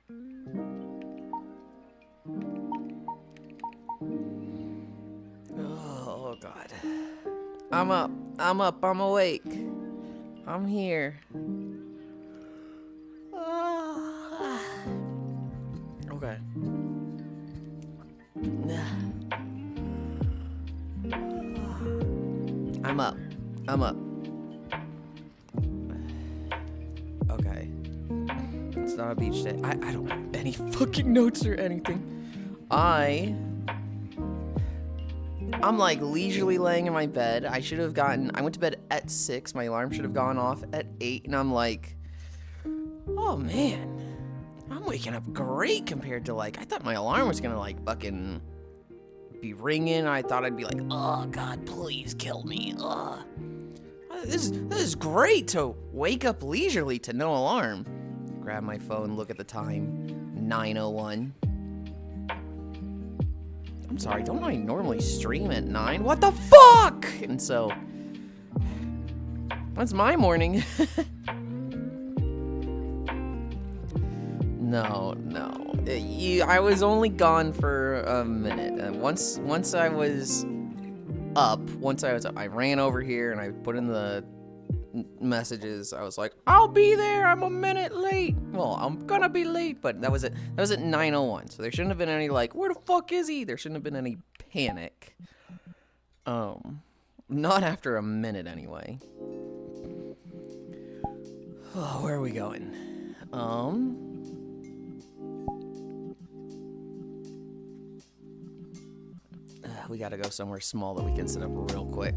Oh, God. I'm up. I'm up. I'm awake. I'm here. Okay. I'm up. I'm up. Okay. It's not a beach day. I don't have any fucking notes or anything. I'm like leisurely laying in my bed. I went to bed at 6. My alarm should have gone off at 8. And I'm like, oh man, I'm waking up great compared to I thought my alarm was gonna fucking be ringing. I thought I'd be like, oh God, please kill me. Ugh. This is great to wake up leisurely to no alarm. Grab my phone, look at the time, 9:01. I'm sorry, don't I normally stream at 9? What the fuck? And so, that's my morning. No. I was only gone for a minute. Once I was up, I ran over here and I put in the messages. I was like, I'll be there. I'm a minute late. Well, I'm gonna be late, but that was at 9:01. So there shouldn't have been any where the fuck is he? There shouldn't have been any panic. Not after a minute anyway. Oh, where are we going? We gotta go somewhere small that we can set up real quick.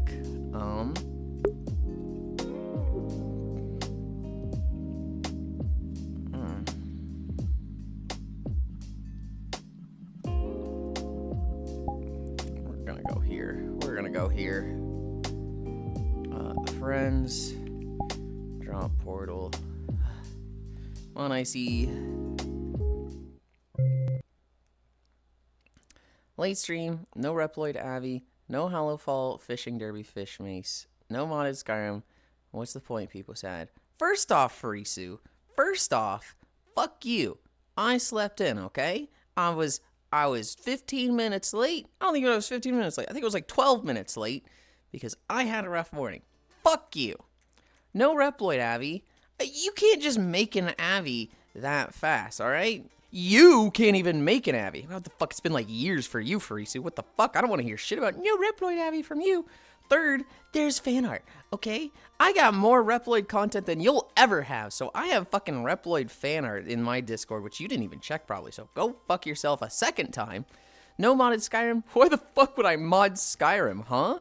We're gonna go here. Friends. Draw a portal. On I see. Late stream, no Reploid Avi, no Hallowfall Fishing Derby Fish Mace, no modded Skyrim. What's the point, people said? First off, Farisu, fuck you. I slept in, okay? I was 15 minutes late. I don't think it was 15 minutes late. I think it was 12 minutes late because I had a rough morning. Fuck you. No Reploid Avi. You can't just make an Avi that fast, alright? You can't even make an Avi. What the fuck? It's been years for you, Farisu. What the fuck? I don't want to hear shit about no Reploid Avi from you. Third, there's fan art, okay? I got more Reploid content than you'll ever have, so I have fucking Reploid fan art in my Discord, which you didn't even check probably, so go fuck yourself a second time. No modded Skyrim? Why the fuck would I mod Skyrim, huh?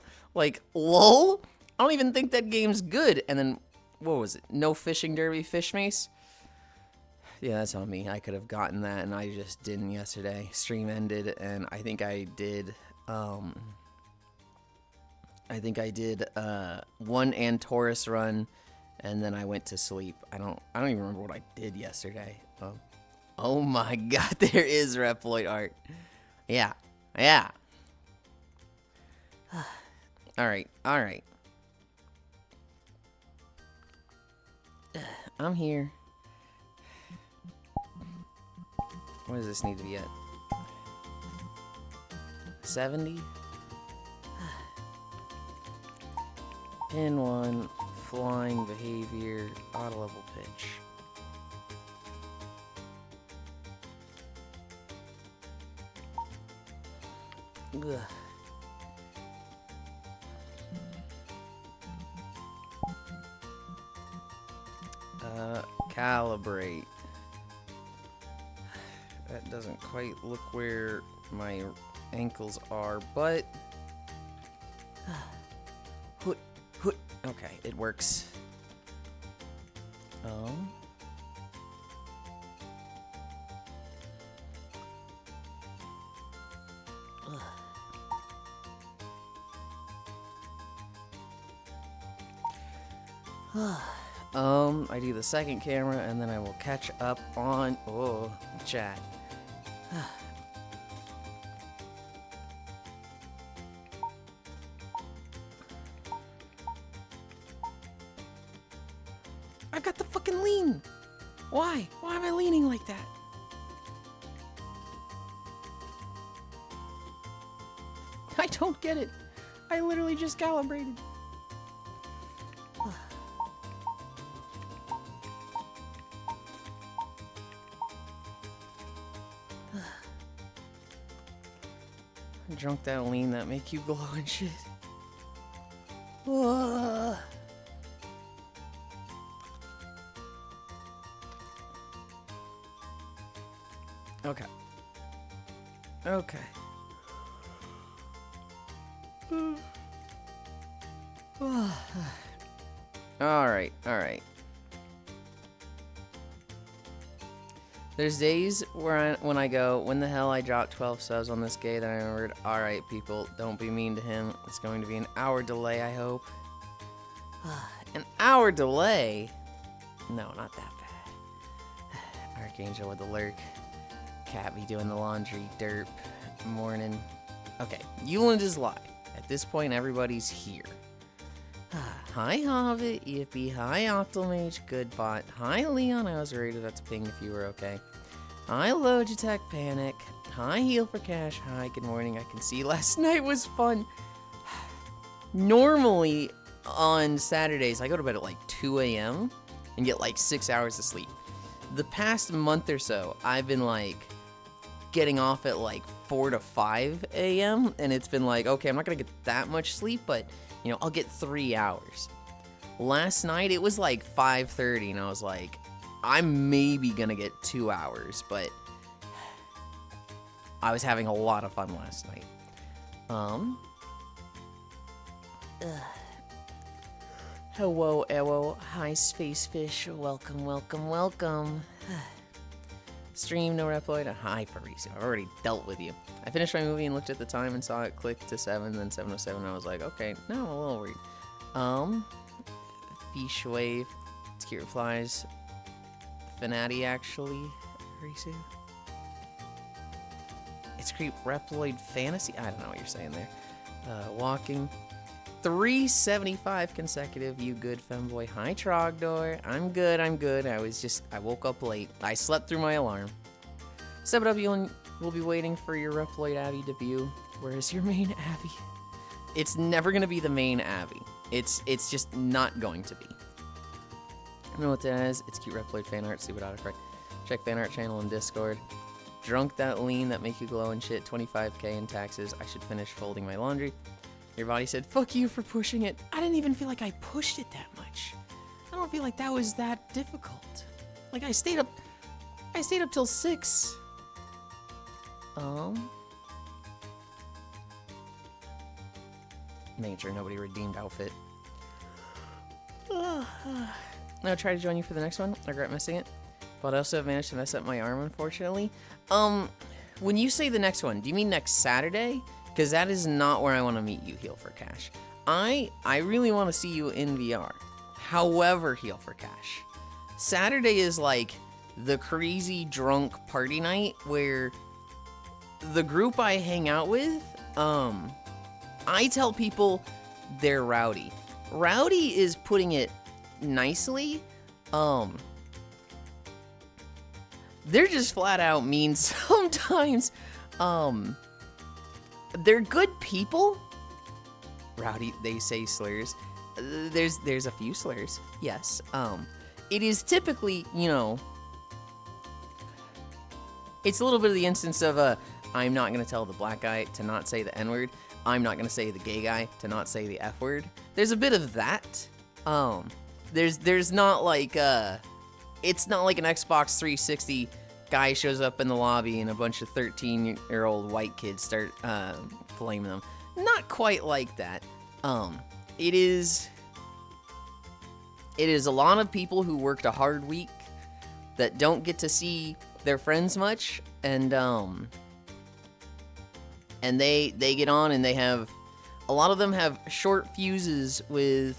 Lol? I don't even think that game's good. And then, what was it? No Fishing Derby Fish Mace? Yeah, that's on me. I could have gotten that, and I just didn't yesterday. Stream ended, and I think I did, one Antorus run, and then I went to sleep. I don't even remember what I did yesterday. Oh my God, there is Reploid art. Yeah. All right. I'm here. What does this need to be at? 70? Pin 1, flying behavior, auto level pitch. Ugh. Calibrate. That doesn't quite look where my ankles are, but okay, it works. I do the second camera, and then I will catch up on chat. I've got the fucking lean. Why? Why am I leaning like that? don't get it. I literally just calibrated. Drunk that lean that make you glow and shit. Okay. Okay. Alright, alright. There's days where when I go, when the hell I dropped 12 subs on this gay, then I remembered, alright people, don't be mean to him. It's going to be an hour delay, I hope. An hour delay? No, not that bad. Archangel with the lurk. Cat be doing the laundry. Derp. Morning. Okay, Yulind is live. At this point, everybody's here. Hi, Hobbit. Yippee. Hi, Octomage. Good bot. Hi, Leon. I was worried about to ping if you were okay. Hi, Logitech Panic. Hi, Heal for Cash. Hi, good morning. I can see last night was fun. Normally, on Saturdays, I go to bed at like 2 a.m. and get like 6 hours of sleep. The past month or so, I've been like getting off at like 4 to 5 a.m. and it's been like, okay, I'm not gonna get that much sleep, but you know, I'll get 3 hours. Last night, it was like 5:30 and I was like, I'm maybe gonna get 2 hours, but I was having a lot of fun last night. Hello, hello. Hi, Space Fish. Welcome, welcome, welcome. Stream, no reploid. Hi, Parisi. I've already dealt with you. I finished my movie and looked at the time and saw it click to 7, then 7:07. And I was like, okay, now I'm a little worried. Fish Wave. It's cute replies. Fanati, actually. Parisi. It's creep reploid fantasy. I don't know what you're saying there. Walking. 375 consecutive, you good femboy. Hi, Trogdor. I'm good, I'm good. I woke up late. I slept through my alarm. Step it up, Yulind. We'll be waiting for your Reploid Abby debut. Where is your main Abby? It's never gonna be the main Abby. It's just not going to be. I don't know what that is. It's cute Reploid fan art. See what autocorrect. Check fan art channel in Discord. Drunk that lean that make you glow and shit. 25k in taxes. I should finish folding my laundry. Your body said, fuck you for pushing it. I didn't even feel like I pushed it that much. I don't feel like that was that difficult. Like, I stayed up till 6. Making sure nobody redeemed outfit. I'll try to join you for the next one. I regret missing it. But I also have managed to mess up my arm, unfortunately. When you say the next one, do you mean next Saturday? Because that is not where I want to meet you, Heal for Cash. I really want to see you in VR. However, Heal for Cash. Saturday is like the crazy drunk party night where the group I hang out with, I tell people they're rowdy. Rowdy is putting it nicely. They're just flat out mean sometimes. They're good people. Rowdy, they say slurs. There's a few slurs. Yes. It is typically, you know, it's a little bit of the instance of I'm not gonna tell the black guy to not say the N-word. I'm not gonna say the gay guy to not say the F-word. There's a bit of that. There's not like it's not like an Xbox 360 guy shows up in the lobby and a bunch of 13-year-old white kids start flaming them. Not quite like that. It is a lot of people who worked a hard week that don't get to see their friends much, and they get on and they have, a lot of them have short fuses with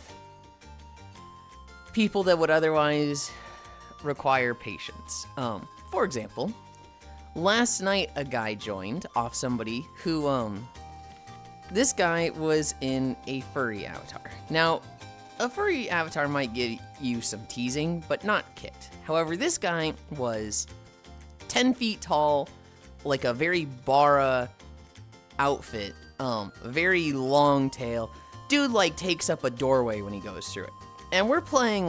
people that would otherwise require patience. For example, last night a guy joined off somebody who, this guy was in a furry avatar. Now, a furry avatar might give you some teasing, but not kicked. However, this guy was 10 feet tall, like a very bara outfit, Very long tail. Dude, like, takes up a doorway when he goes through it. And we're playing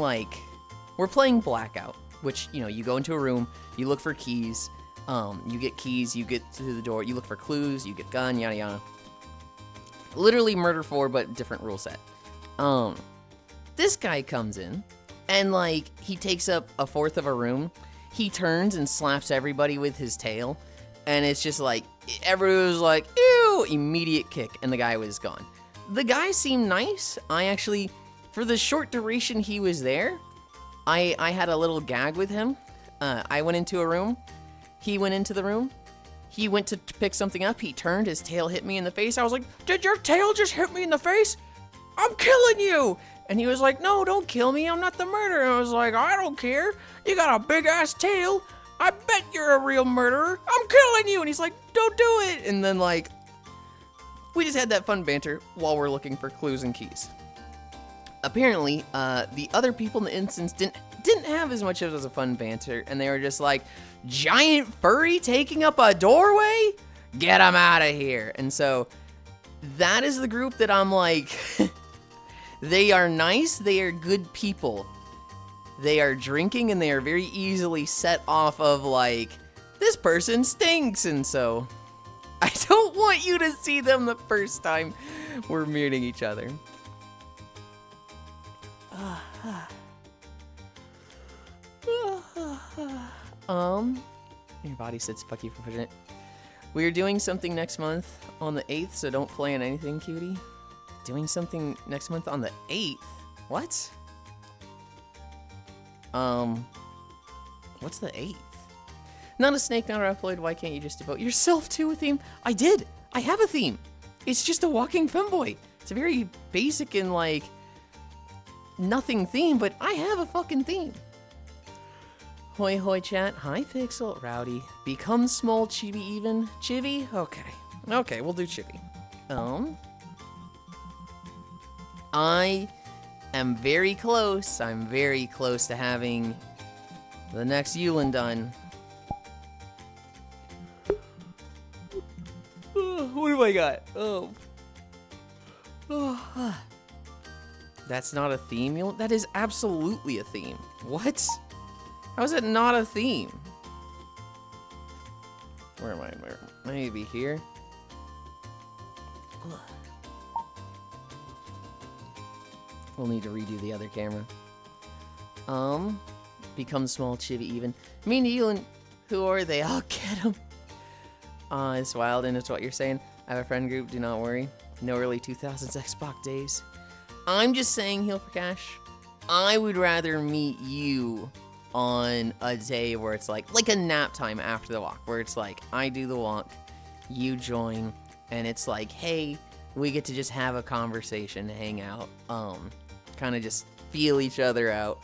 Blackout, which, you know, you go into a room, you look for keys, you get keys, you get to the door, you look for clues, you get gun, yada yada. Literally Murder 4, but different rule set. This guy comes in, and, like, he takes up a fourth of a room. He turns and slaps everybody with his tail, and it's just like, everyone was like, ew, immediate kick, and the guy was gone. The guy seemed nice. I actually, for the short duration he was there, I had a little gag with him. I went into a room. He went into the room. He went to pick something up. He turned. His tail hit me in the face. I was like, did your tail just hit me in the face? I'm killing you. And he was like, no, don't kill me. I'm not the murderer. And I was like, I don't care. You got a big-ass tail. I bet you're a real murderer. I'm killing you. And he's like, don't do it. And then, like, we just had that fun banter while we're looking for clues and keys. Apparently, the other people in the instance didn't have as much as a fun banter, and they were just like, giant furry taking up a doorway? Get him out of here. And so that is the group that I'm like, they are nice, they are good people. They are drinking, and they are very easily set off of, like, this person stinks, and so I don't want you to see them the first time we're meeting each other. Your body sits fuck you for pushing it. We are doing something next month on the 8th, so don't plan anything, cutie. Doing something next month on the 8th? What? What's the 8th? Not a snake, not a reploid. Why can't you just devote yourself to a theme? I did! I have a theme! It's just a walking femboy. It's a very basic and, like, nothing theme, but I have a fucking theme. Hoi hoi chat. Hi Pixel. Rowdy. Become small chibi even. Chibi? Okay. Okay, we'll do chibi. I am very close. I'm very close to having the next Yulind done. What have I got? That's not a theme, Yulind? That is absolutely a theme. What? How is it not a theme? Where am I? Maybe here? We'll need to redo the other camera. Become small, chibi even. Me and Yulind, who are they? I'll get them. It's wild and it's what you're saying. I have a friend group, do not worry. No early 2000s Xbox days. I'm just saying, Heal for Cash, I would rather meet you on a day where it's like a nap time after the walk, where it's like, I do the walk, you join, and it's like, hey, we get to just have a conversation, hang out, kind of just feel each other out.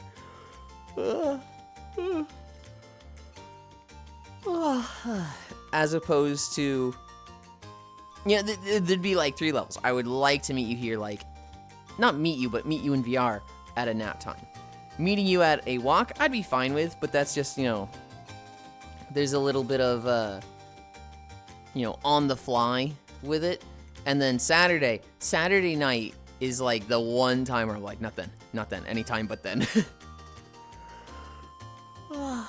As opposed to, yeah, there'd be like 3 levels. I would like to meet you here, like, not meet you, but meet you in VR at a nap time. Meeting you at a walk, I'd be fine with, but that's just, you know, there's a little bit of, you know, on the fly with it. And then Saturday night is like the one time where I'm like, not then, anytime but then. No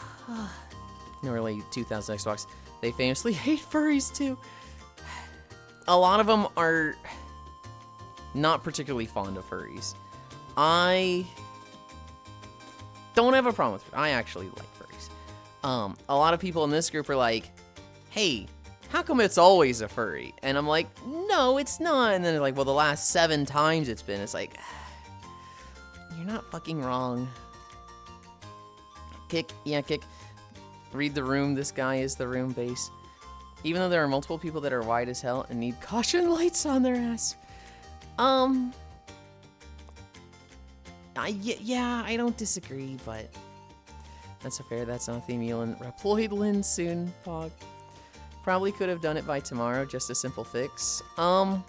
early 2000 Xbox. They famously hate furries too. A lot of them are not particularly fond of furries. I don't have a problem with it. I actually like furries. A lot of people in this group are like, hey, how come it's always a furry? And I'm like, no, it's not. And then they're like, well, the last 7 times it's been. It's like, you're not fucking wrong. Kick, yeah, kick. Read the room. This guy is the room base. Even though there are multiple people that are wide as hell and need caution lights on their ass. Yeah, I don't disagree, but that's fair. That's not a theme. Yulind. Reploid Lynn soon, Pog. Probably could have done it by tomorrow, just a simple fix. Hi,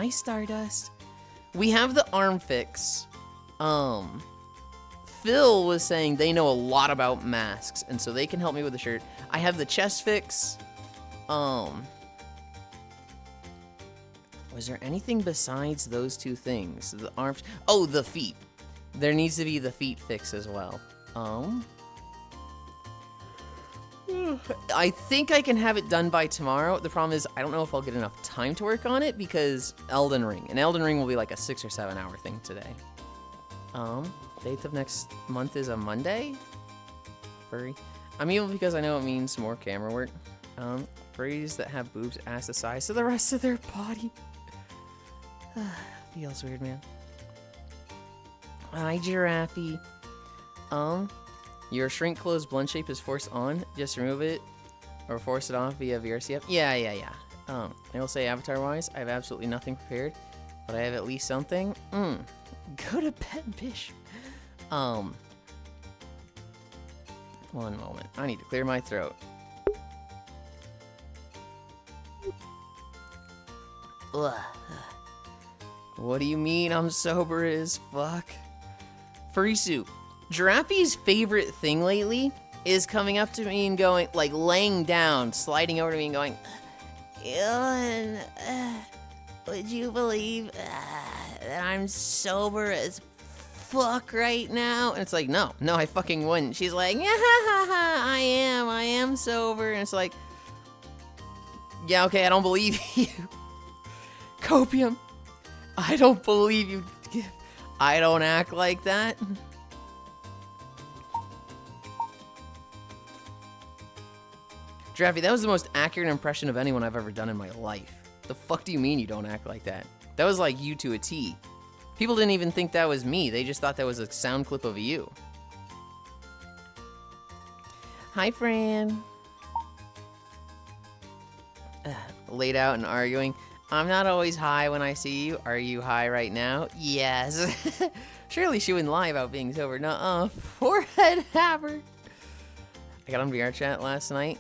Stardust. We have the arm fix. Phil was saying they know a lot about masks, and so they can help me with the shirt. I have the chest fix. Was there anything besides those two things? The arms. Oh, the feet. There needs to be the feet fix as well. I think I can have it done by tomorrow. The problem is I don't know if I'll get enough time to work on it because Elden Ring. And Elden Ring will be like a 6 or 7 hour thing today. Date of next month is a Monday? Furry. I'm evil because I know it means more camera work. Furries that have boobs ass the size of the rest of their body. Feels weird, man. Hi, Giraffe. Your shrink closed blend shape is forced on. Just remove it or force it off via VRCF. Yeah. I will say avatar-wise, I have absolutely nothing prepared, but I have at least something. Go to bed, bish. One moment. I need to clear my throat. Ugh. What do you mean I'm sober as fuck? Furisu, Giraffe's favorite thing lately is coming up to me and going, like, laying down, sliding over to me and going, Yulind, would you believe that I'm sober as fuck right now? And it's like, no, I fucking wouldn't. She's like, yeah, I am sober. And it's like, yeah, okay, I don't believe you. Copium, I don't believe you. I don't act like that. Draffy, that was the most accurate impression of anyone I've ever done in my life. The fuck do you mean you don't act like that? That was like you to a T. People didn't even think that was me. They just thought that was a sound clip of you. Hi, Fran. Laid out and arguing. I'm not always high when I see you. Are you high right now? Yes. Surely she wouldn't lie about being sober. Nuh-uh. Forehead haver. I got on VR chat last night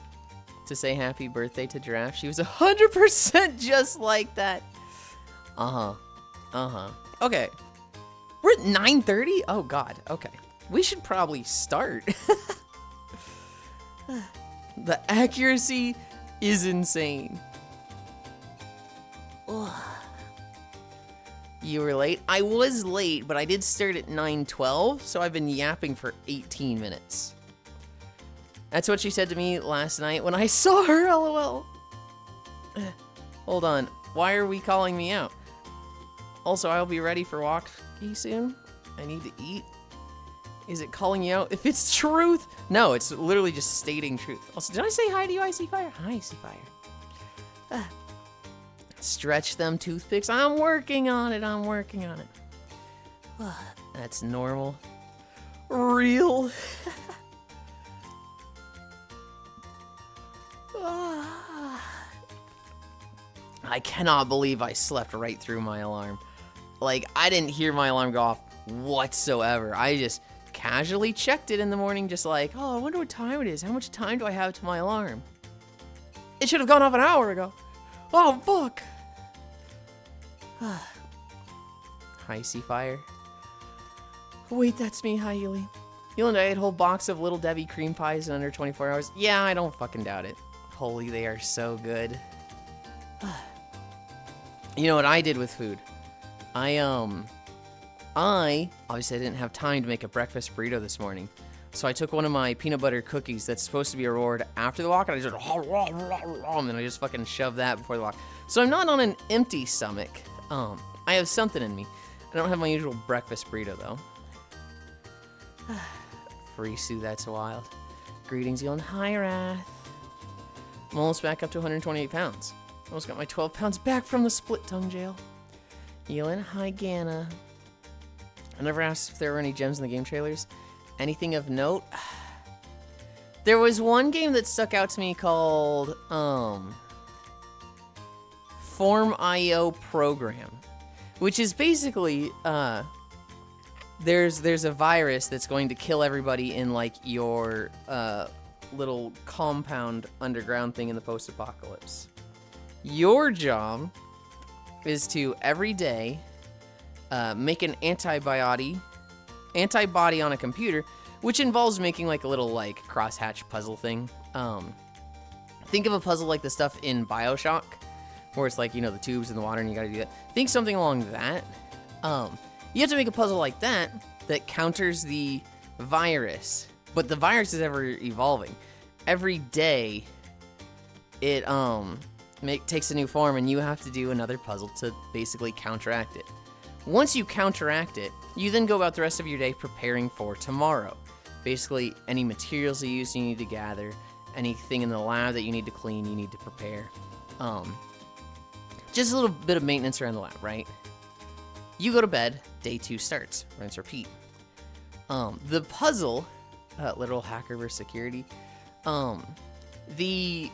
to say happy birthday to Giraffe. She was 100% just like that. Okay. We're at 9:30? Oh, God. Okay. We should probably start. The accuracy is insane. You were late? I was late, but I did start at 9:12, so I've been yapping for 18 minutes. That's what she said to me last night when I saw her, lol. Hold on. Why are we calling me out? Also, I'll be ready for walk soon. I need to eat. Is it calling you out if it's truth? No, it's literally just stating truth. Also, did I say hi to you, Icy Fire? Hi, Icy Fire. Stretch them toothpicks. I'm working on it. That's normal. Real. I cannot believe I slept right through my alarm. Like, I didn't hear my alarm go off whatsoever. I just casually checked it in the morning, just like, oh, I wonder what time it is. How much time do I have to my alarm? It should have gone off an hour ago. Oh, fuck. Hi, Seafire. Wait, that's me. Hi, Yulind. Yulind, I ate a whole box of Little Debbie cream pies in under 24 hours. Yeah, I don't fucking doubt it. Holy, they are so good. You know what I did with food? I obviously I didn't have time to make a breakfast burrito this morning. So I took one of my peanut butter cookies that's supposed to be a reward after the walk, and I just and then I just fucking shoved that before the walk. So I'm not on an empty stomach. I have something in me. I don't have my usual breakfast burrito though. Free Sue, that's wild. Greetings, Yulind. Hi, Wrath. I'm almost back up to 128 pounds. Almost got my 12 pounds back from the split tongue jail. Yulind. Hi, Ganna. I never asked if there were any gems in the game trailers. Anything of note? There was one game that stuck out to me called Form.io Program, which is basically there's a virus that's going to kill everybody in like your little compound underground thing in the post-apocalypse. Your job is to every day make an antibody on a computer, which involves making like a little like crosshatch puzzle thing. Think of a puzzle like the stuff in BioShock, where it's like, you know, the tubes in the water and you gotta do that. Think something along that. You have to make a puzzle like that that counters the virus, but the virus is ever evolving. Every day, it takes a new form, and you have to do another puzzle to basically counteract it. Once you counteract it, you then go about the rest of your day preparing for tomorrow. Basically, any materials you use, you need to gather. Anything in the lab that you need to clean, you need to prepare. Just a little bit of maintenance around the lab, right? You go to bed, day 2 starts. Rinse, repeat. The puzzle, literal hacker versus security. The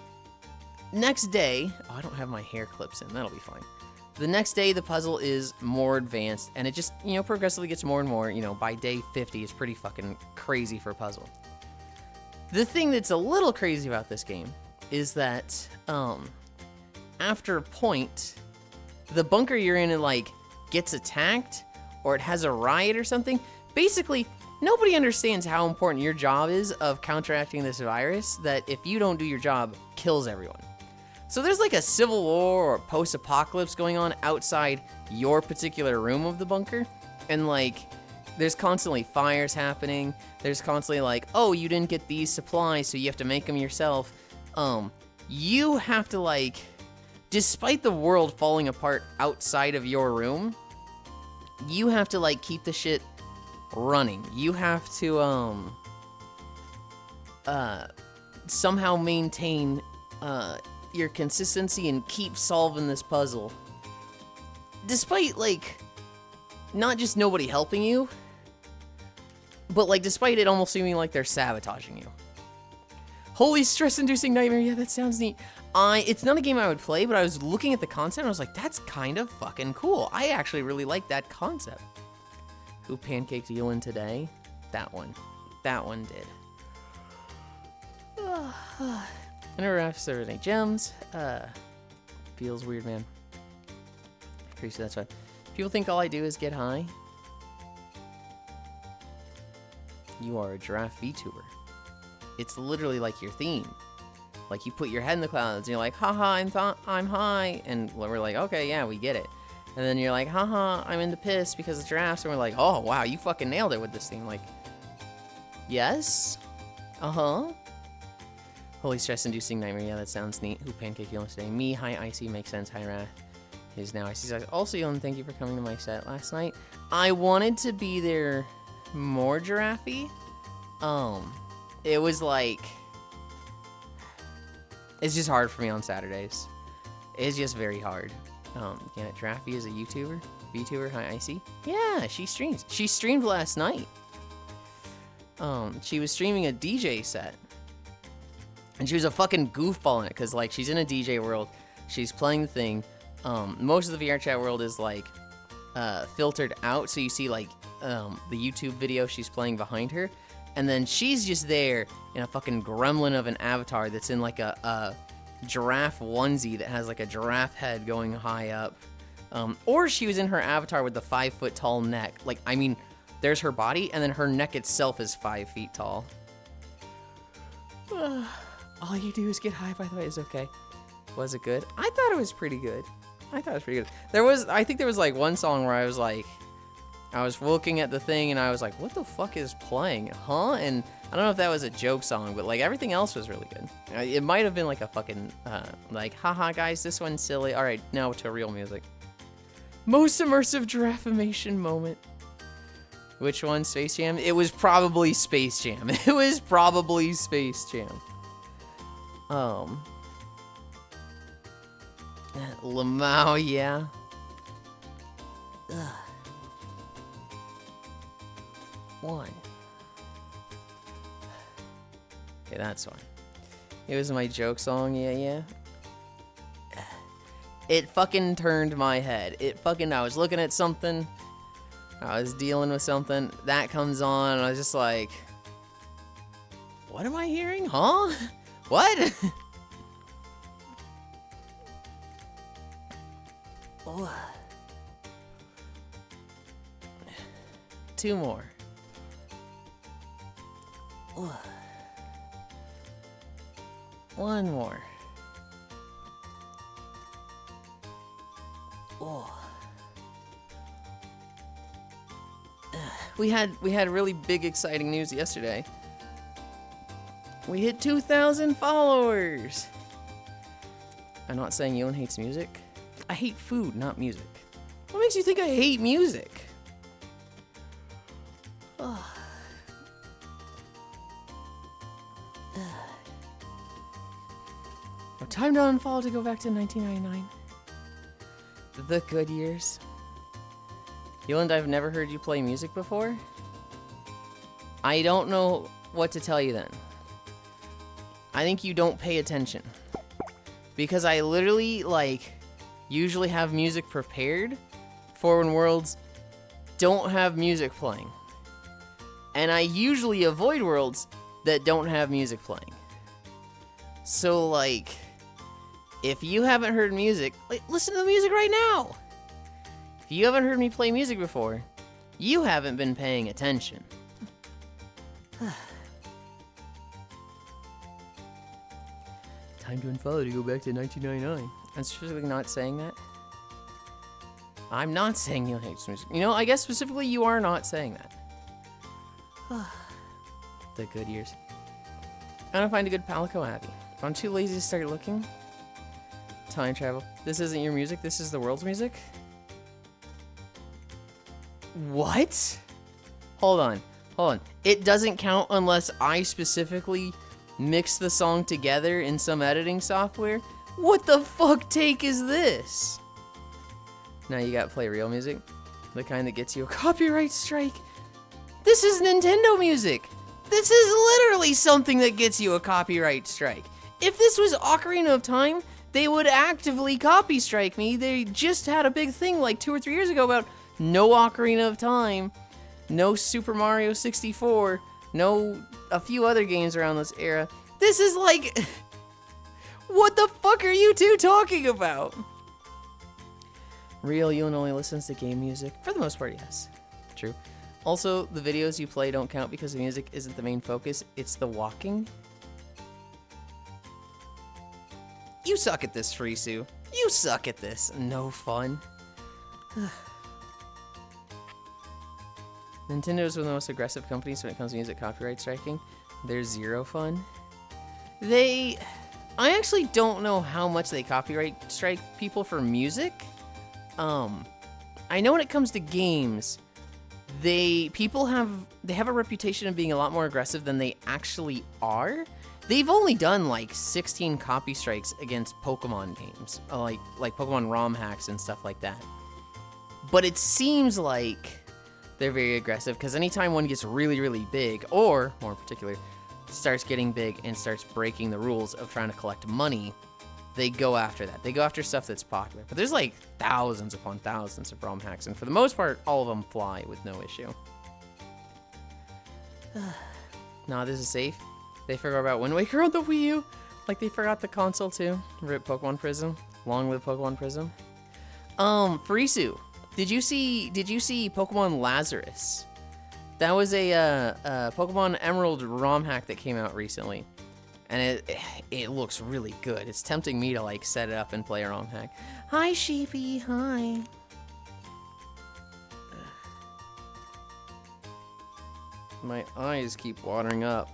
next day, I don't have my hair clips in, that'll be fine. The next day, the puzzle is more advanced, and it just, you know, progressively gets more and more. You know, by day 50, it's pretty fucking crazy for a puzzle. The thing that's a little crazy about this game is that, after a point, the bunker you're in, like, gets attacked, or it has a riot or something. Basically, nobody understands how important your job is of counteracting this virus that, if you don't do your job, kills everyone. So there's like a civil war or post-apocalypse going on outside your particular room of the bunker, and like there's constantly fires happening. There's constantly like, oh, you didn't get these supplies, so you have to make them yourself. You have to, like, despite the world falling apart outside of your room, you have to, like, keep the shit running. You have to somehow maintain your consistency and keep solving this puzzle. Despite, like, not just nobody helping you, but, like, despite it almost seeming like they're sabotaging you. Holy stress-inducing nightmare. Yeah, that sounds neat. It's not a game I would play, but I was looking at the concept and I was like, that's kind of fucking cool. I actually really like that concept. Who pancaked Yulind today? That one. That one did. I never asked if there were any gems. Feels weird, man. Crazy, that's why. People think all I do is get high. You are a giraffe VTuber. It's literally like your theme. Like, you put your head in the clouds and you're like, haha, I'm high. And we're like, okay, yeah, we get it. And then you're like, haha, I'm into piss because of giraffes. And we're like, oh, wow, you fucking nailed it with this theme. Like, yes? Uh-huh. Holy stress-inducing nightmare. Yeah, that sounds neat. Who pancake Yulind today? Me, hi, Icy, makes sense. Hi, Wrath. Is now Icy's eyes. Also, Yulind, thank you for coming to my set last night. I wanted to be there more giraffe. It was like, it's just hard for me on Saturdays. It's just very hard. Yeah, Giraffe is a YouTuber. VTuber, hi, Icy. Yeah, she streams. She streamed last night. She was streaming a DJ set. And she was a fucking goofball in it, because, like, she's in a DJ world. She's playing the thing. Most of the VR chat world is, like, filtered out, so you see, like, the YouTube video she's playing behind her. And then she's just there in a fucking gremlin of an avatar that's in, like, a giraffe onesie that has, like, a giraffe head going high up. Or she was in her avatar with the 5-foot tall neck. Like, I mean, there's her body, and then her neck itself is 5 feet tall. All you do is get high, by the way, is okay. Was it good? I thought it was pretty good. I think there was, like, one song where I was, like, I was looking at the thing, and I was like, what the fuck is playing? Huh? And I don't know if that was a joke song, but, like, everything else was really good. It might have been, like, a fucking, like, haha, guys, this one's silly. All right, now to real music. Most immersive giraffimation moment. Which one? Space Jam? It was probably Space Jam. It was probably Space Jam. Lamau, yeah. Ugh. One. Okay, that's one. It was my joke song, yeah. It fucking turned my head. I was looking at something. I was dealing with something. That comes on, and I was just like, what am I hearing? Huh? What? Oh. 2 more. Oh. 1 more. We had really big exciting news yesterday. We hit 2,000 followers. I'm not saying Yulind hates music. I hate food, not music. What makes you think I hate music? Oh. Time to unfollow to go back to 1999. The good years. Yulind, I've never heard you play music before. I don't know what to tell you then. I think you don't pay attention. Because I literally, usually have music prepared for when worlds don't have music playing. And I usually avoid worlds that don't have music playing. So, if you haven't heard music, listen to the music right now. If you haven't heard me play music before, you haven't been paying attention. Time to unfollow to go back to 1999. I'm specifically not saying that. I'm not saying you hate music. I guess specifically you are not saying that. The good years. I don't find a good Palico Abbey. I'm too lazy to start looking. Time travel. This isn't your music, this is the world's music? What? Hold on. It doesn't count unless I specifically mix the song together in some editing software? What the fuck take is this? Now you gotta play real music. The kind that gets you a copyright strike. This is Nintendo music. This is literally something that gets you a copyright strike. If this was Ocarina of Time, they would actively copy strike me. They just had a big thing 2 or 3 years ago about no Ocarina of Time, no Super Mario 64, no a few other games around this era. This is what the fuck are you two talking about? Real Yulind only listens to game music. For the most part, yes. True. Also, the videos you play don't count because the music isn't the main focus, it's the walking. You suck at this, Frisu. You suck at this. No fun. Nintendo is one of the most aggressive companies when it comes to music copyright striking. They're zero fun. I actually don't know how much they copyright strike people for music. I know when it comes to games, they have a reputation of being a lot more aggressive than they actually are. They've only done 16 copy strikes against Pokemon games, like Pokemon ROM hacks and stuff like that. But it seems like they're very aggressive because anytime one gets really, really big, or more in particular, starts getting big and starts breaking the rules of trying to collect money, they go after that. They go after stuff that's popular. But there's thousands upon thousands of ROM hacks, and for the most part, all of them fly with no issue. Nah, this is safe. They forgot about Wind Waker on the Wii U. They forgot the console too. RIP Pokemon Prism. Long live Pokemon Prism. Frisu, did you see Pokemon Lazarus? That was a Pokemon Emerald ROM hack that came out recently. And it looks really good. It's tempting me to set it up and play a ROM hack. Hi, Sheepy. Hi. My eyes keep watering up.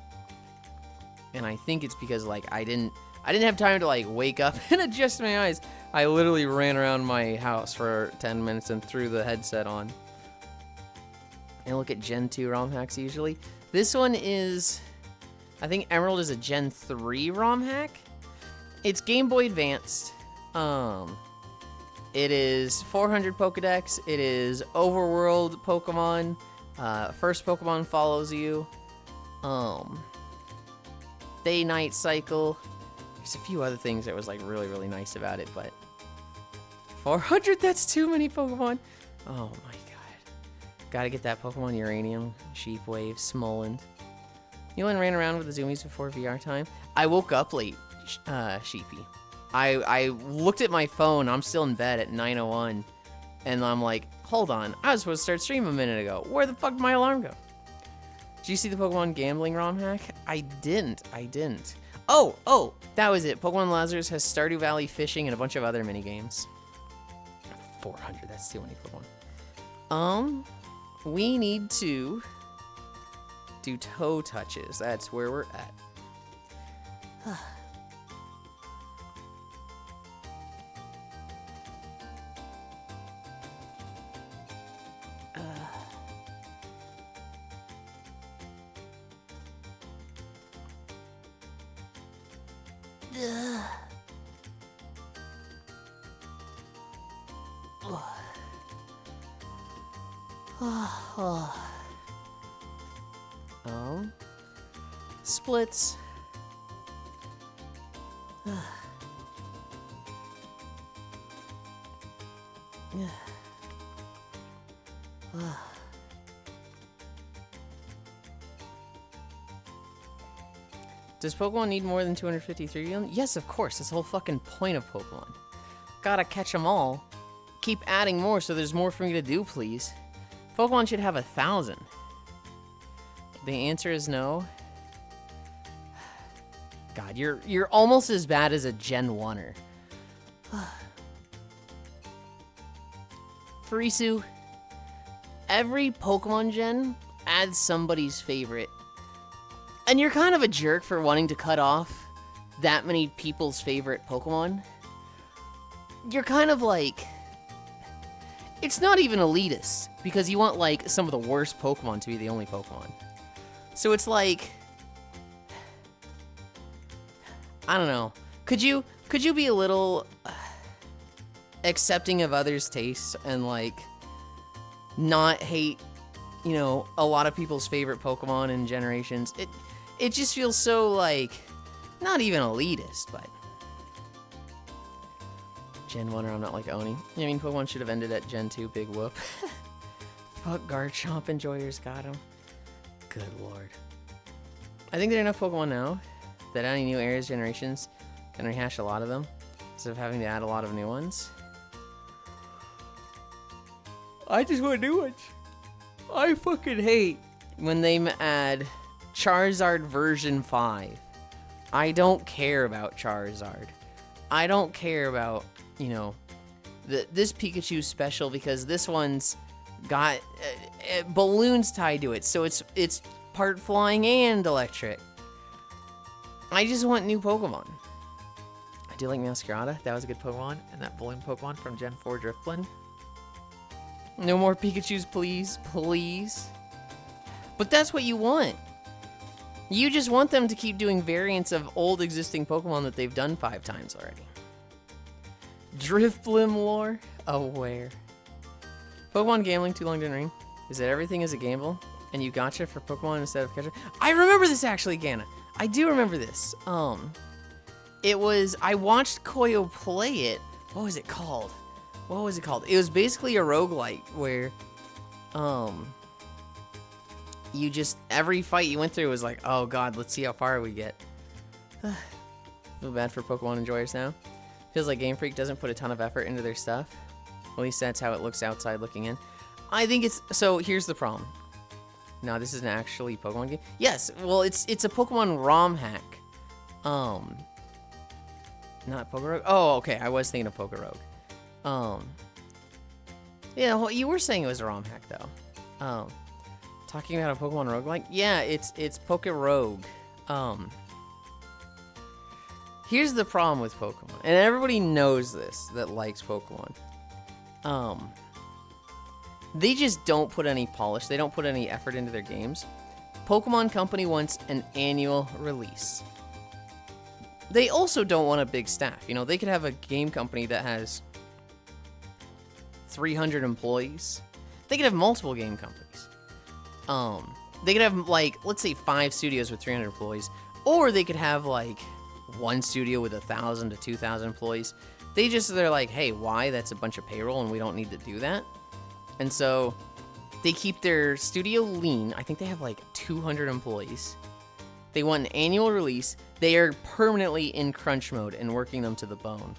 And I think it's because I didn't have time to wake up and adjust my eyes. I literally ran around my house for 10 minutes and threw the headset on. And look at Gen 2 ROM hacks usually. This one is, I think Emerald is a Gen 3 ROM hack. It's Game Boy Advanced. It is 400 Pokedex. It is overworld Pokemon. First Pokemon follows you. Day-night cycle. There's a few other things that was really, really nice about it, but 400, that's too many Pokemon. Oh my god. Gotta get that Pokemon Uranium, Sheepwave, Smoland. Yulind ran around with the Zoomies before VR time. I woke up late, Sheepy. I looked at my phone, I'm still in bed at 9:01, and I'm like, hold on, I was supposed to start stream a minute ago. Where the fuck did my alarm go? Did you see the Pokemon gambling ROM hack? I didn't. Oh, that was it. Pokemon Lazarus has Stardew Valley fishing and a bunch of other minigames. 400. That's too many Pokemon. We need to do toe touches. That's where we're at. Splits. Does Pokemon need more than 253? Yes, of course. That's the whole fucking point of Pokemon. Gotta catch them all. Keep adding more so there's more for me to do, please. Pokemon should have 1,000. The answer is no. God, you're almost as bad as a Gen 1er. Furisu, every Pokemon gen adds somebody's favorite. And you're kind of a jerk for wanting to cut off that many people's favorite Pokemon. You're kind of like... It's not even elitist, because you want, like, some of the worst Pokemon to be the only Pokemon. So it's like... I don't know. Could you be a little accepting of others' tastes and, like, not hate, you know, a lot of people's favorite Pokemon and generations? It just feels so, like, not even elitist, but... Gen 1 or I'm not like Oni. I mean, Pokemon should have ended at Gen 2, big whoop. Fuck Garchomp, enjoyers got him. Good lord. I think there are enough Pokemon now that any new areas, generations, can rehash a lot of them, instead of having to add a lot of new ones. I just want new ones. I fucking hate when they add Charizard version 5. I don't care about Charizard. I don't care about, you know, this Pikachu's special because this one's got balloons tied to it, so it's part flying and electric. I just want new Pokemon. I do like Meowscarada. That was a good Pokemon. And that balloon Pokemon from Gen 4 Drifblim. No more Pikachus, please. Please. But that's what you want. You just want them to keep doing variants of old existing Pokemon that they've done 5 times already. Drifblim lore? Aware. Pokemon gambling too long didn't ring. Is that everything is a gamble? And you gotcha for Pokemon instead of catcher? I remember this actually, Gana. I do remember this. It was, I watched Koyo play it. What was it called? What was it called? It was basically a roguelike where, you just, every fight you went through was like, oh god, let's see how far we get. Feel bad for Pokemon enjoyers now. Feels like Game Freak doesn't put a ton of effort into their stuff. At least that's how it looks outside looking in. I think it's, so here's the problem. No, this isn't actually a Pokemon game. Yes, well, it's a Pokemon ROM hack. Not Pokerogue? Oh, okay, I was thinking of Pokerogue. Yeah, well, you were saying it was a ROM hack, though. Talking about a Pokemon roguelike? Yeah, it's Pokerogue. Here's the problem with Pokemon, and everybody knows this that likes Pokemon. They just don't put any polish. They don't put any effort into their games. Pokemon Company wants an annual release. They also don't want a big staff. You know, they could have a game company that has 300 employees. They could have multiple game companies. They could have, like, let's say 5 studios with 300 employees. Or they could have, like, 1 studio with 1,000 to 2,000 employees. They're like, hey, why? That's a bunch of payroll and we don't need to do that. And so they keep their studio lean. I think they have like 200 employees. They want an annual release. They are permanently in crunch mode and working them to the bone.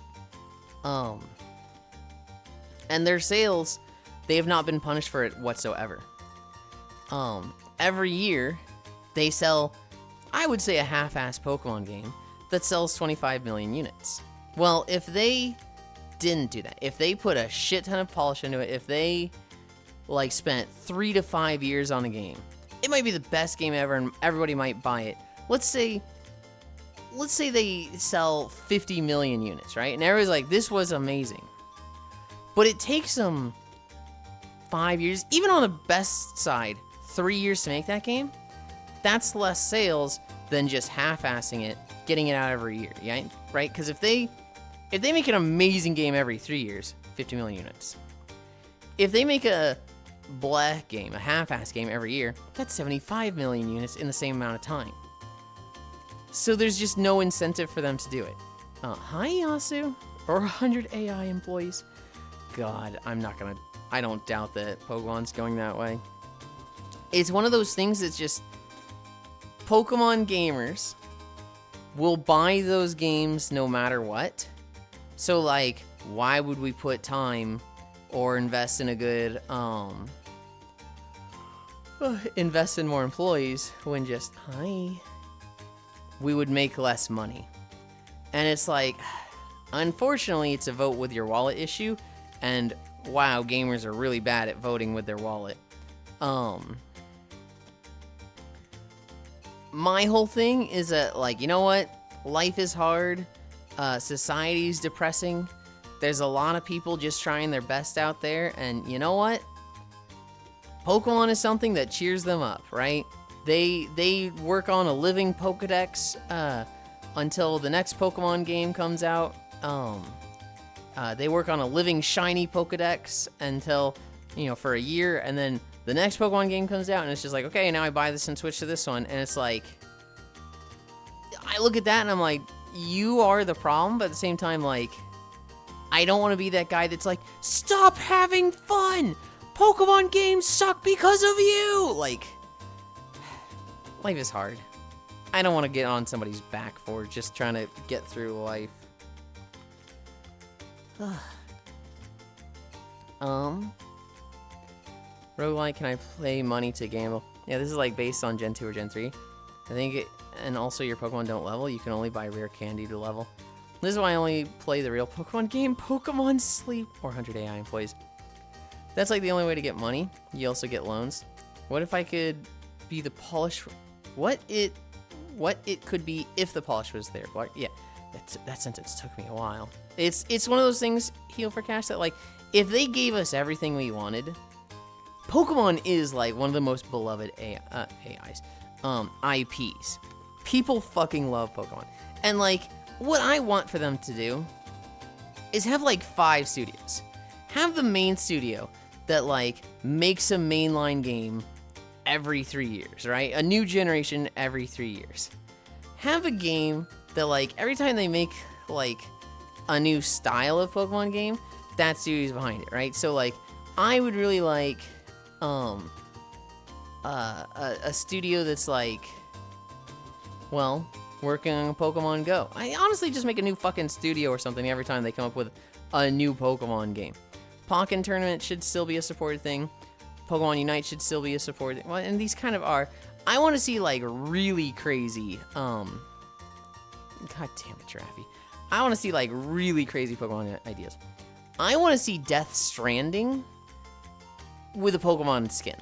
And their sales, they have not been punished for it whatsoever. Every year they sell, I would say, a half-assed Pokemon game that sells 25 million units. Well, if they didn't do that, if they put a shit ton of polish into it, if they like spent 3 to 5 years on a game, it might be the best game ever and everybody might buy it. Let's say they sell 50 million units, right? And everybody's like, this was amazing. But it takes them 5 years, even on the best side, 3 years to make that game. That's less sales than just half-assing it, getting it out every year, yeah? Right? Because if they make an amazing game every 3 years, 50 million units. If they make a bleh game, a half-ass game every year, that's 75 million units in the same amount of time. So there's just no incentive for them to do it. Hi, Yasu. Or 100 AI employees. God, I don't doubt that Pokemon's going that way. It's one of those things that's just, Pokemon gamers will buy those games no matter what. So, like, why would we put time or invest in a good, invest in more employees when just, we would make less money. And it's like, unfortunately, it's a vote with your wallet issue, and wow, gamers are really bad at voting with their wallet. My whole thing is that, like, you know what? Life is hard. Society's depressing. There's a lot of people just trying their best out there, and you know what? Pokemon is something that cheers them up, right? They work on a living Pokedex until the next Pokemon game comes out. They work on a living shiny Pokedex until, for a year, and then the next Pokemon game comes out, and it's just like, okay, now I buy this and switch to this one, and it's like, I look at that and I'm like, you are the problem, but at the same time, like, I don't want to be that guy that's like, stop having fun! Pokemon games suck because of you! Like, life is hard. I don't want to get on somebody's back for just trying to get through life. Roguelike, can I play money to gamble? Yeah, this is like based on Gen 2 or Gen 3. I think and also your Pokemon don't level. You can only buy rare candy to level. This is why I only play the real Pokemon game, Pokemon Sleep, or 100 AI employees. That's like the only way to get money. You also get loans. What if I could be the polish? What it could be if the polish was there. Yeah, that sentence took me a while. It's one of those things, Heal for Cash, that like, if they gave us everything we wanted, Pokemon is like one of the most beloved AIs, IPs. People fucking love Pokemon. And like, what I want for them to do is have like 5 studios. Have the main studio that like makes a mainline game every 3 years, right? A new generation every 3 years. Have a game that like every time they make like a new style of Pokemon game, that studio's behind it, right? So like, I would really like a studio that's like, well, working on Pokemon Go. I honestly just make a new fucking studio or something every time they come up with a new Pokemon game. Pokken Tournament should still be a supported thing. Pokemon Unite should still be a supported thing. Well, and these kind of are. I want to see like really crazy, God damn it, Giraffe. I want to see like really crazy Pokemon ideas. I want to see Death Stranding with a Pokemon skin.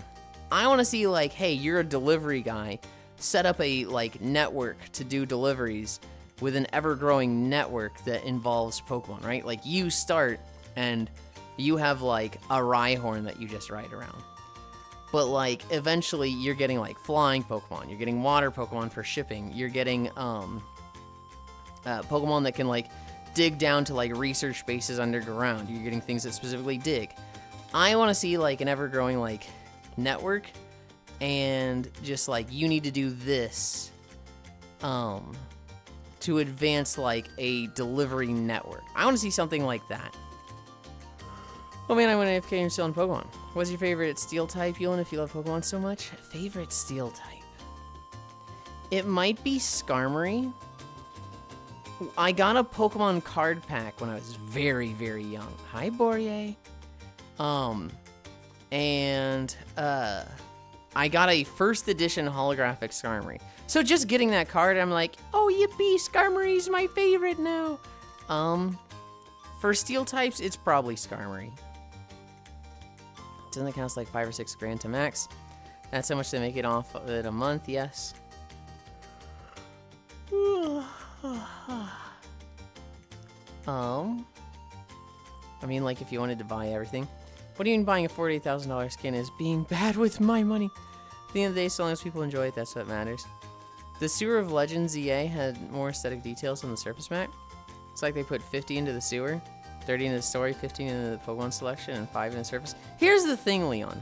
I want to see like, hey, you're a delivery guy. Set up a like network to do deliveries with an ever-growing network that involves Pokemon, right? Like you start and you have like a Rhyhorn that you just ride around. But like eventually you're getting like flying Pokemon, you're getting water Pokemon for shipping, you're getting Pokemon that can like dig down to like research bases underground, you're getting things that specifically dig. I want to see like an ever-growing like network, and just like you need to do this to advance like a delivery network. I want to see something like that. Oh man, I went AFK and you're still in Pokemon. What's your favorite steel type, Yulind, if you love Pokemon so much? Favorite steel type? It might be Skarmory. I got a Pokemon card pack when I was very, very young. Hi, Bourrier. I got a first edition holographic Skarmory. So just getting that card, I'm like, oh yippee, Skarmory's my favorite now. For steel types, it's probably Skarmory. Doesn't it cost like 5 or 6 grand to max? That's how much they make it off of it a month, yes. I mean, like, if you wanted to buy everything. What do you mean buying a $48,000 skin is being bad with my money? At the end of the day, so long as people enjoy it, that's what matters. The Sewer of Legends EA had more aesthetic details on the surface map. It's like they put 50 into the sewer, 30 into the story, 15 into the Pokemon selection, and 5 in the surface. Here's the thing, Leon.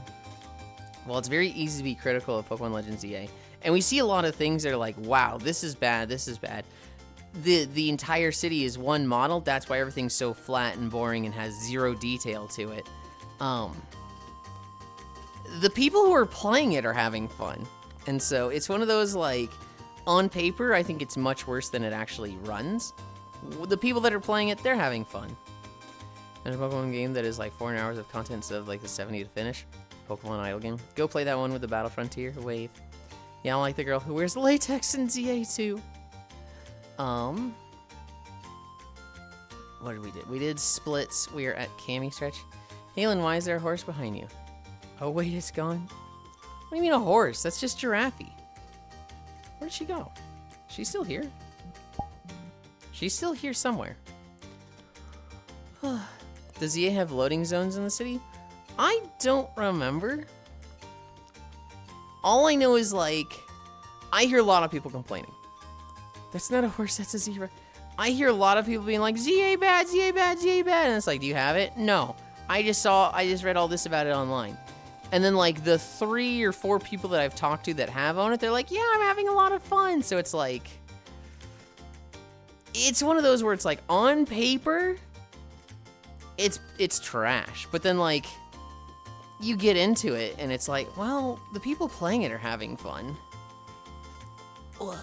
Well, it's very easy to be critical of Pokemon Legends EA. And we see a lot of things that are like, wow, this is bad, this is bad. The entire city is one model. That's why everything's so flat and boring and has zero detail to it. The people who are playing it are having fun. And so it's one of those, like, on paper, I think it's much worse than it actually runs. The people that are playing it, they're having fun. There's a Pokemon game that is like 4 hours of content instead of like the 70 to finish. Pokemon Idle game. Go play that one with the Battle Frontier wave. Yeah, I like the girl who wears latex in ZA too. What did we do? We did splits. We are at Cami Stretch. Halen, why is there a horse behind you? Oh wait, it's gone. What do you mean a horse? That's just Giraffe. Where did she go? She's still here. She's still here somewhere. Does EA have loading zones in the city? I don't remember. All I know is, like, I hear a lot of people complaining. That's not a horse, that's a zebra. I hear a lot of people being like, ZA bad, ZA bad, ZA bad. And it's like, do you have it? No. I just read all this about it online. And then, like, the 3 or 4 people that I've talked to that have owned it, they're like, yeah, I'm having a lot of fun. So it's like, it's one of those where it's like, on paper, it's trash. But then, like, you get into it and it's like, well, the people playing it are having fun. Ugh.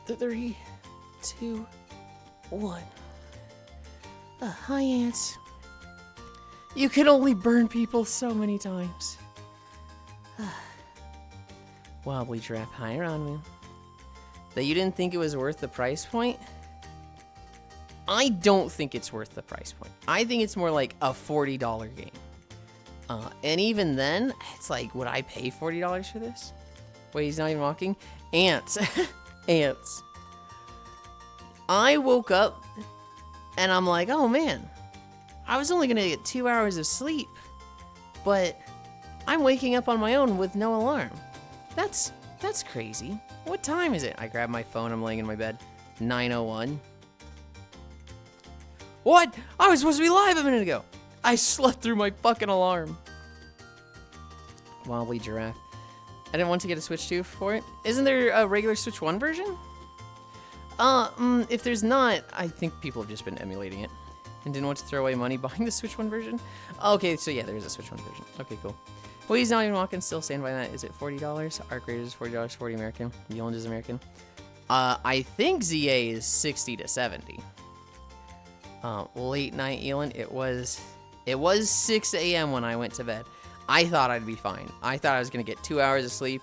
The 3, 2, 1. Hi, ants. You can only burn people so many times. Wobbly Giraffe higher on me. That you didn't think it was worth the price point? I don't think it's worth the price point. I think it's more like a $40 game. And even then, it's like, would I pay $40 for this? Wait, he's not even walking? Ants. Ants. I woke up and I'm like, oh man, I was only gonna get 2 hours of sleep, but I'm waking up on my own with no alarm. That's crazy. What time is it? I grab my phone, I'm laying in my bed. 9:01. What? I was supposed to be live a minute ago. I slept through my fucking alarm. Wobbly Giraffe. I didn't want to get a Switch 2 for it. Isn't there a regular Switch 1 version? If there's not, I think people have just been emulating it. And didn't want to throw away money buying the Switch 1 version? Okay, so yeah, there is a Switch 1 version. Okay, cool. Well, he's not even walking, still stand by that. Is it $40? Arc Raiders is $40, 40 American. Yulind is American. I think ZA is 60 to 70. Late night Yulind, it was 6 a.m. when I went to bed. I thought I'd be fine. I thought I was gonna get 2 hours of sleep,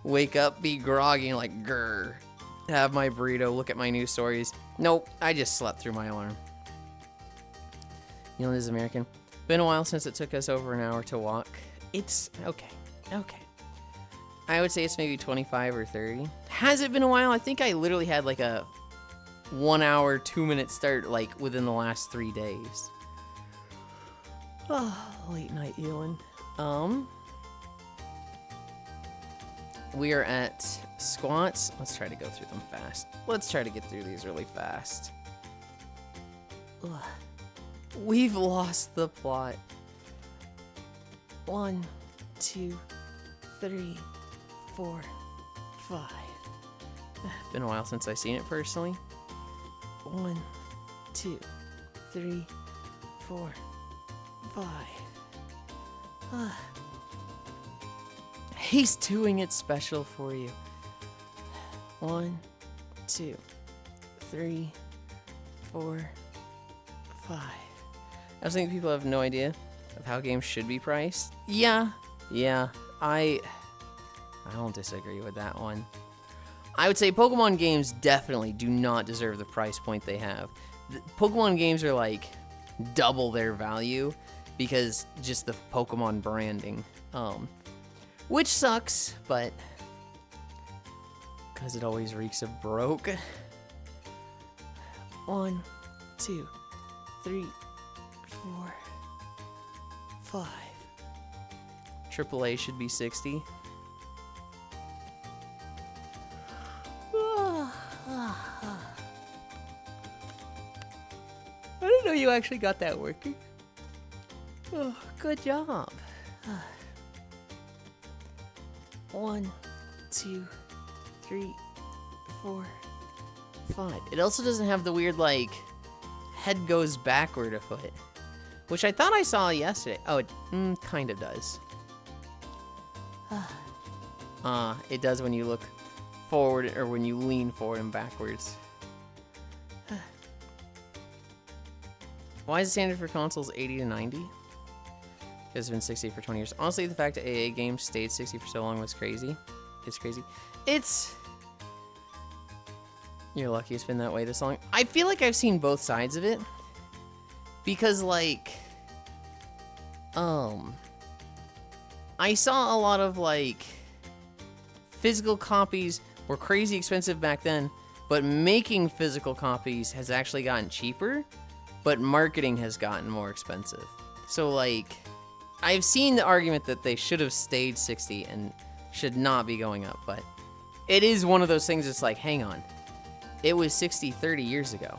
wake up, be groggy, and like, grrr, have my burrito, look at my news stories. Nope, I just slept through my alarm. Yulind is American. Been a while since it took us over an hour to walk. It's okay. I would say it's maybe 25 or 30. Has it been a while? I think I literally had like a 1 hour, 2 minute start like within the last 3 days. Oh, late night Yulind. We are at squats. Let's try to go through them fast. Let's try to get through these really fast. Ugh. We've lost the plot. 1, 2, 3, 4, 5. Been a while since I've seen it personally. 1, 2, 3, 4, 5. He's doing it special for you. 1, 2, 3, 4, 5. I was thinking people have no idea of how games should be priced. Yeah, I don't disagree with that one. I would say Pokemon games definitely do not deserve the price point they have. Pokemon games are like double their value because just the Pokemon branding, which sucks, but because it always reeks of broke. 1, 2, 3, 4, 5. AAA should be 60. I didn't know you actually got that working. Oh, good job. 1, 2, 3, 4, 5. It also doesn't have the weird, like, head goes backward a foot, which I thought I saw yesterday. Oh, it kind of does. It does when you look forward or when you lean forward and backwards. Why is the standard for consoles 80 to 90? It's been 60 for 20 years. Honestly, the fact that AA games stayed 60 for so long was crazy. It's crazy. You're lucky it's been that way this long. I feel like I've seen both sides of it. Because, like, I saw a lot of, like, physical copies were crazy expensive back then, but making physical copies has actually gotten cheaper, but marketing has gotten more expensive. So, like, I've seen the argument that they should have stayed 60 and should not be going up, but it is one of those things that's like, hang on. It was 60 30 years ago.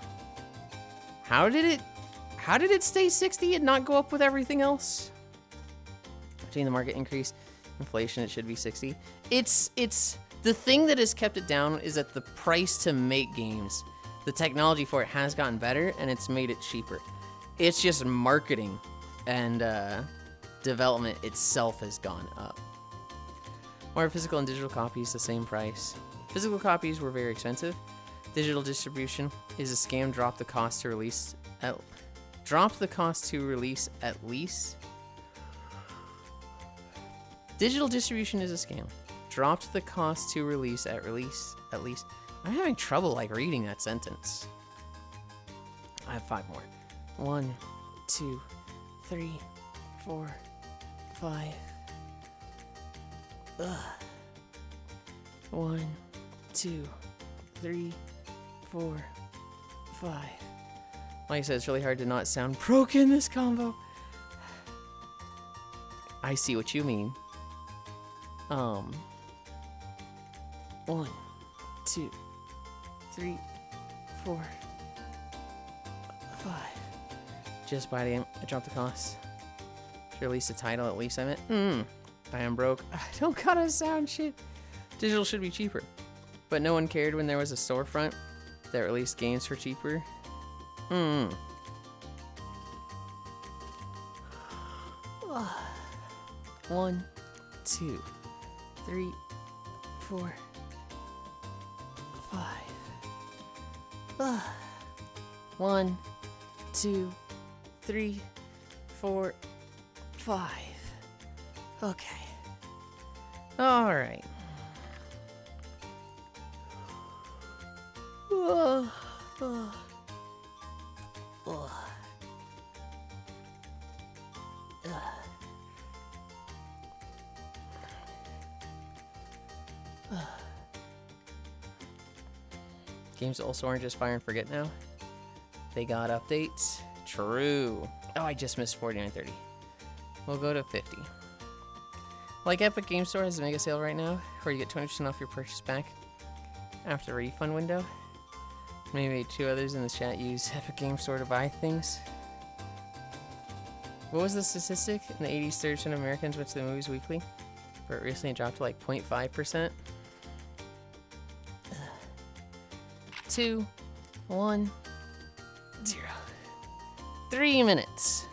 How did it stay 60 and not go up with everything else? Between the market increase, inflation, it should be 60. It's the thing that has kept it down is that the price to make games, the technology for it has gotten better and it's made it cheaper. It's just marketing and development itself has gone up. Why are physical and digital copies the same price? Physical copies were very expensive. Digital distribution is a scam. Drop the cost to release at least. Digital distribution is a scam. Dropped the cost to release at least. I'm having trouble like reading that sentence. I have 5 more. 1, 2, 3, 4, 5. 1, 2, 3, 4, 5. Like I said, it's really hard to not sound broke in this combo. I see what you mean. 1, 2, 3, 4, 5. Just by the end, I dropped the cost. Should release the title at least, I meant. I am broke. I don't gotta sound shit. Digital should be cheaper. But no one cared when there was a storefront that released games for cheaper. 1, 2, 3, 4, 5. 1, 2, 3, 4, 5. Okay. All right. Games also aren't just fire and forget now. They got updates. True. Oh, I just missed 49.30. We'll go to 50. Like Epic Game Store has a mega sale right now, where you get 20% off your purchase back after the refund window. Maybe 2 others in the chat use Epic Game Store to buy things. What was the statistic? In the 80s, 30% of Americans went to the movies weekly, but it recently dropped to like 0.5%. 2, 1, 0. 3 minutes.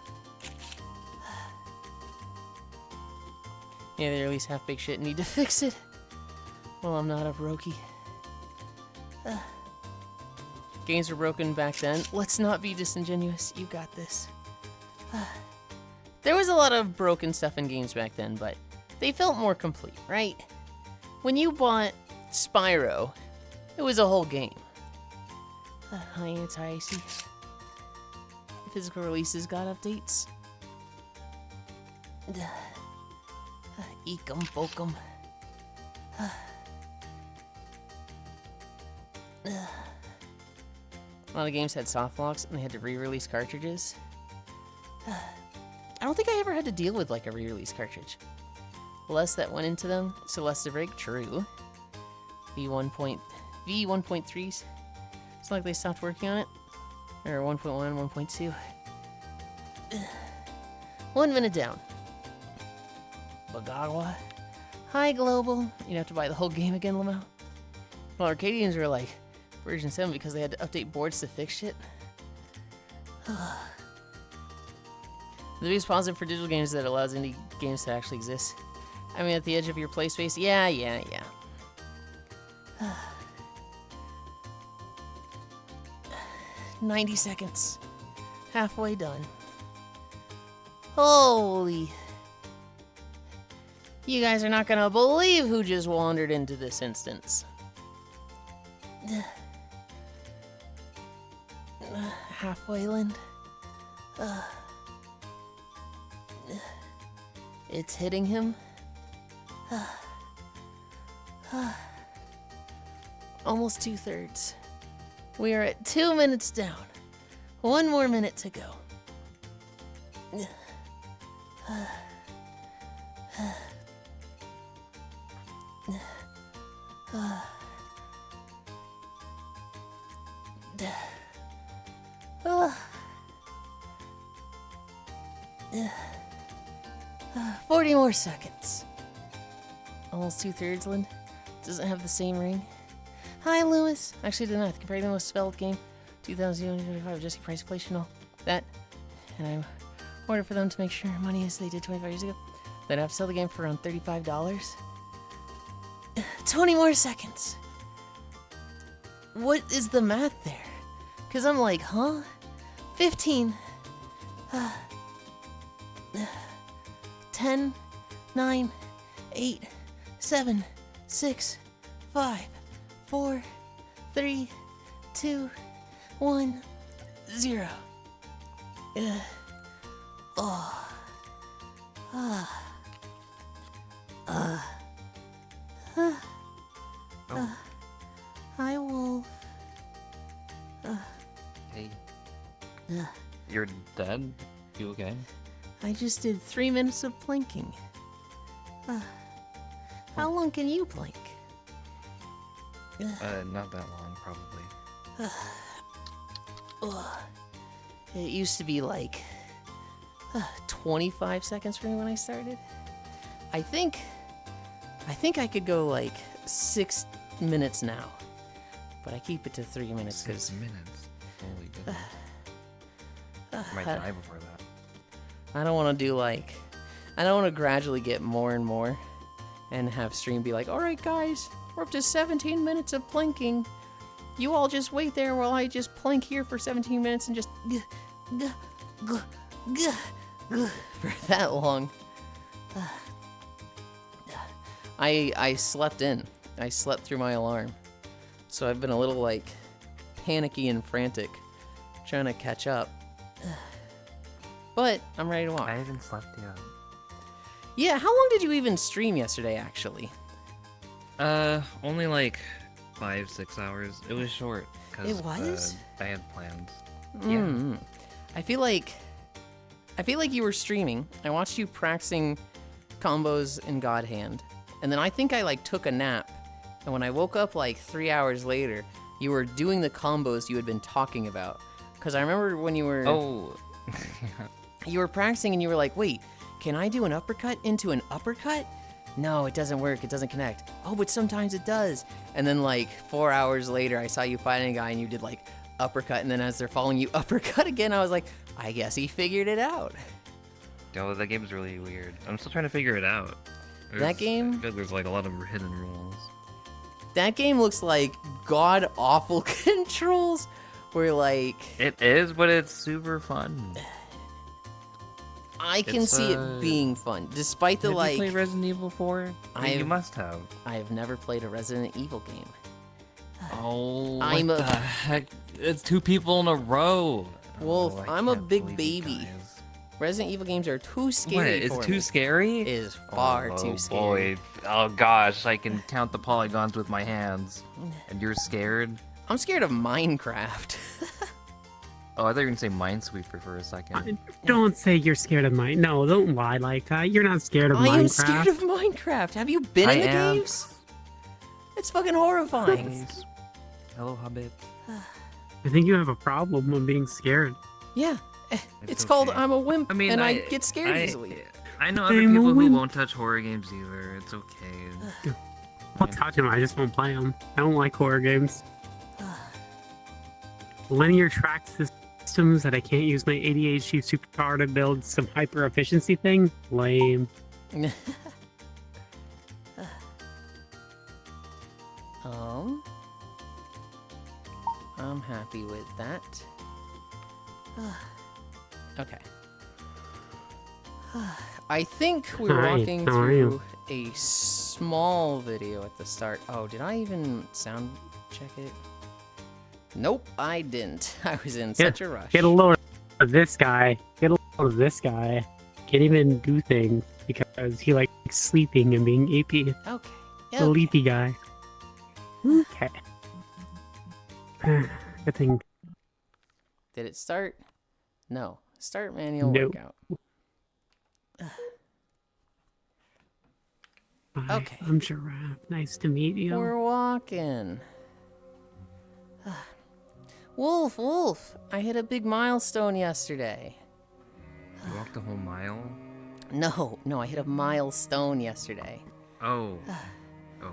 Yeah, they release half-baked shit and need to fix it. Well, I'm not a brokey. Games were broken back then. Let's not be disingenuous. You got this. There was a lot of broken stuff in games back then, but they felt more complete, right? When you bought Spyro, it was a whole game. Hi, anti-icy. Physical releases got updates. Eek 'em, poke 'em. A lot of games had soft locks and they had to re-release cartridges. I don't think I ever had to deal with like a re-release cartridge. Less that went into them, so less to break. True. V1.3s. It's like they stopped working on it. Or 1.1, 1.2. 1 minute down. Bagagwa. Hi, Global. You'd have to buy the whole game again, Lamau. Well, Arcadians were like version 7 because they had to update boards to fix shit. The biggest positive for digital games is that it allows indie games to actually exist. I mean, at the edge of your play space, yeah. 90 seconds. Halfway done. Holy. You guys are not gonna believe who just wandered into this instance. Halfway, Lind. It's hitting him. Almost 2/3. We are at 2 minutes down. 1 more minute to go. Uh, 40 more seconds. Almost 2/3, Lind. Doesn't have the same ring. Hi, Lewis. Actually, did not compare the most spelled game. 2025 Jesse Price inflation, all that. And I ordered for them to make sure money as they did 25 years ago. They'd have to sell the game for around $35. 20 more seconds. What is the math there? Because I'm like, huh? 15. 10, 9, 8, 7, 6, 5, 4, 3, 2, 1, 0. Hi, Wolf. Hey. You're dead? You okay? I just did 3 minutes of planking. How long can you plank? Not that long, probably. It used to be like 25 seconds for me when I started. I think I could go like 6 minutes now, but I keep it to 3 minutes because 6 minutes. Holy goodness. I might die before that. I don't want to do like, I don't want to gradually get more and more, and have stream be like, all right, guys, we're up to 17 minutes of planking. You all just wait there while I just plank here for 17 minutes and just for that long. I slept in. I slept through my alarm. So I've been a little like panicky and frantic trying to catch up. But I'm ready to walk. I haven't slept yet. Yeah, how long did you even stream yesterday actually? Only like 5-6 hours. It was short. It was? I had plans. Mm. I feel like you were streaming. I watched you practicing combos in God Hand. And then I think I like took a nap. And when I woke up like 3 hours later, you were doing the combos you had been talking about. Because I remember when you were... Oh. You were practicing and you were like, wait, can I do an uppercut into an uppercut? No, it doesn't work. It doesn't connect. Oh, but sometimes it does. And then like 4 hours later, I saw you fighting a guy and you did like uppercut. And then as they're following you uppercut again, I was like, I guess he figured it out. Yo, that game's really weird. I'm still trying to figure it out. That game? I feel like there's like a lot of hidden rules. That game looks like god-awful controls. Where like... It is, but it's super fun. I can It's, see it being fun, despite the Have like. you played Resident Evil 4? You must have. I have never played a Resident Evil game. Oh, I'm what a- the heck? It's 2 people in a row. Wolf, I I'm a can't big believe you baby. guys. Resident Evil games are too What? scary It's for too me. scary? It is far oh, too scary. boy. Oh gosh, I can count the polygons with my hands. And you're scared? I'm scared of Minecraft. Oh, I thought you were gonna say Minesweeper for a second. Don't say you're scared of mine. No, don't lie like that. You're not scared of I Minecraft. am scared of Minecraft. Have you been in the am. caves? It's fucking horrifying. Hello, Hobbit. I think you have a problem with being scared. Yeah. It's It's called okay. I'm a wimp I mean, and I get scared I- easily. I know other I'm a people who wimp. won't touch horror games either. It's okay. I'll touch them. I just won't play them. I don't like horror games. Linear track systems that I can't use my ADHD superpower to build some hyper efficiency thing. Lame. I'm happy with that. Okay. I think we were Hi, walking how are through a small video at the start. Oh, did I even sound check it? Nope, I didn't. I was in such a rush. Get a load of this guy. Get a load of this guy. Can't even do things because he likes sleeping and being AP. Okay. The Okay. leapy guy. Okay. Good thing. Did it start? No. Start manual Nope. workout. Hi, Okay. I'm Giraffe. Nice to meet you. We're walking. Wolf, I hit a big milestone yesterday. You walked a whole mile? No, I hit a milestone yesterday. Oh. Oh.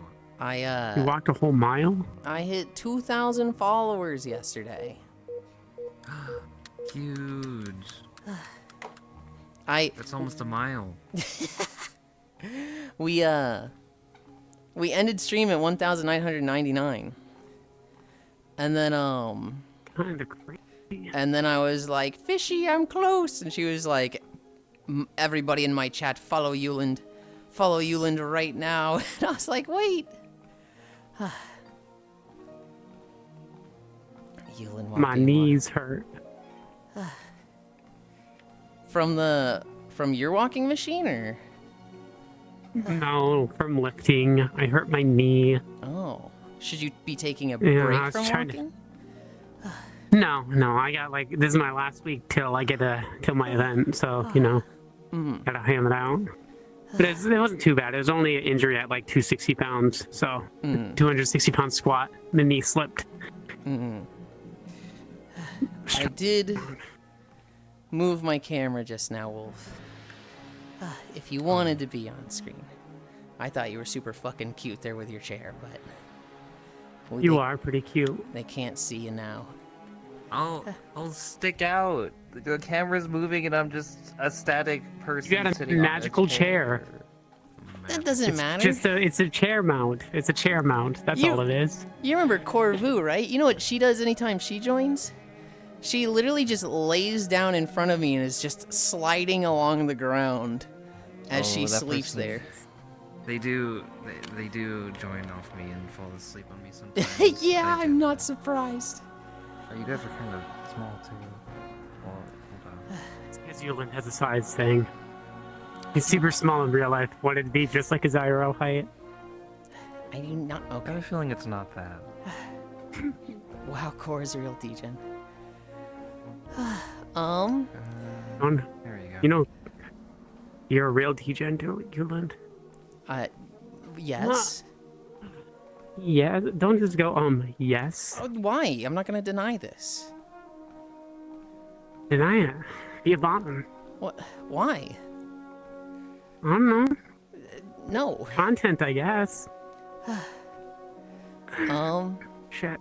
You walked a whole mile? I hit 2,000 followers yesterday. Huge. That's almost a mile. We ended stream at 1,999. And then Kind of crazy. and then I was like, "Fishy, I'm close." And she was like, "Everybody in my chat, follow Yulind right now." And I was like, "Wait." Yulind won't My be knees hurt. from your walking machine, or? No, from lifting. I hurt my knee. Oh, should you be taking a Yeah, I break was from trying to- walking? No, I got like this is my last week till I get till my event, so you know, gotta ham it out. But it wasn't too bad. It was only an injury at like 260 pounds, so 260 pound squat. The knee slipped. I did move my camera just now, Wolf. If you wanted to be on screen. I thought you were super fucking cute there with your chair, but... well, You they, are pretty cute. They can't see you now. I'll stick out. The camera's moving and I'm just a static person. You got a sitting on magical chair. That doesn't matter. It's a chair mount. It's a chair mount. That's You- all it is. You remember Corvu, right? You know what she does anytime she joins? She literally just lays down in front of me and is just sliding along the ground as Oh, she that sleeps person- there. They do join off me and fall asleep on me sometimes. Yeah, I I'm do. not surprised. Oh, you guys are kind of small too. Well, hold on. Because Yulind has a size thing. He's super small in real life. Wanted to be just like his IRL height. I do not. I have Okay. a feeling it's not that. Wow, Core is a real degen. On, There you go. you know, you're a real degen, Yulind. Yes. Yeah, don't just go, yes. Oh, why? I'm not gonna deny this. Deny it. Be a bottom. What? Why? I don't know. No. Content, I guess. Shit.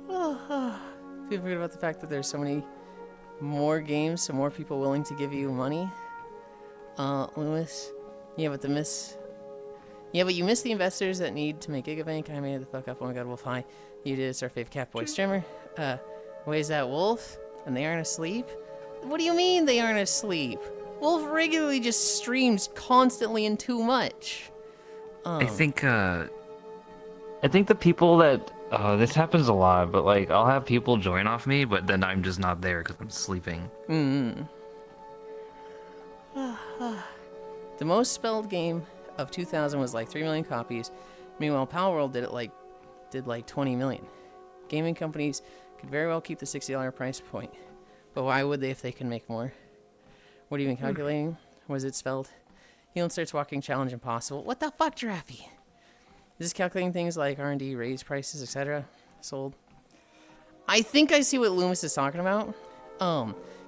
Feel weird about the fact that there's so many more games, so more people willing to give you money. Lewis. Yeah, but you missed the investors that need to make Gigabank. I made it the fuck up. Oh my god, Wolf, hi. You did. It's our fave Catboy streamer. Where's that Wolf? And they aren't asleep? What do you mean they aren't asleep? Wolf regularly just streams constantly and too much. I think the people that this happens a lot, but like I'll have people join off me, but then I'm just not there because I'm sleeping. The most spelled game of 2000 was like 3 million copies. Meanwhile, Palworld did like 20 million. Gaming companies could very well keep the $60 price point, but why would they if they can make more? What are you even calculating? Was it spelled? Yulind starts walking challenge impossible. What the fuck, Giraffe? Is this calculating things like R&D, raise prices, etc.? Sold. I think I see what Loomis is talking about.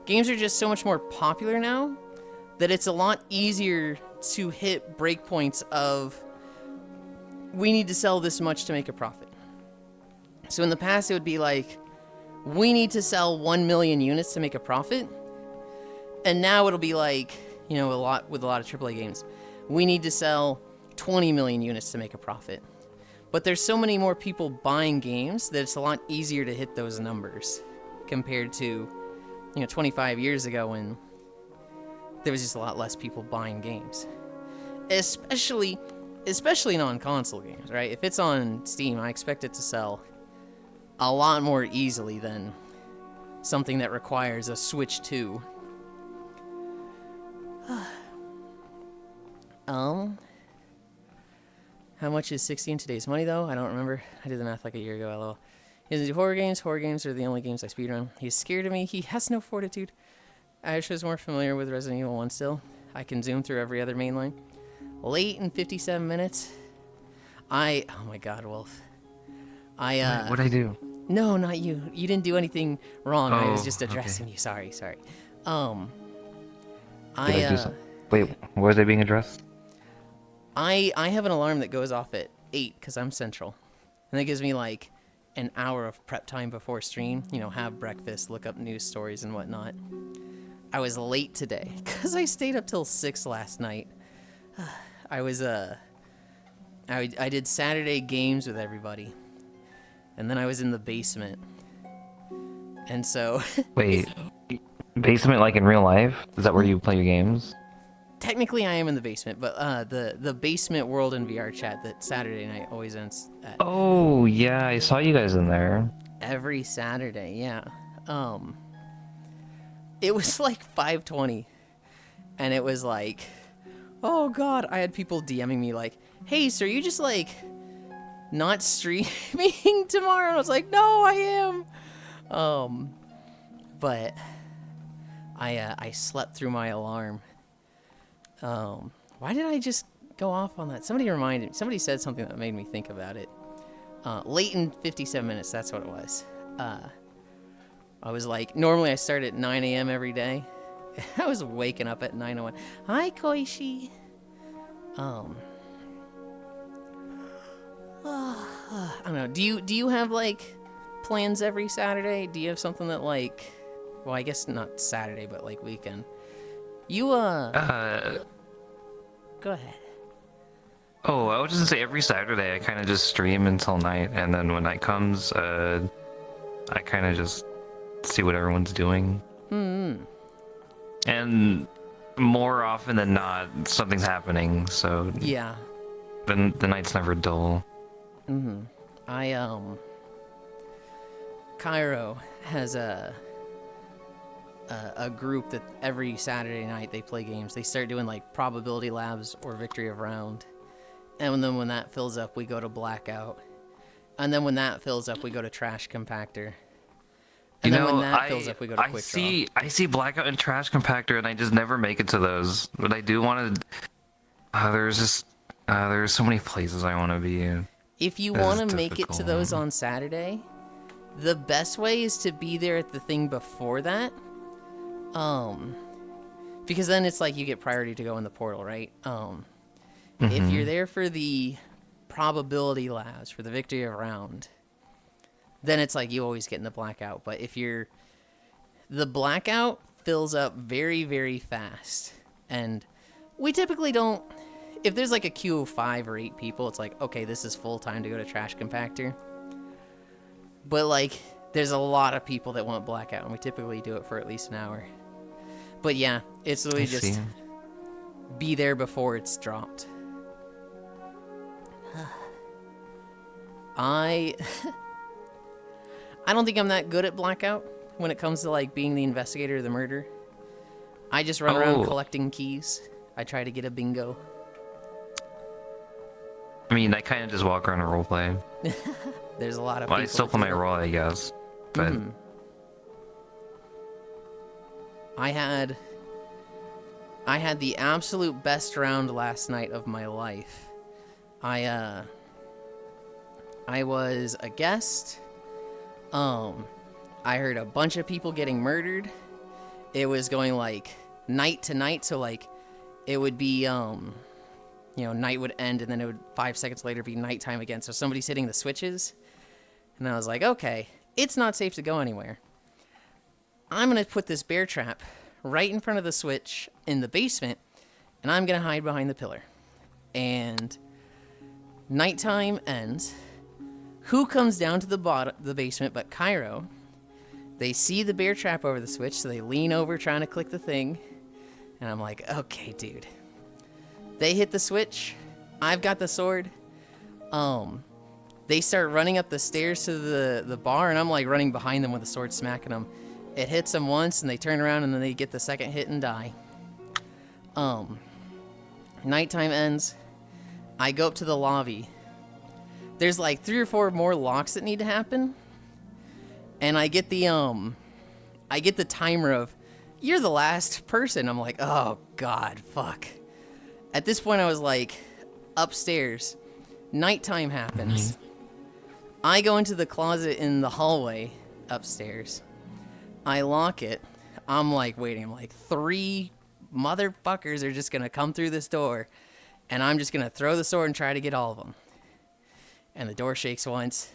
Games are just so much more popular now that it's a lot easier to hit breakpoints of we need to sell this much to make a profit. So in the past it would be like we need to sell 1 million units to make a profit. And now it'll be like, you know, with a lot of AAA games, we need to sell 20 million units to make a profit. But there's so many more people buying games that it's a lot easier to hit those numbers compared to, you know, 25 years ago when there was just a lot less people buying games. Especially non-console games, right? If it's on Steam, I expect it to sell a lot more easily than something that requires a Switch 2. How much is 60 in today's money, though? I don't remember. I did the math like a year ago, lol. He doesn't do horror games. Horror games are the only games I speedrun. He's scared of me. He has no fortitude. I wish I was more familiar with Resident Evil 1 still. I can zoom through every other main line. Late in 57 minutes. Oh my god, Wolf. What'd I do? No, not you. You didn't do anything wrong. I was Oh, just addressing okay. you. Sorry. Did I do something? Wait, was I being addressed? I have an alarm that goes off at 8 because I'm central. And that gives me like an hour of prep time before stream. You know, have breakfast, look up news stories and whatnot. I was late today because I stayed up till 6 last night. I did Saturday games with everybody. And then I was in the basement. And so... Wait, basement like in real life? Is that where you play your games? Technically, I am in the basement, but the basement world in VR chat that Saturday night always ends at. Oh, yeah, I saw you guys in there. Every Saturday, yeah. It was like 5:20, and it was like, oh god, I had people DMing me like, hey, sir, you just like not streaming tomorrow? And I was like, no, I am. But I slept through my alarm. Why did I just go off on that? Somebody said something that made me think about it. Late in 57 minutes, that's what it was. I was like, normally I start at 9 a.m. every day. I was waking up at 9:01. Hi, Koishi. I don't know. Do you have like plans every Saturday? Do you have something that like, well, I guess not Saturday, but like weekend? You Go ahead. Oh, I was just gonna say every Saturday I kind of just stream until night, and then when night comes, I kind of just see what everyone's doing. And more often than not, something's happening, so Yeah. the night's never dull. Cairo has a group that every Saturday night they play games. They start doing like probability labs or victory of round. And then when that fills up, we go to blackout. And then when that fills up, we go to trash compactor. And then when that fills up, we go to quick draw. I see blackout and trash compactor, and I just never make it to those. But I do want to. There's so many places I want to be in. If you want to make it to those on Saturday, the best way is to be there at the thing before that. Because then it's like you get priority to go in the portal, right? If you're there for the probability labs, for the victory of round, then it's like you always get in the blackout. But if the blackout fills up very, very fast. And we typically don't, if there's like a queue of 5 or 8 people, it's like, okay, this is full time to go to trash compactor. But like, there's a lot of people that want blackout, and we typically do it for at least an hour. But yeah, it's literally I just see. be there before it's dropped. I don't think I'm that good at blackout when it comes to like being the investigator of the murder. I just run around Oh. collecting keys. I try to get a bingo. I mean, I kind of just walk around and roleplay. There's a lot of Well, I people still that play do my that. role, I guess. But I had the absolute best round last night of my life. I was a guest. I heard a bunch of people getting murdered. It was going like night to night, so like it would be night would end and then it would 5 seconds later be nighttime again. So somebody's hitting the switches. And I was like, okay, it's not safe to go anywhere. I'm going to put this bear trap right in front of the switch in the basement, and I'm going to hide behind the pillar. And nighttime ends. Who comes down to the basement but Cairo? They see the bear trap over the switch, so they lean over trying to click the thing. And I'm like, okay, dude. They hit the switch. I've got the sword. They start running up the stairs to the bar, and I'm like running behind them with the sword, smacking them. It hits them once, and they turn around, and then they get the second hit and die. Nighttime ends. I go up to the lobby. There's like 3 or 4 more locks that need to happen, and I get the timer of, you're the last person. I'm like, oh god, fuck. At this point, I was like, upstairs. Nighttime happens. I go into the closet in the hallway upstairs. I lock it. I'm like waiting. I'm like, 3 motherfuckers are just going to come through this door. And I'm just going to throw the sword and try to get all of them. And the door shakes once.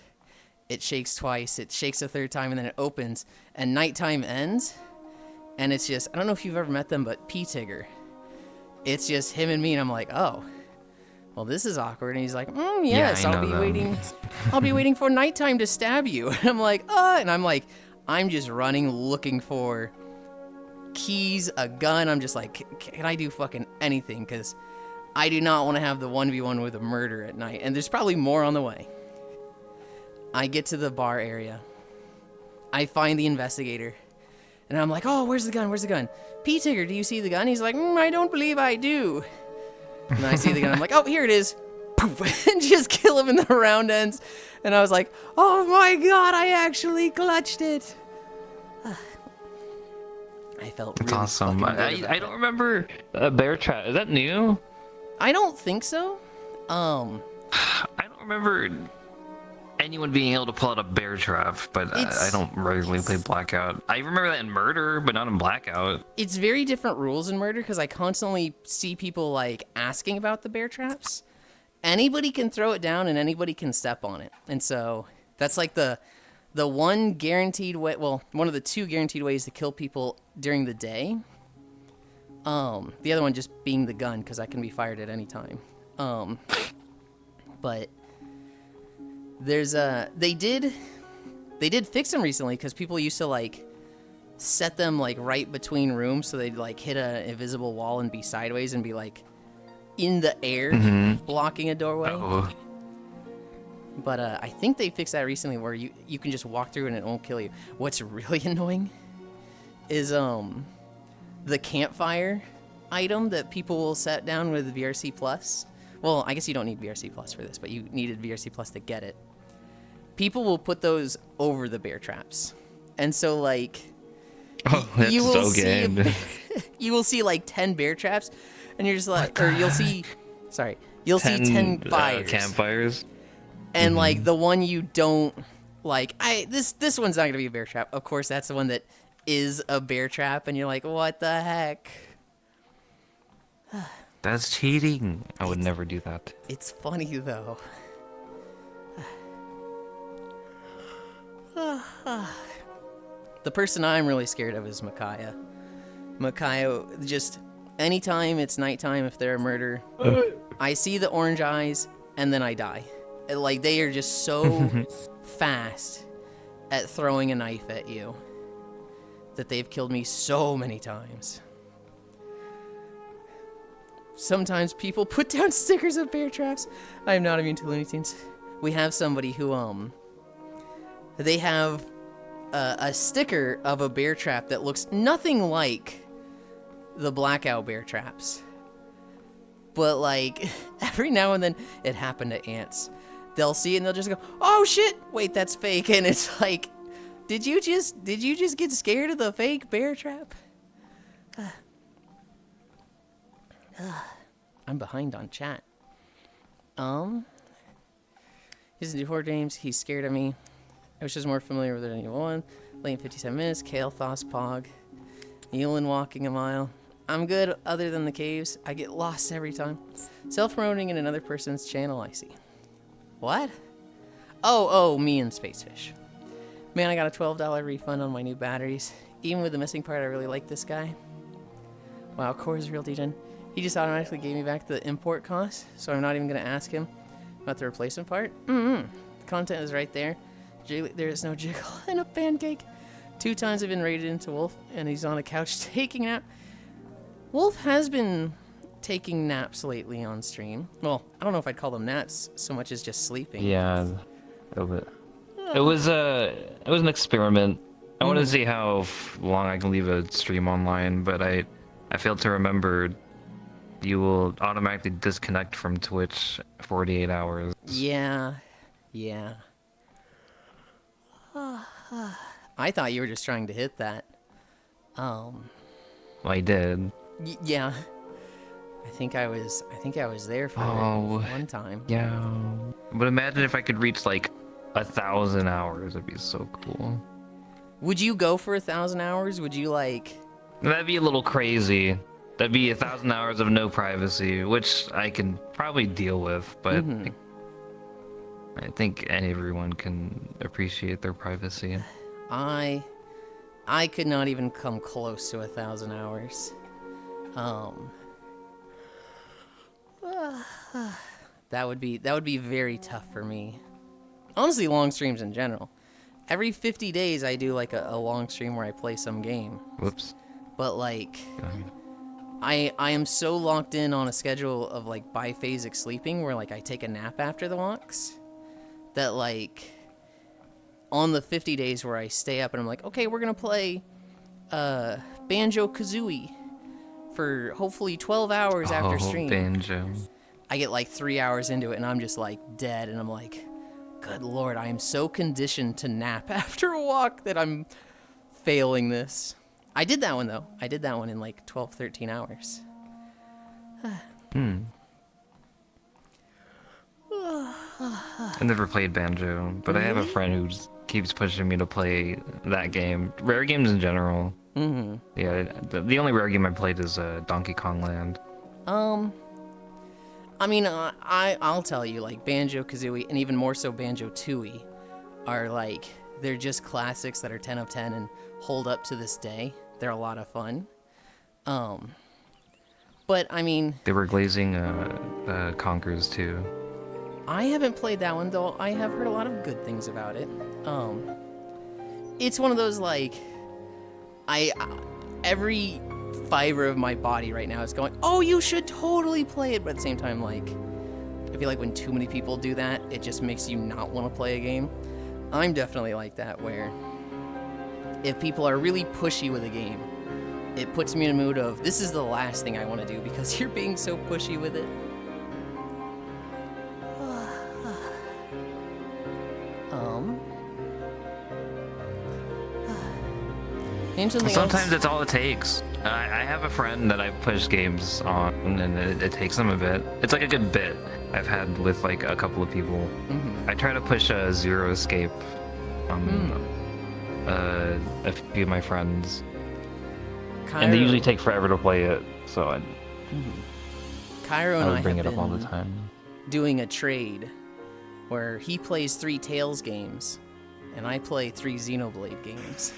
It shakes twice. It shakes a 3rd time. And then it opens. And nighttime ends. And it's just, I don't know if you've ever met them, but P-Tigger. It's just him and me. And I'm like, oh. Well, this is awkward. And he's like, yes, Yeah, I I'll know be them. waiting. I'll be waiting for nighttime to stab you. And I'm like, and I'm like, I'm just running, looking for keys, a gun. I'm just like, can I do fucking anything? Because I do not want to have the 1v1 with a murder at night. And there's probably more on the way. I get to the bar area. I find the investigator. And I'm like, oh, where's the gun? Where's the gun? P-Tigger, do you see the gun? He's like, I don't believe I do. And I see the gun. I'm like, oh, here it is. Poof, and just kill him in the round ends. And I was like, oh my god, I actually clutched it. I felt it's really awesome. fucking good about I don't remember bear trap. Is that new? I don't think so. I don't remember anyone being able to pull out a bear trap, but I don't regularly play Blackout. I remember that in Murder, but not in Blackout. It's very different rules in Murder because I constantly see people like asking about the bear traps. Anybody can throw it down and anybody can step on it. And so that's like the one guaranteed way, well, one of the 2 guaranteed ways to kill people during the day. The other one just being the gun because that can be fired at any time. But there's they did fix them recently because people used to like set them like right between rooms so they'd like hit an invisible wall and be sideways and be like in the air blocking a doorway. Oh, But I think they fixed that recently where you can just walk through and it won't kill you. What's really annoying is the campfire item that people will set down with VRC Plus. Well, I guess you don't need VRC Plus for this, but you needed VRC Plus to get it. People will put those over the bear traps. And so like that's you will so see good. you will see like 10 bear traps and you're just like, or you'll see 10 fires. Campfires. And like the one you don't like, this one's not gonna be a bear trap. Of course, that's the one that is a bear trap, and you're like, what the heck? That's cheating. I would never do that. It's funny though. The person I'm really scared of is Micaiah. Micaiah, just anytime it's nighttime, if they're a murder, I see the orange eyes and then I die. Like they are just so fast at throwing a knife at you that they've killed me so many times. sometimes people put down stickers of bear traps. I am not immune to Looney Tunes. We have somebody who, they have a sticker of a bear trap that looks nothing like the blackout bear traps. But, like, every now and then, it happened to ants. They'll see it and they'll just go, oh shit, wait, that's fake. And it's like, did you just get scared of the fake bear trap? I'm behind on chat. He's into horror games. He's scared of me. I was just more familiar with Resident Evil 1. Lane 57 minutes. Kale Thos Pog. Yulind walking a mile. I'm good other than the caves. I get lost every time. Self-promoting in another person's channel, I see. What? Oh, me and Spacefish. Man, I got a $12 refund on my new batteries. Even with the missing part, I really like this guy. Wow, Core's real degen. He just automatically gave me back the import cost, so I'm not even going to ask him about the replacement part. The content is right there. There is no jiggle in a pancake. 2 times I've been raided into Wolf, and he's on the couch taking a nap. Wolf has been taking naps lately on stream. Well, I don't know if I'd call them naps so much as just sleeping. Yeah, a little bit. It was an experiment. I want to see how long I can leave a stream online, but I failed to remember you will automatically disconnect from Twitch 48 hours. Yeah. I thought you were just trying to hit that. Well, I did. Yeah. I think I was there for it one time. Yeah. But imagine if I could reach like 1,000 hours. It'd be so cool. Would you go for 1,000 hours? Would you like? That'd be a little crazy. That'd be 1,000 hours of no privacy, which I can probably deal with, but I think everyone can appreciate their privacy. I could not even come close to 1,000 hours. That would be very tough for me. Honestly, long streams in general. Every 50 days I do like a long stream where I play some game. Whoops. But like, I am so locked in on a schedule of like biphasic sleeping where like I take a nap after the walks that like on the 50 days where I stay up and I'm like, okay, we're gonna play Banjo-Kazooie for hopefully 12 hours after stream. Banjo. I get like 3 hours into it and I'm just like dead and I'm like, good lord, I am so conditioned to nap after a walk that I'm failing this. I did that one though. I did that one in like 12, 13 hours. I never played Banjo, but Really? I have a friend who just keeps pushing me to play that game. Rare games in general. Yeah, the only rare game I played is Donkey Kong Land. I mean, I'll tell you, like, Banjo-Kazooie, and even more so Banjo-Tooie, are, like, they're just classics that are 10 of 10 and hold up to this day. They're a lot of fun. But, I mean... They were glazing Conkers, too. I haven't played that one, though. I have heard a lot of good things about it. It's one of those, like... every fiber of my body right now is going, oh, you should totally play it, but at the same time, like, I feel like when too many people do that, it just makes you not want to play a game. I'm definitely like that, where if people are really pushy with a game, it puts me in a mood of, this is the last thing I want to do because you're being so pushy with it. Sometimes it's all it takes. I have a friend that I've pushed games on, and it takes them a bit. It's like a good bit I've had with like a couple of people. I try to push Zero Escape on a few of my friends, and they usually take forever to play it. So Cairo and I would I bring have it up all been the time. doing a trade where he plays 3 Tales games and I play 3 Xenoblade games.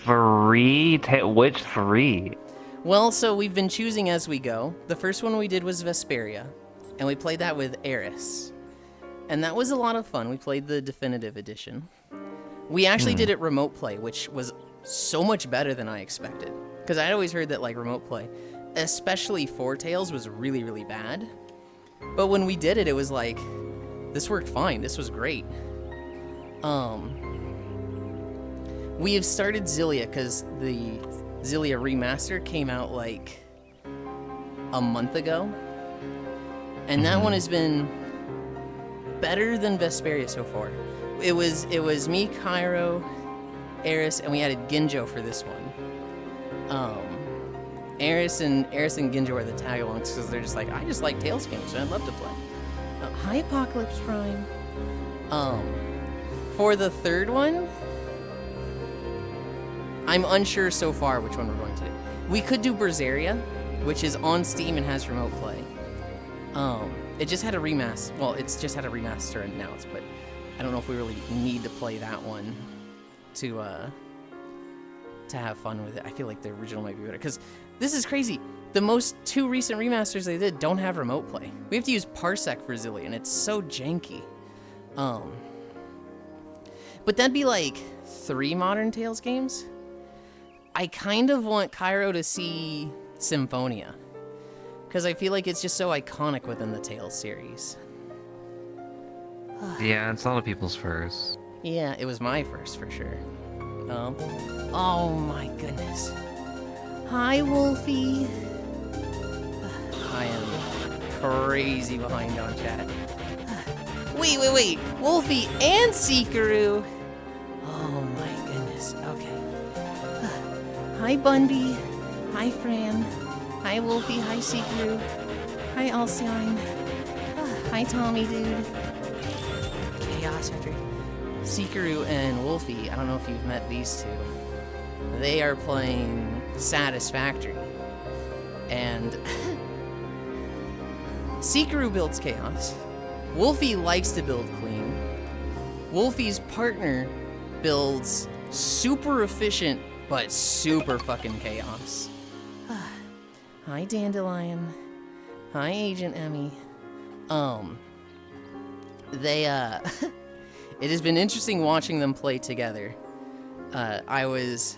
Which 3? Well, so we've been choosing as we go. The first one we did was Vesperia, and we played that with Eris. And that was a lot of fun. We played the definitive edition. We actually did it remote play, which was so much better than I expected. Because I'd always heard that like remote play, especially Four Tails, was really, really bad. But when we did it, it was like, this worked fine. This was great. We have started Xillia because the Xillia remaster came out like a month ago. And that one has been better than Vesperia so far. It was me, Cairo, Eris, and we added Ginjo for this one. Eris and Ginjo are the tag-alongs because they're just like, I just like Tales games and I'd love to play. Hi, Apocalypse Prime. For the third one, I'm unsure so far which one we're going to do. We could do Berseria, which is on Steam and has remote play. It just had a remaster. Well, it's just had a remaster announced, but I don't know if we really need to play that one to have fun with it. I feel like the original might be better because this is crazy. The two recent remasters they did don't have remote play. We have to use Parsec for Xillia, and it's so janky. But that'd be like 3 modern Tales games. I kind of want Cairo to see Symphonia, because I feel like it's just so iconic within the Tales series. Yeah, it's a lot of people's first. Yeah, it was my first for sure. Oh my goodness. Hi, Wolfie. I am crazy behind on chat. Wait. Wolfie and Seekaroo. Oh my goodness. Okay. Hi, Bunby. Hi, Fran. Hi, Wolfie. Hi, Seekaroo. Hi, Alcyone. Hi, Tommy, dude. Chaos Factory. Seekaroo and Wolfie, I don't know if you've met these two. They are playing Satisfactory. And Seekaroo builds chaos. Wolfie likes to build clean. Wolfie's partner builds super efficient, but super fucking chaos. Hi, Dandelion. Hi, Agent Emmy. It has been interesting watching them play together. I was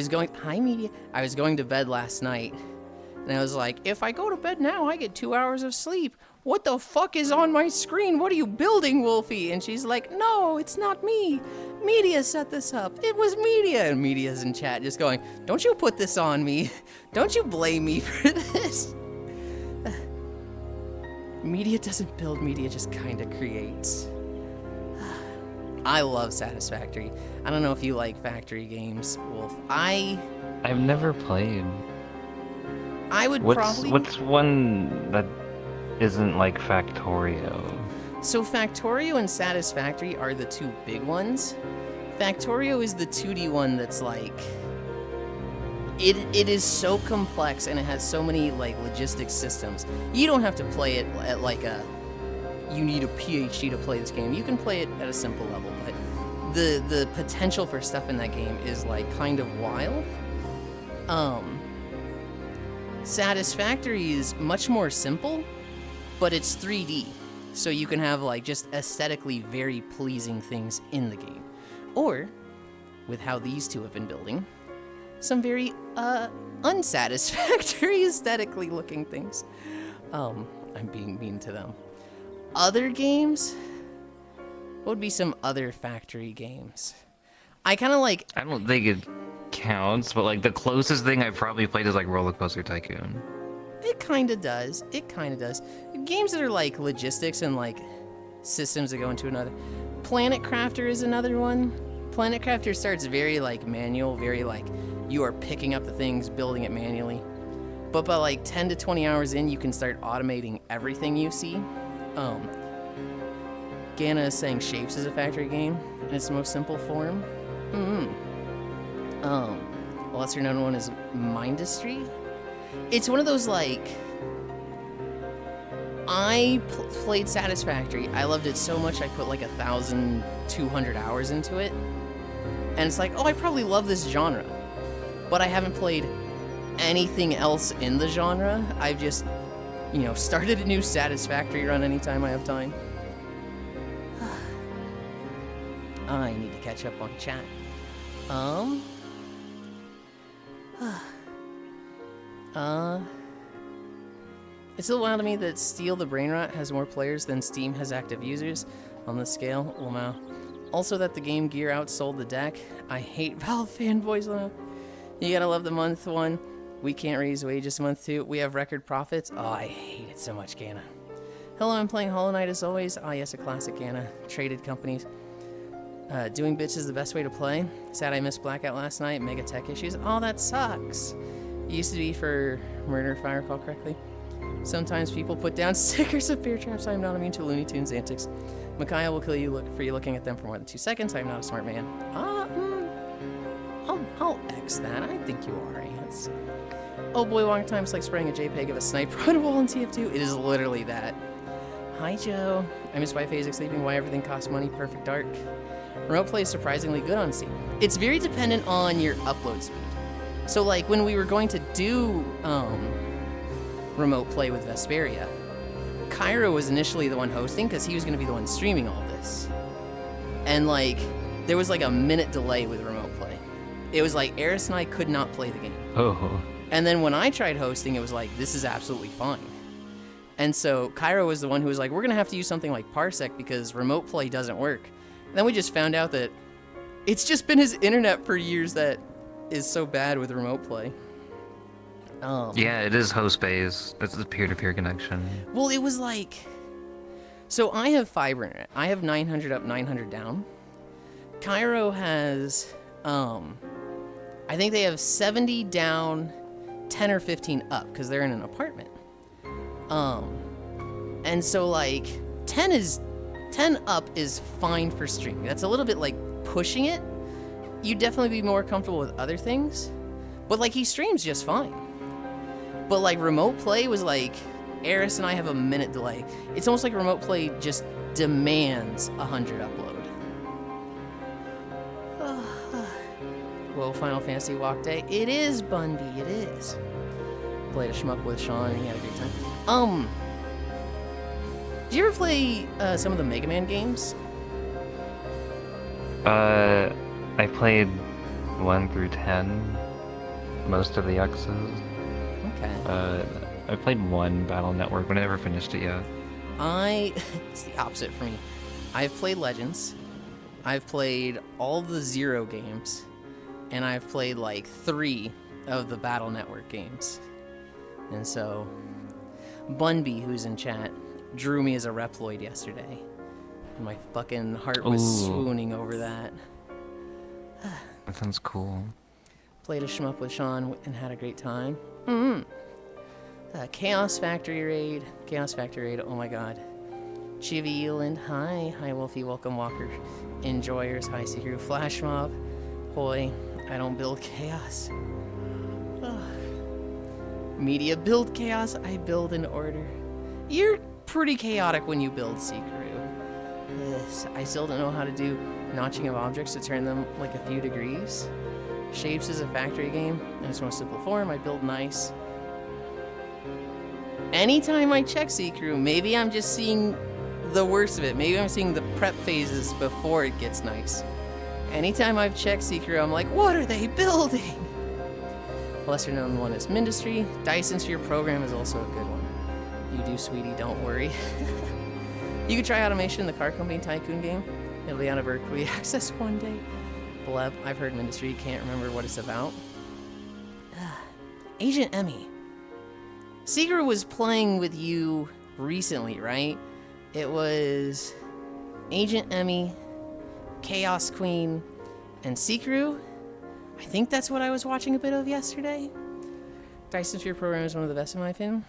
going, hi media. I was going to bed last night, and I was like, if I go to bed now, I get 2 hours of sleep. What the fuck is on my screen? What are you building, Wolfie? And she's like, no, it's not me. Media set this up. It was Media. And Media's in chat just going, don't you put this on me. Don't you blame me for this. Media doesn't build, Media just kind of creates. I love Satisfactory. I don't know if you like factory games, Wolf. I've never played. I would What's one that isn't like Factorio? So Factorio and Satisfactory are the two big ones. Factorio is the 2D one that's like... It is so complex and it has so many like logistics systems. You don't have to play it at like you need a PhD to play this game. You can play it at a simple level, but the potential for stuff in that game is like kind of wild. Satisfactory is much more simple, but it's 3D. So you can have like just aesthetically very pleasing things in the game. Or, with how these two have been building, some very unsatisfactory aesthetically looking things. I'm being mean to them. Other games? What would be some other factory games? I kind of like... I don't think it counts, but like the closest thing I've probably played is like Roller Coaster Tycoon. It kind of does. Games that are like logistics and like systems that go into another. Planet Crafter is another one. Planet Crafter starts very like manual, very like you are picking up the things, building it manually. But by like 10 to 20 hours in, you can start automating everything you see. Gana is saying Shapes is a factory game in its most simple form. A lesser known one is Mindustry. It's one of those like... I played Satisfactory. I loved it so much I put like 1,200 hours into it. And it's like, oh, I probably love this genre. But I haven't played anything else in the genre. I've just, started a new Satisfactory run anytime I have time. I need to catch up on chat. It's still wild to me that Steal the Brainrot has more players than Steam has active users on this scale. Wow. Also that the Game Gear outsold the deck. I hate Valve fanboys. You gotta love the month one. We can't raise wages month two. We have record profits. Oh, I hate it so much, Gana. Hello, I'm playing Hollow Knight as always. Ah, yes, a classic Gana. Traded companies. Doing bits is the best way to play. Sad I missed Blackout last night. Mega tech issues. Oh, that sucks. It used to be for Murder, if I recall correctly. Sometimes people put down stickers of beer traps. I'm not immune to Looney Tunes antics. Micaiah will kill you for you looking at them for more than 2 seconds. I'm not a smart man. I'll X that. I think you are. Yes. Oh boy, long time. It's like spraying a JPEG of a sniper on a wall in TF2. It is literally that. Hi, Joe. I miss biphasic sleeping. Why everything costs money. Perfect dark. Remote play is surprisingly good on Steam. It's very dependent on your upload speed. So, like, when we were going to do remote play with Vesperia, Cairo was initially the one hosting because he was going to be the one streaming all this. And, like, there was, like, a minute delay with remote play. It was like Eris and I could not play the game. Oh. And then when I tried hosting, it was like, this is absolutely fine. And so Cairo was the one who was like, we're going to have to use something like Parsec because remote play doesn't work. And then we just found out that it's just been his internet for years that is so bad with remote play. Yeah, it is host based. It's a peer-to-peer connection. Well, it was like, so I have fiber internet. I have 900 up, 900 down. Cairo has, I think they have 70 down, 10 or 15 up because they're in an apartment. And so like 10 up is fine for streaming. That's a little bit like pushing it. You'd definitely be more comfortable with other things. But like he streams just fine. But like remote play was like, Eris and I have a minute delay. It's almost like remote play just demands 100 upload. Whoa, Final Fantasy Walk Day. It is, Bunby, it is. Played a shmup with Sean and he had a great time. Did you ever play some of the Mega Man games? I played 1 through 10, most of the X's. Okay. I played 1 Battle Network, but I never finished it yet. It's the opposite for me. I've played Legends. I've played all the Zero games. And I've played like 3 of the Battle Network games. And so, Bunby, who's in chat, drew me as a Reploid yesterday. And my fucking heart was swooning over that. That sounds cool. Played a shmup with Sean and had a great time. Chaos Factory Raid. Oh my god. Chibi Yulind. Hi Wolfie. Welcome Walker. Enjoyers. Hi Secret. Flash Mob. Hoi. I don't build chaos. Media build chaos. I build in order. You're pretty chaotic when you build Secret. Yes. I still don't know how to do notching of objects to turn them like a few degrees. Shapes is a factory game in its most simple form. I build nice. Anytime I check Secret, maybe I'm just seeing the worst of it. Maybe I'm seeing the prep phases before it gets nice. Anytime I've checked Secret, I'm like, what are they building? A lesser known one is Mindustry. Dyson's for your program is also a good one. You do, sweetie, don't worry. You could try Automation, the car company tycoon game. It'll be out of early access one day. Bleb, I've heard Mindustry, can't remember what it's about. Agent Emmy. Secret was playing with you recently, right? It was Agent Emmy, Chaos Queen, and Secret. I think that's what I was watching a bit of yesterday. Dyson Sphere program is one of the best in my opinion.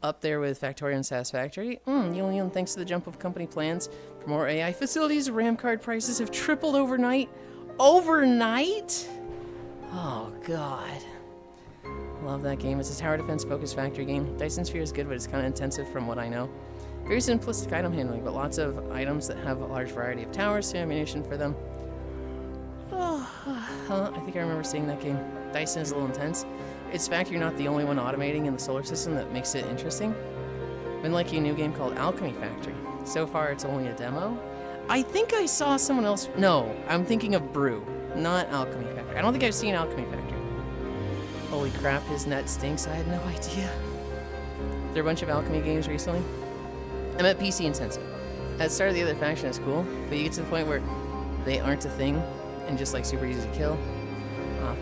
Up there with Factorio and Satisfactory. Yulind, thanks to the jump of company plans for more AI facilities, RAM card prices have tripled overnight. Overnight? Oh, God. Love that game. It's a tower defense focused factory game. Dyson Sphere is good, but it's kind of intensive from what I know. Very simplistic item handling, but lots of items that have a large variety of towers to ammunition for them. I think I remember seeing that game. Dyson is a little intense. It's fact you're not the only one automating in the solar system that makes it interesting. Been liking a new game called Alchemy Factory. So far, it's only a demo. I think I saw someone else. No, I'm thinking of Brew, not Alchemy Factory. I don't think I've seen Alchemy Factory. Holy crap, his net stinks. I had no idea. through a bunch of alchemy games recently. I'm at PC intensive. At the start of the other faction, it's cool, but you get to the point where they aren't a thing and just like super easy to kill.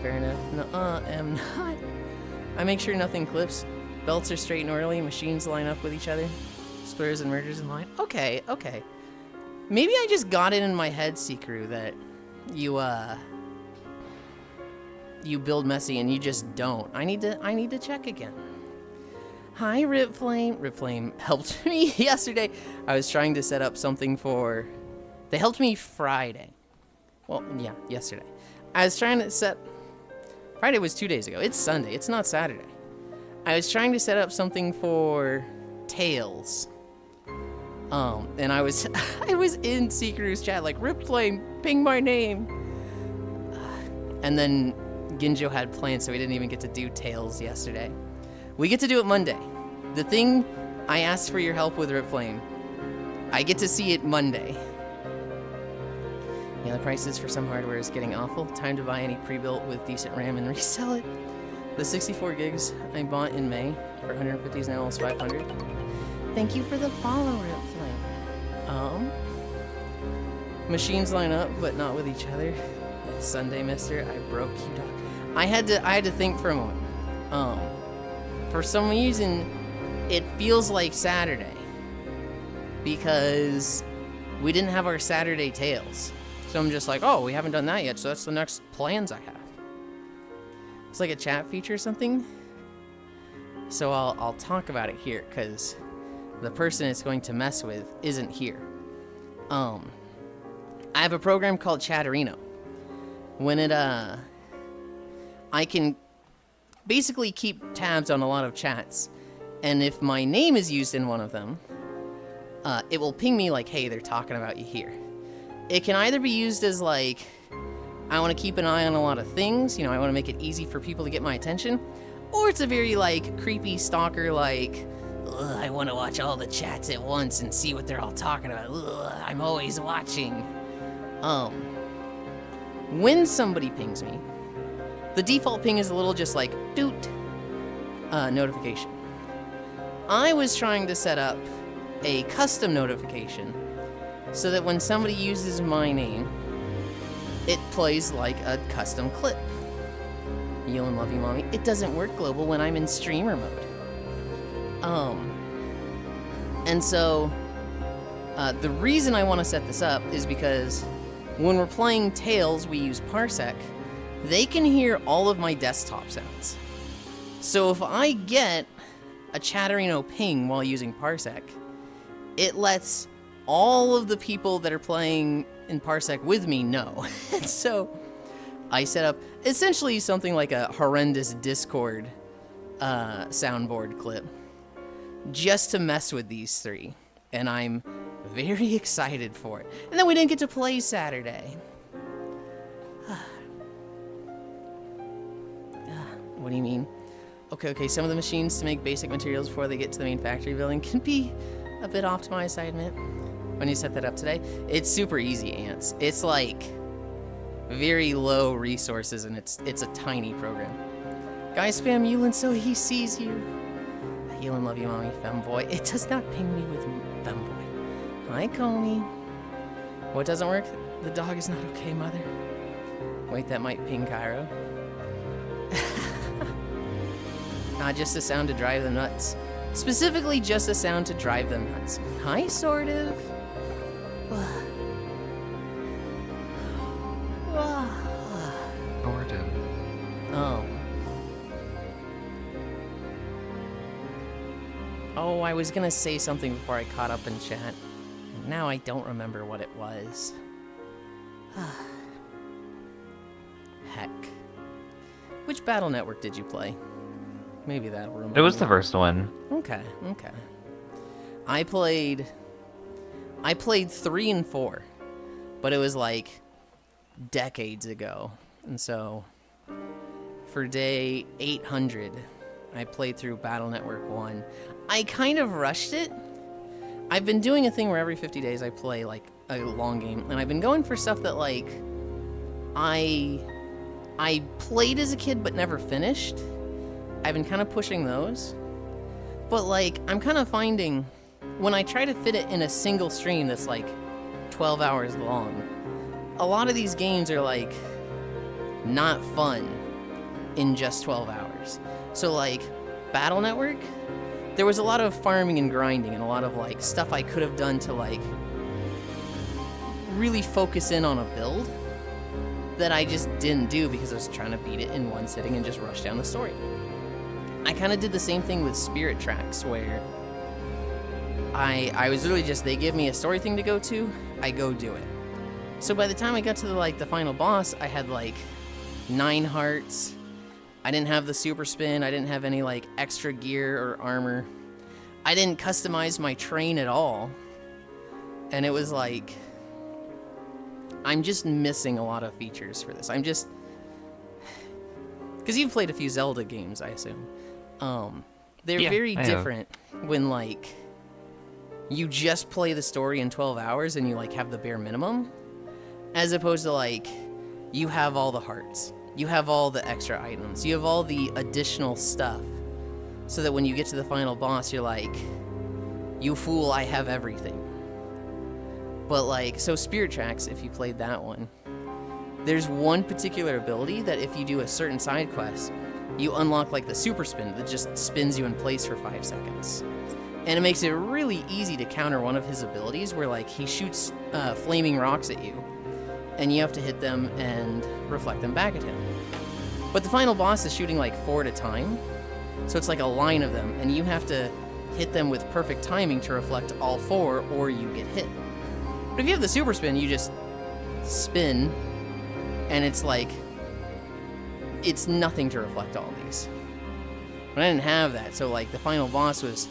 Fair enough. No, am not. I make sure nothing clips. Belts are straight and orderly. Machines line up with each other. Splitters and mergers in line. Okay. Maybe I just got it in my head, Seekru, that you build messy and you just don't. I need to check again. Hi, Ripflame. Ripflame helped me yesterday. I was trying to set up something for... They helped me Friday. Well, yeah, yesterday. I was trying to set... Friday was 2 days ago. It's Sunday. It's not Saturday. I was trying to set up something for Tails. And I was I was in Seekru's chat like, Ripflame, ping my name. And then Ginjo had plans, so we didn't even get to do Tails yesterday. We get to do it Monday. The thing I asked for your help with, Ripflame, I get to see it Monday. Yeah, the prices for some hardware is getting awful. Time to buy any pre-built with decent RAM and resell it. The 64 gigs I bought in May for 150 is now almost 500. Thank you for the follow, Ripflame. Machines line up, but not with each other. It's Sunday, mister. I broke you, dog. I had to think for a moment. For some reason, it feels like Saturday because we didn't have our Saturday Tales. So I'm just like, oh, we haven't done that yet, so that's the next plans I have. It's like a chat feature or something. So I'll talk about it here, because the person it's going to mess with isn't here. I have a program called Chatterino. When it, I can basically keep tabs on a lot of chats, and if my name is used in one of them, it will ping me like, hey, they're talking about you here. It can either be used as like, I want to keep an eye on a lot of things, I want to make it easy for people to get my attention, or it's a very like creepy stalker like, I want to watch all the chats at once and see what they're all talking about. I'm always watching. When somebody pings me, the default ping is a little just like, doot, notification. I was trying to set up a custom notification so that when somebody uses my name, it plays like a custom clip. Yulind, love you, mommy. It doesn't work global when I'm in streamer mode. And so, the reason I want to set this up is because when we're playing Tails, we use Parsec. They can hear all of my desktop sounds. So if I get a Chatterino ping while using Parsec, it lets all of the people that are playing in Parsec with me know. And so I set up essentially something like a horrendous Discord soundboard clip just to mess with these three. And I'm very excited for it. And then we didn't get to play Saturday. What do you mean? Okay, some of the machines to make basic materials before they get to the main factory building can be a bit optimized, I admit. When you set that up today, it's super easy, Ants. It's like very low resources and it's a tiny program. Guys, spam Yulind so he sees you. Yulind, love you, mommy, femboy. It does not ping me with femboy. Hi, Coney. What doesn't work? The dog is not okay, mother. Wait, that might ping Cairo. Just a sound to drive them nuts. Specifically, just a sound to drive them nuts. Hi, sort of. Oh, I was gonna say something before I caught up in chat. And now I don't remember what it was. Heck. Which Battle Network did you play? Maybe that'll remember. It was the first one. Okay. I played 3 and 4, but it was like decades ago. And so for day 800, I played through Battle Network 1. I kind of rushed it. I've been doing a thing where every 50 days I play like a long game, and I've been going for stuff that like I played as a kid but never finished. I've been kind of pushing those. But, like, I'm kind of finding when I try to fit it in a single stream that's, like, 12 hours long, a lot of these games are, like, not fun in just 12 hours. So, like, Battle Network, there was a lot of farming and grinding and a lot of, like, stuff I could have done to, like, really focus in on a build that I just didn't do because I was trying to beat it in one sitting and just rush down the story. I kind of did the same thing with Spirit Tracks, where I was really just, they give me a story thing to go to, I go do it. So by the time I got to the final boss, I had like 9 hearts. I didn't have the super spin. I didn't have any like extra gear or armor. I didn't customize my train at all. And it was like, I'm just missing a lot of features for this. I'm just, because you've played a few Zelda games, I assume. They're very different when like you just play the story in 12 hours and you like have the bare minimum, as opposed to like you have all the hearts, you have all the extra items, you have all the additional stuff, so that when you get to the final boss, you're like, you fool, I have everything. But like, so Spirit Tracks, if you played that one, there's one particular ability that if you do a certain side quest, you unlock like the super spin that just spins you in place for 5 seconds. And it makes it really easy to counter one of his abilities where like he shoots flaming rocks at you and you have to hit them and reflect them back at him. But the final boss is shooting like 4 at a time, so it's like a line of them and you have to hit them with perfect timing to reflect all 4 or you get hit. But if you have the super spin, you just spin and it's like, it's nothing to reflect all these. But I didn't have that, so like the final boss was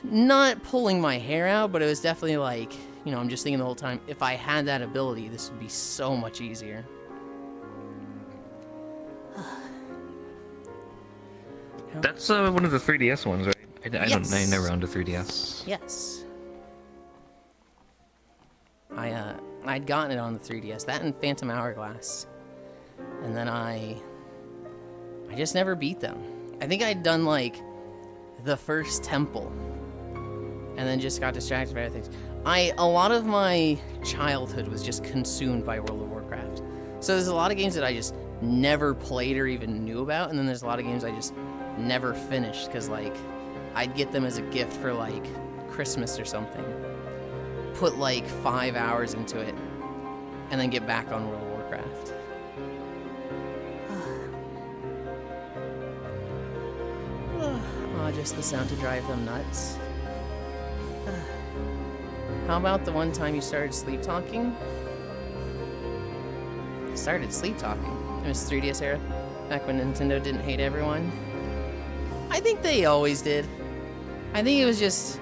not pulling my hair out, but it was definitely like, you know, I'm just thinking the whole time, if I had that ability, this would be so much easier. That's one of the 3DS ones, right? I never owned a 3DS. Yes. I'd gotten it on the 3DS, that and Phantom Hourglass. And then I just never beat them. I think I'd done like the first temple and then just got distracted by other things. A lot of my childhood was just consumed by World of Warcraft. So there's a lot of games that I just never played or even knew about, and then there's a lot of games I just never finished because like I'd get them as a gift for like Christmas or something. Put like 5 hours into it and then get back on World of Warcraft. Oh, just the sound to drive them nuts. How about the one time you started sleep talking? Started sleep talking? It was 3DS era, back when Nintendo didn't hate everyone. I think they always did. I think it was just,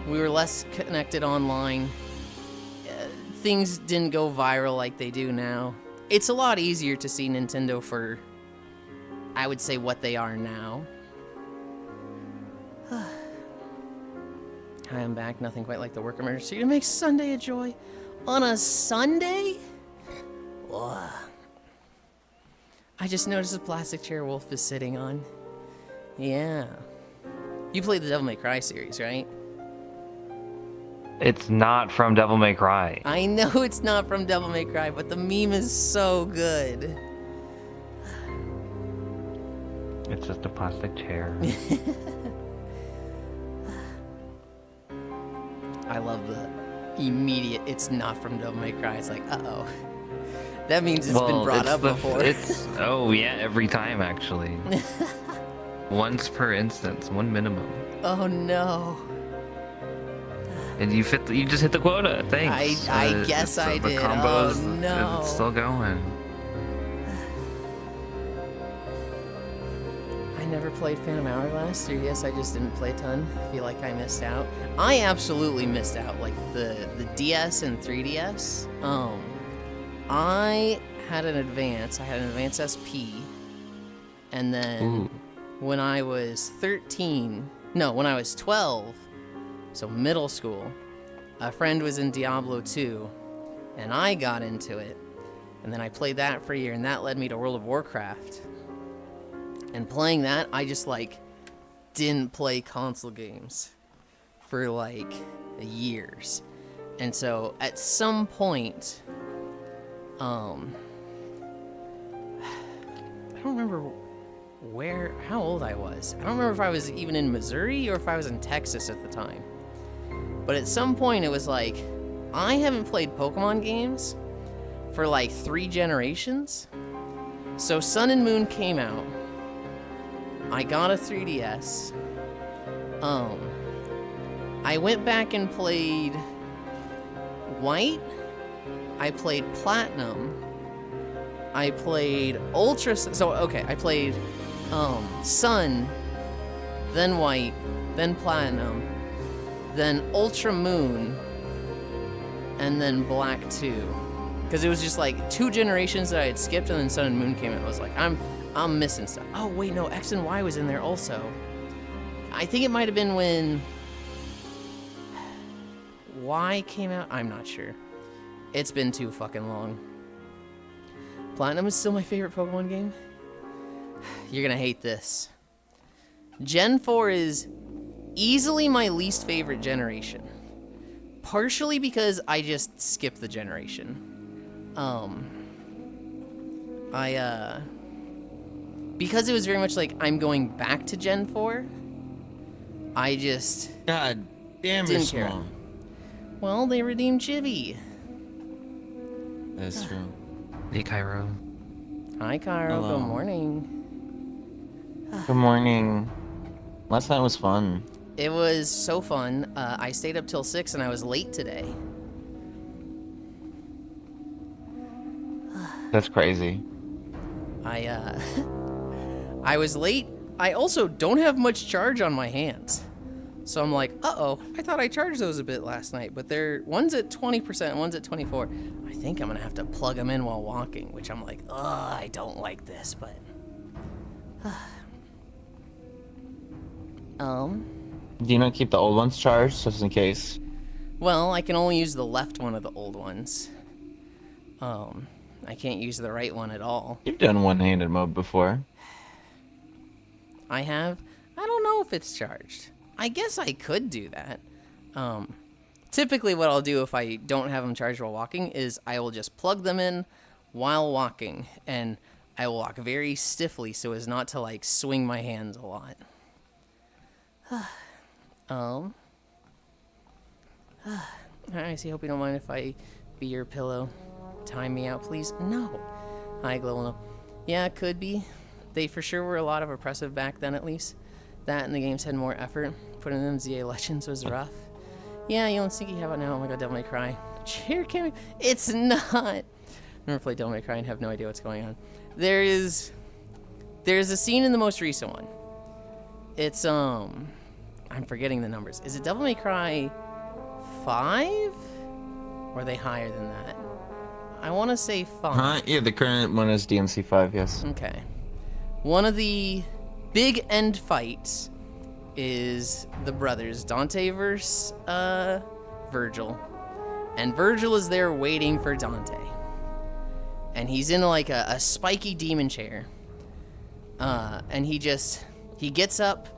we were less connected online. Things didn't go viral like they do now. It's a lot easier to see Nintendo for, I would say, what they are now. Hi, I'm back. Nothing quite like the work emergency to make Sunday a joy. On a Sunday? Ugh. I just noticed the plastic chair Wolf is sitting on. Yeah. You played the Devil May Cry series, right? It's not from Devil May Cry. I know it's not from Devil May Cry, but the meme is so good. It's just a plastic chair. I love the immediate, it's not from Devil May Cry. It's like, uh-oh. That means it's been brought up before. Oh yeah, every time actually. Once per instance, one minimum. Oh no. And you just hit the quota. Thanks. I guess I did. The combos, oh no. It's still going. I never played Phantom Hourglass 3DS. I just didn't play a ton. I feel like I missed out. I absolutely missed out. Like the DS and 3DS. I had an Advance. I had an Advance SP. And then when I was 12, so middle school, a friend was in Diablo 2, and I got into it. And then I played that for a year, and that led me to World of Warcraft. And playing that, I just like didn't play console games for like years. And so at some point, I don't remember how old I was. I don't remember if I was even in Missouri or if I was in Texas at the time. But at some point it was like, I haven't played Pokemon games for like 3 generations. So Sun and Moon came out. I got a 3DS. I went back and played White. I played Platinum. I played Ultra. So okay, I played Sun, then White, then Platinum, then Ultra Moon, and then Black 2. Because it was just like 2 generations that I had skipped, and then Sun and Moon came out. I was like, I'm missing stuff. Oh wait, no, X and Y was in there also. I think it might have been when Y came out. I'm not sure. It's been too fucking long. Platinum is still my favorite Pokemon game. You're gonna hate this. Gen 4 is easily my least favorite generation. Partially because I just skipped the generation. Because it was very much like I'm going back to Gen 4, I just God damn didn't it, care. Mom. Well, they redeemed Chibi. That's true. Hey, Cairo. Hi, Cairo. Hello. Good morning. Good morning. Last night was fun. It was so fun. I stayed up till 6 and I was late today. That's crazy. I was late. I also don't have much charge on my hands. So I'm like, uh-oh, I thought I charged those a bit last night, but one's at 20%, one's at 24. I think I'm gonna have to plug them in while walking, which I'm like, ugh, I don't like this, but... Do you not keep the old ones charged, just in case? Well, I can only use the left one of the old ones. I can't use the right one at all. You've done one-handed mode before. I have? I don't know if it's charged. I guess I could do that. Typically what I'll do if I don't have them charged while walking is I will just plug them in while walking, and I will walk very stiffly so as not to like swing my hands a lot. Alright, so I hope you don't mind if I be your pillow. Time me out, please. No. Hi, Glowing Up. Yeah, it could be. They for sure were a lot of oppressive back then, at least. That and the games had more effort. Putting them ZA Legends was rough. Yeah, Yulind Sneaky, how about now? Oh my god, Devil May Cry. Cheer cam. It's not. Never played Devil May Cry and have no idea what's going on. There's a scene in the most recent one. It's I'm forgetting the numbers. Is it Devil May Cry 5? Or are they higher than that? I want to say 5. Huh? Yeah, the current one is DMC 5, yes. Okay. One of the big end fights is the brothers, Dante versus Virgil. And Virgil is there waiting for Dante. And he's in like a spiky demon chair. And he gets up,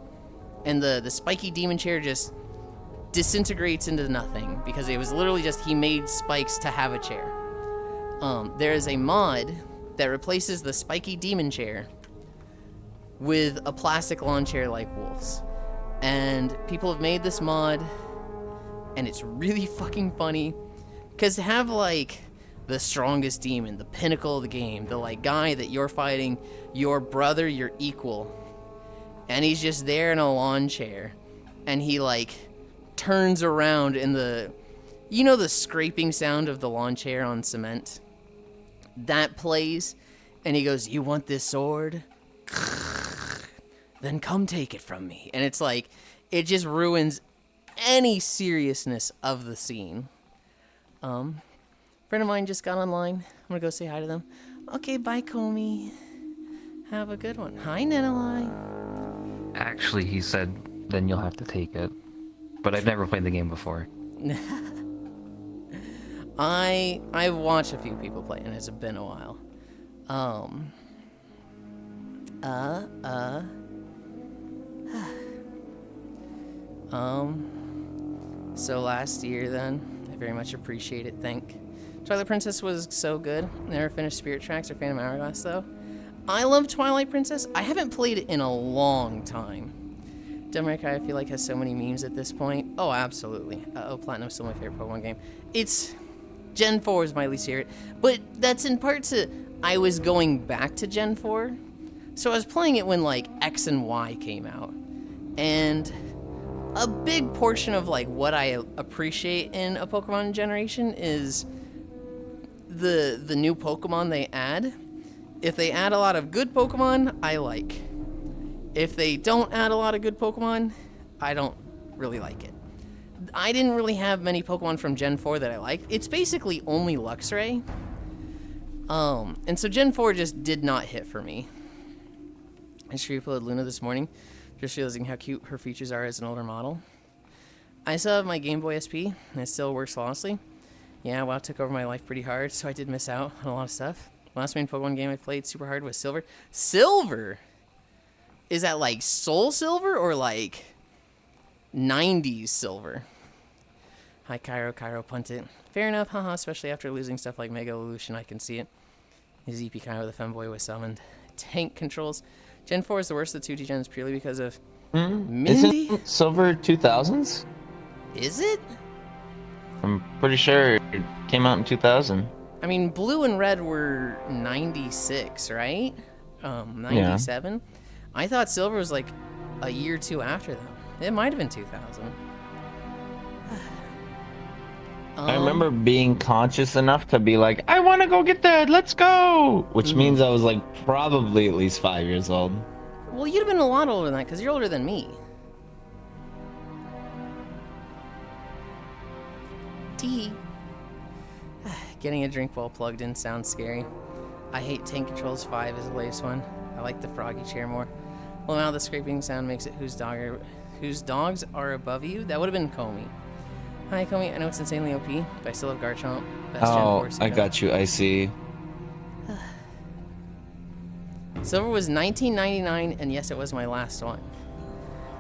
and the spiky demon chair just disintegrates into nothing, because it was literally just he made spikes to have a chair. There is a mod that replaces the spiky demon chair with a plastic lawn chair like Wolf's. And people have made this mod, and it's really fucking funny, because to have like the strongest demon, the pinnacle of the game, the like guy that you're fighting, your brother, your equal, and he's just there in a lawn chair, and he like turns around in the, you know, the scraping sound of the lawn chair on cement? That plays, and he goes, "You want this sword? Then come take it from me." And it's like, it just ruins any seriousness of the scene. Friend of mine just got online. I'm gonna go say hi to them. Okay, bye, Comey. Have a good one. Hi, Nenalai. Actually, he said, then you'll have to take it. But I've never played the game before. I've watched a few people play, and it's been a while. So last year then, I very much appreciate it. Twilight Princess was so good. Never finished Spirit Tracks or Phantom Hourglass though. I love Twilight Princess. I haven't played it in a long time. Devil May Cry, I feel like, has so many memes at this point. Oh, absolutely. Platinum's still my favorite Pokemon game. It's... Gen 4 is my least favorite. But that's in part to... I was going back to Gen 4. So I was playing it when, like, X and Y came out. And a big portion of, like, what I appreciate in a Pokemon generation is the new Pokemon they add. If they add a lot of good Pokemon, I like. If they don't add a lot of good Pokemon, I don't really like it. I didn't really have many Pokemon from Gen 4 that I liked. It's basically only Luxray. And so Gen 4 just did not hit for me. I just uploaded Luna this morning, just realizing how cute her features are as an older model. I still have my Game Boy SP, and it still works flawlessly. Yeah, WoW took over my life pretty hard, so I did miss out on a lot of stuff. Last main Pokemon game I played super hard was Silver. Silver? Is that like Soul Silver or like 90s Silver? Hi, Cairo punt it. Fair enough, haha, especially after losing stuff like Mega Evolution, I can see it. His EP Cairo the Femboy was summoned. Tank controls. Gen 4 is the worst of the 2G gens purely because of Mindy? Isn't Silver 2000s? Is it? I'm pretty sure it came out in 2000. I mean, Blue and Red were 96, right? 97? Yeah. I thought Silver was like a year or two after them. It might have been 2000. I remember being conscious enough to be like, I want to go get that, let's go! Which means I was like probably at least 5 years old. Well, you'd have been a lot older than that because you're older than me. Tee. Getting a drink while plugged in sounds scary. I hate Tank Controls 5 is the latest one. I like the froggy chair more. Well, now the scraping sound makes it whose dogs are above you? That would have been Comey. Hi, Comey. I know it's insanely OP, but I still have Garchomp. Best oh, Gen 4 I got you. I see. Silver was 1999, and yes, it was my last one.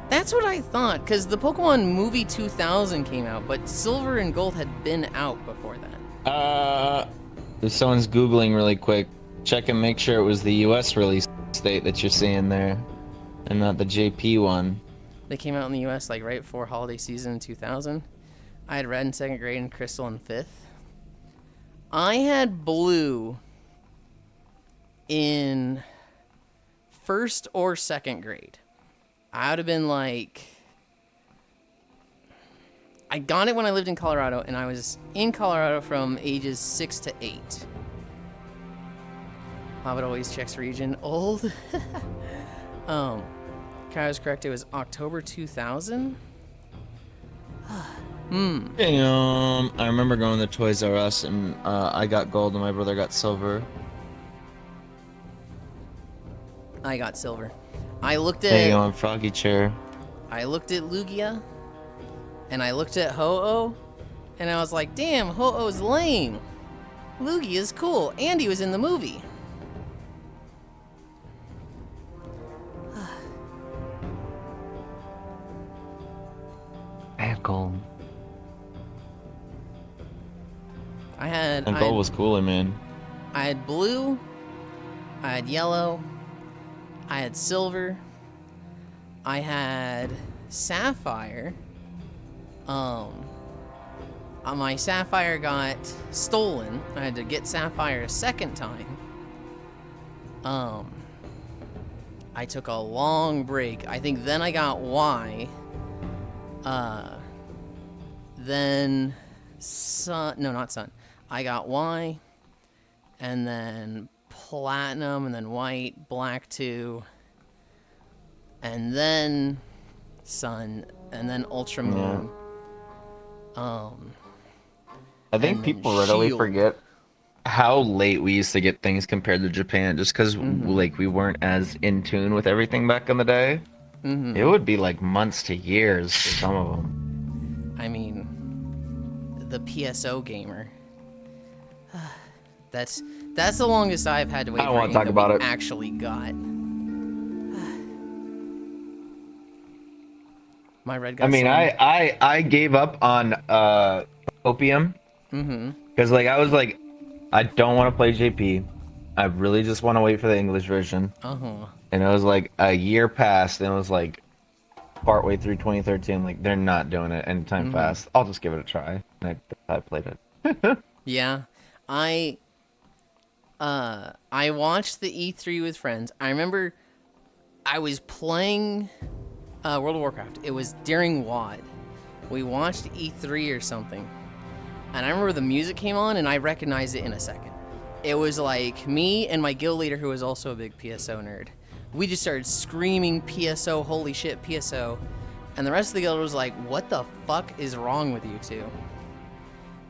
That's what I thought, because the Pokemon Movie 2000 came out, but Silver and Gold had been out before that. If someone's Googling really quick, check and make sure it was the US release date that you're seeing there, and not the JP one. They came out in the US like right before holiday season in 2000. I had Red in 2nd grade and Crystal in 5th. I had Blue in 1st or 2nd grade. I would have been like... I got it when I lived in Colorado, and I was in Colorado from ages 6 to 8. Hobbit always checks region. Old. Kai was correct. It was October 2000. I remember going to Toys R Us, and I got gold, and my brother got silver. I got silver. I looked at... There you go, on Froggy Chair. I looked at Lugia, and I looked at Ho-Oh, and I was like, damn, Ho-Oh's lame. Lugia's cool, and he was in the movie. I had gold. And gold was cooler, man. I had blue, I had yellow, I had silver, I had sapphire. My sapphire got stolen. I had to get sapphire a second time. I took a long break. I think then I got Y. Then Sun. No, not Sun. I got Y, and then Platinum, and then White, Black 2, and then Sun, and then Ultra Moon. Yeah. I think people readily forget how late we used to get things compared to Japan, just because like we weren't as in tune with everything back in the day. It would be like months to years for some of them. I mean, the PSO gamer. That's the longest I've had to wait. I don't want to talk about it. Actually got. My red got I mean, some. I gave up on opium. Because like I was like, I don't want to play JP. I really just want to wait for the English version. And it was like a year passed, and it was like partway through 2013. Like they're not doing it anytime fast. I'll just give it a try. And I played it. Yeah, I watched the E3 with friends. I remember I was playing World of Warcraft. It was during WoD. We watched E3 or something. And I remember the music came on, and I recognized it in a second. It was like me and my guild leader, who was also a big PSO nerd. We just started screaming PSO, holy shit, PSO. And the rest of the guild was like, what the fuck is wrong with you two?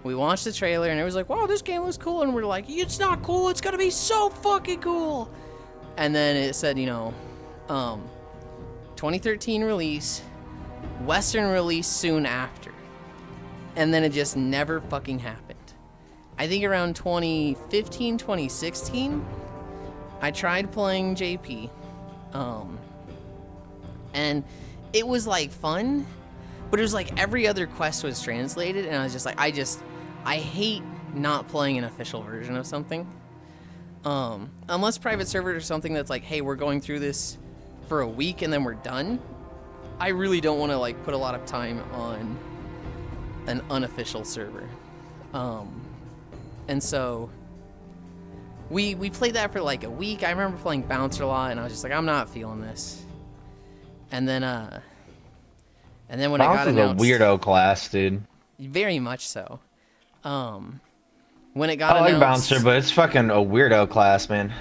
We watched the trailer, and it was like, wow, this game looks cool. And we're like, it's not cool, it's gonna be so fucking cool. And then it said, 2013 release, Western release soon after. And then it just never fucking happened. I think around 2015, 2016, I tried playing JP. And it was like fun, but it was like every other quest was translated, and I was just like, I hate not playing an official version of something. Unless private server or something that's like, hey, we're going through this for a week and then we're done. I really don't want to like put a lot of time on an unofficial server. And so we played that for like a week. I remember playing Bouncer a lot, and I was just like, I'm not feeling this. And then when it got announced, a weirdo class, dude. Very much so. When it got I like announced, Bouncer, but it's fucking a weirdo class, man.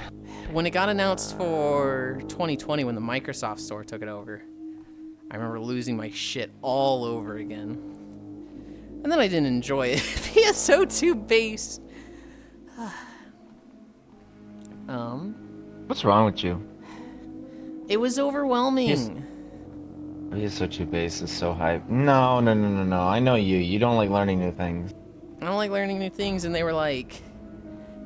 When it got announced for 2020, when the Microsoft Store took it over, I remember losing my shit all over again. And then I didn't enjoy it. PSO2 base. What's wrong with you? It was overwhelming. PSO2 base is so hype. No. I know you. You don't like learning new things. I don't like learning new things, and they were like,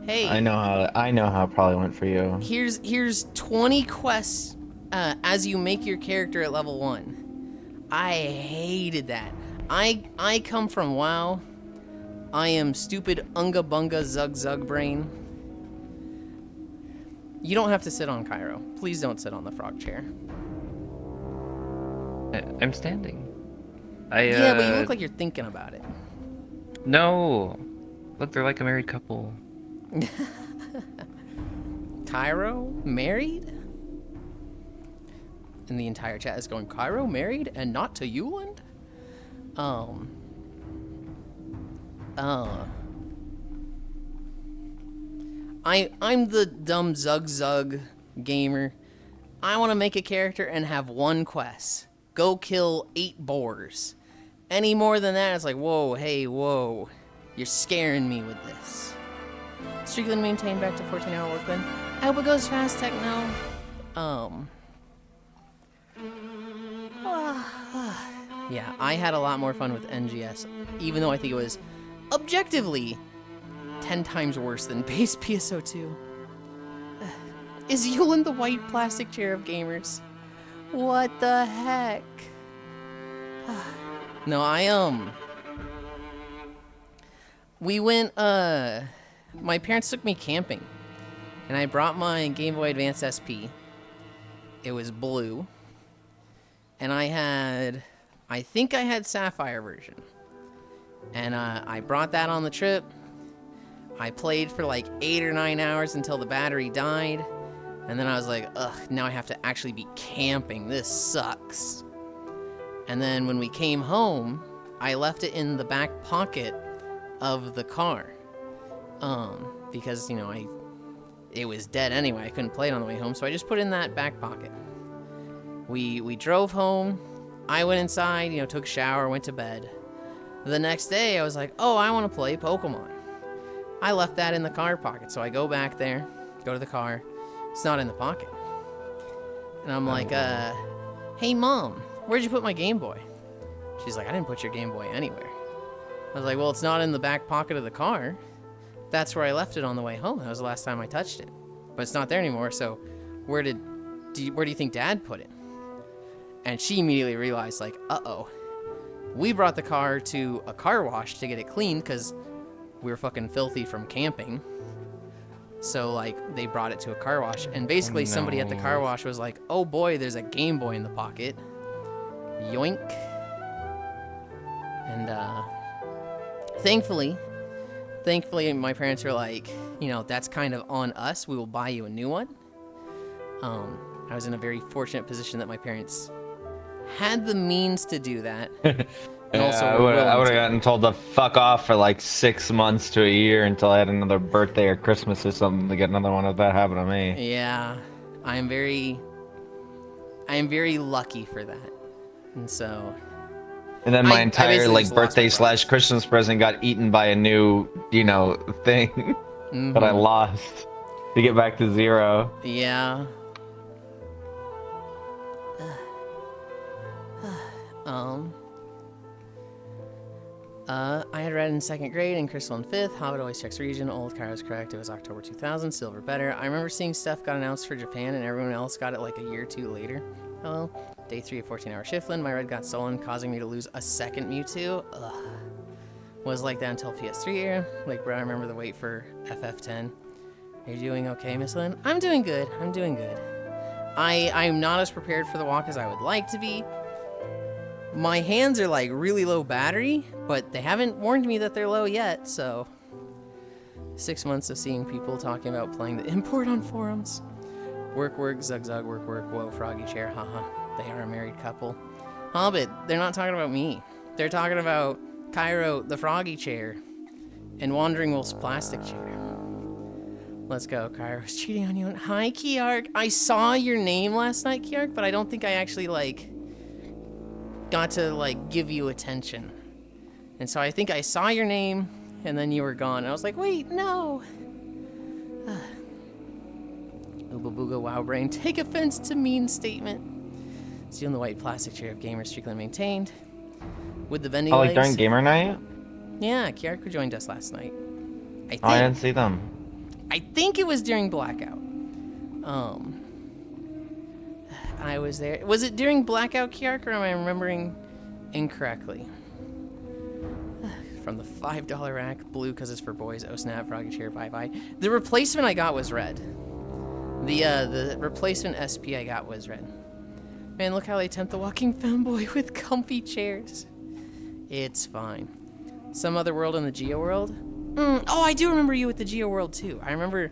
"Hey, I know how it probably went for you. Here's 20 quests as you make your character at level 1." I hated that. I come from WoW. I am stupid unga bunga zug zug brain. You don't have to sit on Cairo. Please don't sit on the frog chair. I'm standing. Yeah, but you look like you're thinking about it. No. Look, they're like a married couple. Cairo married? And the entire chat is going, Cairo married and not to Yulind? I'm the dumb zug zug gamer. I want to make a character and have one quest. Go kill 8 boars. Any more than that, it's like, whoa, hey, whoa. You're scaring me with this. Strickland maintained back to 14-hour work then. I hope it goes fast, Techno. Yeah, I had a lot more fun with NGS, even though I think it was objectively 10 times worse than base PSO2. Is Yulind the white plastic chair of gamers? What the heck? No, we went, my parents took me camping, and I brought my Game Boy Advance SP. It was blue, and I think I had Sapphire version, and I brought that on the trip. I played for like 8 or 9 hours until the battery died, and then I was like, ugh, now I have to actually be camping. This sucks. And then when we came home, I left it in the back pocket of the car, because, it was dead anyway. I couldn't play it on the way home, so I just put it in that back pocket. We drove home. I went inside, took a shower, went to bed. The next day, I was like, oh, I want to play Pokemon. I left that in the car pocket, so I go back there, go to the car. It's not in the pocket. And I'm like, hey, Mom, where'd you put my Game Boy? She's like, I didn't put your Game Boy anywhere. I was like, well, it's not in the back pocket of the car. That's where I left it on the way home. That was the last time I touched it. But it's not there anymore, so where do you think Dad put it? And she immediately realized, like, uh-oh. We brought the car to a car wash to get it cleaned because we were fucking filthy from camping. So, like, they brought it to a car wash. And basically somebody at the car wash was like, oh boy, there's a Game Boy in the pocket. Yoink. And, thankfully, my parents were like, you know, that's kind of on us. We will buy you a new one. I was in a very fortunate position that my parents had the means to do that. And also I would have gotten told to fuck off for like 6 months to a year until I had another birthday or Christmas or something to get another one if that happened to me. Yeah, I am very lucky for that. And so... And then my entire like just birthday lost / Christmas present got eaten by a new, you know, thing that I lost to get back to 0. Yeah. I had red in 2nd grade and crystal in 5th. Hobbit always checks region. Old Kairos correct. It was October 2000. Silver better. I remember seeing stuff got announced for Japan and everyone else got it like a year or 2 later. Hello. Day 3 of 14-hour shiftland. My red got stolen, causing me to lose a 2nd Mewtwo. Ugh. Was like that until PS3 era. Like, bro, I remember the wait for FF10. Are you doing okay, Miss Lynn? I'm doing good. I'm doing good. I'm not as prepared for the walk as I would like to be. My hands are like really low battery, but they haven't warned me that they're low yet, so 6 months of seeing people talking about playing the import on forums. Work, zug, work, whoa, froggy chair, haha. They are a married couple. Hobbit, they're not talking about me. They're talking about Cairo, the froggy chair, and Wandering Wolf's plastic chair. Let's go, Cairo's cheating on you. Hi, Kiark. I saw your name last night, Kiark, but I don't think I actually, like, got to, like, give you attention. And so I think I saw your name, and then you were gone. And I was like, wait, no. Ooba booga wow brain. Take offense to mean statement. Stealing the white plastic chair of gamers strictly maintained. With the vending legs. Like during gamer night? Yeah, Kiark joined us last night. I didn't see them. I think it was during Blackout. I was there. Was it during Blackout, Kiark, or am I remembering incorrectly? From the $5 rack, blue because it's for boys. Oh snap, froggy chair, bye. The replacement I got was red. The replacement SP I got was red. Man, look how they tempt the walking femboy with comfy chairs. It's fine. Some other world in the Geo world? Oh, I do remember you with the Geo world too. I remember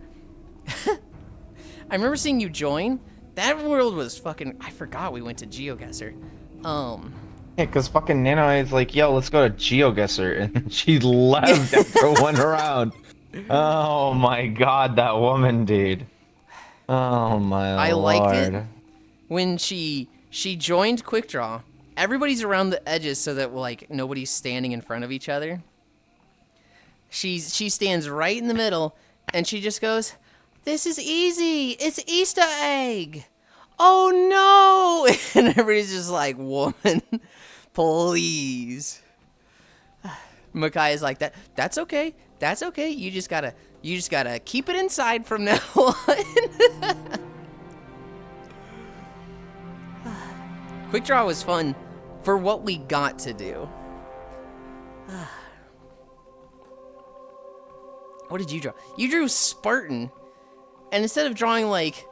seeing you join. That world was fucking... I forgot we went to GeoGuessr. Yeah, because fucking Nano is like, yo, let's go to GeoGuessr. And she left after one round. Oh my god, that woman, dude. Oh my lord. I liked it when she joined Quick Draw. Everybody's around the edges so that, like, nobody's standing in front of each other. She stands right in the middle, and she just goes... This is easy. It's Easter egg. Oh no! And everybody's just like, woman, please. Makai is like that. That's okay. That's okay. You just gotta keep it inside from now on. Quick Draw was fun for what we got to do. What did you draw? You drew Spartan. And instead of drawing, like,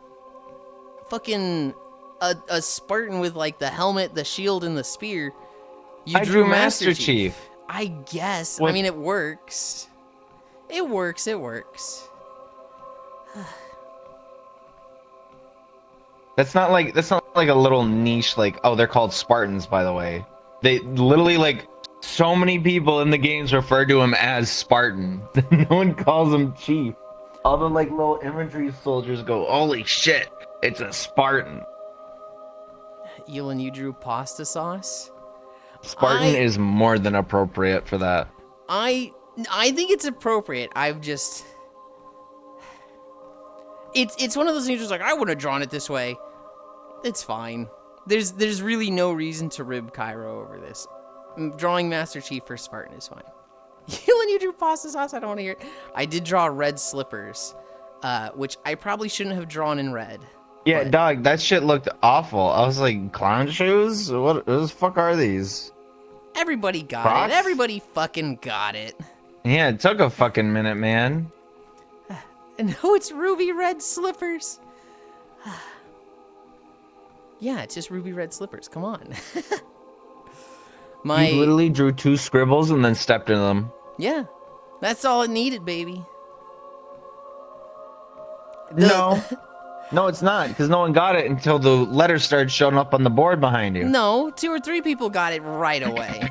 fucking a Spartan with, like, the helmet, the shield, and the spear, you drew Master Chief. I guess. What? I mean, it works. It works. That's not like a little niche, like, oh, they're called Spartans, by the way. They literally, like, so many people in the games refer to him as Spartan. No one calls him Chief. All the, like, little infantry soldiers go, holy shit, it's a Spartan. Yulind, you drew pasta sauce? Spartan is more than appropriate for that. I think it's appropriate. I've just... It's one of those things where it's like, I wouldn't have drawn it this way. It's fine. There's really no reason to rib Cairo over this. Drawing Master Chief for Spartan is fine. Yulind, you drew pasta sauce? I don't want to hear it. I did draw red slippers, which I probably shouldn't have drawn in red. Yeah, But dog, that shit looked awful. I was like, clown shoes? What the fuck are these? everybody got Crocs? it. Everybody fucking got it. Yeah, it took a fucking minute, man. And no, it's ruby red slippers. Yeah, it's just ruby red slippers. Come on. You literally drew 2 scribbles and then stepped in them. Yeah, that's all it needed, baby. No. No, it's not, because no one got it until the letters started showing up on the board behind you. No, 2 or 3 people got it right away.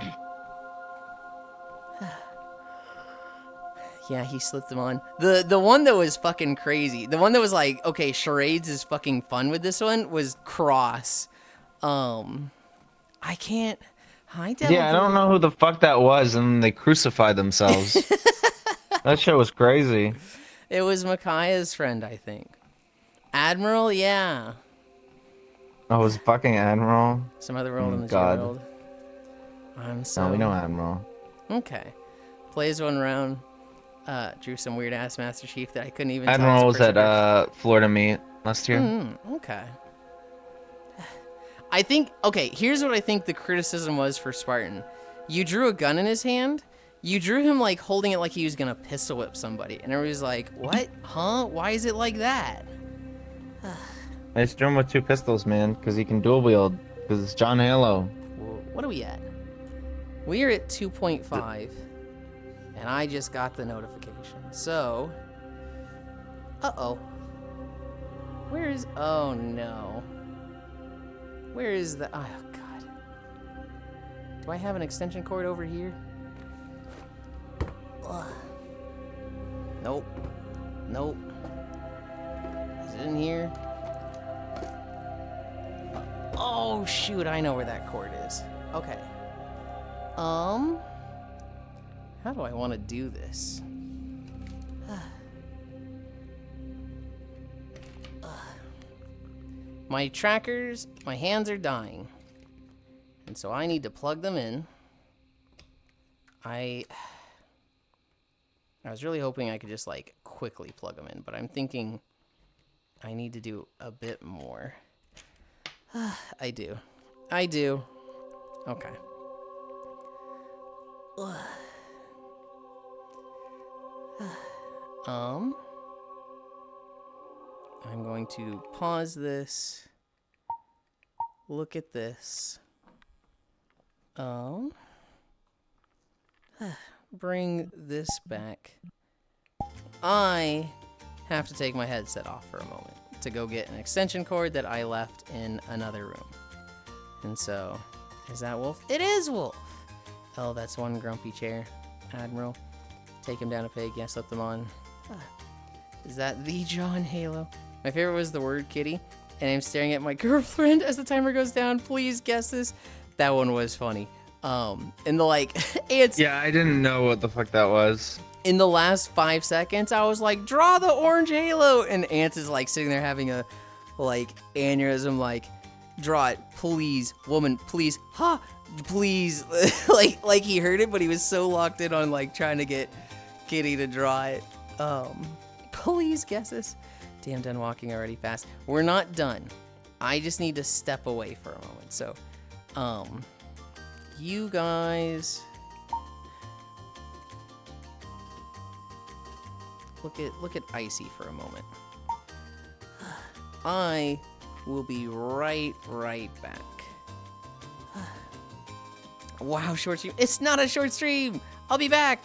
Yeah, he slipped them on. The one that was fucking crazy, the one that was like, okay, charades is fucking fun with this one, was cross. I can't. Hi, Devil. Yeah, I don't know who the fuck that was, and they crucified themselves. That shit was crazy. It was Micaiah's friend, I think. Admiral, yeah. Oh, it was fucking Admiral? Some other world in the God. world. I'm so. No, we know Admiral. Okay. Plays one round. Drew some weird ass Master Chief that I couldn't even. Admiral tell was at Florida Meet last year. Okay. I think. Okay, here's what I think the criticism was for Spartan. You drew a gun in his hand. You drew him like holding it like he was gonna pistol whip somebody, and everybody's like, "What? Huh? Why is it like that?" I just drew him with 2 pistols, man, because he can dual wield. Because it's John Halo. What are we at? We are at 2.5, and I just got the notification. So, uh-oh. Where is? Oh no. Where is the? Oh god. Do I have an extension cord over here? Ugh. Nope. Nope. Is it in here? Oh shoot, I know where that cord is. Okay. How do I want to do this? My trackers, my hands are dying. And so I need to plug them in. I was really hoping I could just like quickly plug them in, but I'm thinking I need to do a bit more. I do. Okay. I'm going to pause this. Look at this. Bring this back. I have to take my headset off for a moment to go get an extension cord that I left in another room. And so, is that Wolf? It is Wolf! Oh, that's one grumpy chair. Admiral. Take him down a peg. Yeah, slip them on. Is that the John Halo? My favorite was the word kitty. And I'm staring at my girlfriend as the timer goes down. Please guess this. That one was funny. In the like, it's... Yeah, I didn't know what the fuck that was. In the last 5 seconds, I was like, draw the orange halo. And Ants is like sitting there having a like aneurysm, like, draw it, please, woman, please, please. like he heard it, but he was so locked in on like trying to get Kitty to draw it. Please guess this. Damn, done walking already fast. We're not done. I just need to step away for a moment. So, you guys. Look at Icy for a moment. I will be right back. Wow, short stream. It's not a short stream. I'll be back.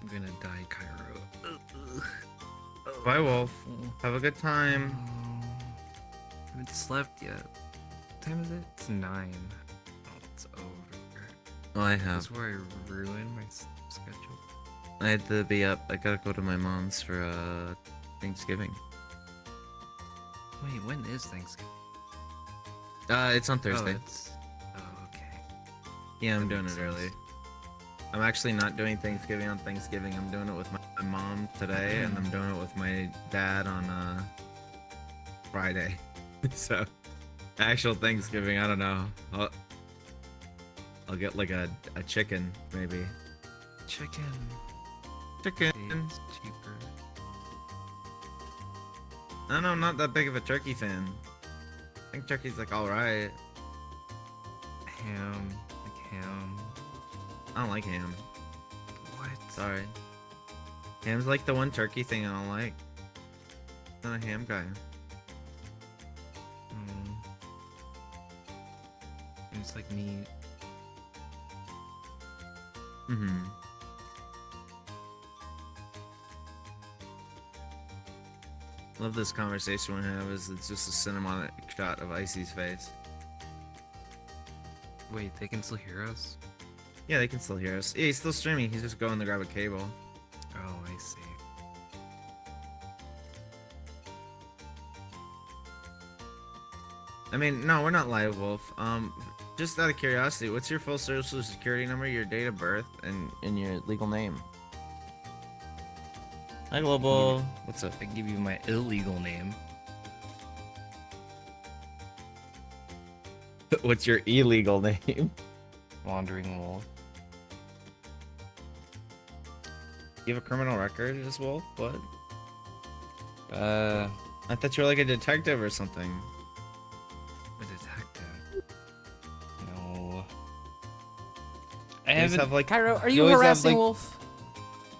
I'm gonna die, Cairo. Bye, Wolf. Have a good time. I haven't slept yet. What time is it? It's 9. Oh, it's over. Oh, I have. That's where I ruined my schedule. I had to be up. I gotta go to my mom's for Thanksgiving. Wait, when is Thanksgiving? It's on Oh, Thursday. oh, okay. Yeah, I'm That doing makes it early. sense. I'm actually not doing Thanksgiving on Thanksgiving. I'm doing it with my mom today, and I'm doing it with my dad on Friday. So, actual Thanksgiving, I don't know. I'll get like a chicken, maybe. Chicken. Chicken. It's cheaper. I don't know, I'm not that big of a turkey fan. I think turkey's like alright. Ham. Like ham. I don't like ham. What? Sorry. Ham's like the one turkey thing I don't like. I'm not a ham guy. It's like meat. Mm-hmm. Love this conversation we have. It's just a cinematic shot of Icy's face. Wait, they can still hear us? Yeah, they can still hear us. Yeah, he's still streaming. He's just going to grab a cable. Oh, I see. I mean, no, we're not live, Wolf. Just out of curiosity, what's your full social security number, your date of birth, and your legal name? Hi, Global. What's up? I can give you my illegal name. What's your illegal name? Wandering Wolf. You have a criminal record as Wolf? What? Uh, I thought you were like a detective or something. a detective. No. You I always haven't. have like Cairo, are you you always have, harassing like- Wolf?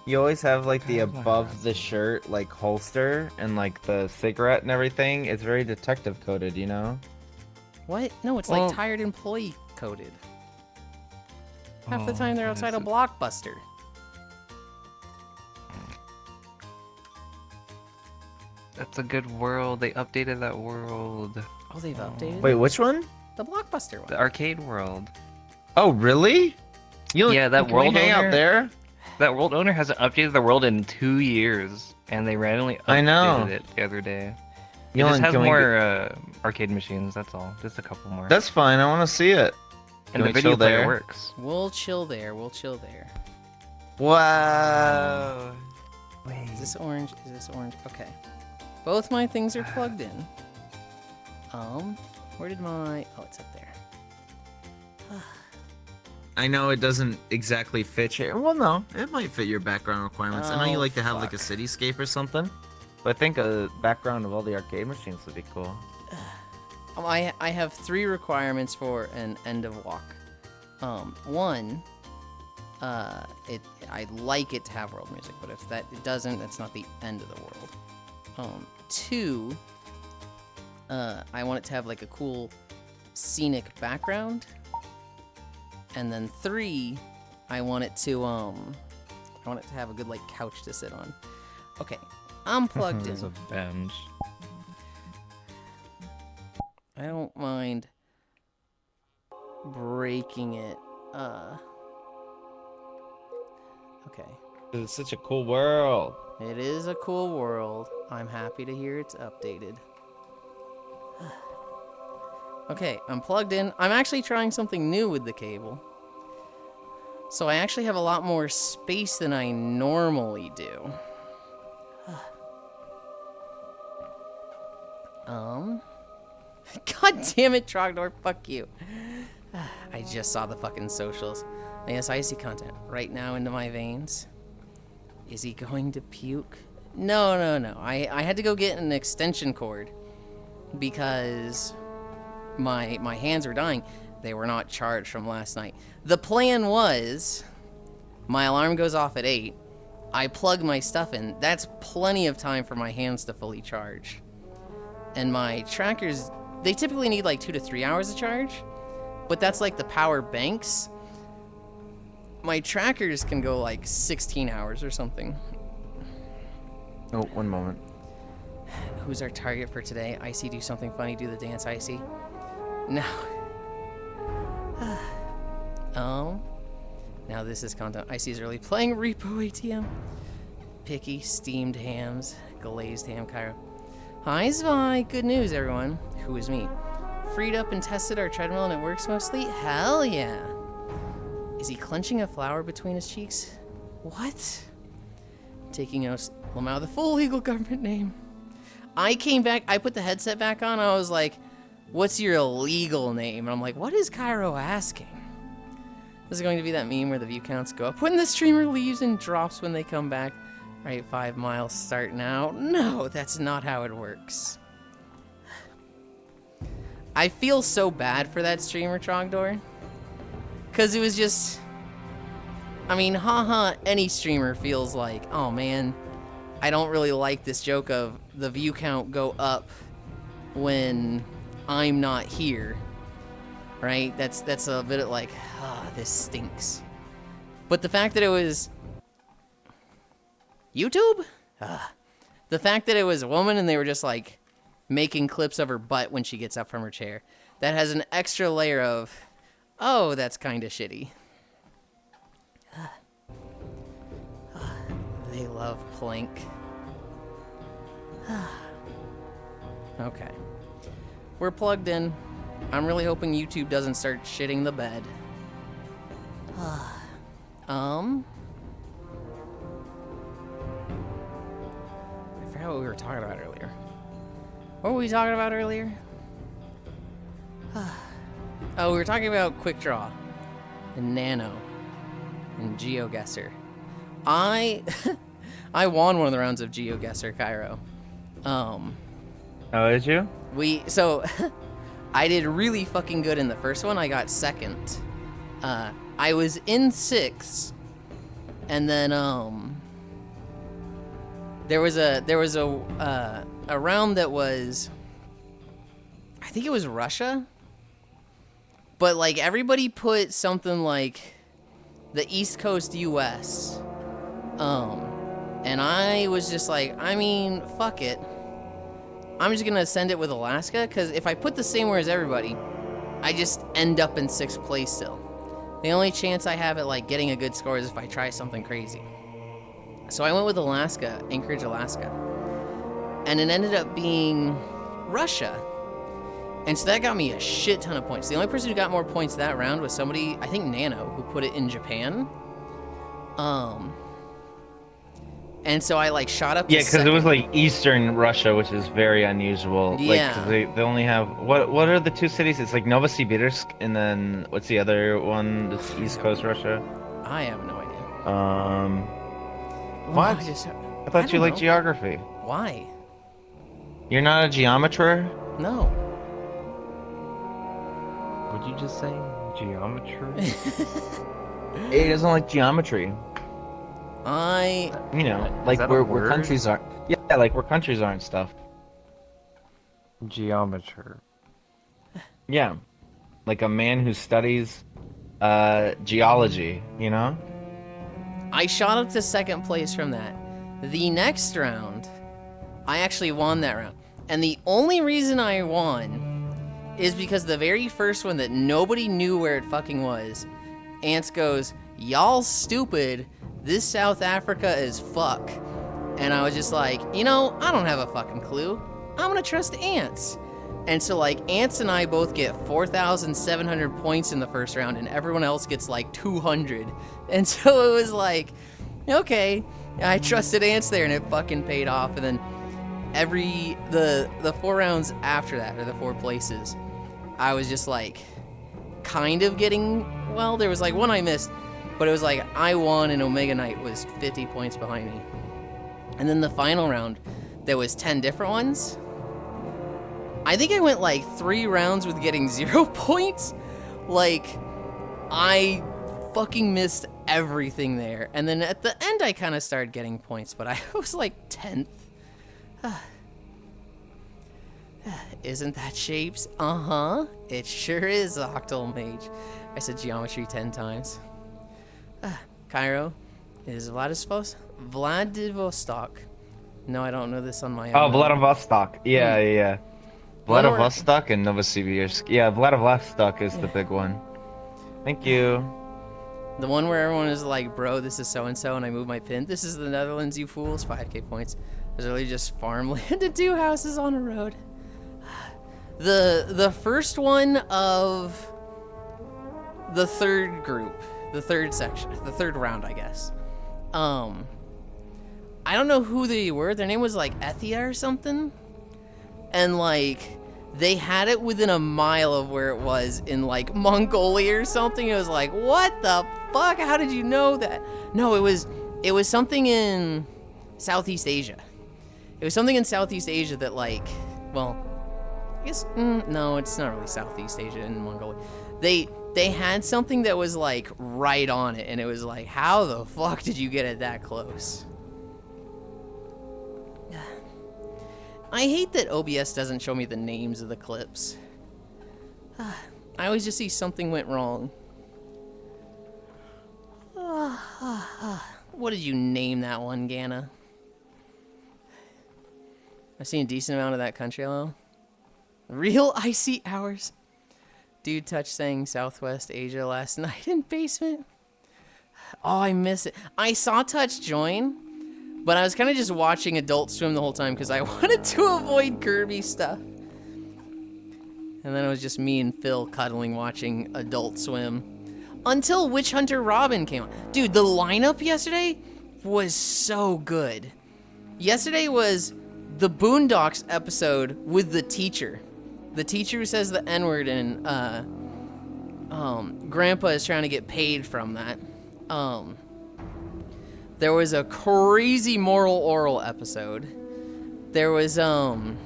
You always have like the I'm not above harassing. the shirt like holster and like the cigarette and everything. It's very detective coded, you know? What? No, it's Well- like tired employee coded. Half the Oh, time they're what outside is a it? Blockbuster. That's a good world. They updated that world. Oh, they've updated Wait, it? which one? The Blockbuster one. The arcade world. Oh, really? Yeah, that can we world hang out owner- there? That world owner hasn't updated the world in 2 years, and they randomly updated I know. it the other day. It Yulind, just has can we more arcade machines. That's all. Just a couple more. That's fine. I want to see it. and can the we video chill player there? works. We'll chill there. We'll chill there. Wow. Is this orange? Is this orange? Okay. Both my things are plugged in. Where did my... Oh, it's up there. I know it doesn't exactly fit your... Well, no. It might fit your background requirements. I know you Oh, like to have like a fuck. cityscape or something. But I think a background of all the arcade machines would be cool. I have 3 requirements for an end of walk. One, I'd like it to have world music, but if that it doesn't, that's not the end of the world. 2, I want it to have like a cool scenic background. And then 3, I want it to have a good like couch to sit on. Okay, I'm plugged There's in. a bench. I don't mind breaking it. Okay. It's such a cool world. It is a cool world. I'm happy to hear it's updated. Okay, I'm plugged in. I'm actually trying something new with the cable. So I actually have a lot more space than I normally do. God damn it, Trogdor, fuck you. I just saw the fucking socials. Yes, I see content right now into my veins. Is he going to puke? No. I had to go get an extension cord because my hands were dying. They were not charged from last night. The plan was my alarm goes off at 8. I plug my stuff in. That's plenty of time for my hands to fully charge. And my trackers, they typically need like 2 to 3 hours to charge. But that's like the power banks. My trackers can go like 16 hours or something. Oh, one moment. Who's our target for today? Icy, do something funny. Do the dance, Icy. No. Now this is content. Icy's early playing Repo ATM. Picky, steamed hams, glazed ham, Cairo. Hi, Zvi. Good news, everyone. Who is me? Freed up and tested our treadmill and it works mostly? Hell yeah. Is he clenching a flower between his cheeks? What? Taking out Lamau, the full legal government name. I came back, I put the headset back on, I was like, what's your illegal name? And I'm like, what is Cairo asking? This is going to be that meme where the view counts go up when the streamer leaves and drops when they come back. Right, 5 miles start now. No, that's not how it works. I feel so bad for that streamer, Trogdor. Because it was just... I mean, haha, any streamer feels like, oh man, I don't really like this joke of the view count go up when I'm not here. Right? That's a bit like, this stinks. But the fact that it was YouTube? The fact that it was a woman and they were just like making clips of her butt when she gets up from her chair, that has an extra layer of, oh, that's kind of shitty. They love plank. Okay. We're plugged in. I'm really hoping YouTube doesn't start shitting the bed. I forgot what we were talking about earlier. What were we talking about earlier? Oh, we were talking about Quick Draw and Nano and GeoGuessr. I won one of the rounds of GeoGuessr, Cairo. Oh, did you? So I did really fucking good in the first one. I got second. I was in 6th, and then there was a round that was, I think it was Russia, but like everybody put something like the East Coast U.S. And I was just like, I mean, fuck it. I'm just gonna send it with Alaska, because if I put the same word as everybody, I just end up in 6th place still. The only chance I have at like getting a good score is if I try something crazy. So I went with Alaska, Anchorage, Alaska. And it ended up being Russia. And so that got me a shit ton of points. The only person who got more points that round was somebody, I think Nano, who put it in Japan. And so I like shot up to because it was like Eastern Russia, which is very unusual. Yeah. Like, 'cause they only have what are the 2 cities? It's like Novosibirsk, and then what's the other one? That's East Coast Russia. I have no idea. What? I thought you liked know. geography. Why? You're not a geometer? No. What'd you just say? Geometry? He doesn't like geometry. Is Like that a where word? countries aren't. Yeah, like where countries aren't stuff. Geometer. Yeah, like a man who studies geology. I shot up to 2nd place from that. The next round, I actually won that round. And the only reason I won is because the very first one that nobody knew where it fucking was, Ants goes, y'all stupid, this South Africa is fuck. And I was just like, I don't have a fucking clue. I'm gonna trust Ants. And so like Ants and I both get 4,700 points in the first round and everyone else gets like 200. And so it was like, okay, I trusted Ants there and it fucking paid off. And then the 4 rounds after that, or the 4 places, I was just like kind of getting, well, there was like one I missed, but it was like I won and Omega Knight was 50 points behind me. And then the final round, there was 10 different ones. I think I went like 3 rounds with getting 0 points. Like, I fucking missed everything there. And then at the end, I kind of started getting points, but I was like 10th. Isn't that shapes? Uh-huh. It sure is, Octal Mage. I said geometry 10 times. Cairo is Vladivostok. No, I don't know this on my own. Oh, Vladivostok. Yeah. Vladivostok and Novosibirsk. Yeah, Vladivostok is the big one. Thank you. The one where everyone is like, bro, this is so-and-so, and I move my pin. This is the Netherlands, you fools. 5k points. There's really just farmland and 2 houses on a road. The first one of the 3rd group, the 3rd section, the 3rd round, I guess. I don't know who they were. Their name was like Ethia or something. and like they had it within a mile of where it was in like Mongolia or something. It was like, what the fuck? How did you know that? No, it was something in Southeast Asia. It was something in Southeast Asia that like, well, I guess no, it's not really Southeast Asia in Mongolia. They had something that was like right on it, and it was like, how the fuck did you get it that close? I hate that OBS doesn't show me the names of the clips. I always just see something went wrong. What did you name that one, Ganna? I've seen a decent amount of that country, hello. Real icy hours. Dude touch saying Southwest Asia last night in basement. Oh, I miss it. I saw Touch join, but I was kind of just watching Adult Swim the whole time because I wanted to avoid Kirby stuff. And then it was just me and Phil cuddling watching Adult Swim. Until Witch Hunter Robin came on. Dude, the lineup yesterday was so good. Yesterday was the Boondocks episode with the teacher. The teacher who says the N-word and Grandpa is trying to get paid from that. There was a crazy moral oral episode. There was Tim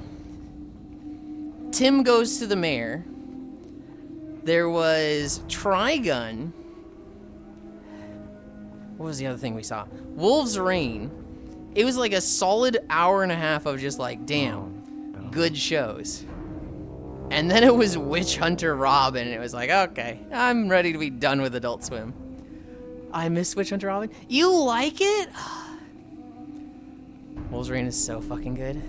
Goes to the Mayor. There was Trigun. What was the other thing we saw? Wolves Rain. It was like a solid hour and a half of just like, damn, good shows. And then it was Witch Hunter Robin, and it was like, okay, I'm ready to be done with Adult Swim. I miss Witch Hunter Robin. You like it? Wolves Rain is so fucking good.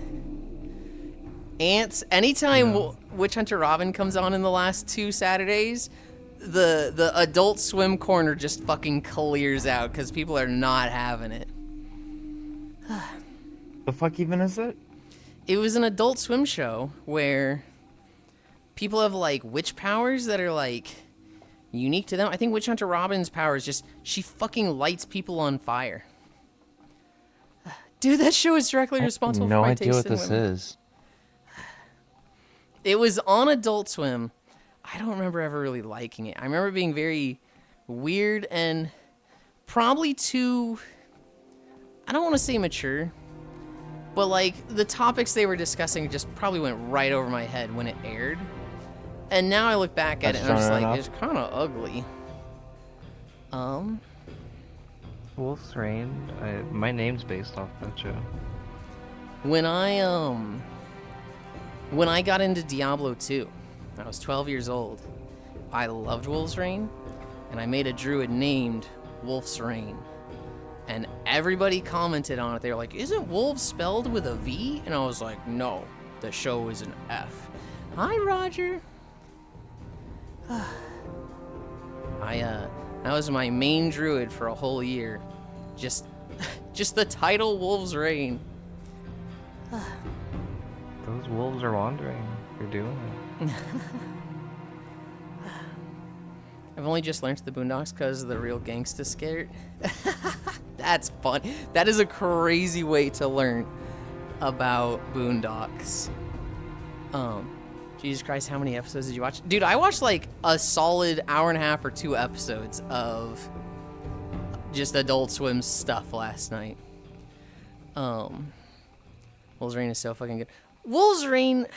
Ants, anytime Witch Hunter Robin comes on in the last 2 Saturdays, the Adult Swim corner just fucking clears out because people are not having it. The fuck even is it? It was an Adult Swim show where people have like witch powers that are like unique to them. I think Witch Hunter Robin's power is just she fucking lights people on fire. Dude, that show is directly responsible for my taste in women. No idea what this is. It was on Adult Swim. I don't remember ever really liking it. I remember being very weird and probably too, I don't want to say mature, but like the topics they were discussing just probably went right over my head when it aired. And now I look back at it and I'm just like, it's kind of ugly. Wolf's Rain. My name's based off that show. When I got into Diablo 2, I was 12 years old. I loved Wolf's Rain, and I made a druid named Wolf's Rain. And everybody commented on it. They were like, isn't Wolf spelled with a V? And I was like, no, the show is an F. Hi, Roger. That was my main druid for a whole year. Just the title Wolf's Rain. Those wolves are wandering. You're doing it. I've only just learned the Boondocks because of the real gangsta scared. That's fun. That is a crazy way to learn about Boondocks. Jesus Christ, how many episodes did you watch? Dude, I watched like a solid hour and a half or 2 episodes of just Adult Swim stuff last night. Wolves Rain is so fucking good. Wolves Rain,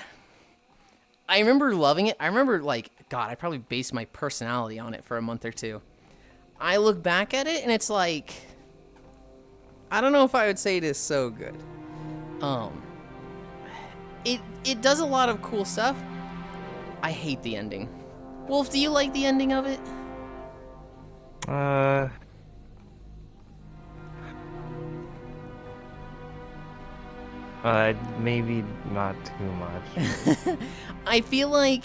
I remember loving it. I remember like, God, I probably based my personality on it for a month or 2. I look back at it and it's like, I don't know if I would say it is so good. It does a lot of cool stuff. I hate the ending. Wolf, do you like the ending of it? Maybe not too much. I feel like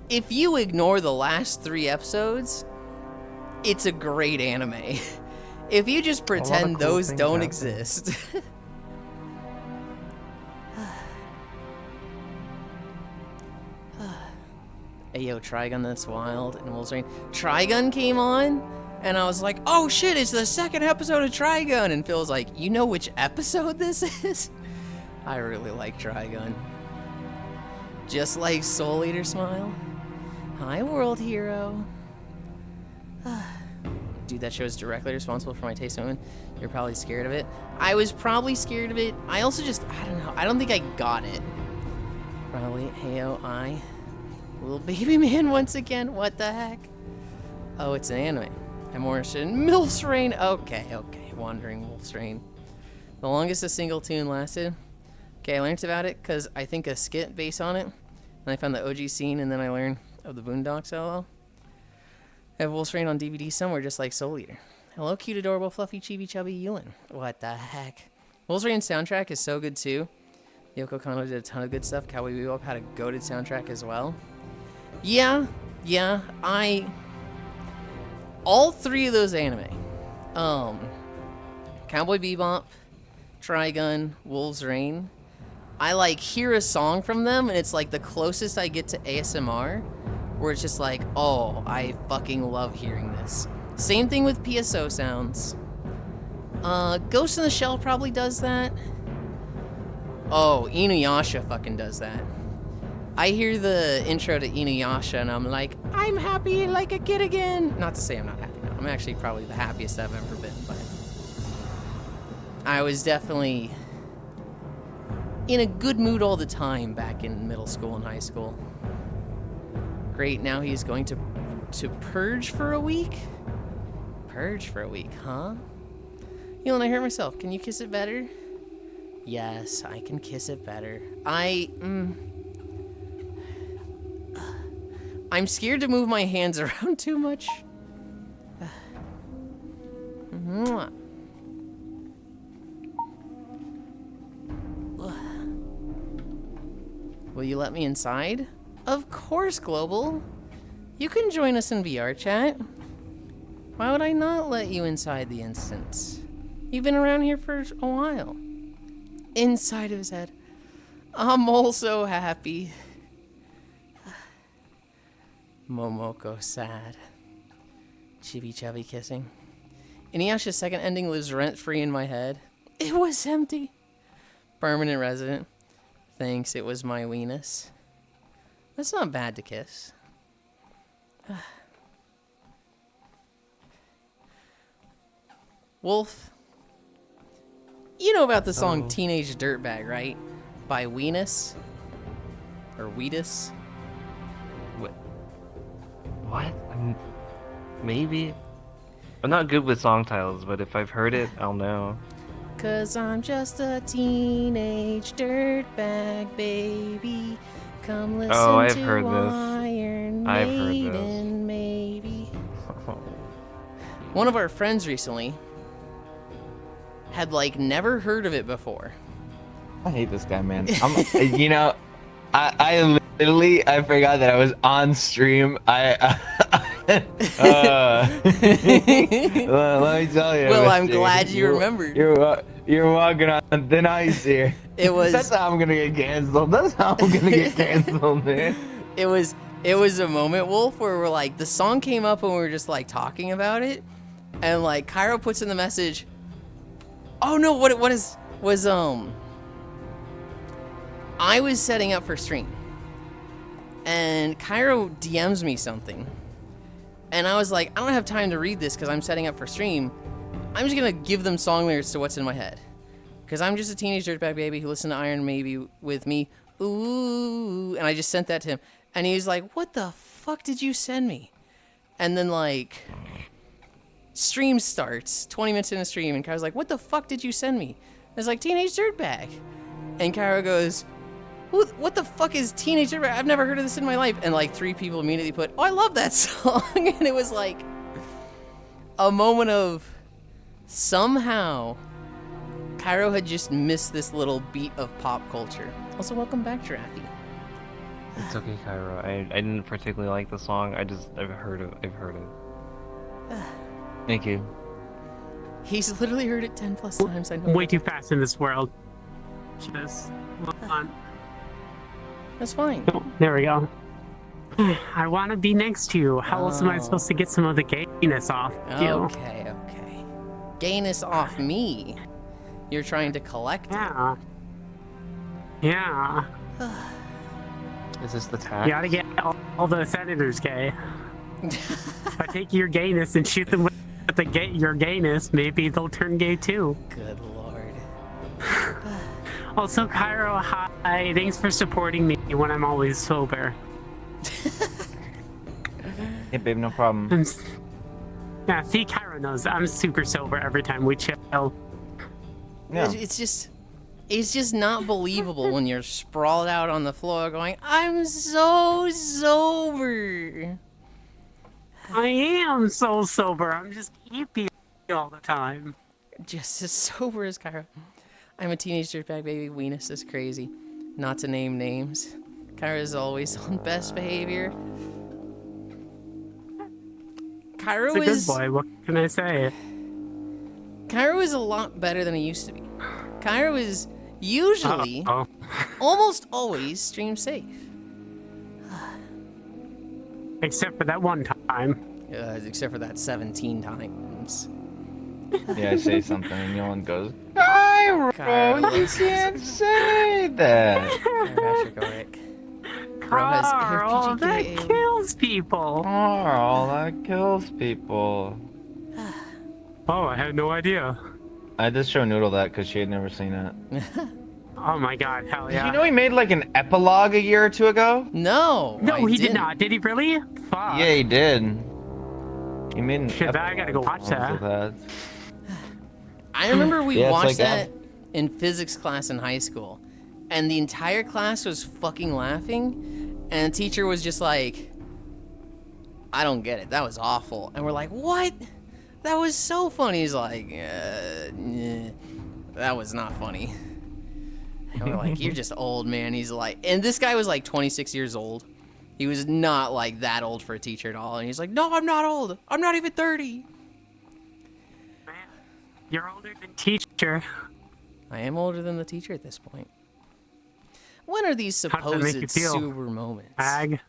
if you ignore the last 3 episodes, it's a great anime. If you just pretend cool those don't happen. exist. Hey, yo, Trigun, that's wild. And Wolves Rain. Trigun came on, and I was like, oh shit, it's the 2nd episode of Trigun. And Phil's like, you know which episode this is? I really like Trigun. Just like Soul Eater smile. Hi, world hero. Dude, that show is directly responsible for my taste in women. You're probably scared of it. I was probably scared of it. I also just, I don't know. I don't think I got it. Probably. Heyo, I. Little baby man once again. What the heck? Oh, it's an anime. I'm more interested in MILF's Reign. Okay. Wandering Wolf's Reign. The longest a single tune lasted. Okay, I learned about it because I think a skit based on it. And I found the OG scene, and then I learned of the Boondocks, LOL. I have Wolf's Reign on DVD somewhere, just like Soul Eater. Hello, cute, adorable, fluffy, chibi, chubby Yulind. What the heck? Wolf's Reign soundtrack is so good, too. Yoko Kanno did a ton of good stuff. Cowboy Bebop had a goated soundtrack as well. Yeah, all three of those anime. Cowboy Bebop, Trigun, Wolf's Reign. I like hear a song from them, and it's like the closest I get to ASMR, where it's just like, oh, I fucking love hearing this. Same thing with PSO sounds. Ghost in the Shell probably does that. Oh, Inuyasha fucking does that. I hear the intro to Inuyasha, and I'm like, I'm happy like a kid again. Not to say I'm not happy now. I'm actually probably the happiest I've ever been, but I was definitely in a good mood all the time back in middle school and high school. Great, now he's going to purge for a week? Purge for a week, huh? Yulind, I hurt myself. Can you kiss it better? Yes, I can kiss it better. I'm scared to move my hands around too much. Will you let me inside? Of course, Global. You can join us in VR chat. Why would I not let you inside the instance? You've been around here for a while. Inside of his head. I'm also happy. Momoko sad. Chibi chubby kissing. Inuyasha's second ending lives rent-free in my head. It was empty. Permanent resident. Thanks, it was my weenus. That's not bad to kiss. Wolf, you know about the song Teenage Dirtbag, right? By Weenus? Or Wheatus? What? Maybe. I'm not good with song titles, but if I've heard it, I'll know. 'Cause I'm just a teenage dirtbag baby. Come listen I've to heard this. Iron I've heard Maiden, maybe. One of our friends recently had never heard of it before. I hate this guy, man. I literally forgot that I was on stream. Let me tell you. Well, I'm mister, glad you remembered. You're walking on thin ice here. It was. That's how I'm gonna get canceled. That's how I'm gonna get canceled, man. It was a moment, Wolf, where we're the song came up and we were just talking about it, and Cairo puts in the message. Oh no! What was I was setting up for stream, and Cairo DMs me something, and I was like, I don't have time to read this because I'm setting up for stream. I'm just gonna give them song lyrics to what's in my head, because I'm just a teenage dirtbag baby who listened to Iron Maybe with me. Ooh, and I just sent that to him, and he was like, "What the fuck did you send me?" And then stream starts, 20 minutes in a stream, and Cairo's like, "What the fuck did you send me?" I was like, "Teenage Dirtbag." And Cairo goes, "What the fuck is Teenage Dirtbag? I've never heard of this in my life." And 3 people immediately put, "Oh, I love that song." And it was a moment of somehow Cairo had just missed this little beat of pop culture. Also, welcome back, Jiraffy. It's okay, Cairo. I didn't particularly like the song. I've heard it. Thank you. He's literally heard it 10 plus times. I know. Way too fast in this world. Just hold on. That's fine. Oh, there we go. I want to be next to you. How else am I supposed to get some of the gayness off you? Okay. Gayness off me. You're trying to collect it. Yeah. Is this the tax? You gotta get all the senators gay. If I take your gayness and shoot them with your gayness, maybe they'll turn gay too. Good lord. Also, Cairo, hi. Thanks for supporting me when I'm always sober. Hey, babe, no problem. Yeah, see, Cairo knows I'm super sober every time we chill. Yeah. It's just not believable when you're sprawled out on the floor going, I'm so sober. I am so sober. I'm just hippie all the time. Just as sober as Cairo. I'm a teenage dirtbag baby. Weenus is crazy. Not to name names. Cairo is always on best behavior. Cairo He's a good boy. What can I say? Cairo is a lot better than he used to be. Cairo is usually, Uh-oh. almost always, stream safe. Except for that one time. Except for that 17 times. Yeah, I say something and Yulind goes, Cairo, Cairo you can't say that. Bro has Carl, that RPG. kills people. Carl, that kills people. Oh, I had no idea. I just show Noodle that because she had never seen it. Oh my god, hell yeah. Did you know he made like an epilogue a year or two ago? No. No, I he did didn't. not. Did he really? Fuck. Yeah, he did. He made an Shit, I gotta go watch epilogue that. of I remember we Yeah, it's watched like that in physics class in high school, and the entire class was fucking laughing, and the teacher was just like, I don't get it. That was awful. And we're like, what? That was so funny. He's like, that was not funny. And we're like, you're just old, man. He's like, and this guy was like 26 years old. He was not like that old for a teacher at all. And he's like, no, I'm not old. I'm not even 30. Man, you're older than teacher. I am older than the teacher at this point. When are these How does that make you supposed feel? sober moments? Ag.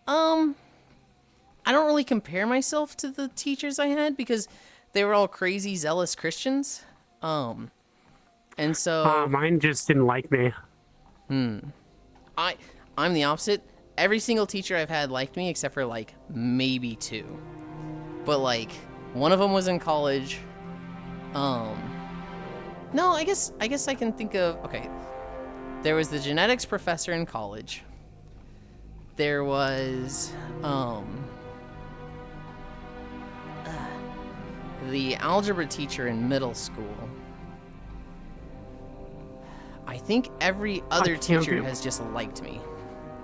I don't really compare myself to the teachers I had because they were all crazy, zealous Christians. And so Mine just didn't like me. I'm the opposite. Every single teacher I've had liked me except for like maybe 2. But like one of them was in college. No, I guess I can think of, okay. There was the genetics professor in college. There was the algebra teacher in middle school. I think every other teacher has just liked me.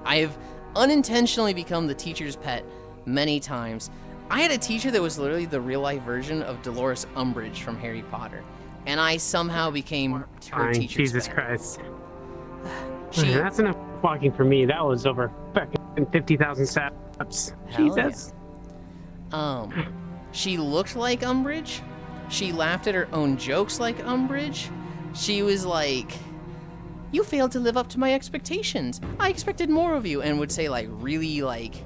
I have unintentionally become the teacher's pet many times. I had a teacher that was literally the real life version of Dolores Umbridge from Harry Potter, and I somehow became her Fine, teacher's Jesus pet. Christ. She, That's enough walking for me. That was over fucking 50,000 steps. Hell Jesus. She looked like Umbridge. She laughed at her own jokes like Umbridge. She was like, you failed to live up to my expectations. I expected more of you. And would say like really like,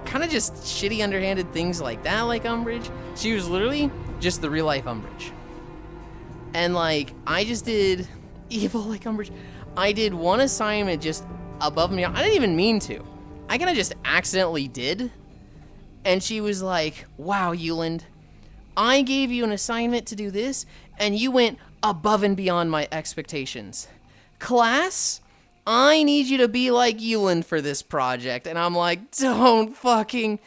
kind of just shitty underhanded things like that like Umbridge. She was literally just the real life Umbridge. And like, I just did evil like Umbridge. I did one assignment just above me. I didn't even mean to. I kind of just accidentally did. And she was like, wow, Yulind, I gave you an assignment to do this, and you went above and beyond my expectations. Class, I need you to be like Yulind for this project. And I'm like, don't fucking,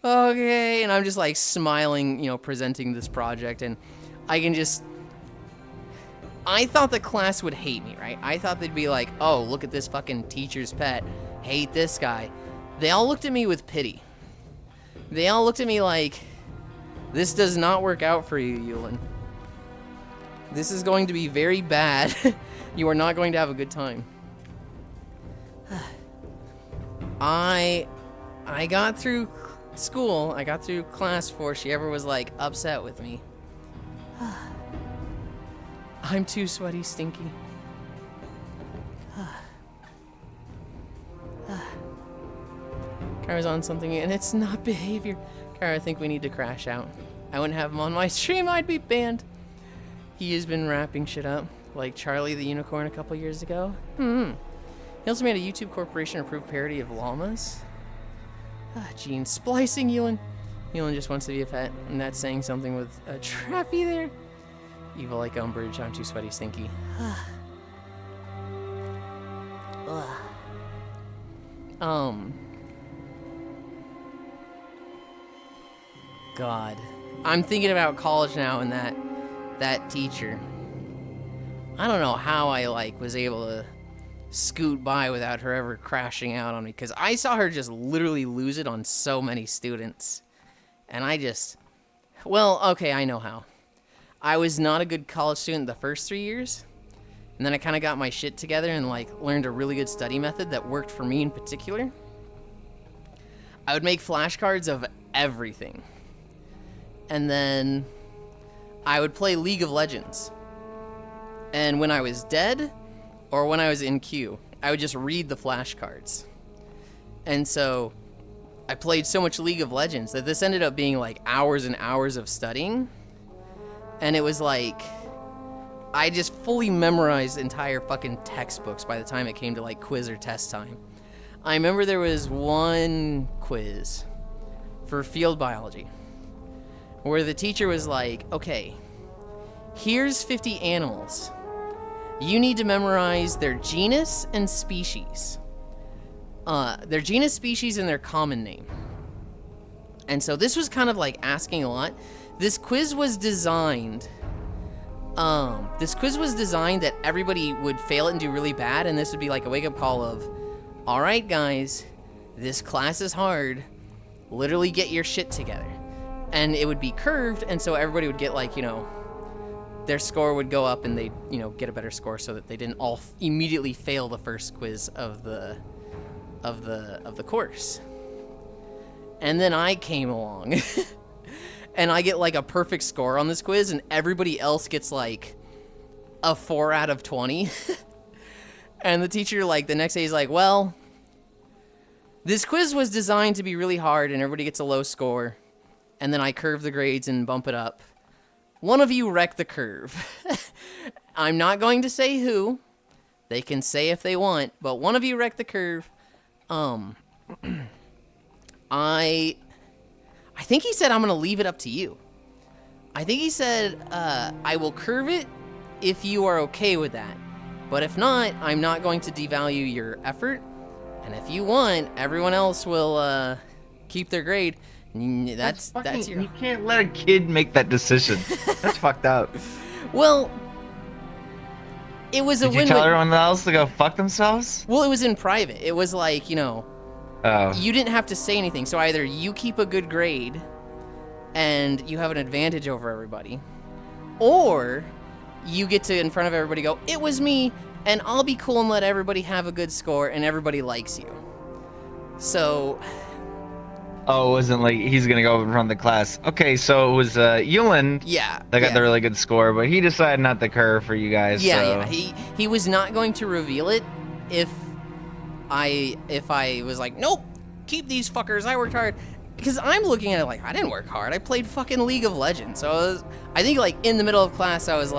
okay. And I'm just like smiling, presenting this project. And I can just, I thought the class would hate me, right? I thought they'd be like, oh, look at this fucking teacher's pet. Hate this guy. They all looked at me with pity. They all looked at me like, this does not work out for you, Yulind. This is going to be very bad. You are not going to have a good time. I got through school. I got through class before she ever was like upset with me. I'm too sweaty, stinky. Kara's on something and it's not behavior. Kara, I think we need to crash out. I wouldn't have him on my stream, I'd be banned. He has been wrapping shit up, like Charlie the Unicorn a couple years ago. He also made a YouTube corporation approved parody of llamas. Gene splicing Yulind. Yulind just wants to be a pet, and that's saying something with a trappy there. Evil like Umbridge, I'm too sweaty, stinky. God. I'm thinking about college now and that teacher. I don't know how I was able to scoot by without her ever crashing out on me, because I saw her just literally lose it on so many students. And well, okay, I know how. I was not a good college student the first 3 years, and then I kind of got my shit together and learned a really good study method that worked for me in particular. I would make flashcards of everything. And then I would play League of Legends. And when I was dead, or when I was in queue, I would just read the flashcards. And so I played so much League of Legends that this ended up being hours and hours of studying. And it was I just fully memorized entire fucking textbooks by the time it came to quiz or test time. I remember there was one quiz for field biology where the teacher was like, okay, here's 50 animals. You need to memorize their genus and species. Their genus, species, and their common name. And so this was kind of asking a lot. This quiz was designed that everybody would fail it and do really bad, and this would be a wake-up call of, all right, guys, this class is hard. Literally get your shit together. And it would be curved, and so everybody would get their score would go up, and they'd get a better score, so that they didn't all immediately fail the first quiz of the course. And then I came along, and I get a perfect score on this quiz, and everybody else gets a 4 out of 20. And the teacher the next day is well, this quiz was designed to be really hard, and everybody gets a low score. And then I curve the grades and bump it up. One of you wrecked the curve. I'm not going to say who. They can say if they want, but one of you wrecked the curve. I think he said, I'm going to leave it up to you. I think he said, I will curve it if you are okay with that. But if not, I'm not going to devalue your effort. And if you want, everyone else will keep their grade. That's your... You can't let a kid make that decision. That's fucked up. Well, it was a win-win. Did you tell everyone else to go fuck themselves? Well, it was in private. It was Oh. You didn't have to say anything. So either you keep a good grade and you have an advantage over everybody, or you get to, in front of everybody, go, it was me, and I'll be cool and let everybody have a good score, and everybody likes you. So... Oh, it wasn't he's gonna go in front of the class. Okay, so it was Yulind that got the really good score, but he decided not to curve for you guys. Yeah. He was not going to reveal it if I was nope, keep these fuckers, I worked hard. Because I'm looking at it I didn't work hard. I played fucking League of Legends. So I think in the middle of class I was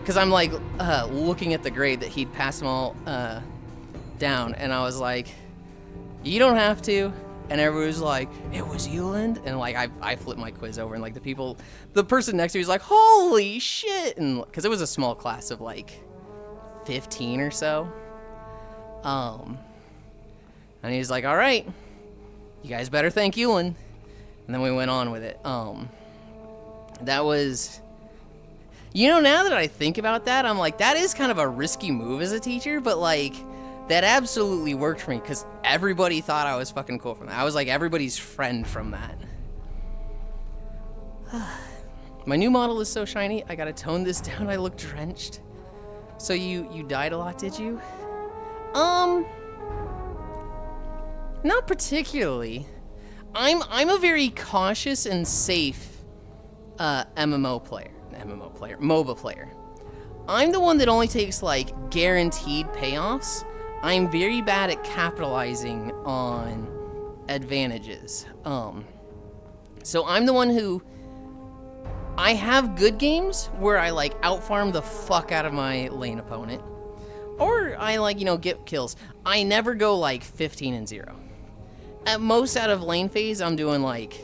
because I'm looking at the grade that he'd passed them all down, and I was you don't have to. And everybody was it was Yulind? And I flipped my quiz over, and the person next to me was holy shit! And because it was a small class of 15 or so. And he's all right, you guys better thank Yulind. And then we went on with it. That was, now that I think about that, I'm that is kind of a risky move as a teacher, but that absolutely worked for me, because everybody thought I was fucking cool from that. I was everybody's friend from that. My new model is so shiny, I gotta tone this down, I look drenched. So you died a lot, did you? Not particularly. I'm a very cautious and safe MOBA player. I'm the one that only takes guaranteed payoffs. I'm very bad at capitalizing on advantages. So I'm the one who, I have good games where I outfarm the fuck out of my lane opponent. Or I like, get kills. I never go like 15-0. At most out of lane phase, I'm doing like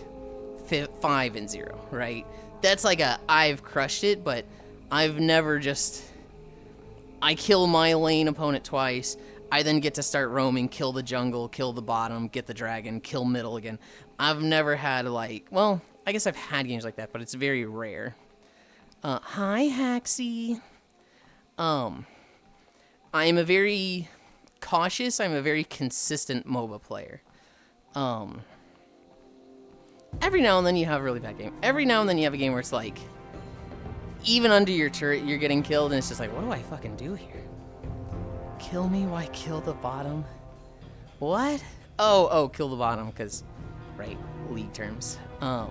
5-0, right? That's like I've crushed it, but I've never I kill my lane opponent twice. I then get to start roaming, kill the jungle, kill the bottom, get the dragon, kill middle again. I've never had well, I guess I've had games like that, but it's very rare. Hi, Haxie. I'm a very cautious, I'm a very consistent MOBA player. Every now and then you have a really bad game. Every now and then you have a game where it's like, even under your turret, you're getting killed, and it's just like, what do I fucking do here? Kill me? Why kill the bottom? What? Oh, kill the bottom, because, right, league terms. I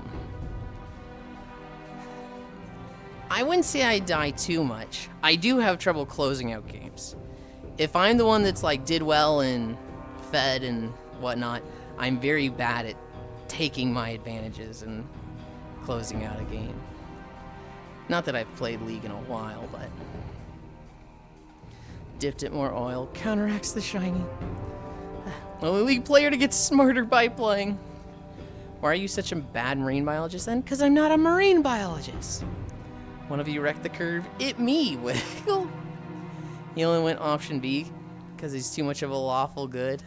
wouldn't say I die too much. I do have trouble closing out games. If I'm the one that's like did well and fed and whatnot, I'm very bad at taking my advantages and closing out a game. Not that I've played League in a while, but dipped it more oil, counteracts the shiny. Only League player to get smarter by playing. Why are you such a bad marine biologist then? Because I'm not a marine biologist. One of you wrecked the curve. It me, Wiggle. He only went option B because he's too much of a lawful good.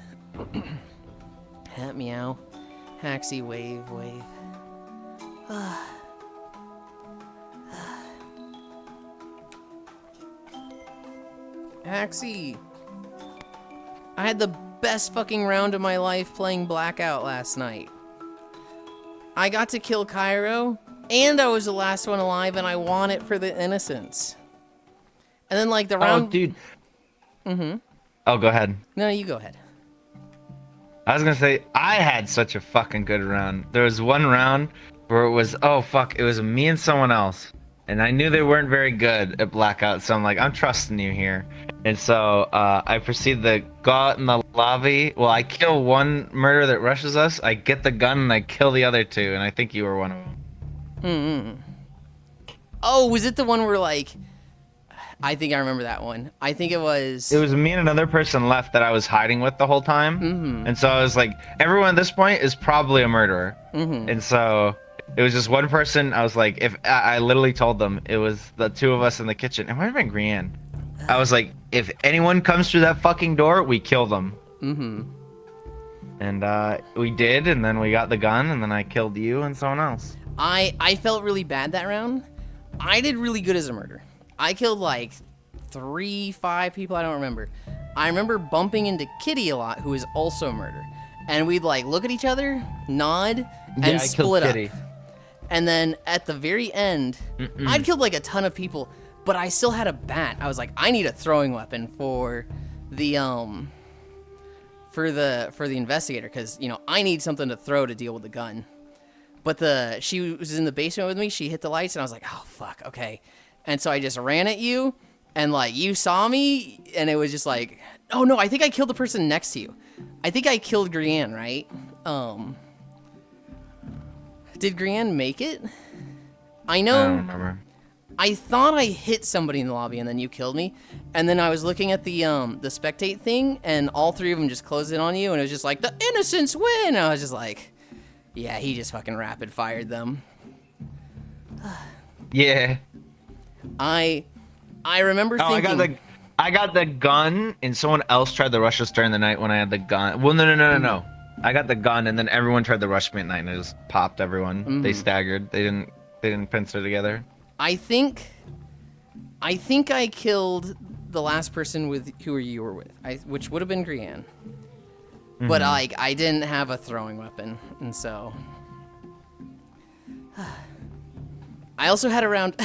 Hat meow. Haxie wave. Haxie. I had the best fucking round of my life playing Blackout last night. I got to kill Cairo, and I was the last one alive, and I won it for the innocents. And then, like, the round... Oh, dude. Mm-hmm. Oh, go ahead. No, you go ahead. I was gonna say, I had such a fucking good round. There was one round where it was, it was me and someone else. And I knew they weren't very good at Blackout, so I'm like, I'm trusting you here. And so I proceed to go out in the lobby. Well, I kill one murderer that rushes us. I get the gun and I kill the other two, and I think you were one of them. Mm-hmm. Oh, was it the one where, like... I think I remember that one. I think it was... It was me and another person left that I was hiding with the whole time. Mm-hmm. And so I was like, everyone at this point is probably a murderer. Mm-hmm. And so it was just one person. I was like, I literally told them it was the two of us in the kitchen. It might have been Grianne. I was like, if anyone comes through that fucking door, we kill them. Mm-hmm. And we did, and then we got the gun, and then I killed you and someone else. I felt really bad that round. I did really good as a murderer. I killed like 5 people, I don't remember. I remember bumping into Kitty a lot, who is also a murderer. And we'd like look at each other, nod, and split up. And then at the very end, I'd killed like a ton of people, but I still had a bat. I was like, I need a throwing weapon for the investigator, because I need something to throw to deal with the gun. But she was in the basement with me. She hit the lights, and I was like, oh fuck, okay. And so I just ran at you, and like you saw me, and it was just like, oh no, I think I killed the person next to you. I think I killed Grianne, right? Did Grianne make it? I know. I don't remember. I thought I hit somebody in the lobby, and then you killed me. And then I was looking at the spectate thing, and all 3 of them just closed in on you, and it was just like, the innocents win. I was just like, yeah, he just fucking rapid fired them. Yeah. I remember thinking... I got the gun, and someone else tried to rush us during the night when I had the gun. Well, no. I got the gun, and then everyone tried to rush me at night, and it just popped everyone. Mm-hmm. They staggered. They didn't pincer together. I think I killed the last person with who you were with, which would have been Grianne. Mm-hmm. But I didn't have a throwing weapon, and so... I also had a round...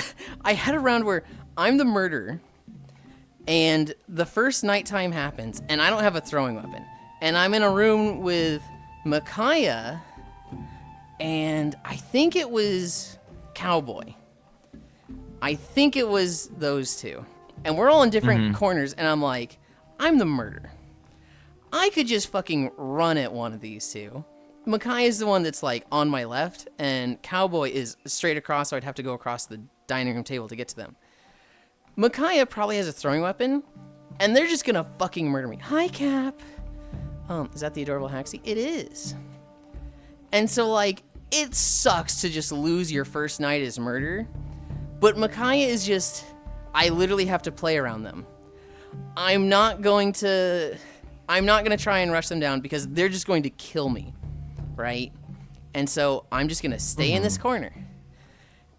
I had a round where I'm the murderer, and the first nighttime happens, and I don't have a throwing weapon. And I'm in a room with Micaiah, and I think it was Cowboy. I think it was those two. And we're all in different corners, and I'm like, I'm the murderer. I could just fucking run at one of these two. Micaiah is the one that's like on my left, and Cowboy is straight across, so I'd have to go across the dining room table to get to them. Micaiah probably has a throwing weapon, And they're just gonna fucking murder me. Hi, Cap. Is that the adorable Haxie? It is. And so, like, it sucks to just lose your first night as murder. But Micaiah is just... I literally have to play around them. I'm not going to try and rush them down because they're just going to kill me, right? And so I'm just going to stay in this corner.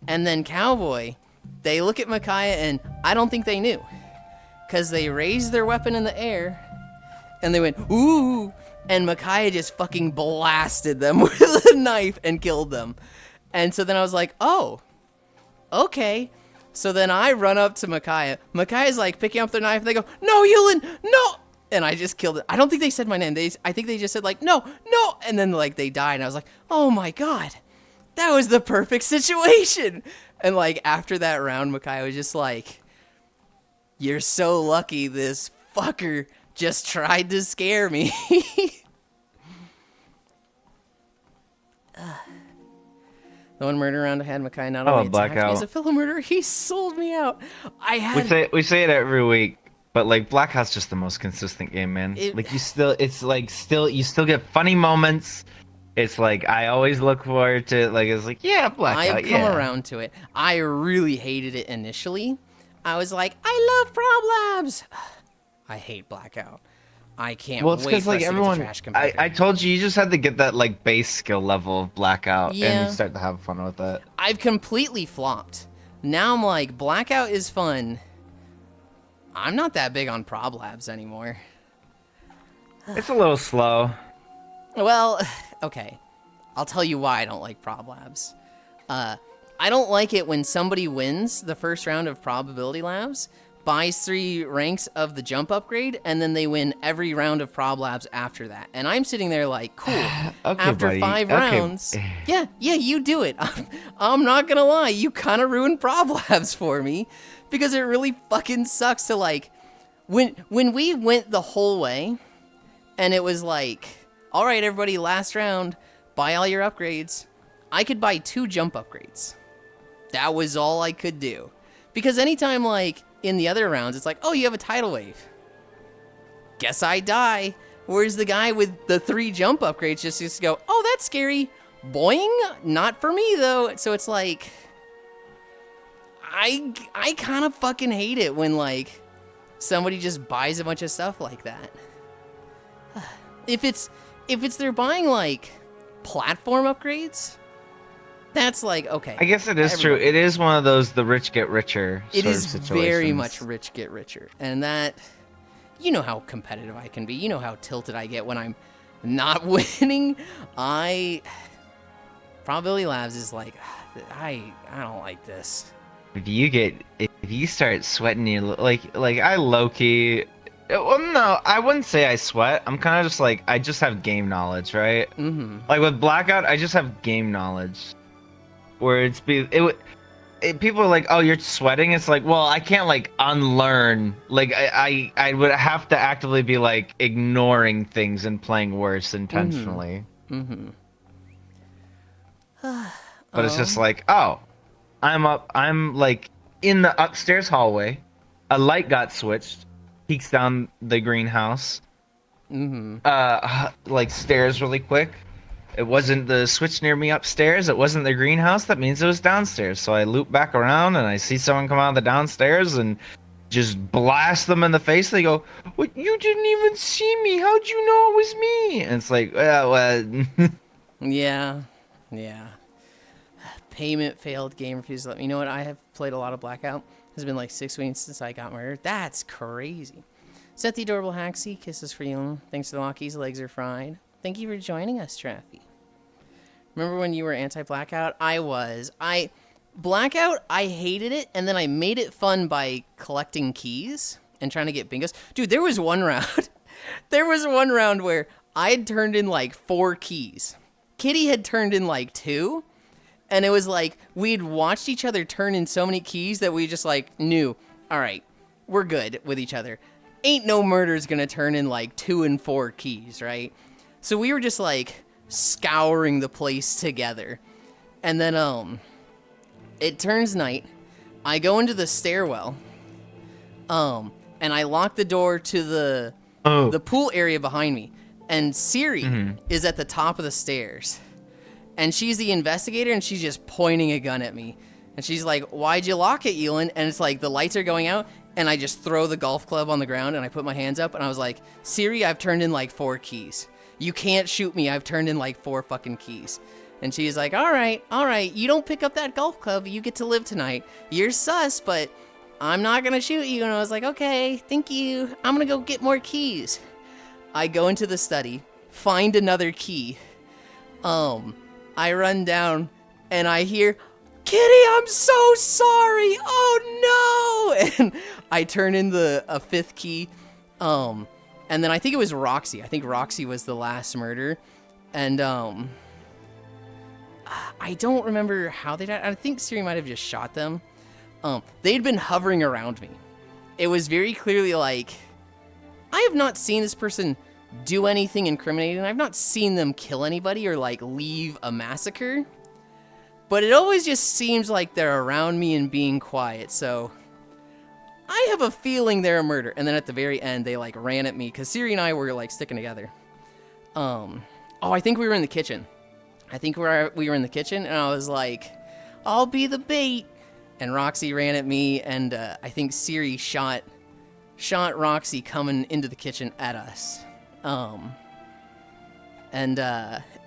And then Cowboy, they look at Micaiah and I don't think they knew. Because they raised their weapon in the air and they went, ooh, and Micaiah just fucking blasted them with a knife and killed them. And so then I was like, oh, okay. So then I run up to Micaiah. Micaiah's like picking up their knife. And they go, no, Yulind, no. And I just killed it. I don't think they said my name. I think they just said like, no. And then like they died. And I was like, oh my God, that was the perfect situation. And like after that round, Micaiah was just like, you're so lucky this fucker just tried to scare me. The one murder round I had Micaiah not only attacked me as a fellow murderer, he sold me out. We say it every week, but like Blackout's just the most consistent game, man. You still get funny moments. It's like I always look forward to it. Like it's like Blackout. I've come around to it. I really hated it initially. I was like, I love Prob Labs. I hate Blackout. I can't well, it's wait because for like us to everyone, get to trash I told you just had to get that like base skill level of Blackout and you start to have fun with it. I've completely flopped. Now I'm like, Blackout is fun. I'm not that big on Prob Labs anymore. It's a little slow. Well, okay. I'll tell you why I don't like Prob Labs. I don't like it when somebody wins the first round of Probability Labs, buys 3 ranks of the jump upgrade, and then they win every round of Prob Labs after that. And I'm sitting there like, cool. After buddy. 5 rounds, yeah, you do it. I'm not gonna lie, you kind of ruined Prob Labs for me, because it really fucking sucks to like, when we went the whole way, and it was like, all right, everybody, last round, buy all your upgrades. I could buy 2 jump upgrades. That was all I could do. Because anytime, like, in the other rounds, it's like, oh, you have a tidal wave. Guess I die. Whereas the guy with the 3 jump upgrades just go, oh, that's scary. Boing. Not for me, though. So it's like, I kind of fucking hate it when, like, somebody just buys a bunch of stuff like that. If it's they're buying, like, platform upgrades, that's like, okay. I guess it is true. It is one of those the rich get richer sort of situations. It is very much rich get richer. And that, you know how competitive I can be. You know how tilted I get when I'm not winning. Probability Labs is like, I don't like this. If you start sweating, I low-key... Well, no, I wouldn't say I sweat. I'm kind of just like, I just have game knowledge, right? Mm-hmm. Like with Blackout, I just have game knowledge. Where people are like, oh, you're sweating. It's like, well, I can't like unlearn. Like I would have to actively be like ignoring things and playing worse intentionally. Mm-hmm. But it's just like, oh, I'm like in the upstairs hallway. A light got switched. Peeks down the greenhouse. Mm-hmm. Like stairs really quick. It wasn't the switch near me upstairs. It wasn't the greenhouse. That means it was downstairs. So I loop back around and I see someone come out of the downstairs and just blast them in the face. They go, "What? You didn't even see me. How'd you know it was me?" And it's like, well. Yeah. Payment failed. Game refused to let me. You know what? I have played a lot of Blackout. It's been like 6 weeks since I got murdered. That's crazy. Set the adorable Haxie. Kisses for you. Thanks to the walkies. Legs are fried. Thank you for joining us, Traffy. Remember when you were anti-Blackout? I was. Blackout, I hated it, and then I made it fun by collecting keys and trying to get bingos. Dude, there was one round. There was one round where I had turned in like 4 keys. Kitty had turned in like 2. And it was like, we'd watched each other turn in so many keys that we just like knew, all right, we're good with each other. Ain't no murder's gonna turn in like 2 and 4 keys, right? So we were just like scouring the place together. And then it turns night. I go into the stairwell. And and I locked the door to the pool area behind me. And Siri is at the top of the stairs. And she's the investigator, and she's just pointing a gun at me. And she's like, why'd you lock it, Yulind? And it's like, the lights are going out, and I just throw the golf club on the ground, and I put my hands up, and I was like, Siri, I've turned in like 4 keys. You can't shoot me. I've turned in like 4 fucking keys. And she's like, all right, you don't pick up that golf club, you get to live tonight. You're sus, but I'm not gonna shoot you. And I was like, okay, thank you. I'm gonna go get more keys. I go into the study, find another key. I run down, and I hear, Kitty, I'm so sorry. Oh no! And I turn in a 5th key. And then I think it was Roxy. I think Roxy was the last murder. And I don't remember how they died. I think Siri might have just shot them. They'd been hovering around me. It was very clearly like, I have not seen this person do anything incriminating. I've not seen them kill anybody or like leave a massacre. But it always just seems like they're around me and being quiet. So I have a feeling they're a murder. And then at the very end, they like ran at me because Siri and I were like sticking together. I think we were in the kitchen. We were in the kitchen, and I was like, I'll be the bait. And Roxy ran at me, and I think Siri shot Roxy coming into the kitchen at us.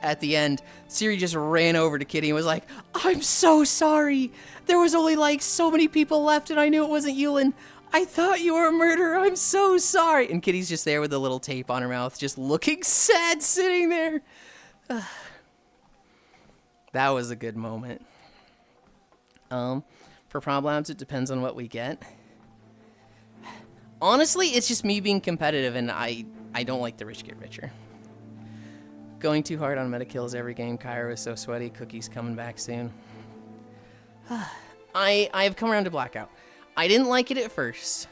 At the end, Siri just ran over to Kitty and was like, I'm so sorry. There was only like so many people left, and I knew it wasn't Yulind. I thought you were a murderer. I'm so sorry. And Kitty's just there with a little tape on her mouth, just looking sad, sitting there. That was a good moment. For Prob Labs, it depends on what we get. Honestly, it's just me being competitive, and I don't like the rich get richer. Going too hard on meta kills every game. Kyra is so sweaty. Cookie's coming back soon. I have come around to Blackout. I didn't like it at first.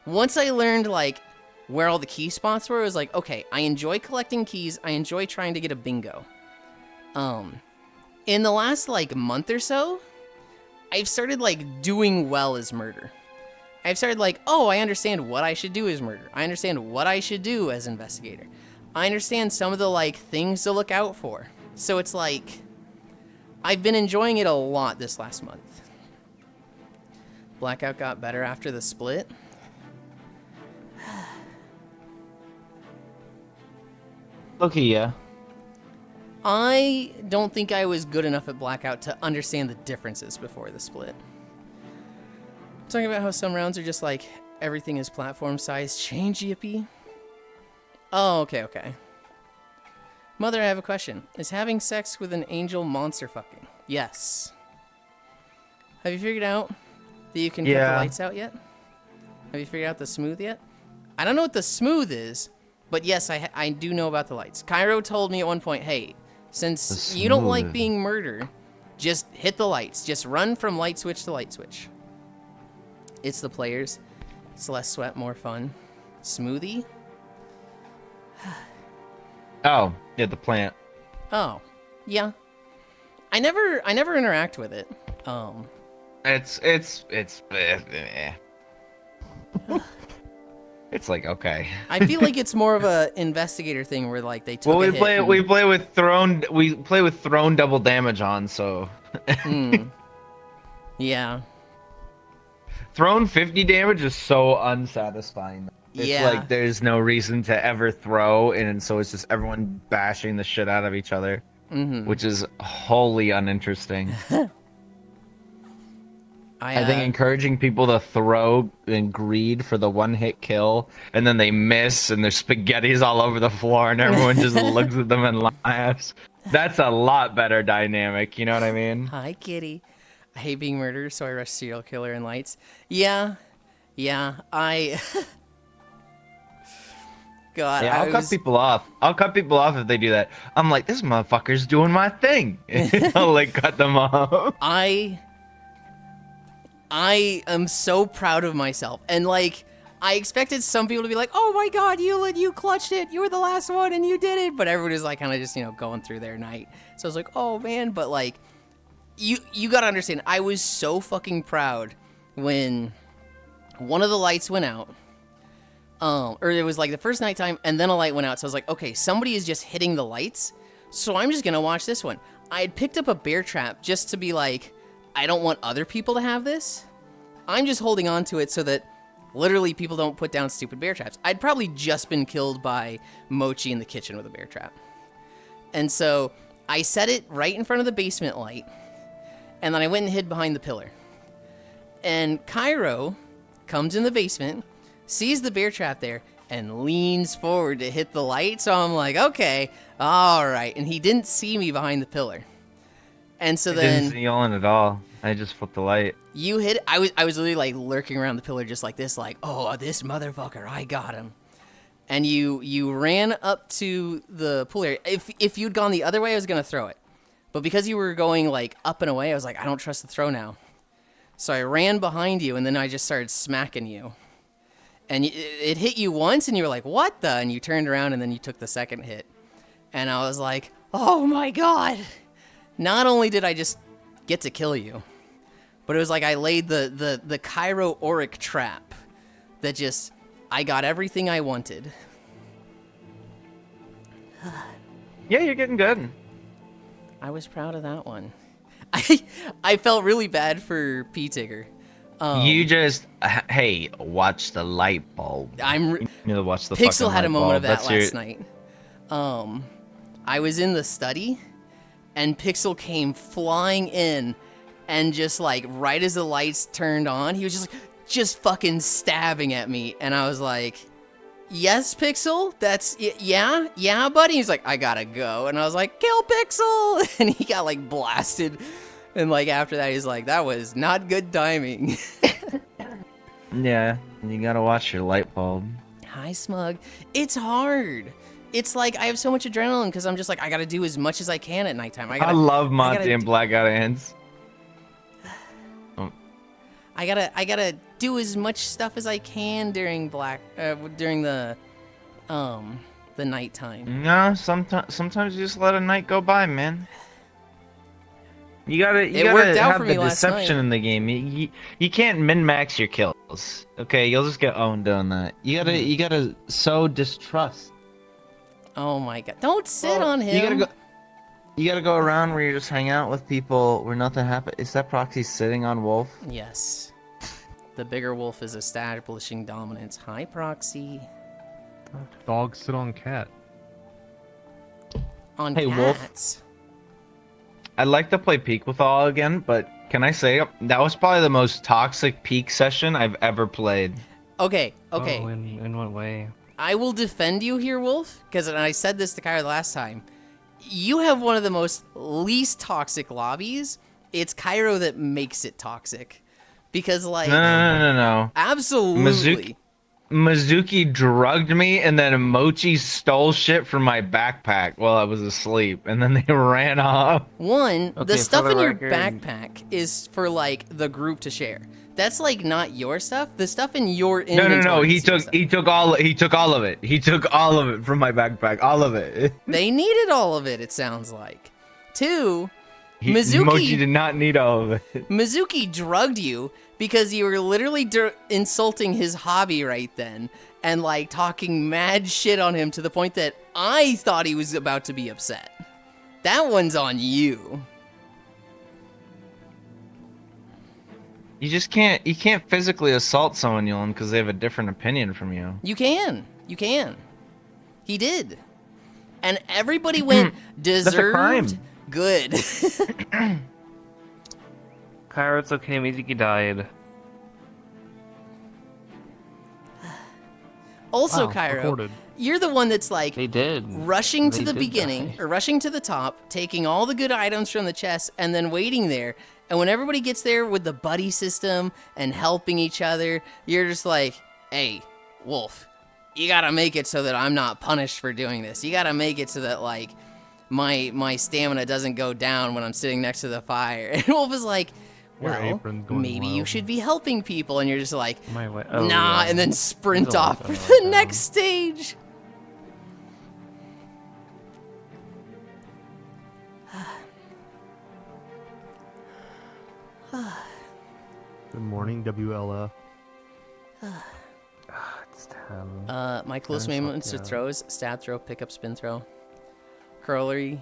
Once I learned like where all the key spots were, it was like, okay, I enjoy collecting keys. I enjoy trying to get a bingo. In the last like month or so, I've started like doing well as murder. I've started like, oh, I understand what I should do as murder. I understand what I should do as investigator. I understand some of the like things to look out for. So it's like, I've been enjoying it a lot this last month. Blackout got better after the split. Okay, yeah. I don't think I was good enough at Blackout to understand the differences before the split. I'm talking about how some rounds are just like, everything is platform size change, yippee. Oh, okay. Mother, I have a question. Is having sex with an angel monster fucking? Yes. Have you figured out that you can cut the lights out yet? Have you figured out the smooth yet? I don't know what the smooth is, but yes, I do know about the lights. Cairo told me at one point, hey, since you don't like being murdered, just hit the lights. Just run from light switch to light switch. It's the players. It's less sweat, more fun. Smoothie? Oh, yeah, the plant. Oh, yeah. I never interact with it. It's It's like, okay. I feel like it's more of a investigator thing where like they took well, a we hit play and... we play with thrown double damage on, so Yeah. Thrown 50 damage is so unsatisfying. It's like there's no reason to ever throw, and so it's just everyone bashing the shit out of each other, which is wholly uninteresting. I think encouraging people to throw and greed for the one-hit kill, and then they miss, and there's spaghettis all over the floor, and everyone just looks at them and laughs. That's a lot better dynamic, you know what I mean? Hi, kitty. I hate being murdered, so I rush serial killer in lights. Yeah, I... God, yeah, I'll cut people off. I'll cut people off if they do that. I'm like, this motherfucker's doing my thing. I'll like cut them off. I am so proud of myself. And like, I expected some people to be like, oh my God, Yulind, you clutched it. You were the last one and you did it. But everyone was like kind of just, going through their night. So I was like, oh man. But like, you gotta understand, I was so fucking proud when one of the lights went out Or it was like the first nighttime, and then a light went out. So I was like, okay, somebody is just hitting the lights, so I'm just gonna watch this one. I had picked up a bear trap just to be like, I don't want other people to have this. I'm just holding on to it so that literally people don't put down stupid bear traps. I'd probably just been killed by Mochi in the kitchen with a bear trap. And so I set it right in front of the basement light, and then I went and hid behind the pillar. And Cairo comes in the basement, sees the bear trap there, and leans forward to hit the light. So I'm like, okay, all right. And he didn't see me behind the pillar. And so I then didn't see Yulind at all. I just flipped the light. you hit it. I was literally like lurking around the pillar just like this, like, oh, this motherfucker, I got him. And you ran up to the pool area. If you'd gone the other way, I was gonna throw it. But because you were going like up and away, I was like, I don't trust the throw now. So I ran behind you, and then I just started smacking you. And it hit you once, and you were like, what the? And you turned around, and then you took the second hit. And I was like, oh my god. Not only did I just get to kill you, but it was like I laid the Cairo Auric trap that just, I got everything I wanted. Yeah, you're getting good. I was proud of that one. I felt really bad for P-Tigger. You just, hey, watch the light bulb. You know, watch the Pixel fucking had a light moment of bulb. that last night. I was in the study, and Pixel came flying in, and just like right as the lights turned on, he was just fucking stabbing at me, and I was like, yes, Pixel, that's yeah, buddy. He's like, I gotta go, and I was like, kill Pixel, and he got like blasted, and like after that, he's like, that was not good timing. Yeah, you gotta watch your light bulb. Hi, Smug. It's hard. It's like I have so much adrenaline because I'm just like, I gotta do as much as I can at nighttime. I love Monty and Blackout Ants. I gotta do as much stuff as I can during the nighttime. No, sometimes you just let a night go by, man. You gotta worked out have for the me last deception night. in the game. You can't min-max your kills. Okay, you'll just get owned on that. You gotta sow distrust. Oh my god! Don't sit on him. You gotta go around where you just hang out with people where nothing happens. Is that proxy sitting on Wolf? Yes. The bigger wolf is establishing dominance. Hi, Proxy. Dogs sit on cat. On Hey, Wolf. cats. I'd like to play Peak with all again, but can I say that was probably the most toxic Peak session I've ever played. Okay. Oh, in what way? I will defend you here, Wolf, because I said this to Kyra the last time. You have one of the most least toxic lobbies. It's Cairo that makes it toxic. Because, like... No. Absolutely. Mizuki drugged me, and then Mochi stole shit from my backpack while I was asleep, and then they ran off. One, Okay, the for stuff the in your record- backpack is for, like, the group to share. That's, like, not your stuff. The stuff in your inventory. No. He is your took stuff. he took all of it. He took all of it from my backpack. All of it. They needed all of it, it sounds like. Two, Mizuki... Mochi did not need all of it. Mizuki drugged you because you were literally insulting his hobby right then and like talking mad shit on him to the point that I thought he was about to be upset. That one's on you. You can't physically assault someone, Yulind, because they have a different opinion from you. You can. He did. And everybody went deserved. That's a crime. Good. Kyra, it's okay. Mizuki died. Also, Wow, Cairo, recorded. you're the one that's like They did. rushing to They the did beginning die. or rushing to the top, taking all the good items from the chest and then waiting there. And when everybody gets there with the buddy system and helping each other, you're just like, hey, Wolf, you gotta make it so that I'm not punished for doing this. You gotta make it so that like my stamina doesn't go down when I'm sitting next to the fire. And Wolf is like, Your well, apron's going maybe you wild. should be helping people. And you're just like, My way. Oh, nah, yeah. and then sprint There's a lot off for going the on. next stage. Good morning, WLF. It's 10. My close moments to throws: stab throw, pick up, spin throw. Curlery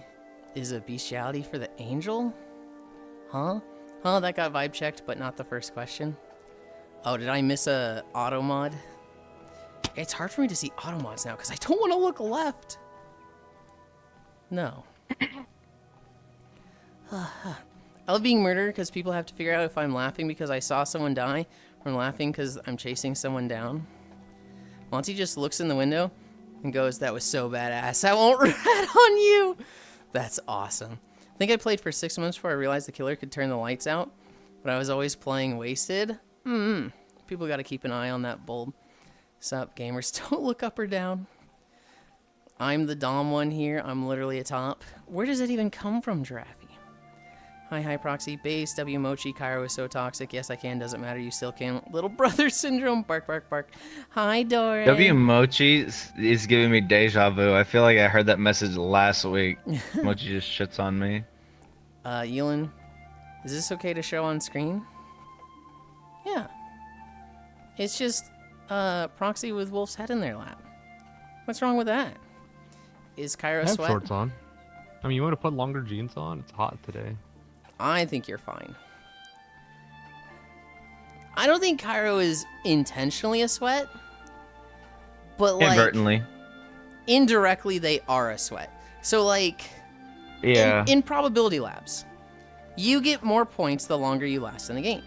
is a bestiality for the angel? Huh? That got vibe checked, but not the first question. Oh, did I miss a auto mod? It's hard for me to see auto mods now because I don't want to look left. No. I love being murdered because people have to figure out if I'm laughing because I saw someone die or I'm laughing because I'm chasing someone down. Monty just looks in the window and goes, "That was so badass. I won't rat on you." That's awesome. I think I played for 6 months before I realized the killer could turn the lights out, but I was always playing wasted. People got to keep an eye on that bulb. Sup, gamers? Don't look up or down. I'm the Dom one here. I'm literally a top. Where does it even come from, Jiraffy? Hi, Proxy. Base, W Mochi, Cairo is so toxic. Yes, I can. Doesn't matter. You still can. Little brother syndrome. Bark, bark, bark. Hi, Dora. W Mochi is giving me deja vu. I feel like I heard that message last week. Mochi just shits on me. Yulind, is this okay to show on screen? Yeah. It's just Proxy with Wolf's head in their lap. What's wrong with that? Is Cairo I have sweat? shorts on. I mean, you want to put longer jeans on? It's hot today. I think you're fine. I don't think Cairo is intentionally a sweat, but like Inadvertently. indirectly they are a sweat. So like Yeah. in probability labs, you get more points the longer you last in the game.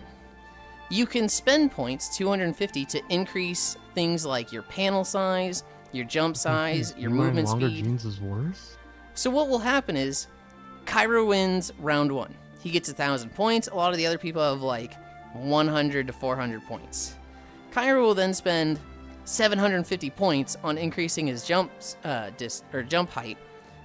You can spend points, 250, to increase things like your panel size, your jump size, your movement longer speed. jeans is worse? So what will happen is Cairo wins round 1. He gets 1,000 points. A lot of the other people have like 100 to 400 points. Cairo will then spend 750 points on increasing his jump height,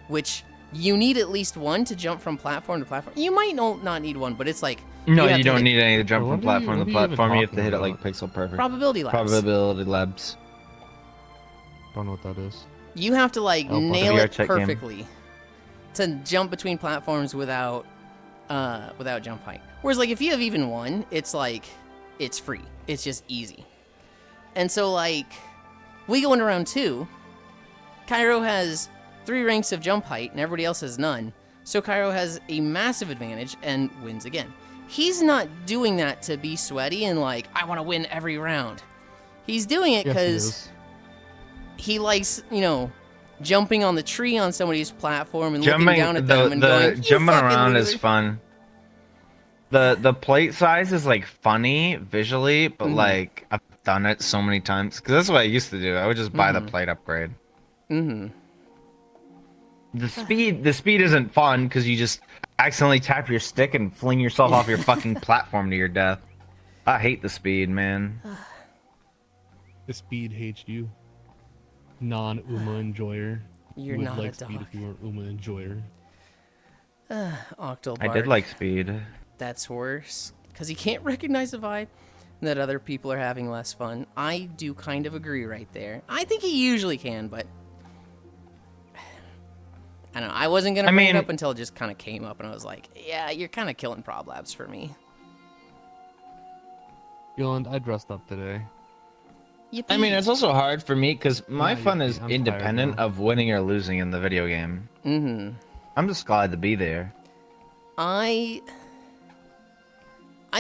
which you need at least 1 to jump from platform to platform. You might not need 1, but it's like No, have you to don't hit need any to jump What from are platform you- to what are you even platform. You have to talking hit it like about? pixel perfect. probability labs. Probability labs. Don't know what that is. You have to like Oh, nail VR it check game. perfectly to jump between platforms without jump height. Whereas like if you have even 1, it's like it's free. It's just easy. And so like we go into round 2. Cairo has 3 ranks of jump height and everybody else has none. So Cairo has a massive advantage and wins again. He's not doing that to be sweaty and like I want to win every round. He's doing it Yes, he because is. he likes, jumping on the tree on somebody's platform and looking down at them and going, "You jumping fucking around is loser." fun. The plate size is like funny visually, but like I've done it so many times because that's what I used to do. I would just buy the plate upgrade. The speed isn't fun because you just accidentally tap your stick and fling yourself off your fucking platform to your death. I hate the speed, man. The speed hates you. Non-Uma enjoyer. You're You would not a like speed dog. if you weren't Uma enjoyer. Octobark. I did like speed. That's worse because he can't recognize the vibe that other people are having less fun. I do kind of agree right there. I think he usually can, but I don't know. I wasn't gonna bring it up until it just kind of came up, and I was like, "Yeah, you're kind of killing Prob Labs for me." Yulind, I dressed up today. I mean, it's also hard for me because my Yeah, fun is I'm tired independent now. of winning or losing in the video game. I'm just glad to be there. I'd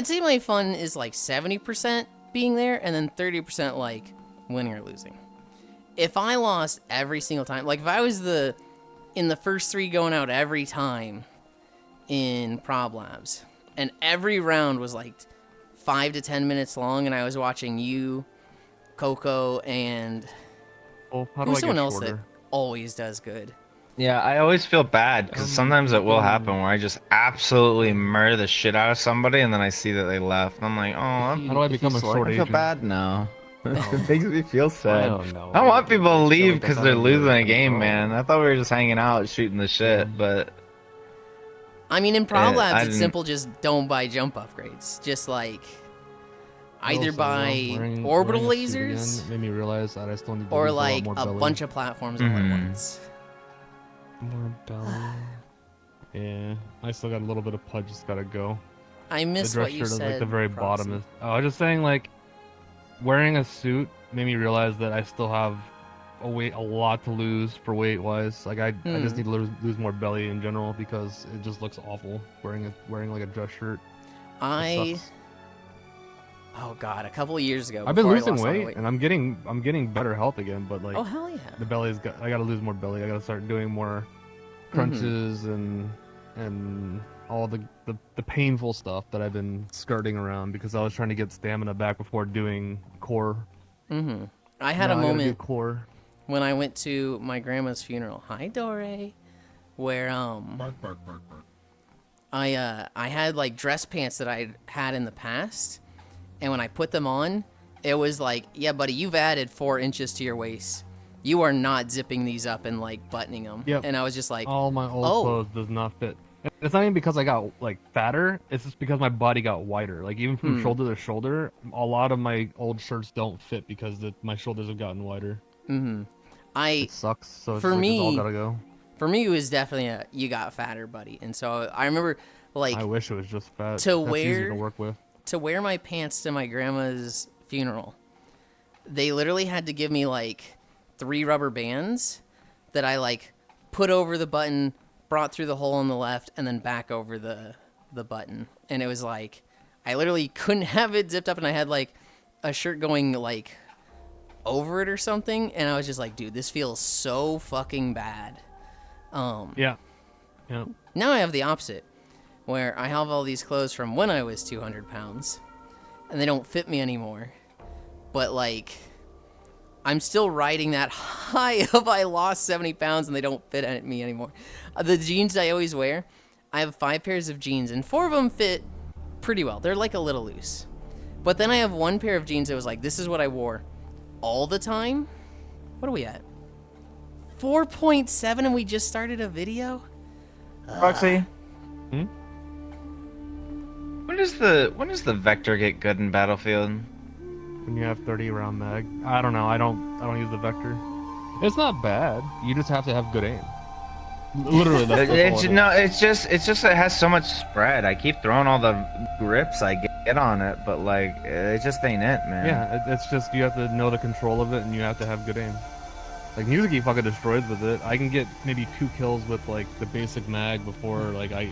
say my fun is like 70% being there and then 30% like winning or losing. If I lost every single time, like if I was in the first 3 going out every time in Prob Labs and every round was like 5 to 10 minutes long and I was watching you, Coco, and Oh, how do who's I someone get else shorter? that always does good. Yeah, I always feel bad because sometimes it will happen where I just absolutely murder the shit out of somebody and then I see that they left. And I'm like, oh, How do I become a short I feel agent? bad now. It makes me feel sad. don't know. I want people to I feel leave like because that's they're out of your losing a game, control. man. I thought we were just hanging out, shooting the shit, but I mean, in Prob Yeah, I Labs, it's didn't- simple. Just don't buy jump upgrades. Just like either Also, buy wearing- orbital wearing a suit lasers again made me realize that I still need to or lose like a lot a more belly. bunch of platforms all at once. More belly. Yeah, I still got a little bit of pudge. Just gotta go. I The missed dress what you shirt is said. like the very Proxy. bottom. Oh, I was just saying, like, wearing a suit made me realize that I still have a lot to lose for weight wise. Like I just need to lose more belly in general because it just looks awful wearing like a dress shirt. Oh God, a couple of years ago. I've been before I losing lost all the weight and I'm getting better health again, but like oh hell yeah. the belly's got I gotta lose more belly. I gotta start doing more crunches and all the painful stuff that I've been skirting around because I was trying to get stamina back before doing core. I had a Now I gotta do moment core. when I went to my grandma's funeral. Hi, Dore. Where I had like dress pants that I had in the past, and when I put them on, it was like, yeah, buddy, you've added 4 inches to your waist. You are not zipping these up and like buttoning them. Yep. And I was just like, All my old oh. clothes does not fit. It's not even because I got like fatter. It's just because my body got wider. Like even from shoulder to shoulder, a lot of my old shirts don't fit because my shoulders have gotten wider. It sucks. So it's for like, me, it's all gotta go. For me, it was definitely you got fatter, buddy. And so I remember like I wish it was just fat. to That's easier to work with. To wear my pants to my grandma's funeral, they literally had to give me like 3 rubber bands that I like put over the button, brought through the hole on the left, and then back over the button. And it was like I literally couldn't have it zipped up, and I had like a shirt going like over it or something, and I was just like, dude, this feels so fucking bad. Yeah. Now I have the opposite, where I have all these clothes from when I was 200 pounds, and they don't fit me anymore. But, like, I'm still riding that high of I lost 70 pounds and they don't fit me anymore. The jeans I always wear, I have 5 pairs of jeans, and 4 of them fit pretty well. They're, like, a little loose. But then I have 1 pair of jeans that was like, this is what I wore all the time. What are we at? 4.7 and we just started a video? Roxy. When does the Vector get good in Battlefield? When you have 30 round mag. I don't know. I don't use the Vector. It's not bad. You just have to have good aim. Literally, that's all it is. No, it's just it has so much spread. I keep throwing all the grips I get on it, but like it just ain't it, man. Yeah, it's just you have to know the control of it and you have to have good aim. Like Music fucking destroys with it. I can get maybe 2 kills with like the basic mag before like I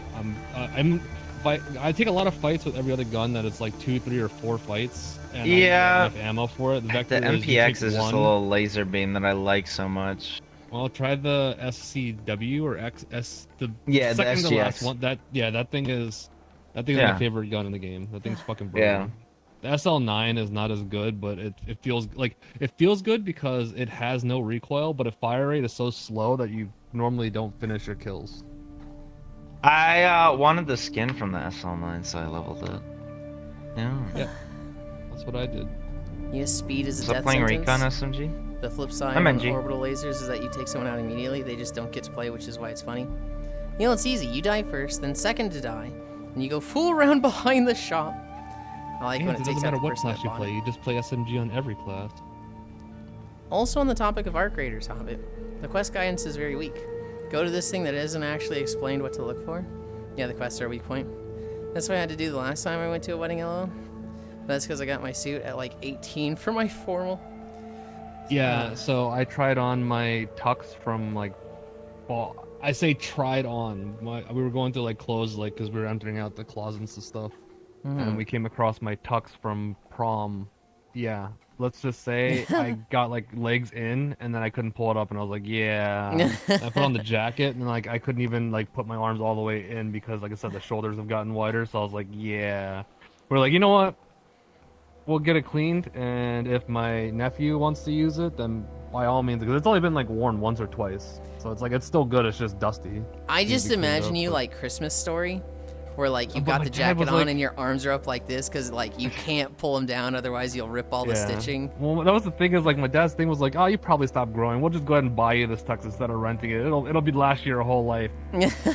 take a lot of fights with every other gun that it's like 2, 3, or 4 fights. And I have enough ammo for it. The Vector MPX is just a 1. little laser beam that I like so much. Well, try the SCW or XS. The Yeah, the second to SGX. last one. That thing is my favorite gun in the game. That thing's fucking brilliant. The SL9 is not as good, but it feels good because it has no recoil, but its fire rate is so slow that you normally don't finish your kills. I wanted the skin from the SL9, so I leveled it. Yeah, that's what I did. Yes, speed is a So death playing sentence. Recon SMG? The flip side I'm on NG. orbital lasers is that you take someone out immediately. They just don't get to play, which is why it's funny. You know, it's easy. You die first, then second to die, and you go fool around behind the shop. I like when it It takes doesn't out matter the what person that class you bought play. it. You just play SMG on every class. Also on the topic of Arc Raiders, Hobbit, the quest guidance is very weak. Go to this thing that isn't actually explained what to look for. Yeah, the quests are a weak point. That's what I had to do the last time I went to a wedding LO. That's because I got my suit at like 18 for my formal. Yeah, so I tried on my tux from like, well, I say tried on. We were going through like clothes, like, because we were emptying out the closets and stuff, and we came across my tux from prom. Yeah, let's just say I got like legs in, and then I couldn't pull it up, and I was like, yeah. I put on the jacket, and like I couldn't even like put my arms all the way in because, like I said, the shoulders have gotten wider. So I was like, yeah. We're like, you know what? We'll get it cleaned, and if my nephew wants to use it, then by all means, because it's only been like worn once or twice, so it's like it's still good. It's just dusty. I Needs just to be cleaned imagine up, you but- like Christmas Story, where like you've But got my the dad jacket was on like- and your arms are up like this because like you can't pull them down, otherwise you'll rip all the stitching. Well, that was the thing, is like my dad's thing was like, oh, you probably stopped growing. We'll just go ahead and buy you this tux instead of renting it. It'll be last your whole life.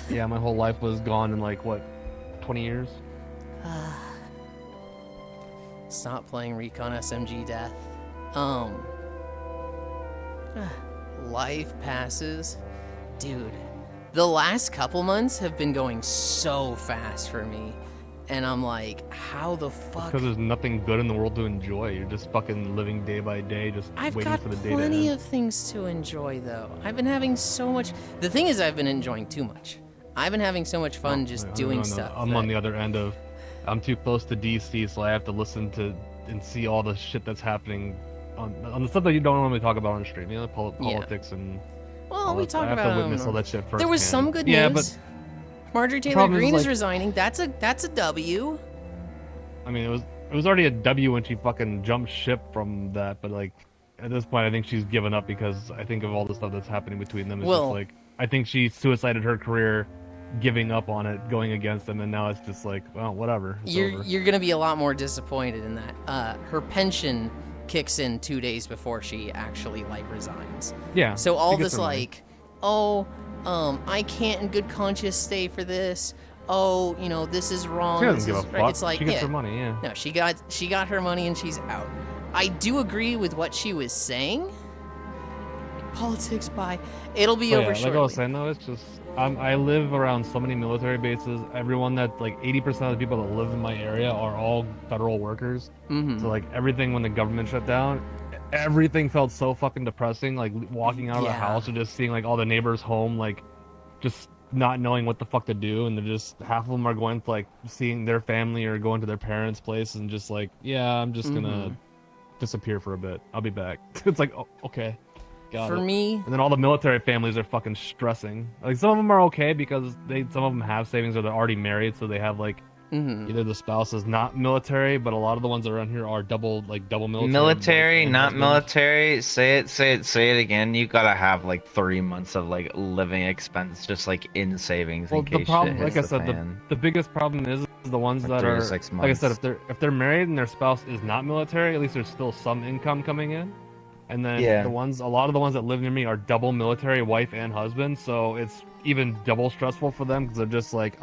Yeah, my whole life was gone in like what, 20 years. Stop playing Recon SMG Death. Life passes. Dude, the last couple months have been going so fast for me. and I'm like, how the fuck? Because there's nothing good in the world to enjoy. You're just fucking living day by day, just I've waiting got for the day to plenty end. of things to enjoy, though. I've been having so much. The thing is, I've been enjoying too much. I've been having so much fun just doing stuff. I'm on the other end of, I'm too close to DC, so I have to listen to and see all the shit that's happening on the stuff that you don't normally talk about on stream. You know, politics and. Well, we talk I have about. to witness all that shit first. There was some good news. Yeah, but Marjorie Taylor problem is, Greene is like- resigning. That's a W. I mean, it was already a W when she fucking jumped ship from that, but like at this point, I think she's given up because I think of all the stuff that's happening between them. It's Well- just like I think she suicided her career, giving up on it, going against them, and now it's just like, well, whatever. It's over. You're gonna be a lot more disappointed in that. Her pension kicks in 2 days before she actually like resigns. Yeah. So she all gets this her money. like, oh, I can't in good conscience stay for this. Oh, you know, this is wrong. She this doesn't give a is right. fuck. It's like, she gets yeah. her money. Yeah. No, she got her money and she's out. I do agree with what she was saying. Politics, bye. It'll be But over yeah, shortly. like I was saying though, it's just I live around so many military bases. Everyone that like 80% of the people that live in my area are all federal workers. So like everything when the government shut down, everything felt so fucking depressing. Like walking out of the Yeah. house and just seeing like all the neighbors home, like just not knowing what the fuck to do, and they're just half of them are going to like seeing their family or going to their parents' place and just like, yeah, I'm just gonna disappear for a bit. I'll be back. It's like, oh, okay. Got For it. me, And then all the military families are fucking stressing. Like some of them are okay because some of them have savings or they're already married, so they have like either the spouse is not military, but a lot of the ones around here are double military. Military, and not husbands. military. Say it again. You gotta have like 3 months of like living expense just like in savings Well, in the case problem, shit like hits I the said, fan. the biggest problem is the ones Or that 3 to are 6 like I said, months. if they're married and their spouse is not military, at least there's still some income coming in. And then Yeah. a lot of the ones that live near me are double military, wife and husband, so it's even double stressful for them because they're just like,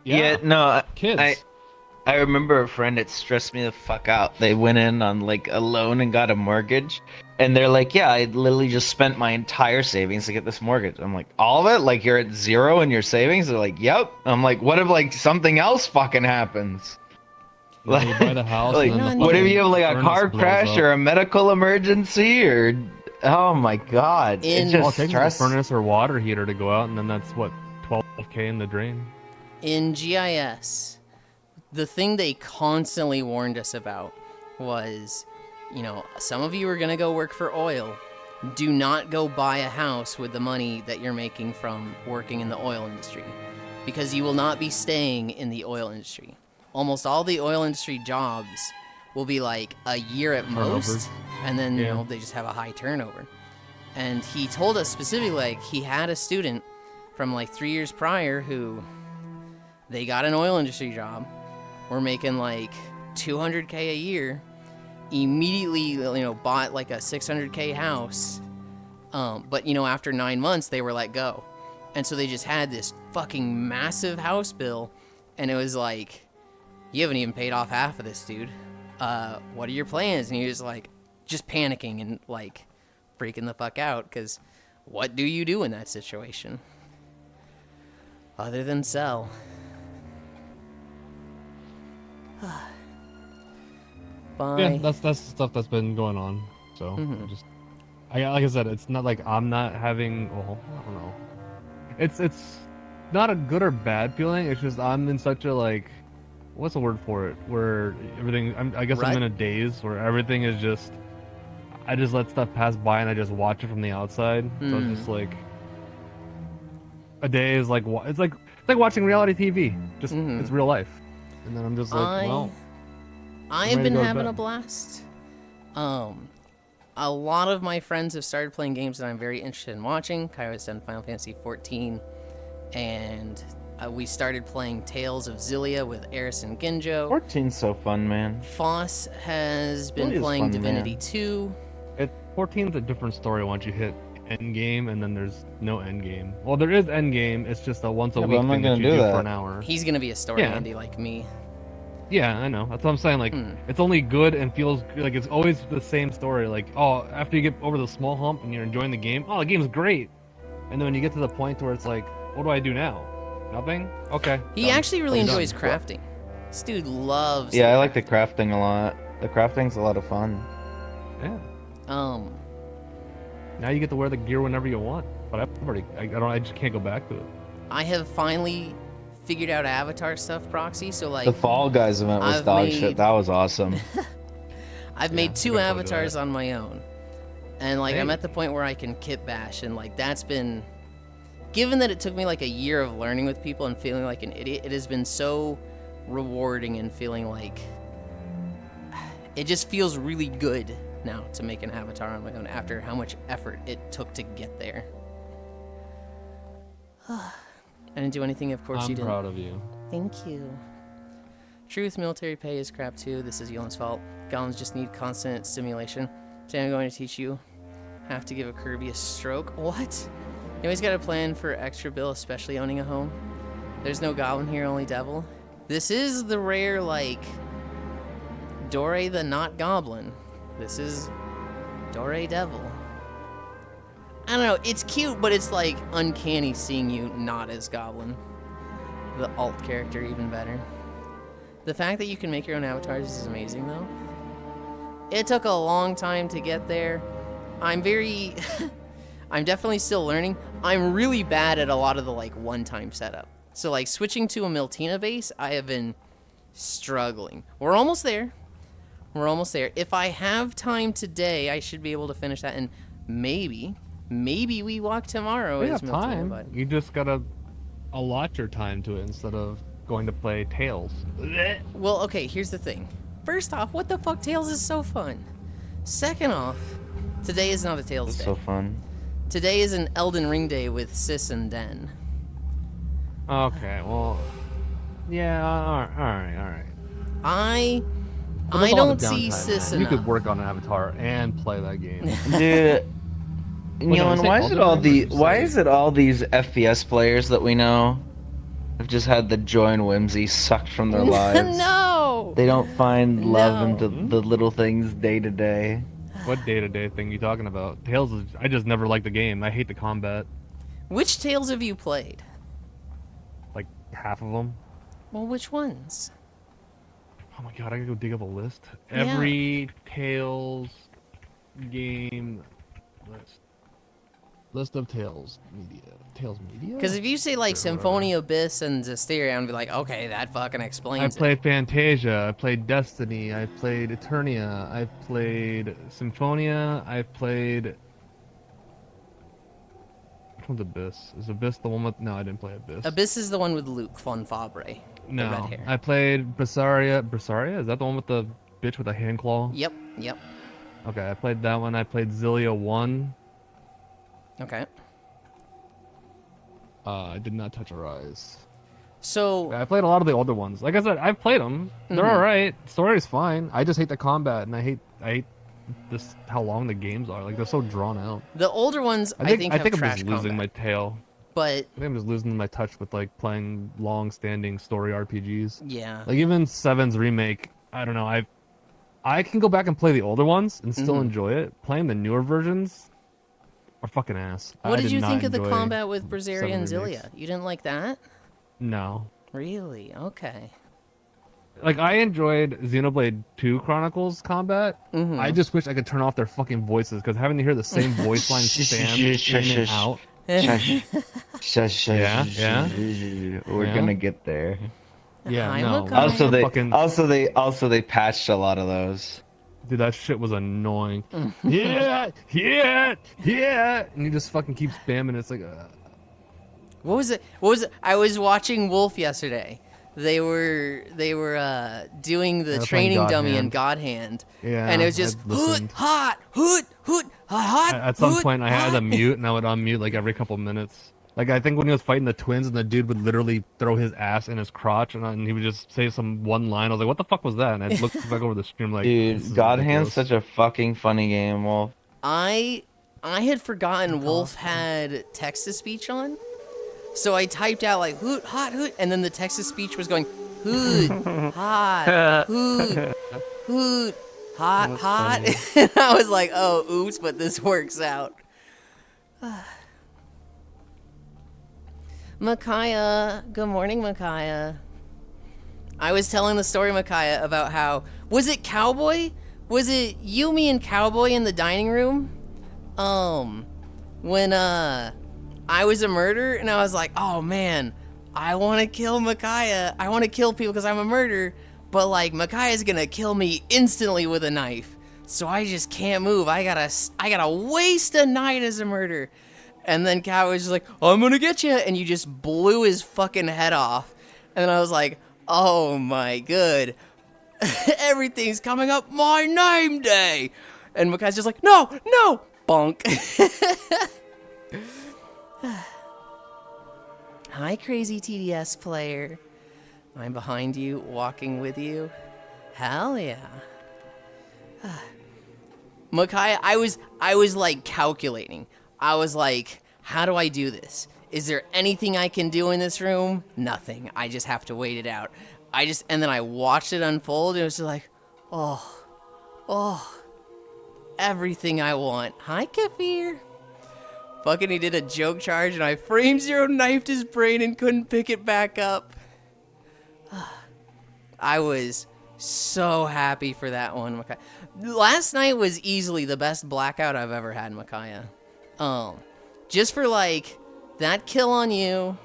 Yeah, no, kids. I remember a friend, it stressed me the fuck out. They went in on like a loan and got a mortgage, and they're like, yeah, I literally just spent my entire savings to get this mortgage. I'm like, all of it? Like you're at zero in your savings? They're like, yep. I'm like, what if like something else fucking happens? You know, you buy the house, Like, and then the what if fucking you have like a furnace car blows crash up. or a medical emergency or oh my god, In- it's All it just takes is stress. a furnace or water heater to go out, and then that's what 12K in the drain. in GIS, the thing they constantly warned us about was, you know, some of you are going to go work for oil. Do not go buy a house with the money that you're making from working in the oil industry, because you will not be staying in the oil industry. Almost all the oil industry jobs will be like a year at most, and then, you Yeah. know, they just have a high turnover. And he told us specifically, like, he had a student from like 3 years prior who they got an oil industry job, were making like 200K a year, immediately, you know, bought like a 600K house. But, you know, after 9 months, they were let go. And so they just had this fucking massive house bill. And it was like, you haven't even paid off half of this, dude. What are your plans? And he was like, just panicking and like freaking the fuck out. Because what do you do in that situation? Other than sell. Bye. Yeah, that's the stuff that's been going on. So I like I said, it's not like I'm not having. Well, I don't know. It's not a good or bad feeling. It's just I'm in such a like, what's the word for it? Where everything. I guess I'm Rut? in a daze where everything is just. I just let stuff pass by and I just watch it from the outside. So it's just like. A day is like it's like watching reality TV. Just it's real life, and then I'm just like, well. I I'm have ready been to go to having a bed. blast. A lot of my friends have started playing games that I'm very interested in watching. Kairo's done Final Fantasy 14, and we started playing Tales of Xillia with Eris and Ginjo. 14's so fun, man. Foss has been Really is playing fun, Divinity man. 2. 14's a different story once you hit end game, and then there's no end game. Well, there is end game. It's just a once a Yeah, but week I'm not thing that gonna you do do that. for an hour. He's gonna be a story Yeah. Andy like me. Yeah, I know. That's what I'm saying. Like, it's only good and feels like it's always the same story. Like, oh, after you get over the small hump and you're enjoying the game, oh, the game's great. And then when you get to the point where it's like, what do I do now? Nothing? Okay. He done. actually really I'm done. enjoys crafting. This dude loves. Yeah, I like the crafting a lot. The crafting's a lot of fun. Yeah. Now you get to wear the gear whenever you want. But I just can't go back to it. I have finally figured out Avatar stuff, Proxy. So like The Fall Guys event was I've dog made- shit. That was awesome. I've made 2 I'm looking forward to avatars that. on my own, and like I'm Hey. at the point where I can kit bash, and like that's been. Given that it took me like a year of learning with people and feeling like an idiot, it has been so rewarding and feeling like it just feels really good now to make an avatar on my own after how much effort it took to get there. I didn't do anything, of course I'm you didn't. proud of you. Thank you. Truth, military pay is crap too. This is Yulind's fault. Goblins just need constant stimulation. Today I'm going to teach you. Have to give a Kirby a stroke. What? You always got a plan for extra bill, especially owning a home. There's no goblin here, only devil. This is the rare, like, Dore the not goblin. This is Dore devil. I don't know, it's cute, but it's like uncanny seeing you not as goblin. The alt character even better. The fact that you can make your own avatars is amazing though. It took a long time to get there. I'm very I'm definitely still learning. I'm really bad at a lot of the like one-time setup. So like switching to a Miltina base, I have been struggling. We're almost there. We're almost there. If I have time today, I should be able to finish that, and maybe we walk tomorrow We as have Miltina, time. bud. You just gotta allot your time to it instead of going to play Tails. Well, okay, here's the thing. First off, what the fuck, Tails is so fun. Second off, today is not a Tails It's day. so fun. Today is an Elden Ring day with Sis and Den. Okay, well, yeah, all right. I But there's a lot don't of see downtime, Sis man. You enough. could work on an avatar and play that game. Dude, no, Yolan, say why is it Elden all Ring, the or you why say- is it all these FPS players that we know have just had the joy and whimsy sucked from their lives? No! They don't find love No. into the little things day to day. What day-to-day thing you talking about? Tails is. I just never liked the game. I hate the combat. Which Tales have you played? Like half of them. Well, which ones? Oh my god, I gotta go dig up a list. Yeah. Every Tails game list of Tails media. Tails media? Because if you say like Sure, whatever. Symphony Abyss and Zestiria, I'm be like, okay, that fucking I explains played Fantasia, I played Destiny, I played Eternia, I played Symphonia, I played... Which one's Abyss? Is Abyss the one with... No, I didn't play Abyss. it. Abyss is the one with Luke von Fabre. The red No, hair. I played Brissaria. Brissaria? Is that the one with the bitch with a hand claw? Yep. Okay, I played that one. I played Zillia 1. Okay. I did not touch Arise. So, I played a lot of the older ones. Like I said, I've played them. They're Mhm. alright. Story's fine. I just hate the combat, and I hate this how long the games are. Like they're so drawn out. the older ones, I think have I'm trash just losing combat. my tail. But, I think I'm just losing my touch with like playing long-standing story RPGs. yeah. Like even 7's remake, I don't know. I can go back and play the older ones and still Mhm. enjoy it. Playing the newer versions are fucking ass. What I did you not think of the enjoy combat with 7 Berseria and remakes. Zillia? You didn't like that? No. Really? Okay. Like I enjoyed Xenoblade 2 Chronicles combat. Mhm. I just wish I could turn off their fucking voices because having to hear the same voice line spam in and out. Shush. Shush, shush. Yeah, yeah. We're Yeah. gonna get there. Yeah, I'm no. a Also, they Fucking- they patched a lot of those. Dude, that shit was annoying. yeah, and you just fucking keep spamming. It's like, What was it? I was watching Wolf yesterday. They were doing the They were playing training God dummy in Hand. God Hand. yeah. And it was just I hoot, listened. hot, hoot, hoot, hot. At some hoot, point, I had to hot. mute, and I would unmute like every couple minutes. Like I think when he was fighting the twins, and the dude would literally throw his ass in his crotch, and he would just say some one line. I was like, "What the fuck was that?" And I looked back over the stream, like, this is Dude, God Hand's ridiculous. such a fucking funny game, Wolf. I had forgotten Wolf had text to speech on, so I typed out like hoot, hot, hoot, and then the text to speech was going hoot, hot, hoot, hoot, hot, hot. And I was like, oh, oops, but this works out. Micaiah. Good morning, Micaiah. I was telling the story, Micaiah, about how... Was it Cowboy? Was it you, me, and Cowboy in the dining room? When, I was a murderer, and I was like, oh, man, I want to kill Micaiah. I want to kill people because I'm a murderer, but, like, Micaiah's gonna kill me instantly with a knife. So I just can't move. I gotta waste a night as a murderer. And then Cowboy was just like, I'm gonna get you, and you just blew his fucking head off. And then I was like, oh, my good. Everything's coming up my name day. And Micaiah's just like, no, bonk. Hi, crazy TDS player. I'm behind you, walking with you. Hell yeah. Micaiah, I was like calculating. I was like, how do I do this? Is there anything I can do in this room? Nothing. I just have to wait it out. And then I watched it unfold, and it was just like, oh, everything I want. Hi, Kefir. Fucking he did a joke charge, and I frame zero knifed his brain and couldn't pick it back up. I was so happy for that one, Micaiah. Last night was easily the best blackout I've ever had, Micaiah. Just for, like, that kill on you.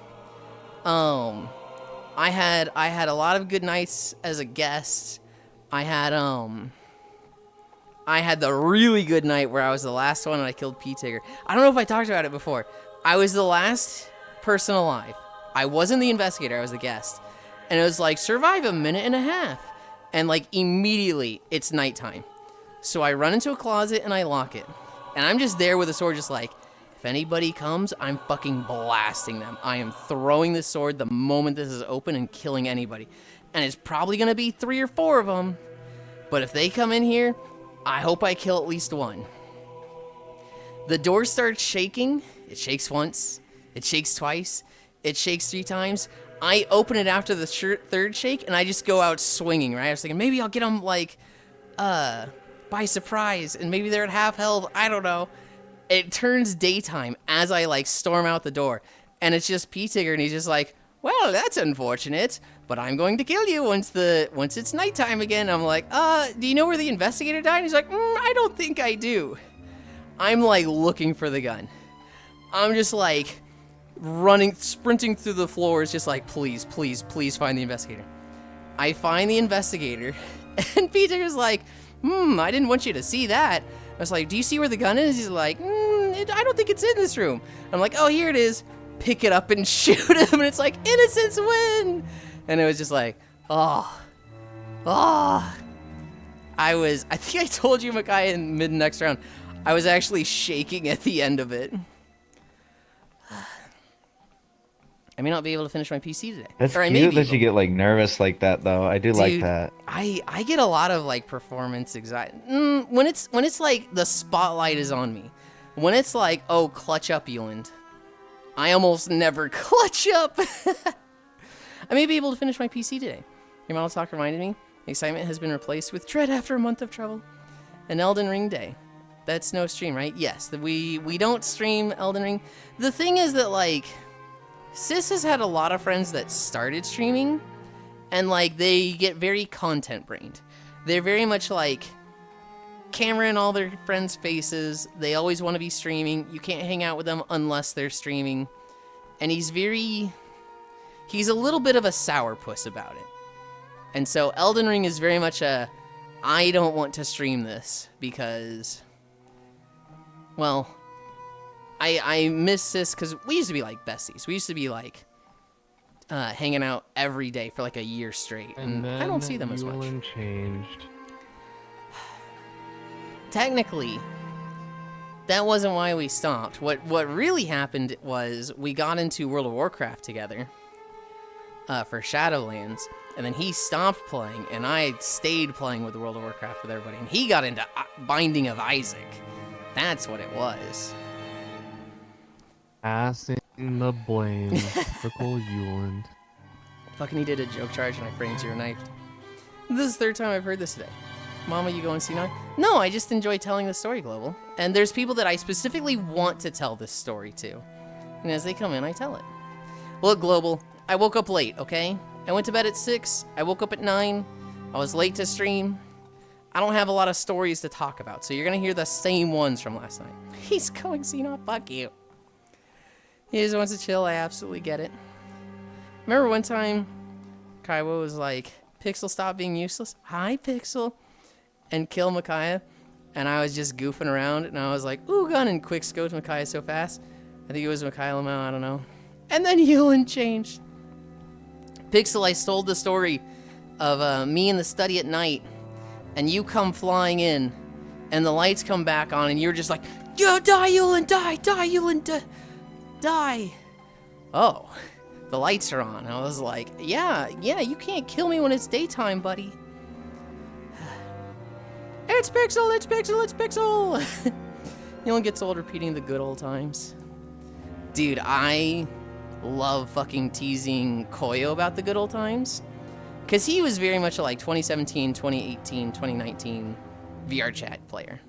I had a lot of good nights as a guest. I had the really good night where I was the last one and I killed P-Tigger. I don't know if I talked about it before. I was the last person alive. I wasn't the investigator, I was the guest. And it was like, survive a minute and a half. And like immediately, it's nighttime. So I run into a closet and I lock it. And I'm just there with a sword just like, if anybody comes, I'm fucking blasting them. I am throwing the sword the moment this is open and killing anybody. And it's probably going to be 3 or 4 of them. But if they come in here, I hope I kill at least one. The door starts shaking. It shakes once. It shakes twice. It shakes 3 times. I open it after the third shake, and I just go out swinging, right? I was thinking, maybe I'll get them, like, by surprise, and maybe they're at half health. I don't know. It turns daytime as I, like, storm out the door. And it's just P-Tigger, and he's just like, well, that's unfortunate, but I'm going to kill you once it's nighttime again. I'm like, do you know where the investigator died? He's like, I don't think I do. I'm, like, looking for the gun. I'm just, like, sprinting through the floors, just like, please, please, please find the investigator. I find the investigator, and P-Tigger's like, I didn't want you to see that. I was like, do you see where the gun is? He's like, I don't think it's in this room. I'm like, oh, here it is. Pick it up and shoot him, and it's like, innocence win. And it was just like, I think I told you, Micaiah, in mid-next round, I was actually shaking at the end of it. I may not be able to finish my PC today. That's cute that you get like nervous like that, though. I do like that. I get a lot of like performance anxiety when it's like the spotlight is on me. When it's like, oh, clutch up, Yulind. I almost never clutch up. I may be able to finish my PC today. Your Model Talk reminded me. Excitement has been replaced with dread after a month of trouble. An Elden Ring day. That's no stream, right? Yes, we don't stream Elden Ring. The thing is that like, Sis has had a lot of friends that started streaming, and like they get very content brained. They're very much like camera in all their friends' faces. They always want to be streaming. You can't hang out with them unless they're streaming. And he's a little bit of a sourpuss about it. And so Elden Ring is very much I don't want to stream this because, well, I miss Sis because we used to be like besties. We used to be like hanging out every day for like a year straight, and I don't see them as much. Yulind changed. Technically, that wasn't why we stopped. What really happened was we got into World of Warcraft together for Shadowlands, and then he stopped playing, and I stayed playing with the World of Warcraft with everybody, and he got into Binding of Isaac. That's what it was. Passing the blame. Typical Yulind. Fucking he did a joke charge and I framed zero knifed. This is the third time I've heard this today. Mama, you going to see now? No, I just enjoy telling the story, Global. And there's people that I specifically want to tell this story to. And as they come in, I tell it. Look, Global, I woke up late, okay? I went to bed at 6. I woke up at 9. I was late to stream. I don't have a lot of stories to talk about, so you're gonna hear the same ones from last night. He's going, Xenon, fuck you. He just wants to chill, I absolutely get it. Remember one time, Kaiwa was like, Pixel, stop being useless. Hi, Pixel. And kill Micaiah. And I was just goofing around, and I was like, ooh, gun, and quick scoped Micaiah so fast. I think it was Micaiah Lamau, I don't know. And then Yulind changed. Pixel, I stole the story of me in the study at night, and you come flying in, and the lights come back on, and you're just like, yo, die, Yulind, die, Yulind, die. Oh, the lights are on. I was like, yeah, you can't kill me when it's daytime, buddy. It's Pixel, it's Pixel, it's Pixel. Yulind gets old repeating the good old times. Dude, I love fucking teasing Koyo about the good old times. Because he was very much like 2017, 2018, 2019 VR chat player.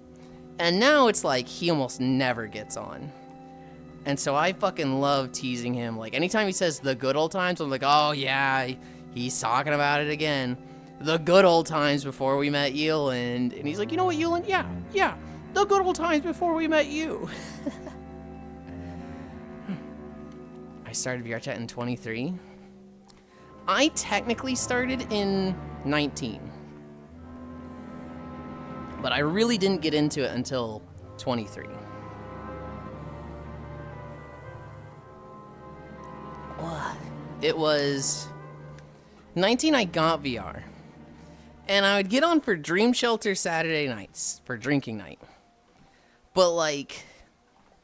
And now it's like he almost never gets on. And so I fucking love teasing him. Like anytime he says the good old times, I'm like, oh yeah, he's talking about it again. The good old times before we met Yulind. And he's like, you know what, Yulind? Yeah, the good old times before we met you. I started VR chat in 23. I technically started in 19. But I really didn't get into it until 23. It was 19 I got VR. And I would get on for Dream Shelter Saturday nights for drinking night. But like,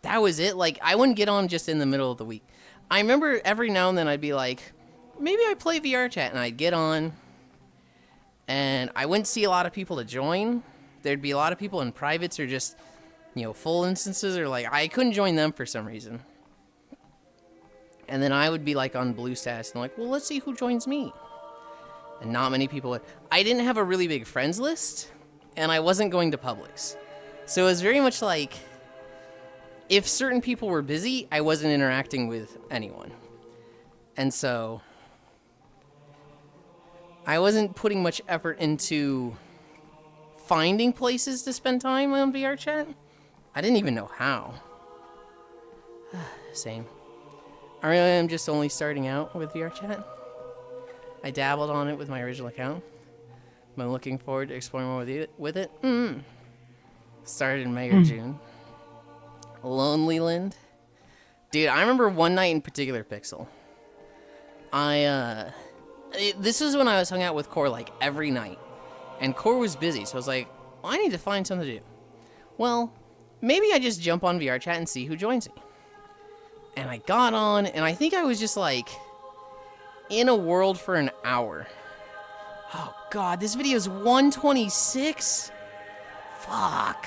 that was it. Like, I wouldn't get on just in the middle of the week. I remember every now and then I'd be like, maybe I play VR chat, and I'd get on, and I wouldn't see a lot of people to join. There'd be a lot of people in privates or just, you know, full instances, or like, I couldn't join them for some reason. And then I would be like on blue status, and like, well, let's see who joins me. And not many people would. I didn't have a really big friends list, and I wasn't going to Publix. So it was very much like, if certain people were busy, I wasn't interacting with anyone. And so I wasn't putting much effort into finding places to spend time on VR chat. I didn't even know how. Same. I really am just only starting out with VR chat. I dabbled on it with my original account. I'm looking forward to exploring more with it. Started in May or June. Lonely Lind. Dude, I remember one night in particular, Pixel. This was when I was hung out with Core like every night. And Core was busy, so I was like, well, I need to find something to do. Well, maybe I just jump on VR chat and see who joins me. And I got on, and I think I was just like in a world for an hour. Oh god, this video is 126? Fuck.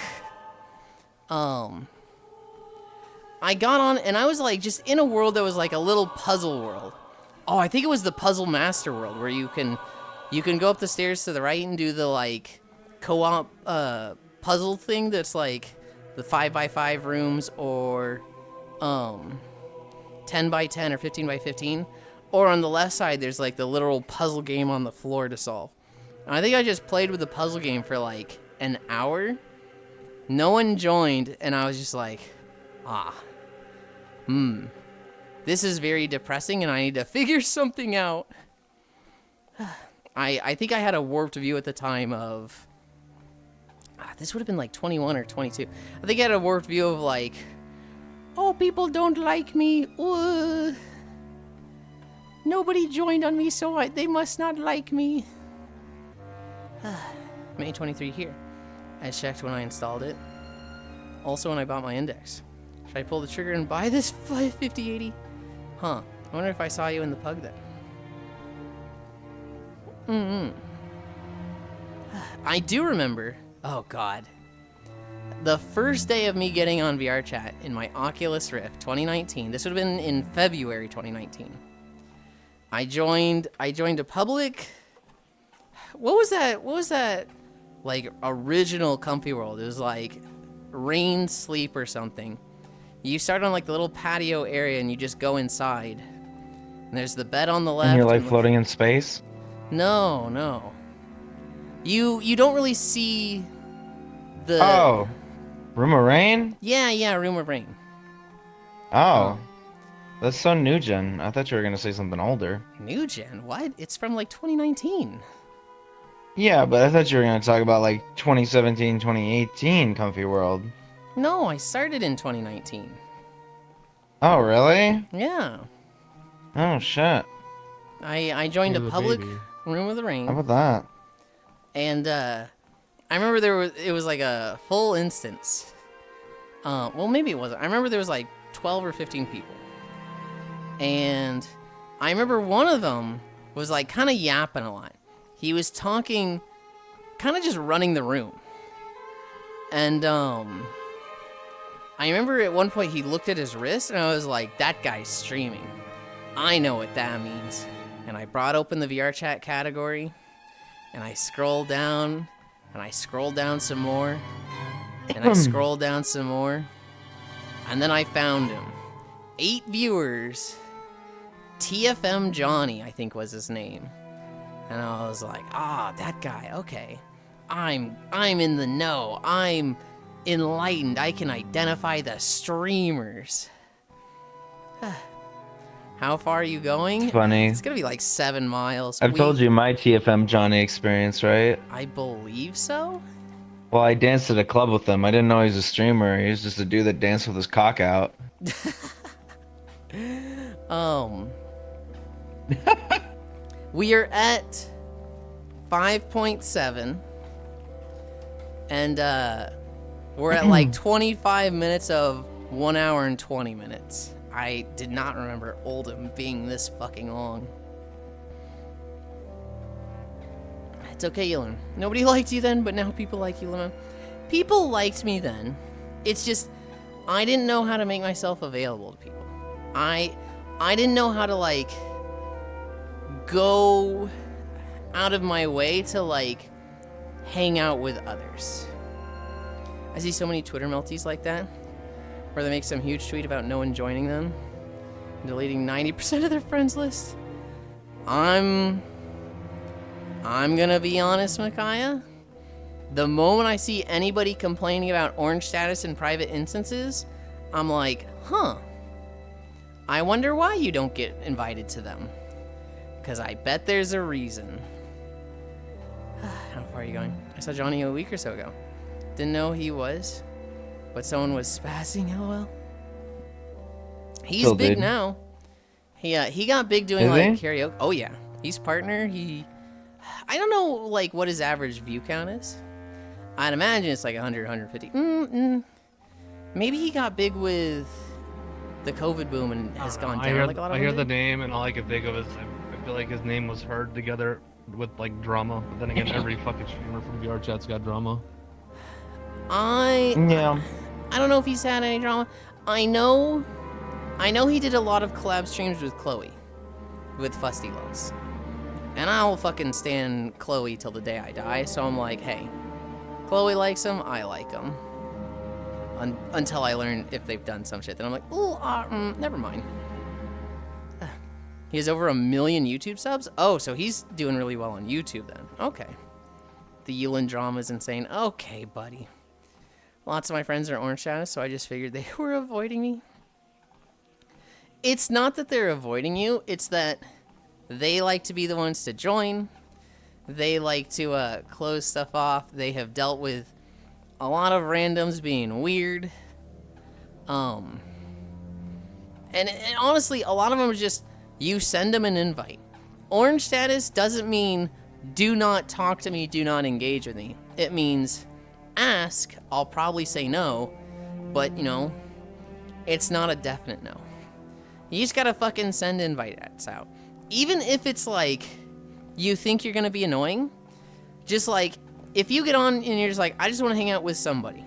I got on, and I was like just in a world that was like a little puzzle world. Oh, I think it was the Puzzle Master world, where you can go up the stairs to the right and do the like co-op puzzle thing that's like the 5x5 rooms, or 10x10 or 15x15. Or on the left side, there's like the literal puzzle game on the floor to solve. And I think I just played with the puzzle game for like an hour. No one joined, and I was just like, this is very depressing, and I need to figure something out. I think I had a warped view at the time of, this would have been like 21 or 22. I think I had a warped view of like, oh, people don't like me. Nobody joined on me, so they must not like me. May 23 here. I checked when I installed it. Also when I bought my index. Should I pull the trigger and buy this 5080? Huh. I wonder if I saw you in the pug then. I do remember. Oh god. The first day of me getting on VR chat in my Oculus Rift 2019. This would have been in February 2019. I joined a public. What was that? Like original Comfy World. It was like Rain Sleep or something. You start on like the little patio area and you just go inside. And there's the bed on the left. And you're like and floating in space? No. You don't really see the... Oh. Room of Rain? Yeah, Room of Rain. Oh. That's so new gen. I thought you were going to say something older. New gen? What? It's from like 2019. Yeah, but I thought you were going to talk about like 2017, 2018 Comfy World. No, I started in 2019. Oh, really? Yeah. Oh, shit. I joined a public Room of the Rain. How about that? And I remember it was like a full instance. Well, maybe it wasn't. I remember there was like 12 or 15 people. And I remember one of them was like kind of yapping a lot. He was talking, kind of just running the room. And I remember at one point he looked at his wrist and I was like, that guy's streaming. I know what that means. And I brought open the VR chat category and I scrolled down and I scrolled down some more and I scrolled down some more. And then I found him. 8 viewers. TFM Johnny, I think was his name. And I was like, that guy, okay. I'm in the know. I'm enlightened. I can identify the streamers. How far are you going? It's funny. It's gonna be like 7 miles. I've told you my TFM Johnny experience, right? I believe so. Well, I danced at a club with him. I didn't know he was a streamer. He was just a dude that danced with his cock out. We are at 5.7. And we're at like 25 minutes of 1 hour and 20 minutes. I did not remember Oldham being this fucking long. It's okay, Yulind. Nobody liked you then, but now people like you, Lemon. People liked me then. It's just, I didn't know how to make myself available to people. I didn't know how to, like, go out of my way to, like, hang out with others. I see so many Twitter melties like that, where they make some huge tweet about no one joining them, and deleting 90% of their friends list. I'm gonna be honest, Micaiah. The moment I see anybody complaining about orange status in private instances, I'm like, I wonder why you don't get invited to them. Because I bet there's a reason. How far are you going? I saw Johnny a week or so ago. Didn't know he was, but someone was spazzing, lol. He's Still big big. now. He got big doing Is like he? karaoke. Oh yeah, he's partner. I don't know like what his average view count is. I'd imagine it's like 100, 150. Maybe he got big with the COVID boom and has gone down like a lot of I hear them the did. name and all I can think of is I feel like his name was heard together with like drama. But then again, every fucking streamer from VR chat's got drama. Yeah. I don't know if he's had any drama. I know he did a lot of collab streams with Chloe, with Fusty Loves. And I'll fucking stand Chloe till the day I die, so I'm like, hey, Chloe likes him, I like him. Until I learn if they've done some shit, then I'm like, never mind. He has over 1 million YouTube subs? Oh, so he's doing really well on YouTube then. Okay. The Yulind drama is insane. Okay, buddy. Lots of my friends are orange status, so I just figured they were avoiding me. It's not that they're avoiding you, it's that they like to be the ones to join. They like to close stuff off. They have dealt with a lot of randoms being weird. And honestly, a lot of them are just, you send them an invite. Orange status doesn't mean do not talk to me, do not engage with me. It means ask, I'll probably say no, but, you know, it's not a definite no. You just gotta fucking send invites out. Even if it's like, you think you're gonna be annoying, just like, if you get on and you're just like, I just wanna hang out with somebody.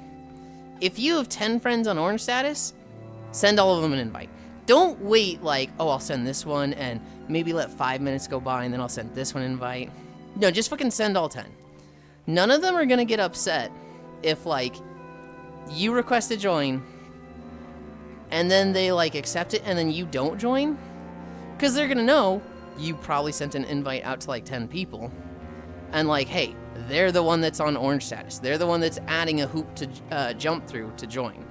If you have 10 friends on orange status, send all of them an invite. Don't wait like, oh, I'll send this one and maybe let 5 minutes go by and then I'll send this one an invite. No, just fucking send all 10. None of them are gonna get upset if like, you request to join and then they like accept it and then you don't join. Because they're going to know you probably sent an invite out to like 10 people. And like, hey, they're the one that's on orange status. They're the one that's adding a hoop to jump through to join.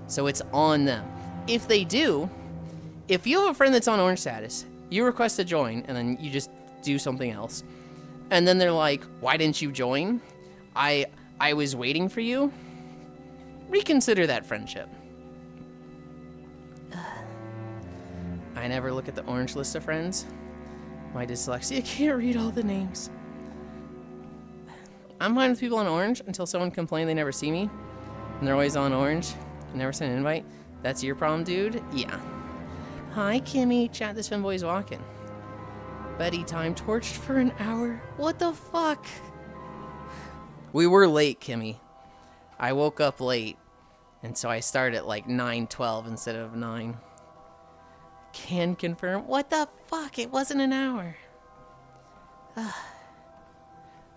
So it's on them. If they do, if you have a friend that's on orange status, you request to join, and then you just do something else. And then they're like, why didn't you join? I was waiting for you. Reconsider that friendship. I never look at the orange list of friends. My dyslexia can't read all the names. I'm fine with people on orange until someone complains they never see me. And they're always on orange. And never send an invite. That's your problem, dude? Yeah. Hi, Kimmy. Chat, this fanboy's walking. Betty time torched for an hour. What the fuck? We were late, Kimmy. I woke up late. And so I started at like 9:12 instead of 9. Can confirm. What the fuck? It wasn't an hour.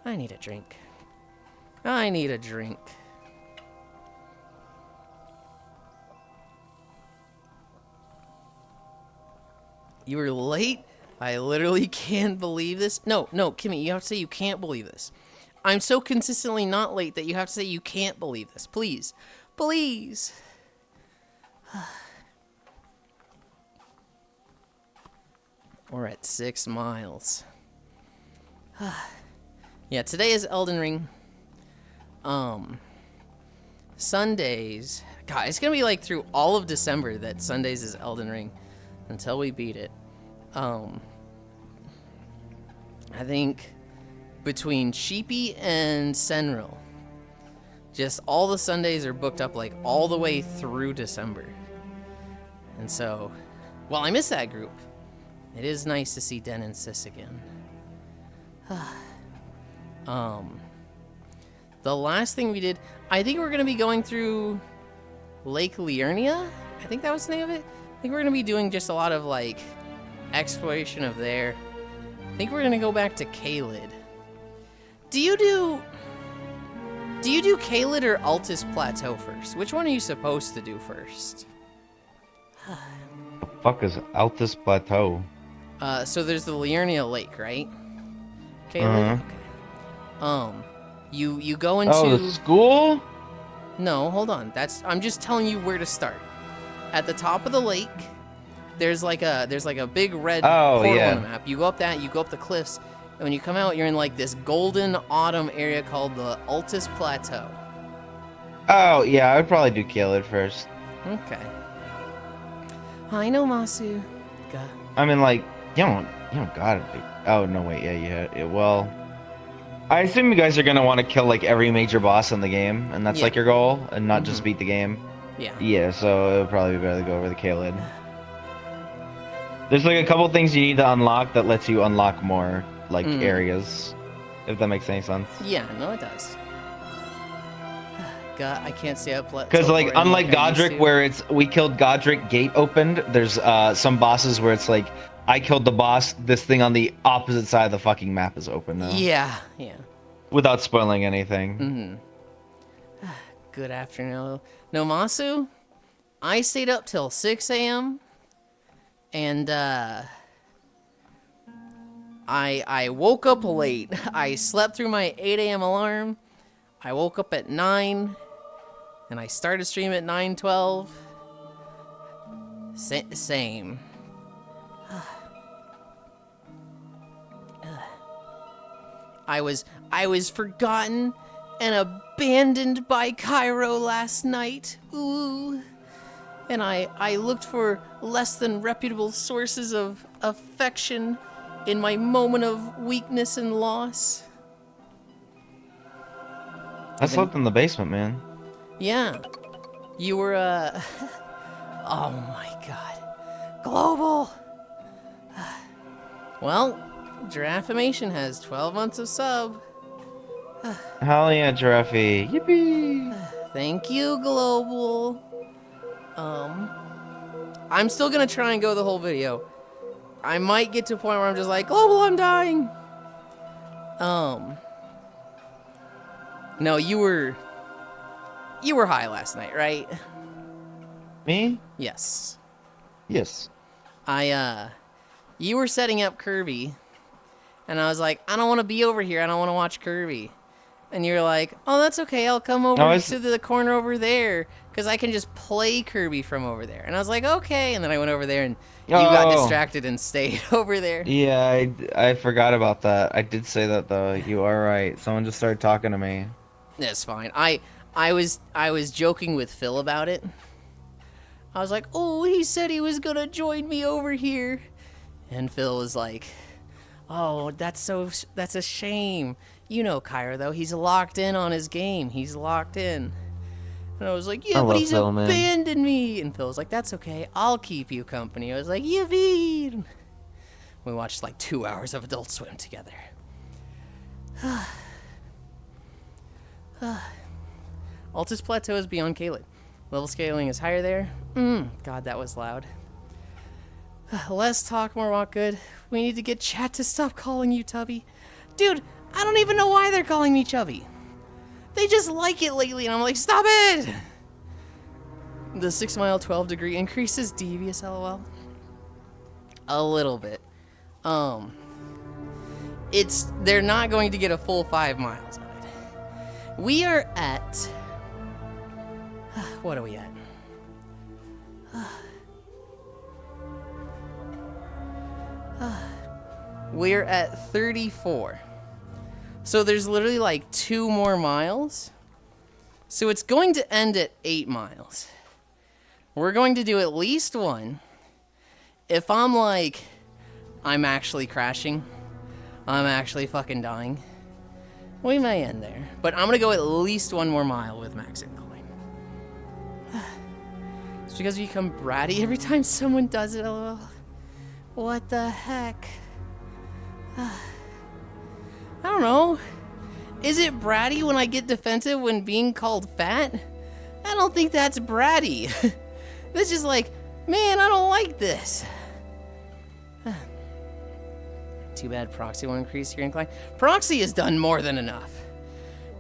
I need a drink. I need a drink. You were late? I literally can't believe this. No, Kimmy, you have to say you can't believe this. I'm so consistently not late that you have to say you can't believe this. Please. Please. We're at 6 miles. Yeah, today is Elden Ring. Sundays. God, it's gonna be like through all of December that Sundays is Elden Ring until we beat it. I think between Sheepy and Senril, just all the Sundays are booked up like all the way through December. And so, well, I miss that group. It is nice to see Den and Sis again. The last thing we did, I think we're going to be going through Lake Liurnia. I think that was the name of it. I think we're going to be doing just a lot of, like, exploration of there. I think we're going to go back to Caelid. Do you do Caelid or Altus Plateau first? Which one are you supposed to do first? The fuck is Altus Plateau? So there's the Liurnia Lake, right? Caelid? Okay. You go into... Oh, the school? No, hold on. I'm just telling you where to start. At the top of the lake, there's like a big red portal on the map. You go up that, you go up the cliffs, and when you come out, you're in like this golden autumn area called the Altus Plateau. Oh, yeah, I would probably do Caelid first. Okay. I know, Masu. I mean, like, you don't got it. Oh, no, wait, yeah, you had it. Well, I assume you guys are gonna want to kill like every major boss in the game, and that's like your goal, and not just beat the game. Yeah. Yeah, so it would probably be better to go over the Caelid. There's like a couple things you need to unlock that lets you unlock more like areas, if that makes any sense. Yeah, no, it does. God, I can't stay up. Because like unlike Godric, where we killed Godric, gate opened. There's some bosses where it's like I killed the boss. This thing on the opposite side of the fucking map is open now. Yeah. Without spoiling anything. Good afternoon. No, Masu, I stayed up till 6 a.m. and I woke up late. I slept through my 8 a.m. alarm. I woke up at 9, and I started stream at 9:12. Same. I was forgotten and abandoned by Cairo last night. Ooh. And I looked for less than reputable sources of affection in my moment of weakness and loss. I slept in the basement, man. Yeah. You were, oh my god. Global! Well, Giraffimation has 12 months of sub. Hell yeah, Giraffe. Yippee! Thank you, Global. I'm still gonna try and go the whole video. I might get to a point where I'm just like, Global, I'm dying! No, you were high last night, right? Me? Yes. Yes. You were setting up Kirby, and I was like, I don't want to be over here. I don't want to watch Kirby. And you're like, oh, that's okay. I'll come over to the corner over there because I can just play Kirby from over there. And I was like, okay. And then I went over there, and you got distracted and stayed over there. Yeah, I forgot about that. I did say that though. You are right. Someone just started talking to me. That's fine. I was joking with Phil about it. I was like, oh, he said he was gonna join me over here, and Phil was like, oh, that's a shame. You know Kyra, though. He's locked in on his game. He's locked in. And I was like, yeah, but he's abandoned me. And Phil was like, that's okay. I'll keep you company. I was like, Yulind. We watched like 2 hours of Adult Swim together. Altus Plateau is beyond Caleb. Level scaling is higher there. God, that was loud. Less talk, more walk good. We need to get chat to stop calling you Tubby. Dude, I don't even know why they're calling me Chubby. They just like it lately, and I'm like, stop it! The 6 mile 12 degree increase is devious, lol. A little bit. They're not going to get a full 5 miles of it. We are at... What are we at? We're at 34. So there's literally like 2 more miles. So it's going to end at 8 miles. We're going to do at least one. If I'm like, I'm actually crashing, I'm actually fucking dying, we may end there. But I'm going to go at least 1 more mile with Max Incline. It's because we become bratty every time someone does it, lol. What the heck? I don't know. Is it bratty when I get defensive when being called fat? I don't think that's bratty. That's just like, man, I don't like this. Too bad Proxy won't increase your incline. Proxy has done more than enough.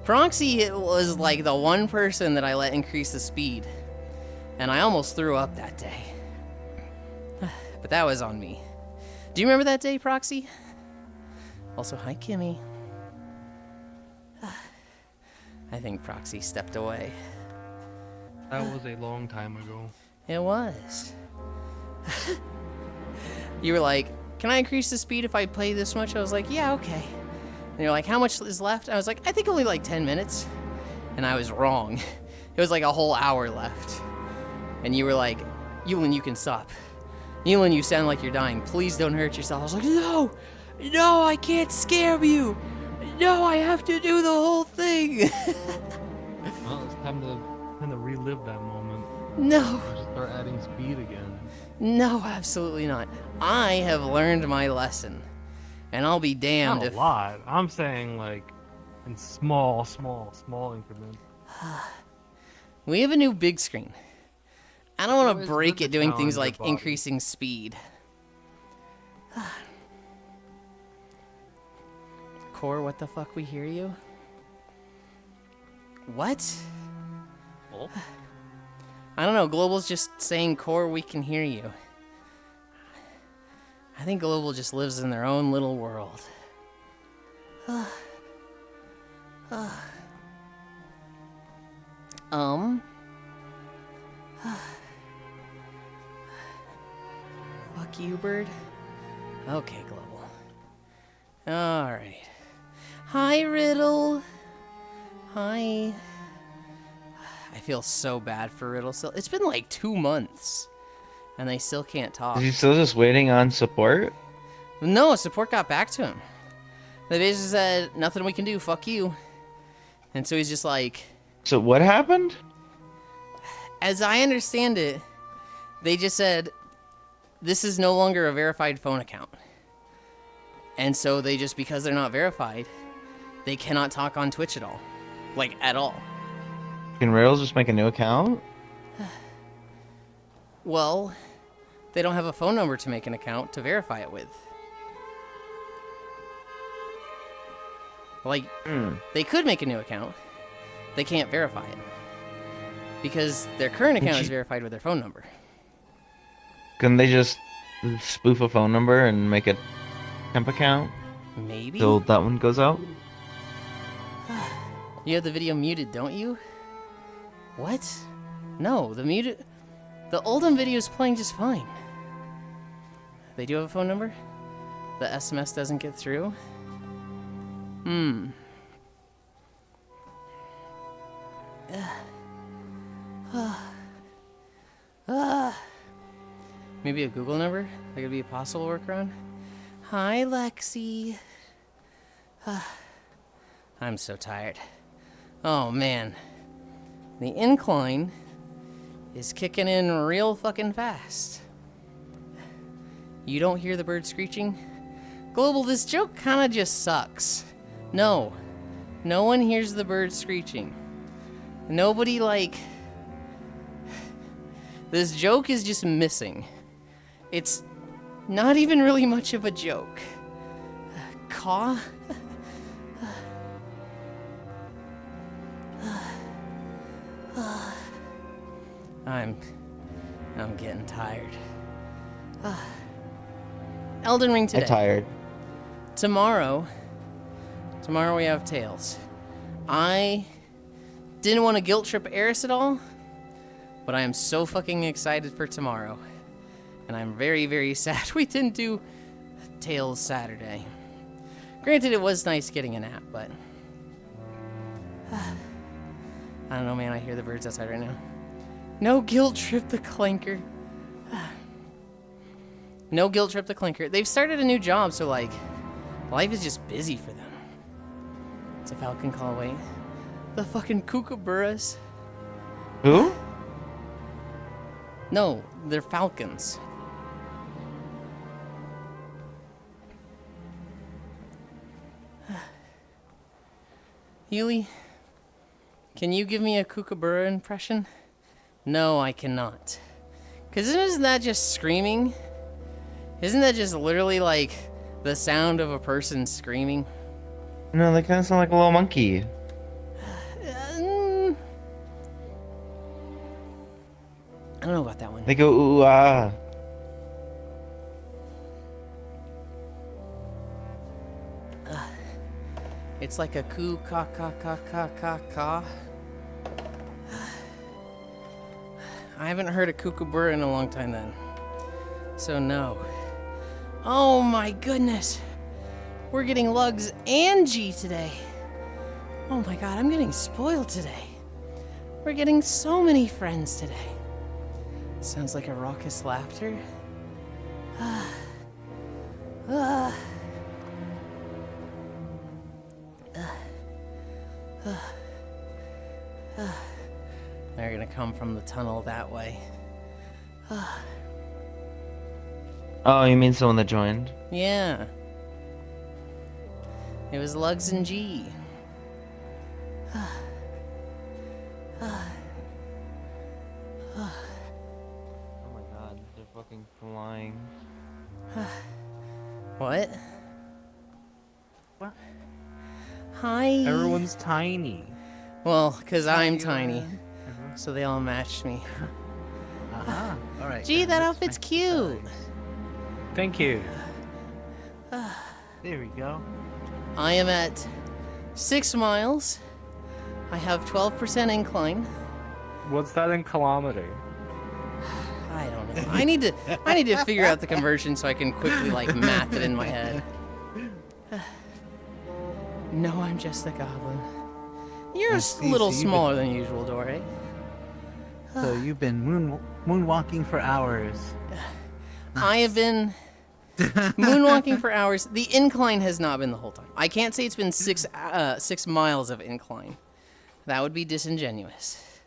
Proxy was like the one person that I let increase the speed. And I almost threw up that day. But that was on me. Do you remember that day, Proxy? Also, hi, Kimmy. I think Proxy stepped away. That was a long time ago. It was. You were like, can I increase the speed if I play this much? I was like, yeah, okay. And you're like, how much is left? I was like, I think only like 10 minutes. And I was wrong. It was like a whole hour left. And you were like, Yulind, you can stop. Yulind, you sound like you're dying. Please don't hurt yourself. I was like, no, I can't scare you. No, I have to do the whole thing. Well, it's time to relive that moment. No. Just start adding speed again. No, absolutely not. I have learned my lesson. And I'll be damned Not a lot. I'm saying like in small increments. We have a new big screen. I don't want to Always break good it to doing challenge things your like body. increasing speed. Core, what the fuck? We hear you? What? Oh. I don't know. Global's just saying, Core, we can hear you. I think Global just lives in their own little world. Fuck you, bird. Okay, Global. Alright. Hi, Riddle. Hi. I feel so bad for Riddle still. It's been like 2 months. And they still can't talk. Is he still just waiting on support? No, support got back to him. They basically said, nothing we can do, fuck you. And so he's just like... So what happened? As I understand it, they just said, this is no longer a verified phone account. And so they just, because they're not verified, they cannot talk on Twitch at all. Like, at all. Can Rails just make a new account? Well, they don't have a phone number to make an account to verify it with. Like, they could make a new account. They can't verify it. Because their current account is verified with their phone number. Can they just spoof a phone number and make a temp account Maybe? till that one goes out? You have the video muted, don't you? What? No, the Oldham video is playing just fine. They do have a phone number? The SMS doesn't get through? Maybe a Google number? That could be a possible workaround? Hi, Lexi. I'm so tired. Oh, man. The incline is kicking in real fucking fast. You don't hear the bird screeching? Global, this joke kinda just sucks. No. No one hears the bird screeching. Nobody, like... This joke is just missing. It's not even really much of a joke. Caw? I'm getting tired. Elden Ring today. I'm tired. Tomorrow we have Tails. I didn't want to guilt trip Eris at all, but I am so fucking excited for tomorrow. And I'm very, very sad we didn't do Tails Saturday. Granted, it was nice getting a nap, but... I don't know, man. I hear the birds outside right now. No guilt trip the clanker. No guilt trip the clinker. They've started a new job, so, like, life is just busy for them. It's a falcon call, wait. The fucking kookaburras. Who? No, they're falcons. Yuli, can you give me a kookaburra impression? No, I cannot. Because isn't that just screaming? Isn't that just literally like the sound of a person screaming? No, they kind of sound like a little monkey. I don't know about that one. They go ooh ah. It's like a coo ka ka ka ka ka ka. I haven't heard a kookaburra in a long time then. So no. Oh my goodness. We're getting Lugs and G today. Oh my god, I'm getting spoiled today. We're getting so many friends today. Sounds like a raucous laughter. They're gonna come from the tunnel that way. Oh, you mean someone that joined? Yeah. It was Lugs and G. Oh my god, they're fucking flying. What? What? Hi. Everyone's tiny. Well, because I'm tiny. So they all matched me. Uh-huh. All right. Gee, that let's outfit's match cute. size. Thank you. There we go. I am at 6 miles. I have 12% incline. What's that in kilometer? I don't know. I need to figure out the conversion so I can quickly like math it in my head. No, I'm just a goblin. You're a little smaller than usual, Dore. So you've been moonwalking for hours. I have been moonwalking for hours. The incline has not been the whole time. I can't say it's been 6 miles of incline. That would be disingenuous.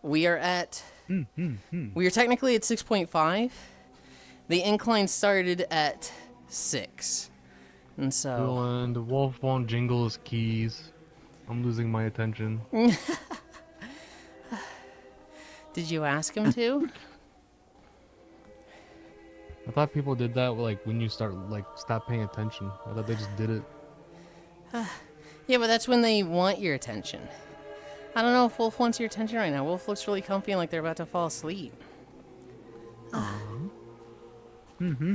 We are at... We are technically at 6.5. The incline started at 6. And so... Yulind, the wolf won't jingle his keys. I'm losing my attention. Did you ask him to? I thought people did that like when you stop paying attention. I thought they just did it. Yeah, but that's when they want your attention. I don't know if Wolf wants your attention right now. Wolf looks really comfy and like they're about to fall asleep. Mm-hmm.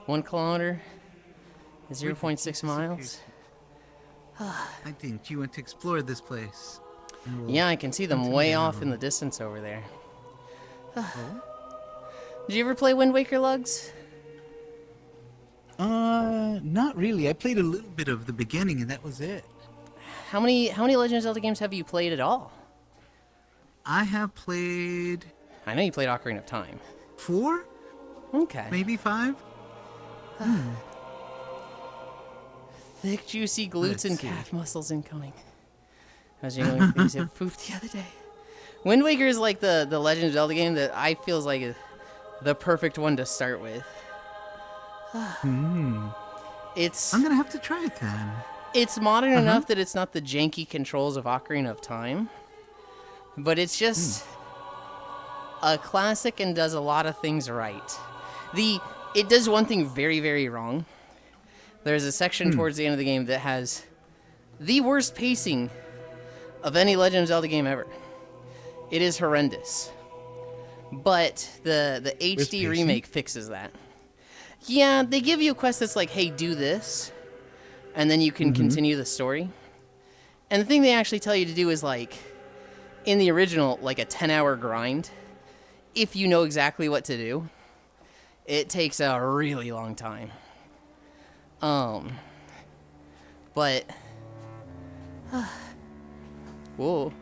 1 kilometer is 0.6 miles. I think you went to explore this place. Yeah, I can see them way off in the distance over there. Did you ever play Wind Waker, Lugs? Not really. I played a little bit of the beginning, and that was it. How many Legend of Zelda games have you played at all? I have played I know you played Ocarina of Time. 4, Okay. maybe 5. Thick, juicy glutes Let's and see. calf muscles incoming. I was yelling things at Poof the other day. Wind Waker is like the Legend of Zelda game that I feel is like the perfect one to start with. It's I'm gonna have to try it then. it's modern enough that it's not the janky controls of Ocarina of Time, but it's just a classic and does a lot of things right. It does one thing very, very wrong. There's a section towards the end of the game that has the worst pacing of any Legend of Zelda game ever. It is horrendous. But the HD remake fixes that. Yeah, they give you a quest that's like, hey, do this, and then you can continue the story. And the thing they actually tell you to do is like, in the original, like a 10-hour grind. If you know exactly what to do, it takes a really long time. But whoa,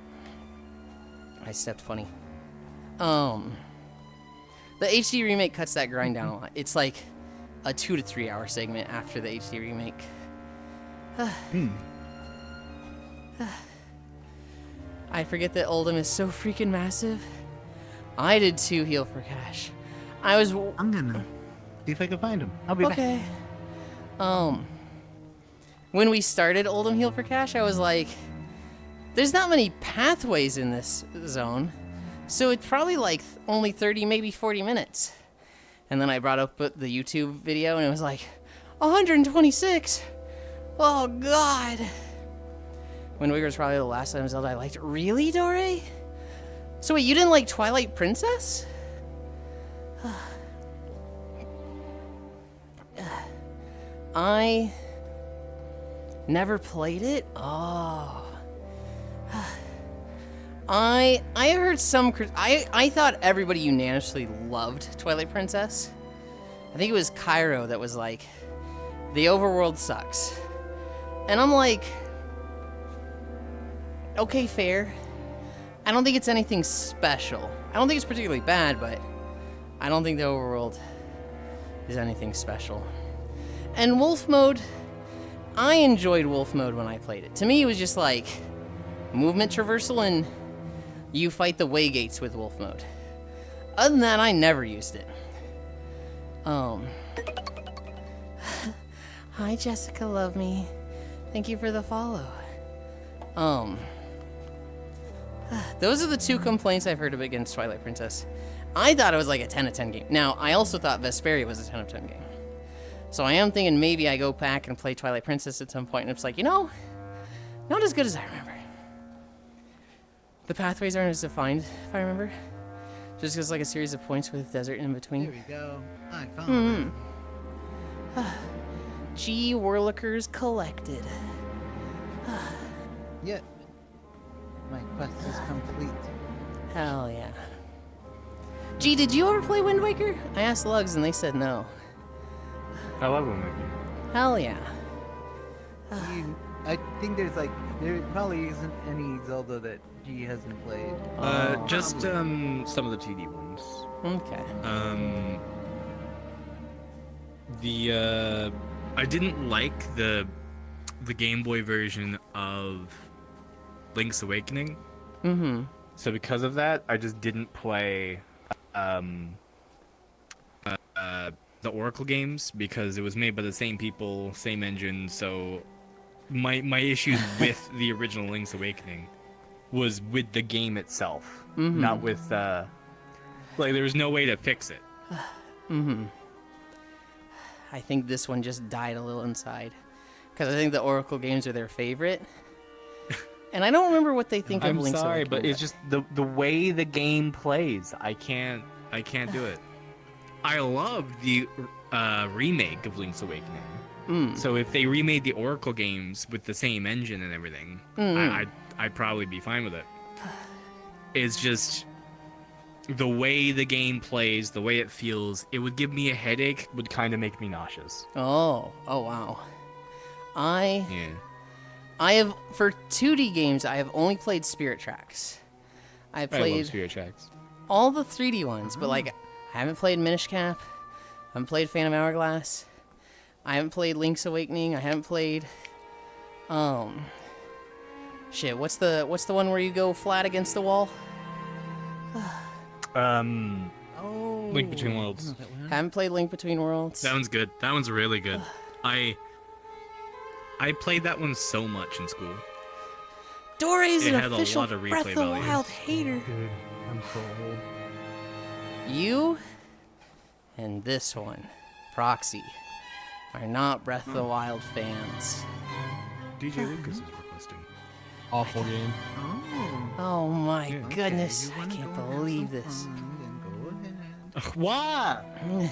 I stepped funny. The HD remake cuts that grind down a lot. It's like a 2 to 3 hour segment after the HD remake. I forget that Oldham is so freaking massive. I did too, Heal for Cash. I was I'm gonna see if I can find him. I'll be back. okay. When we started Oldham Heal for Cash, I was like, there's not many pathways in this zone, so it's probably like only 30, maybe 40 minutes. And then I brought up the YouTube video, and it was like, 126? Oh, God. Wind Waker was probably the last time Zelda I liked. Really, Dore? So wait, you didn't like Twilight Princess? I never played it? Oh. I heard some... I thought everybody unanimously loved Twilight Princess. I think it was Cairo that was like, the overworld sucks. And I'm like, okay, fair. I don't think it's anything special. I don't think it's particularly bad, but I don't think the overworld is anything special. And Wolf Mode, I enjoyed Wolf Mode when I played it. To me, it was just like movement traversal and you fight the way gates with Wolf Mode. Other than that, I never used it. Hi, Jessica, love me. Thank you for the follow. Those are the two complaints I've heard of against Twilight Princess. I thought it was like a 10 out of 10 game. Now, I also thought Vesperia was a 10 out of 10 game. So I am thinking maybe I go back and play Twilight Princess at some point, and it's like, not as good as I remember. The pathways aren't as defined, if I remember. Just because like a series of points with desert in between. There we go. I found it. G Whirlikers collected. Yeah. My quest is complete. Hell yeah. G, did you ever play Wind Waker? I asked Lugs and they said no. I love Wind Waker. Hell yeah. I think there probably isn't any Zelda that G hasn't played. Just some of the 2D ones. Okay. I didn't like the Game Boy version of Link's Awakening. Mm-hmm. So because of that, I just didn't play The Oracle games because it was made by the same people, same engine. So my issues with the original Link's Awakening was with the game itself, not with like there was no way to fix it. I think this one just died a little inside. Because I think the Oracle games are their favorite. And I don't remember what they think of I'm Link's sorry, Awakening. but it's just the way the game plays. I can't do it. I love the remake of Link's Awakening. So if they remade the Oracle games with the same engine and everything, I'd probably be fine with it. It's just the way the game plays, the way it feels. It would give me a headache. Would kind of make me nauseous. Oh wow. Yeah. I have, for 2D games, I have only played Spirit Tracks. I I love played Spirit Tracks. all the 3D ones, but like I haven't played Minish Cap, I haven't played Phantom Hourglass, I haven't played Link's Awakening, I haven't played shit, what's the one where you go flat against the wall? Oh. Link Between Worlds. That one. Haven't played Link Between Worlds. That one's good. That one's really good. I played that one so much in school. Dory's It an had a official lot of Breath replay of the value. Wild hater. Dude, I'm so old. You and this one, Proxy, are not Breath of the Wild fans. DJ Lucas is requesting. Awful game. Oh. Oh my Yeah. goodness, You I wanna can't go have believe some this. fun, then go ahead. Why?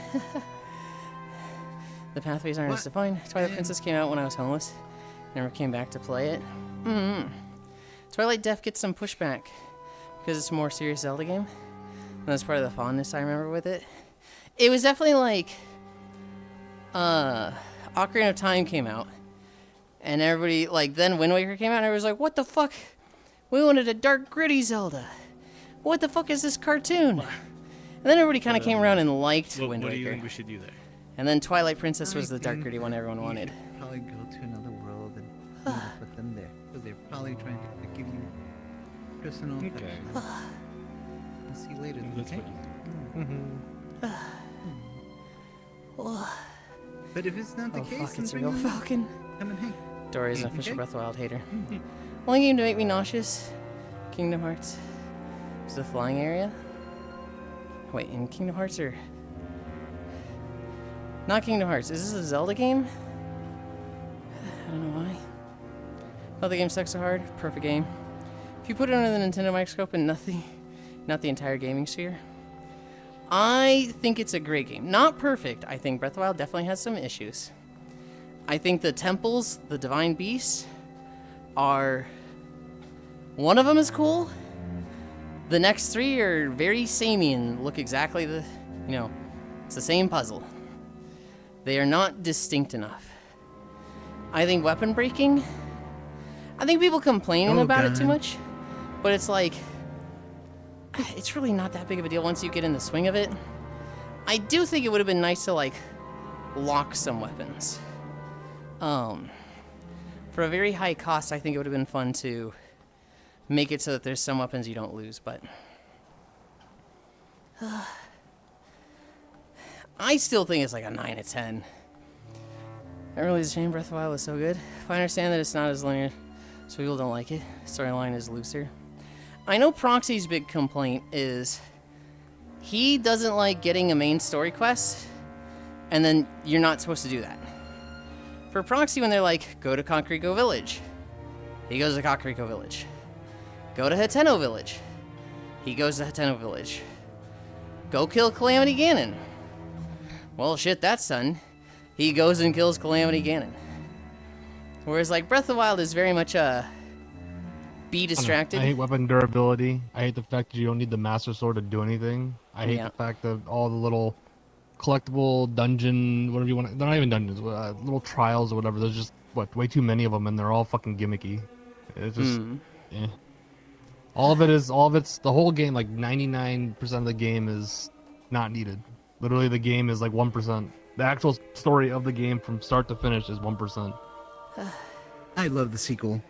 The pathways aren't as What? defined. Twilight Princess came out when I was homeless. Never came back to play it. Twilight Def gets some pushback because it's a more serious Zelda game. And that's part of the fondness I remember with it. It was definitely like Ocarina of Time came out. And everybody, like, then Wind Waker came out and everybody was like, what the fuck? We wanted a dark, gritty Zelda. What the fuck is this cartoon? And then everybody kind of came around and liked Wind What do you Waker. think we should do there? And then Twilight Princess was I the dark, think gritty one everyone you wanted. should probably go to another world and meet up with them there. Because they're probably trying to give you personal Okay. affection. We'll see you later. then, That's okay? what you But if it's not the Oh case, fuck, then it's a bring real them in. falcon. Come and hang. Dory's an official Okay. Breath of the Wild hater. Only game to make me nauseous, Kingdom Hearts. Is the flying area? Wait, in Kingdom Hearts or... Not Kingdom Hearts. Is this a Zelda game? I don't know why. Oh, the game sucks so hard. Perfect game. If you put it under the Nintendo microscope and nothing, not the entire gaming sphere, I think it's a great game. Not perfect. I think Breath of the Wild definitely has some issues. I think the temples, the divine beasts, are... One of them is cool. The next three are very samey and look exactly the... You know, it's the same puzzle. They are not distinct enough. I think weapon breaking... I think people complaining Oh, about it too God. much. But it's like... It's really not that big of a deal once you get in the swing of it. I do think it would have been nice to, like, lock some weapons. For a very high cost, I think it would have been fun to make it so that there's some weapons you don't lose, but... I still think it's like a 9 out of 10. It really is a shame Breath of the Wild was so good. If I understand that it's not as linear, so people don't like it. Storyline is looser. I know Proxy's big complaint is he doesn't like getting a main story quest, and then you're not supposed to do that. For Proxy, when they're like, go to Kakariko Village, he goes to Kakariko Village. Go to Hateno Village, he goes to Hateno Village. Go kill Calamity Ganon. Well, shit, that's done. He goes and kills Calamity Ganon. Whereas, like, Breath of the Wild is very much be distracted. I hate weapon durability. I hate the fact that you don't need the Master Sword to do anything. I hate Yeah. the fact that all the little collectible dungeon, whatever you want. They're not even dungeons. Little trials or whatever. There's just way too many of them, and they're all fucking gimmicky. It's just, eh. All of it's the whole game. Like 99% of the game is not needed. Literally, the game is like 1%. The actual story of the game from start to finish is 1%. I love the sequel.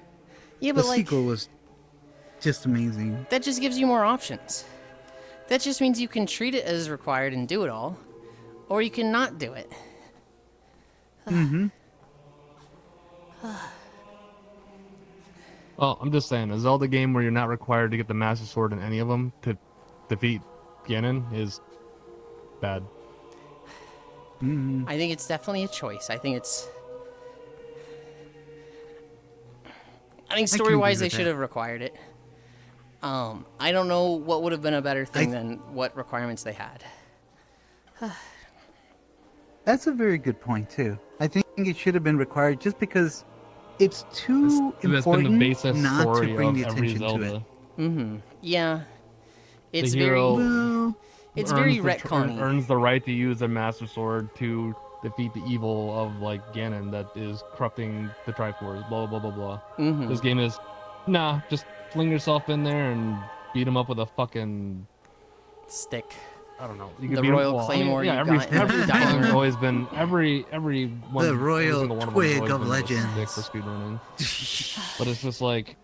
Yeah, The but like, sequel was just amazing. that just gives you more options. That just means you can treat it as required and do it all, or you can not do it. Well, I'm just saying, a Zelda game where you're not required to get the Master Sword in any of them to defeat Ganon is bad. I think it's definitely a choice. I think it's... I think I can story-wise, agree they with should that. have required it. I don't know what would have been a better thing than what requirements they had. That's a very good point too. I think it should have been required just because it's too That's been the important basis not to story bring of the every attention to it. Zelda. Mm-hmm. Yeah. It's The very... hero Well, It's very earns the retconny. earns the right to use a Master Sword to defeat the evil of like Ganon that is corrupting the Triforce. Blah blah blah blah. Mm-hmm. This game is, nah, just fling yourself in there and beat him up with a fucking, Stick. I don't know. You The could beat him, Royal well, Claymore yeah, you every got in every Diamond. one's always been every one. The every Royal single one of them has Twig always of been with a Legends. stick for speedrunning. But it's just like,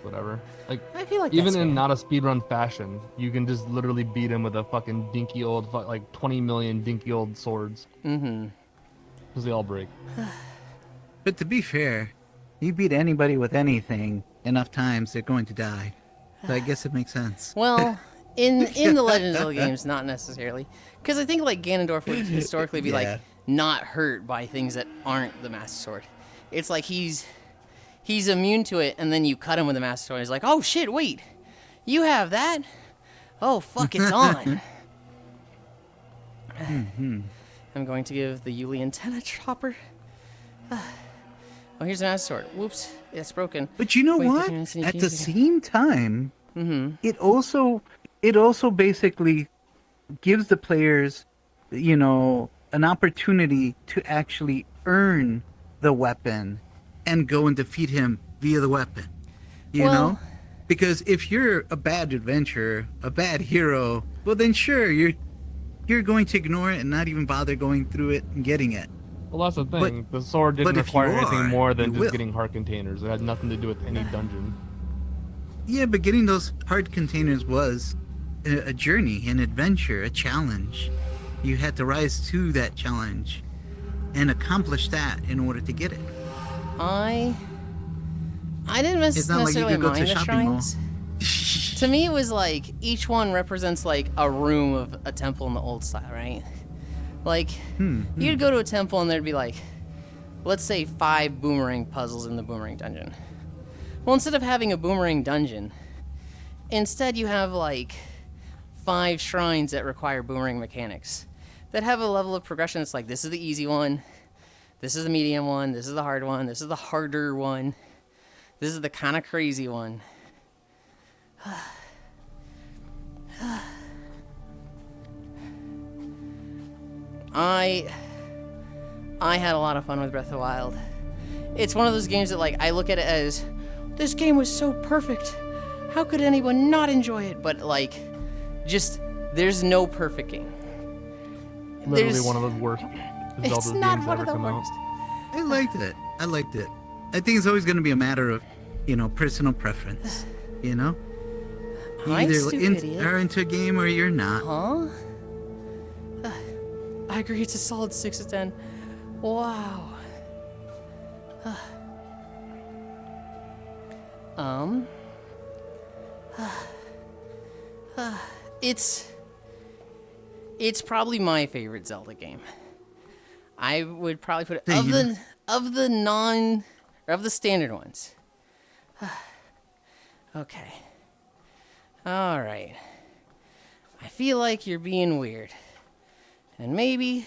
whatever. Like, I feel like even that's in fair. not a speedrun fashion, you can just literally beat him with a fucking dinky old, like 20 million dinky old swords. Mm-hmm. Because they all break. but to be fair, you beat anybody with anything enough times, they're going to die. So I guess it makes sense. Well, in the Legend of Zelda games, not necessarily, because I think like Ganondorf would historically be Yeah. like not hurt by things that aren't the Master Sword. It's like he's immune to it, and then you cut him with the Master Sword. He's like, oh shit, wait, you have that? Oh fuck, it's on. I'm going to give the Yulind a chopper. Oh, here's the Master Sword. Whoops, it's broken. But you know Wait, what? 15 minutes and you At can the use it same time, Mm-hmm. it also basically gives the players, you know, an opportunity to actually earn the weapon and go and defeat him via the weapon. You Well- know? Because if you're a bad adventurer, a bad hero, well then sure, you're going to ignore it and not even bother going through it and getting it. Well, that's the thing. The sword didn't but if require you anything are, more than you just will. getting heart containers. It had nothing to do with any dungeon. Yeah, but getting those hard containers was a journey, an adventure, a challenge. You had to rise to that challenge and accomplish that in order to get it. I didn't It's not like you necessarily could go to mind the shopping mall. shrines. To me, it was like each one represents like a room of a temple in the old style, right? Like you'd go to a temple and there'd be like, let's say 5 boomerang puzzles in the boomerang dungeon. Well, instead of having a boomerang dungeon, instead you have like 5 shrines that require boomerang mechanics that have a level of progression that's like, this is the easy one, this is the medium one, this is the hard one, this is the harder one, this is the kind of crazy one. I had a lot of fun with Breath of the Wild. It's one of those games that like I look at it as, this game was so perfect. How could anyone not enjoy it? But like, just there's no perfect game. Literally There's- one of the worst It's Zelda not games one ever of the come out. worst. I liked it. I think it's always going to be a matter of, you know, personal preference. You know? You Hi, either stupid idiot. are into a game or you're not. Huh? I agree. It's a solid 6 of 10. Wow. It's probably my favorite Zelda game. I would probably put it of the standard ones. Okay. All right. I feel like you're being weird. And maybe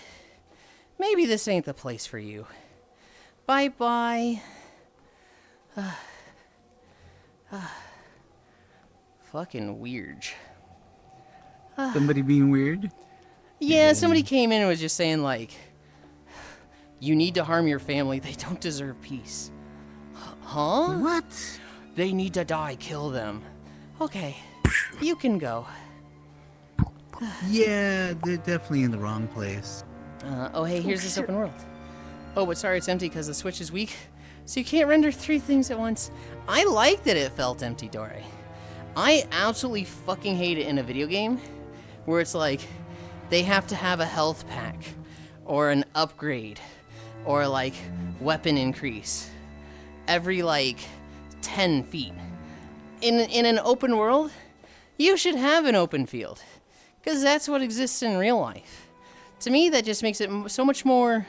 this ain't the place for you. Bye-bye. Fucking weird. Somebody being weird? Yeah, somebody came in and was just saying, like, you need to harm your family. They don't deserve peace. Huh? What? They need to die. Kill them. Okay, you can go. Yeah, they're definitely in the wrong place. Oh, hey, here's this open world. Oh, but sorry, it's empty because the Switch is weak, so you can't render 3 things at once. I like that it felt empty, Dory. I absolutely fucking hate it in a video game where it's like they have to have a health pack or an upgrade or like weapon increase every like 10 feet. In an open world, you should have an open field because that's what exists in real life. To me, that just makes it so much more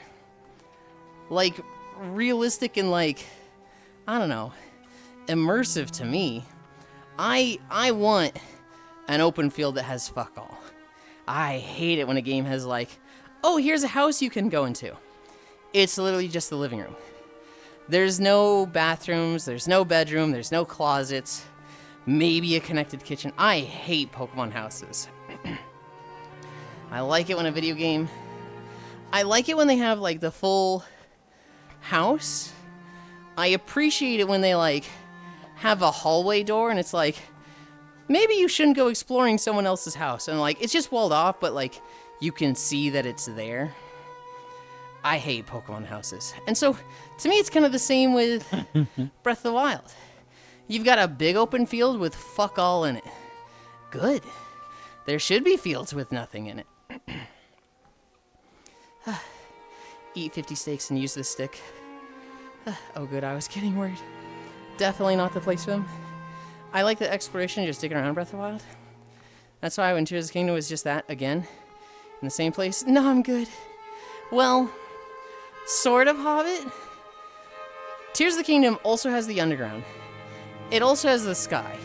like realistic and like, I don't know, immersive to me. I want an open field that has fuck all. I hate it when a game has like, oh, here's a house you can go into. It's literally just the living room. There's no bathrooms, there's no bedroom, there's no closets, maybe a connected kitchen. I hate Pokemon houses. I like it when a video game... I like it when they have, like, the full house. I appreciate it when they, like, have a hallway door and it's like, maybe you shouldn't go exploring someone else's house. And, like, it's just walled off, but, like, you can see that it's there. I hate Pokemon houses. And so, to me, it's kind of the same with Breath of the Wild. You've got a big open field with fuck all in it. Good. There should be fields with nothing in it. Eat 50 steaks and use this stick. Oh good, I was getting worried. Definitely not the place for them. I like the exploration, just digging around Breath of the Wild. That's why when Tears of the Kingdom was just that, again, in the same place. No, I'm good. Well, sort of Hobbit. Tears of the Kingdom also has the underground. It also has the sky.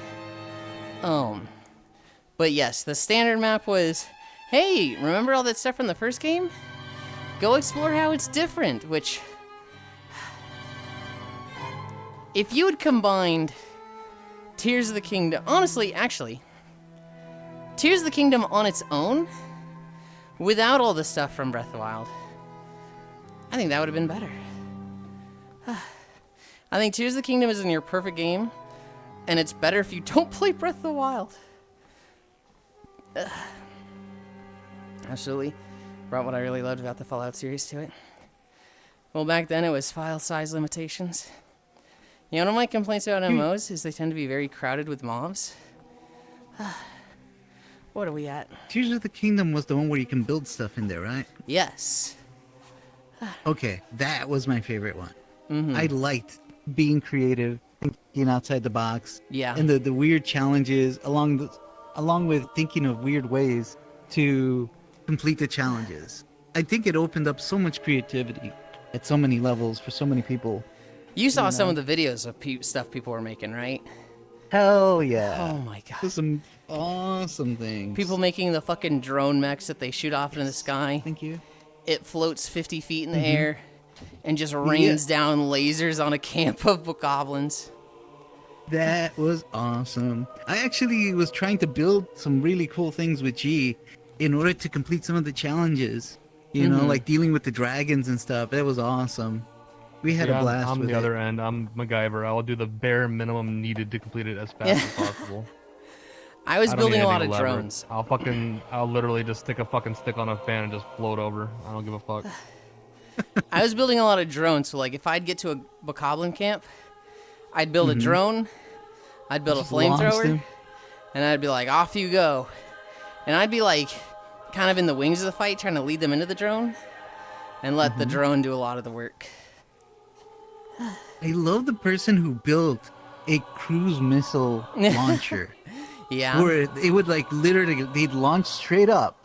But yes, the standard map was, hey, remember all that stuff from the first game? Go explore how it's different, which... If you had combined Tears of the Kingdom... Honestly, actually, Tears of the Kingdom on its own, without all the stuff from Breath of the Wild, I think that would have been better. I think Tears of the Kingdom is in your perfect game, and it's better if you don't play Breath of the Wild. Absolutely. Brought what I really loved about the Fallout series to it. Well, back then it was file size limitations. You know, one of my complaints about MMOs is they tend to be very crowded with mobs. What are we at? Tears of the Kingdom was the one where you can build stuff in there, right? Yes. Okay, that was my favorite one. Mm-hmm. I liked being creative, thinking outside the box. Yeah. And the weird challenges along with thinking of weird ways to complete the challenges. I think it opened up so much creativity at so many levels for so many people. You saw some of the videos of stuff people were making, right? Hell yeah. Oh my god. There's some awesome things. People making the fucking drone mechs that they shoot off into the sky. Thank you. It floats 50 feet in the air and just rains down lasers on a camp of goblins. That was awesome. I actually was trying to build some really cool things with G in order to complete some of the challenges. You know, like dealing with the dragons and stuff. That was awesome. We had a blast I'm with the it. other end. I'm MacGyver. I'll do the bare minimum needed to complete it as fast as possible. I was don't building need a lot of anything elaborate. drones. I'll literally just stick a fucking stick on a fan and just float over. I don't give a fuck. I was building a lot of drones, so like if I'd get to a bokoblin camp, I'd build a drone, I'd build a Just launch flamethrower, them. and I'd be like, off you go. And I'd be like, kind of in the wings of the fight, trying to lead them into the drone, and let the drone do a lot of the work. I love the person who built a cruise missile launcher. Yeah. Where it would like literally, they'd launch straight up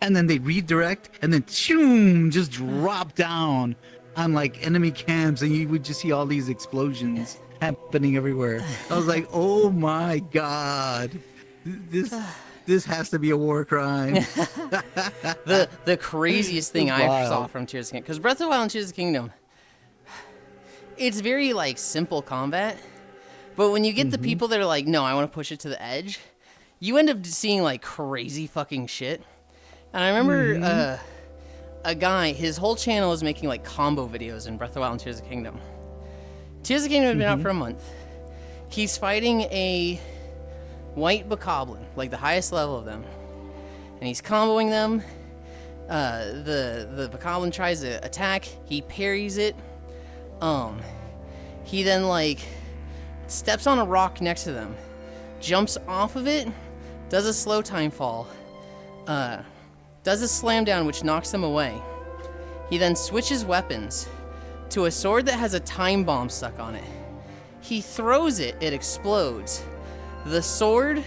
and then they'd redirect and then shoom, just drop down on like enemy camps and you would just see all these explosions happening everywhere. I was like, oh my God, this has to be a war crime. The craziest thing It's I wild. saw from Tears of the Kingdom, because Breath of the Wild and Tears of the Kingdom, it's very like simple combat, but when you get the people that are like, no, I want to push it to the edge, you end up seeing like crazy fucking shit. And I remember a guy, his whole channel is making like combo videos in Breath of the Wild and Tears of the Kingdom. Tears of the Kingdom had been out for a month. He's fighting a white bokoblin, like the highest level of them, and he's comboing them. The bokoblin tries to attack, he parries it. He then like steps on a rock next to them, jumps off of it, does a slow time fall, does a slam down which knocks them away. He then switches weapons to a sword that has a time bomb stuck on it. He throws it, it explodes. The sword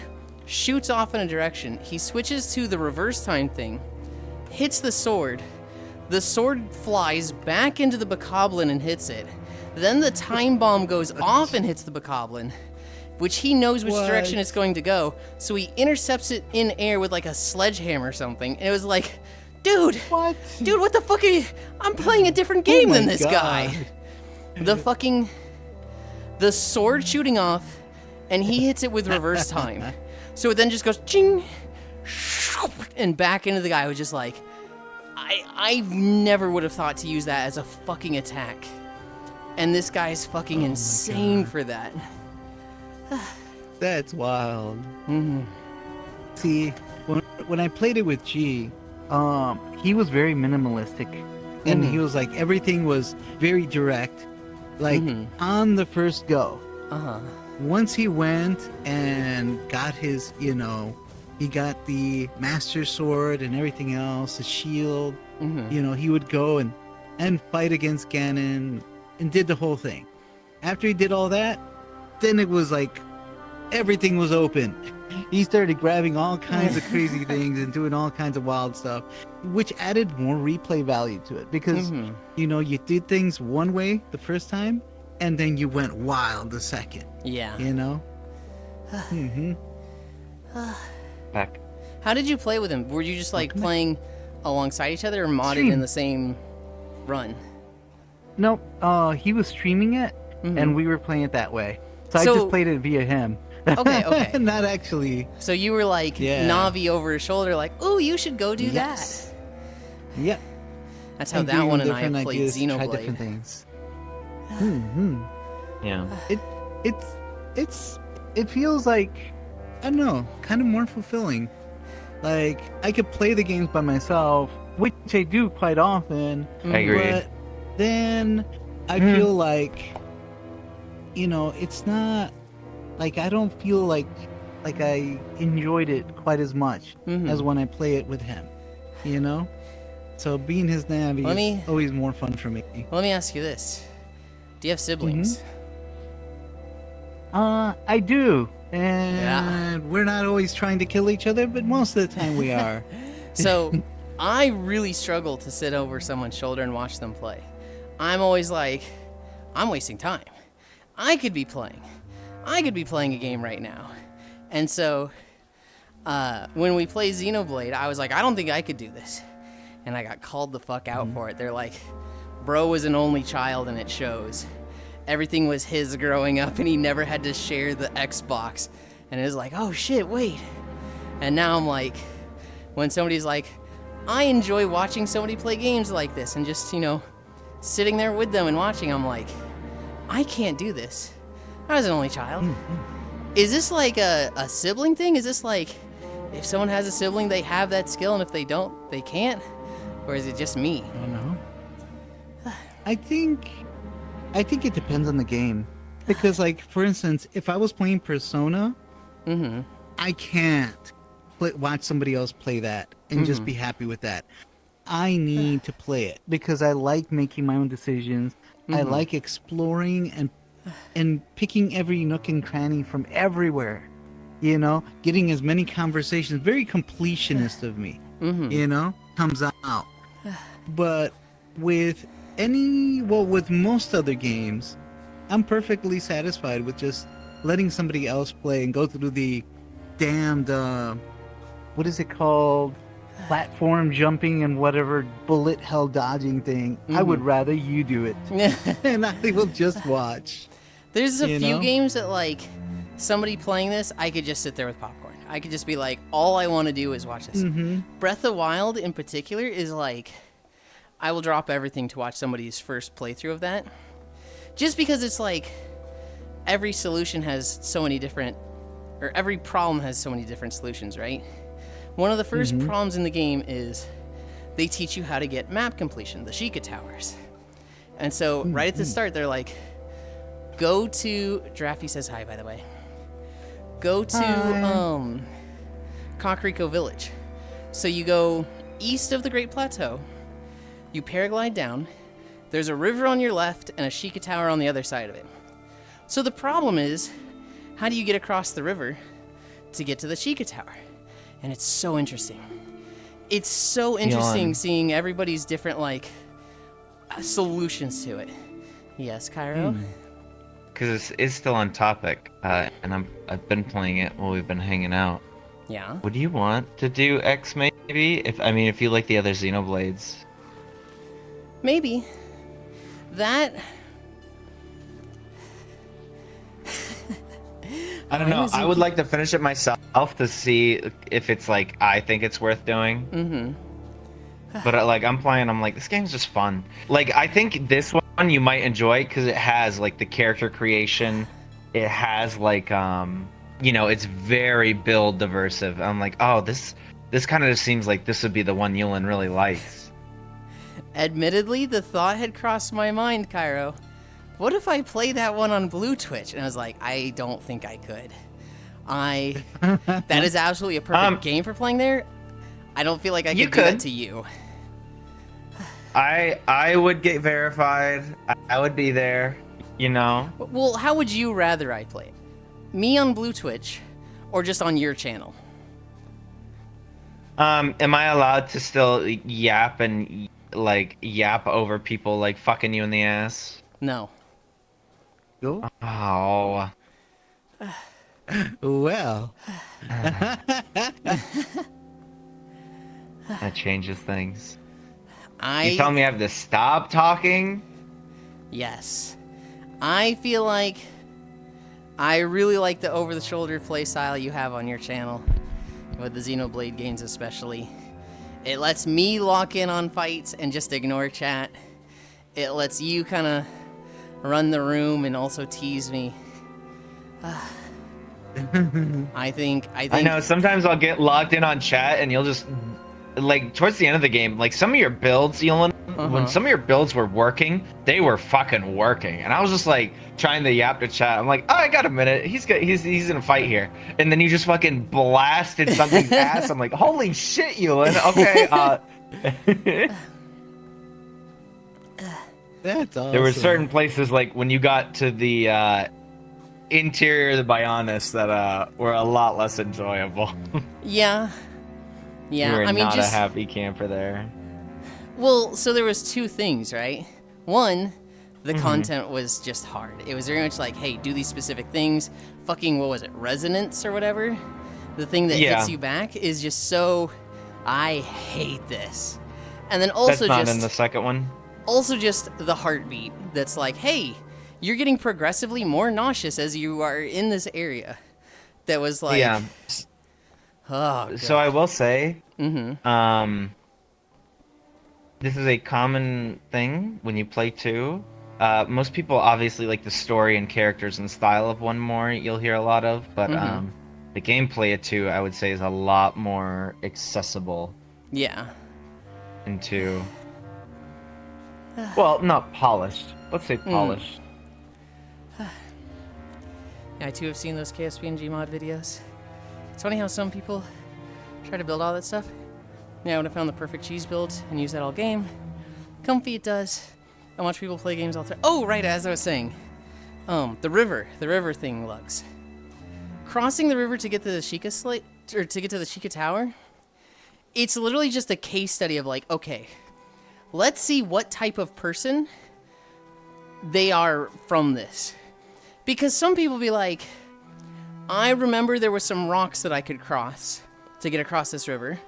shoots off in a direction. He switches to the reverse time thing, hits the sword. The sword flies back into the bokoblin and hits it. Then the time bomb goes off and hits the bokoblin, which he knows which direction it's going to go. So he intercepts it in air with like a sledgehammer or something. And it was like, dude, what the fuck are you? I'm playing a different game than this guy. The sword shooting off, and he hits it with reverse time. So it then just goes ching, and back into the guy. I was just like, I never would have thought to use that as a fucking attack. And this guy's fucking insane for that. That's wild. See, when I played it with G, he was very minimalistic. And he was like, everything was very direct. Like, on the first go. Once he went and got his, he got the Master Sword and everything else, the shield. He would go and fight against Ganon and did the whole thing. After he did all that, then it was like everything was open. He started grabbing all kinds of crazy things and doing all kinds of wild stuff, which added more replay value to it because, you did things one way the first time and then you went wild the second. Yeah. Back. How did you play with him? Were you just like playing alongside each other or modded in the same run? Nope. He was streaming it and we were playing it that way. So I just played it via him. Okay. Not actually. So you were like Navi over his shoulder, like, "Ooh, you should go do that." Yep. That's how that one and I played ideas, try Xenoblade. different things. Yeah. It feels like, I don't know, kind of more fulfilling. Like I could play the games by myself, which I do quite often. I agree. But then I feel like, it's not. Like, I don't feel like I enjoyed it quite as much as when I play it with him, So being his Navi is always more fun for me. Let me ask you this. Do you have siblings? I do. And we're not always trying to kill each other, but most of the time we are. So I really struggle to sit over someone's shoulder and watch them play. I'm always like, I'm wasting time. I could be playing a game right now. And so when we play Xenoblade, I was like, I don't think I could do this. And I got called the fuck out for it. They're like, bro was an only child and it shows. Everything was his growing up and he never had to share the Xbox. And it was like, oh shit, wait. And now I'm like, when somebody's like, I enjoy watching somebody play games like this and just, sitting there with them and watching, I'm like, I can't do this. I was an only child. Is this like a sibling thing? Is this like if someone has a sibling, they have that skill, and if they don't, they can't? Or is it just me? I don't know. I think it depends on the game. Because, like, for instance, if I was playing Persona, I can't watch somebody else play that and just be happy with that. I need to play it because I like making my own decisions. I like exploring and picking every nook and cranny from everywhere, getting as many conversations, very completionist of me, comes out. But with most other games, I'm perfectly satisfied with just letting somebody else play and go through the damned, what is it called? Platform jumping and whatever bullet hell dodging thing. I would rather you do it. And I will just watch. There's a few games that, like, somebody playing this, I could just sit there with popcorn. I could just be like, all I want to do is watch this. Breath of the Wild, in particular, is like, I will drop everything to watch somebody's first playthrough of that. Just because it's like, every solution has so many different, or every problem has so many different solutions, right? One of the first problems in the game is they teach you how to get map completion, the Sheikah Towers. And so, right at the start, they're like, go to... Drafty says hi, by the way. Go to Kakariko Village. So you go east of the Great Plateau. You paraglide down. There's a river on your left and a Sheikah Tower on the other side of it. So the problem is, how do you get across the river to get to the Sheikah Tower? And it's so interesting. it's so interesting Yulind. seeing everybody's different like solutions to it. Yes, Cairo. Because it's still on topic, and I've been playing it while we've been hanging out. Yeah. Would you want to do X maybe? If you like the other Xenoblades. Maybe. That. I don't know. I would like to finish it myself to see if it's like I think it's worth doing. But like I'm playing, I'm like this game's just fun. Like I think this one you might enjoy because it has like the character creation. It has like it's very build diversive. I'm like, oh, this kind of just seems like this would be the one Yulind really likes. Admittedly, the thought had crossed my mind, Cairo. What if I play that one on Blue Twitch? And I was like, I don't think I could. That is absolutely a perfect game for playing there. I don't feel like I could do that to you. I would get verified. I would be there. Well, how would you rather I play it? Me on Blue Twitch, or just on your channel? Am I allowed to still yap over people like fucking you in the ass? No. Go. Oh. Well. That changes things. You tell me I have to stop talking? Yes. I feel like I really like the over-the-shoulder play style you have on your channel, with the Xenoblade games especially. It lets me lock in on fights and just ignore chat. It lets you kind of run the room and also tease me. I think. I know, sometimes I'll get logged in on chat and you'll just, like, towards the end of the game, like, some of your builds, when some of your builds were working, they were fucking working. And I was just, like, trying to yap to chat. I'm like, oh, I got a minute. He's in a fight here. And then you just fucking blasted something's ass. I'm like, holy shit, Yulind. Okay, That's awesome. There were certain places, like, when you got to the, interior of the Bionis that, were a lot less enjoyable. Yeah. Yeah, You were I mean, not just a happy camper there. Well, so there was two things, right? One, the content was just hard. It was very much like, hey, do these specific things. Fucking, what was it, resonance or whatever? The thing that hits you back is just so, I hate this. And then also That's not in the second one? Also just the heartbeat that's like, hey, you're getting progressively more nauseous as you are in this area. That was like... Yeah. Oh, so I will say, this is a common thing when you play 2. Most people obviously like the story and characters and style of 1 more, you'll hear a lot of, but the gameplay of 2, I would say, is a lot more accessible. Yeah. In 2. Well, not polished. Let's say polished. Yeah, I too have seen those KSPNG mod videos. It's funny how some people try to build all that stuff. Yeah, I would have found the perfect cheese build and use that all game. Comfy it does. I watch people play games all the time. Oh, right, as I was saying. The river thing, Lugs. Crossing the river to get to the Sheikah Tower, it's literally just a case study of like, okay, let's see what type of person they are from this. Because some people be like, I remember there were some rocks that I could cross to get across this river.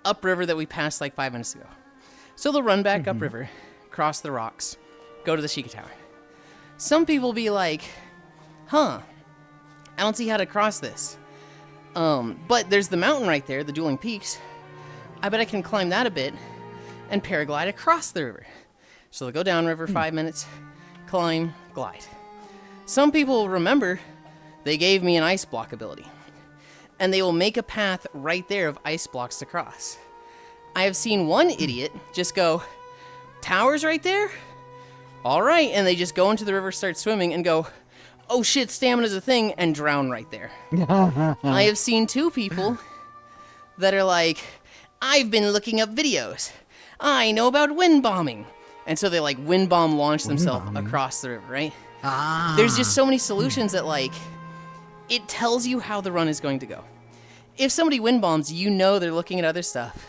Upriver that we passed like 5 minutes ago. So they'll run back upriver, cross the rocks, go to the Sheikah Tower. Some people be like, I don't see how to cross this. But there's the mountain right there, the Dueling Peaks. I bet I can climb that a bit and paraglide across the river. So they'll go downriver 5 minutes, climb, glide. Some people remember they gave me an ice block ability. And they will make a path right there of ice blocks to cross. I have seen one idiot just go, towers right there? All right, and they just go into the river, start swimming, and go, oh shit, stamina's a thing, and drown right there. I have seen 2 people that are like, I've been looking up videos. I know about wind bombing. And so they like wind bomb launch themselves across the river, right? There's just so many solutions that like, it tells you how the run is going to go. if somebody wind bombs, you know they're looking at other stuff.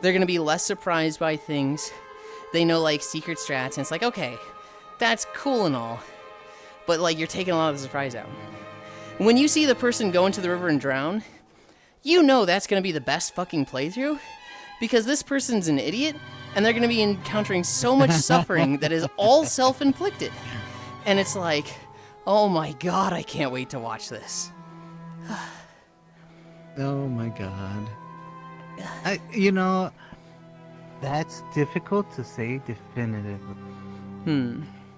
They're going to be less surprised by things. They know, like, secret strats, and it's like, okay, that's cool and all, but, like, you're taking a lot of the surprise out. When you see the person go into the river and drown, you know that's going to be the best fucking playthrough, because this person's an idiot, and they're going to be encountering so much suffering that is all self-inflicted. And it's like, oh my god, I can't wait to watch this. Oh my god. That's difficult to say definitively.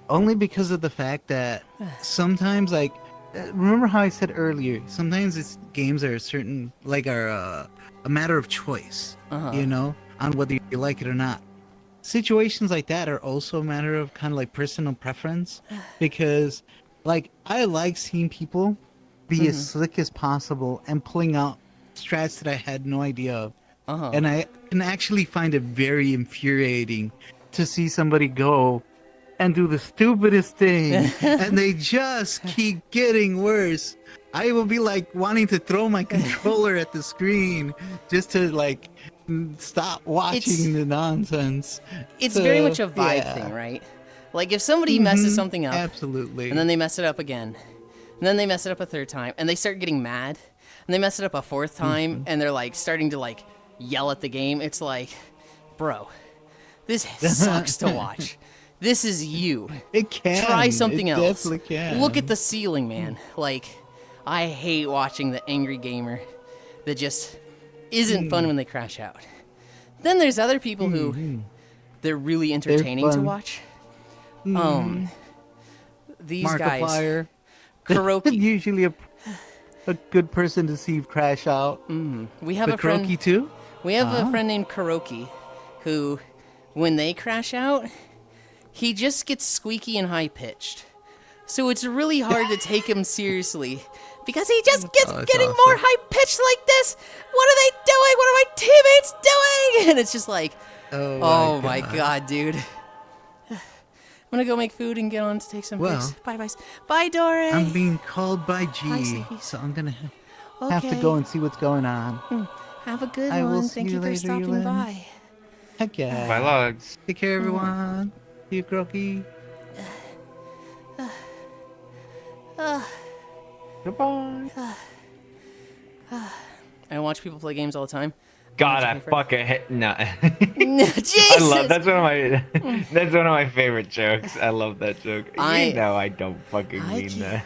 Only because of the fact that sometimes, like, remember how I said earlier, sometimes games are a matter of choice, on whether you like it or not. Situations like that are also a matter of kind of like personal preference, because, like, I like seeing people be as slick as possible and pulling out strats that I had no idea of. And I can actually find it very infuriating to see somebody go and do the stupidest thing and they just keep getting worse. I will be like wanting to throw my controller at the screen just to, like, stop watching the nonsense. It's very much a vibe thing, right? Like, if somebody messes something up, absolutely, and then they mess it up again, and then they mess it up a third time, and they start getting mad, and they mess it up a fourth time, and they're, like, starting to, like, yell at the game, it's like, bro, this sucks to watch. This is you. It can. Try something else. Definitely can. Look at the ceiling, man. Like, I hate watching the angry gamer that just isn't fun when they crash out. Then there's other people who they're really entertaining to watch. These Markiplier. guys, Karaoke. Usually a good person to see crash out. We have But a friend Karaoke too? We have a friend named Karaoke, who, when they crash out, he just gets squeaky and high pitched. So it's really hard to take him seriously, because he just gets getting more high pitched like this. What are they doing? What are my teammates doing? And it's just like, oh my god, dude. I'm gonna go make food and get on to take some pics. Bye, guys. Bye, Dore. I'm being called by G, Hi, so I'm gonna have to go and see what's going on. Have a good I will one. see Thank you you for later, stopping Yulind. by. Heck yeah. Bye, Logs. Take care, everyone. See you, Croaky. Goodbye. I watch people play games all the time. God, I fucking hate. No. Jesus. I love that's one of my that's one of my favorite jokes. I love that joke. I don't fucking mean that.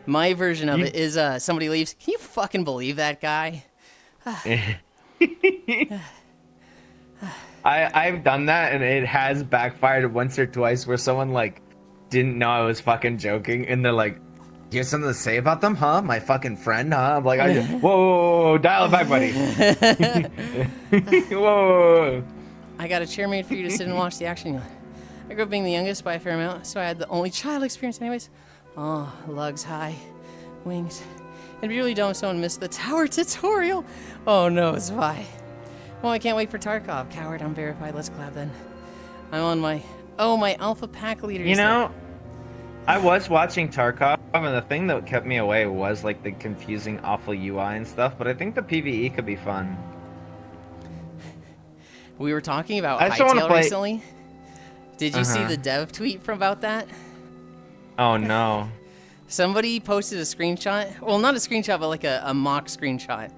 My version of it is somebody leaves. Can you fucking believe that guy? I've done that and it has backfired once or twice where someone, like, didn't know I was fucking joking and they're like, "You have something to say about them, huh? My fucking friend, huh?" I'm like, whoa, dial it back, buddy. Whoa. I got a chair made for you to sit and watch the action. I grew up being the youngest by a fair amount, so I had the only child experience anyways. Oh, lugs high, wings. It'd be really dumb if someone missed the tower tutorial. Oh no, it's why. Well, I can't wait for Tarkov. Coward, I'm verified. Let's collab then. I'm on my alpha pack leader. You know, I was watching Tarkov, and the thing that kept me away was, like, the confusing, awful UI and stuff, but I think the PvE could be fun. We were talking about I just wanna Hytale play- recently. Did you see the dev tweet about that? Oh, no. Somebody posted a screenshot. Well, not a screenshot, but like a mock screenshot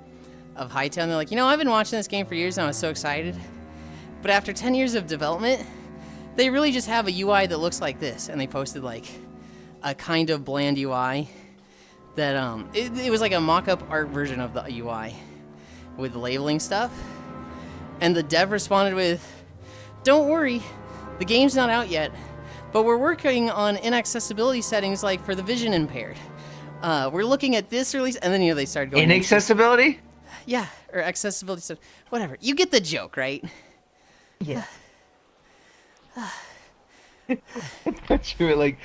of Hytale. And they're like, I've been watching this game for years and I was so excited. But after 10 years of development, they really just have a UI that looks like this. And they posted, like, a kind of bland UI that, it was like a mock-up art version of the UI with labeling stuff. And the dev responded with, "Don't worry, the game's not out yet, but we're working on inaccessibility settings, like for the vision impaired. We're looking at this release," and then they started going Inaccessibility? Yeah, or accessibility stuff. Whatever. You get the joke, right? Yeah. I thought you were like,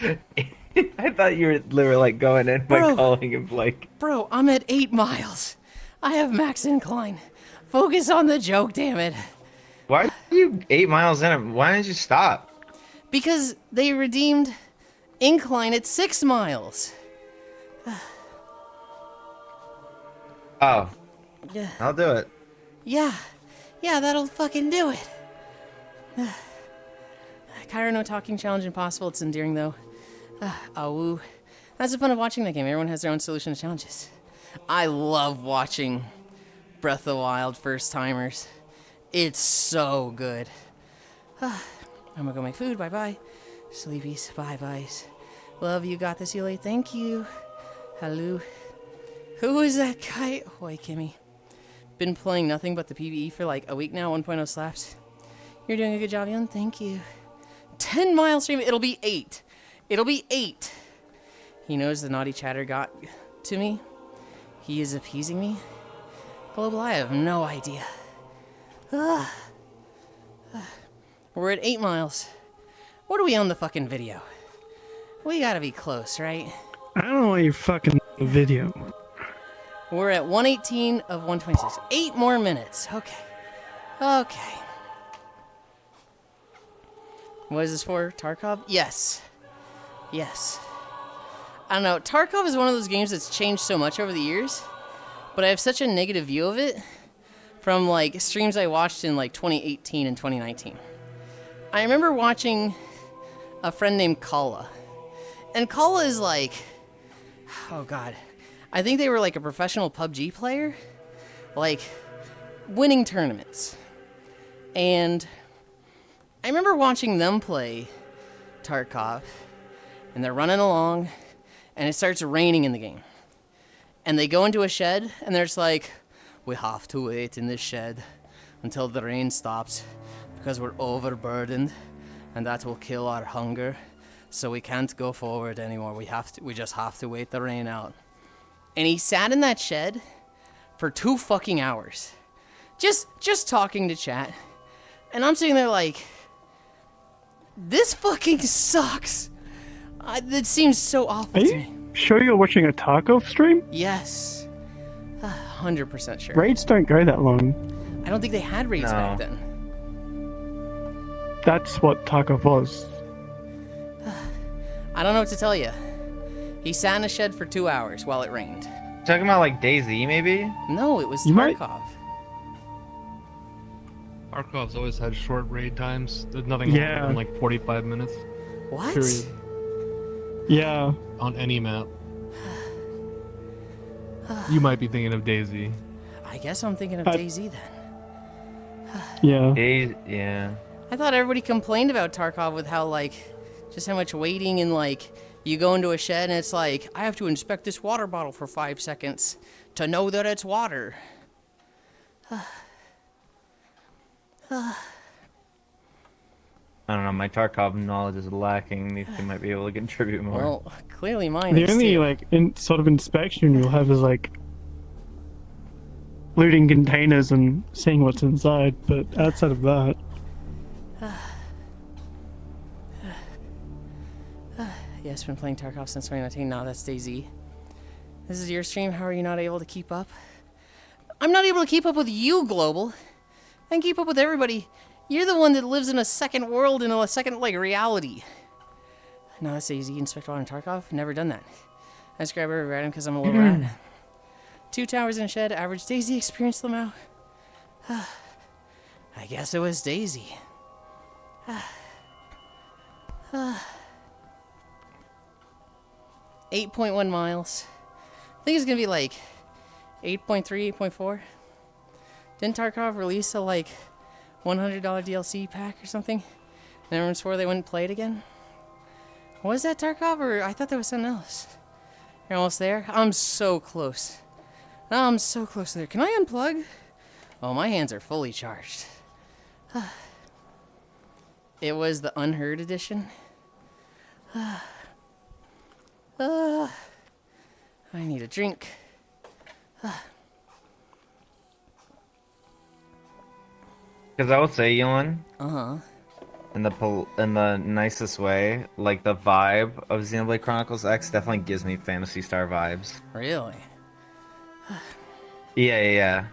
I thought you were literally like going in by calling him like, "Bro, I'm at 8 miles. I have max incline. Focus on the joke, damn it." Why are you 8 miles in? Why didn't you stop? Because they redeemed incline at 6 miles. Oh. Yeah. I'll do it. Yeah. Yeah, that'll fucking do it. Kyra no talking challenge impossible. It's endearing though. Woo. That's the fun of watching that game. Everyone has their own solution to challenges. I love watching Breath of the Wild first timers. It's so good. I'm gonna go make food. Bye bye. Sleepies. Bye byes. Love you. Got this, Yulind. Thank you. Hello. Who is that guy? Hoy, Kimmy. Been playing nothing but the PvE for like a week now. 1.0 slaps. You're doing a good job, Yulind. Thank you. 10-mile stream. It'll be 8. It'll be 8. He knows the naughty chatter got to me. He is appeasing me. Global, I have no idea. We're at 8 miles. What are we on the fucking video? We gotta be close, right? I don't know your fucking video. We're at 118 of 126. 8 more minutes. Okay. Okay. What is this for? Tarkov? Yes. Yes. I don't know. Tarkov is one of those games that's changed so much over the years, but I have such a negative view of it from like streams I watched in like 2018 and 2019. I remember watching a friend named Kala. And Kala is like, oh god, I think they were like a professional PUBG player, like winning tournaments. And I remember watching them play Tarkov, and they're running along, and it starts raining in the game. And they go into a shed, and they're just like, we have to wait in this shed until the rain stops, because we're overburdened, and that will kill our hunger. So we can't go forward anymore. We just have to wait the rain out. And he sat in that shed for 2 fucking hours. Just talking to chat. And I'm sitting there like, this fucking sucks. It seems so awful Are to me. you sure you're watching a Tarkov stream? Yes. 100% sure. Raids don't go that long. I don't think they had raids back then. That's what Tarkov was. I don't know what to tell you. He sat in a shed for 2 hours while it rained. Talking about like DayZ, maybe? No, it was You might- Tarkov. Tarkov's always had short raid times. There's nothing Yeah. longer than like 45 minutes What? period Yeah. on any map. You might be thinking of DayZ. I guess I'm thinking of DayZ then. Yeah. Yeah. I thought everybody complained about Tarkov with how, like, just how much waiting and, like, you go into a shed and it's like, I have to inspect this water bottle for 5 seconds to know that it's water. I don't know. My Tarkov knowledge is lacking. These two might be able to contribute more. Well, clearly mine The is only too. like sort of inspection you'll have is like looting containers and seeing what's inside, but outside of that, Yes, been playing Tarkov since 2019. No, that's DayZ. This is your stream. How are you not able to keep up? I'm not able to keep up with you, Global. And keep up with everybody. You're the one that lives in a second world, in a second, like, reality. No, that's DayZ. Inspector on Tarkov? Never done that. I just grab every item because I'm a little rat. 2 towers in a shed. Average DayZ experience, Lamau. I guess it was DayZ. 8.1 miles. I think it's gonna be like 8.3, 8.4. Didn't Tarkov release a like $100 DLC pack or something? And everyone swore they wouldn't play it again? Was that Tarkov, or I thought that was something else? You're almost there? I'm so close. I'm so close there. Can I unplug? Oh, my hands are fully charged. It was the Unheard edition. I need a drink. Because I would say, Yulind, Uh-huh. in the nicest way, like the vibe of Xenoblade Chronicles X definitely gives me Phantasy Star vibes. Really? Yeah.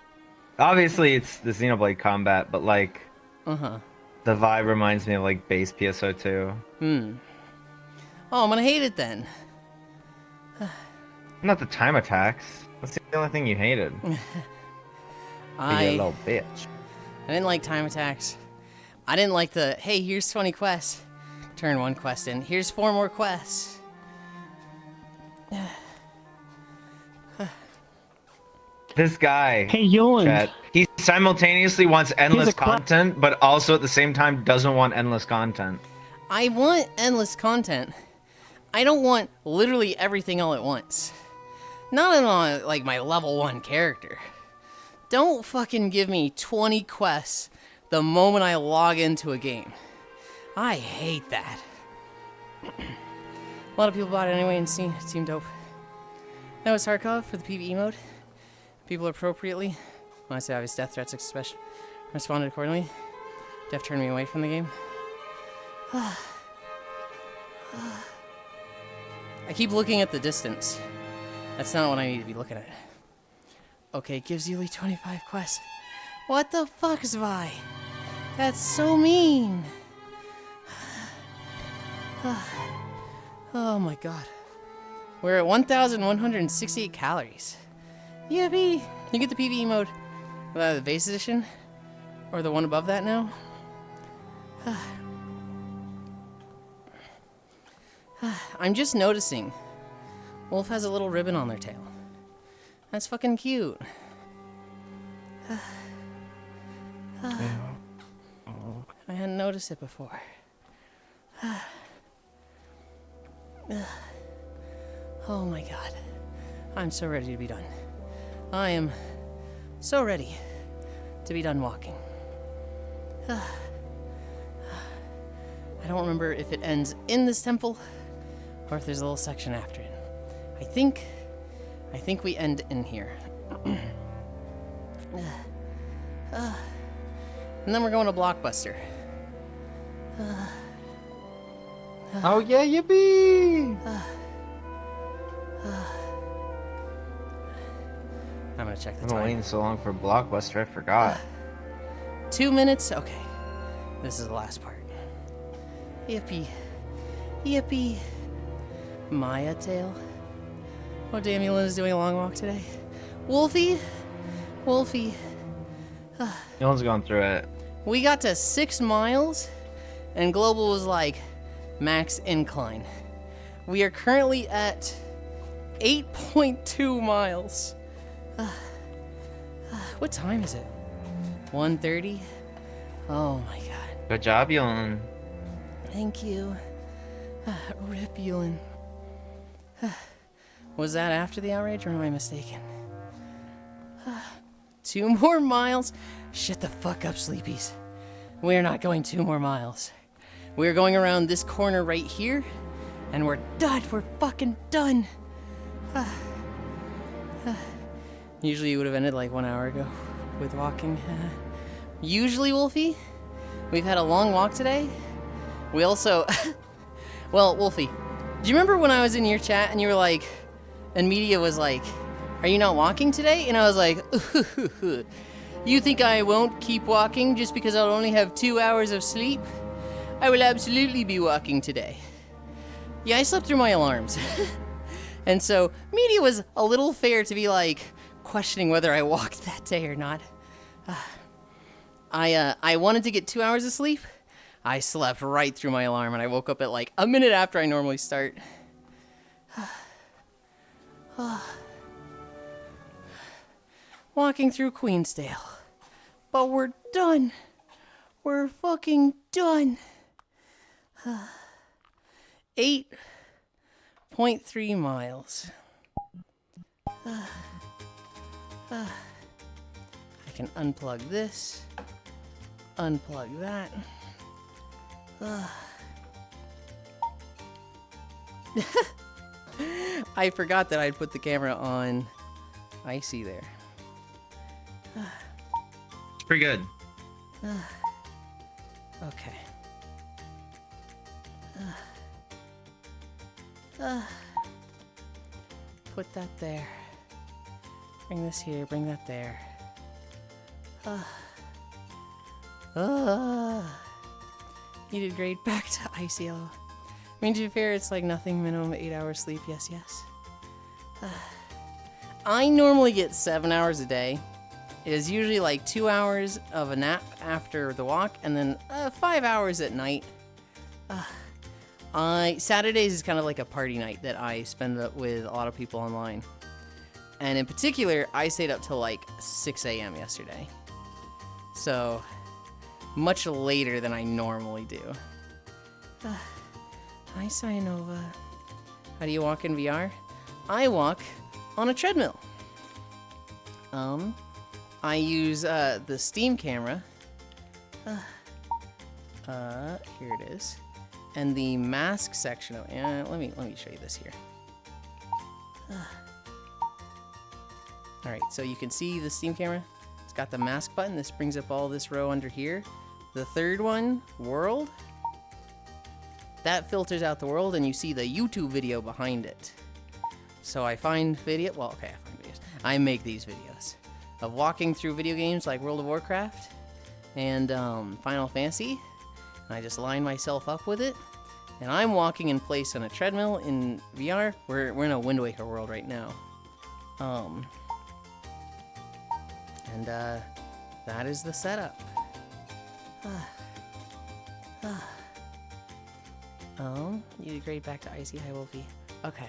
Obviously, it's the Xenoblade combat, but like, Uh-huh. the vibe reminds me of like base PSO2. Oh, I'm gonna hate it then. Not the time attacks. That's the only thing you hated. You little bitch. I didn't like time attacks. I didn't like the, hey, here's 20 quests. Turn 1 quest in. Here's 4 more quests. This guy, Hey, Yulind. Chat, he simultaneously wants endless cra- content, but also at the same time doesn't want endless content. I want endless content. I don't want literally everything all at once. Not on, like, my level 1 character. Don't fucking give me 20 quests the moment I log into a game. I hate that. A lot of people bought it anyway and it seemed dope. That was Tarkov for the PvE mode. People appropriately, when I say obvious death threats especially, responded accordingly. Def turned me away from the game. I keep looking at the distance. That's not what I need to be looking at. Okay, it gives Yuli 25 quests. What the fuck, Zvi? That's so mean. Oh my god. We're at 1,168 calories. Yippee! You get the PvE mode. The base edition? Or the one above that now? I'm just noticing. Wolf has a little ribbon on their tail. That's fucking cute. I hadn't noticed it before. Oh my god. I'm so ready to be done. I am so ready to be done walking. I don't remember if it ends in this temple or if there's a little section after it. I think we end in here. And then we're going to Blockbuster. Oh yeah, yippee! I'm gonna check the I've been time. waiting so long for Blockbuster, I forgot. 2 minutes? Okay. This is the last part. Yippee. Yippee. Maya tail. Oh, damn, Yulind is doing a long walk today. Wolfie. Wolfie. No one's going through it. We got to 6 miles, and Global was like, max incline. We are currently at 8.2 miles. What time is it? 1:30? Oh my god. Good job, Yulind. Thank you. Rip Yulind. Was that after the outrage, or am I mistaken? 2 more miles? Shut the fuck up, sleepies. We're not going 2 more miles. We're going around this corner right here, and we're done. We're fucking done. Usually you would have ended like 1 hour ago with walking. Usually, Wolfie, we've had a long walk today. We also... Well, Wolfie, do you remember when I was in your chat and you were like... And Media was like, are you not walking today? And I was like, you think I won't keep walking just because I'll only have 2 hours of sleep? I will absolutely be walking today. Yeah, I slept through my alarms. And so, Media was a little fair to be like, questioning whether I walked that day or not. I wanted to get 2 hours of sleep. I slept right through my alarm and I woke up at like a minute after I normally start. Walking through Queensdale. But we're done. We're fucking done. 8.3 miles. I can unplug this. Unplug that. I forgot that I'd put the camera on Icy there. It's pretty good. Okay. Put that there. Bring this here, bring that there. You did great. Back to ICLO. I mean, to be fair, it's like nothing, minimum 8 hours sleep. Yes, yes. I normally get 7 hours a day. It is usually like 2 hours of a nap after the walk, and then 5 hours at night. Saturdays is kind of like a party night that I spend with a lot of people online. And in particular, I stayed up till like 6 a.m. yesterday. So, much later than I normally do. Hi, Cyanova. How do you walk in VR? I walk on a treadmill. I use the Steam camera. Here it is. And the mask section of let me show you this here. Alright, so you can see the Steam camera. It's got the mask button. This brings up all this row under here. The third one, world. That filters out the world and you see the YouTube video behind it. So I find video, well, okay, I find videos. I make these videos of walking through video games like World of Warcraft and Final Fantasy. And I just line myself up with it. And I'm walking in place on a treadmill in VR. We're in a Wind Waker world right now. And that is the setup. You degrade back to icy high Wolfie. Okay.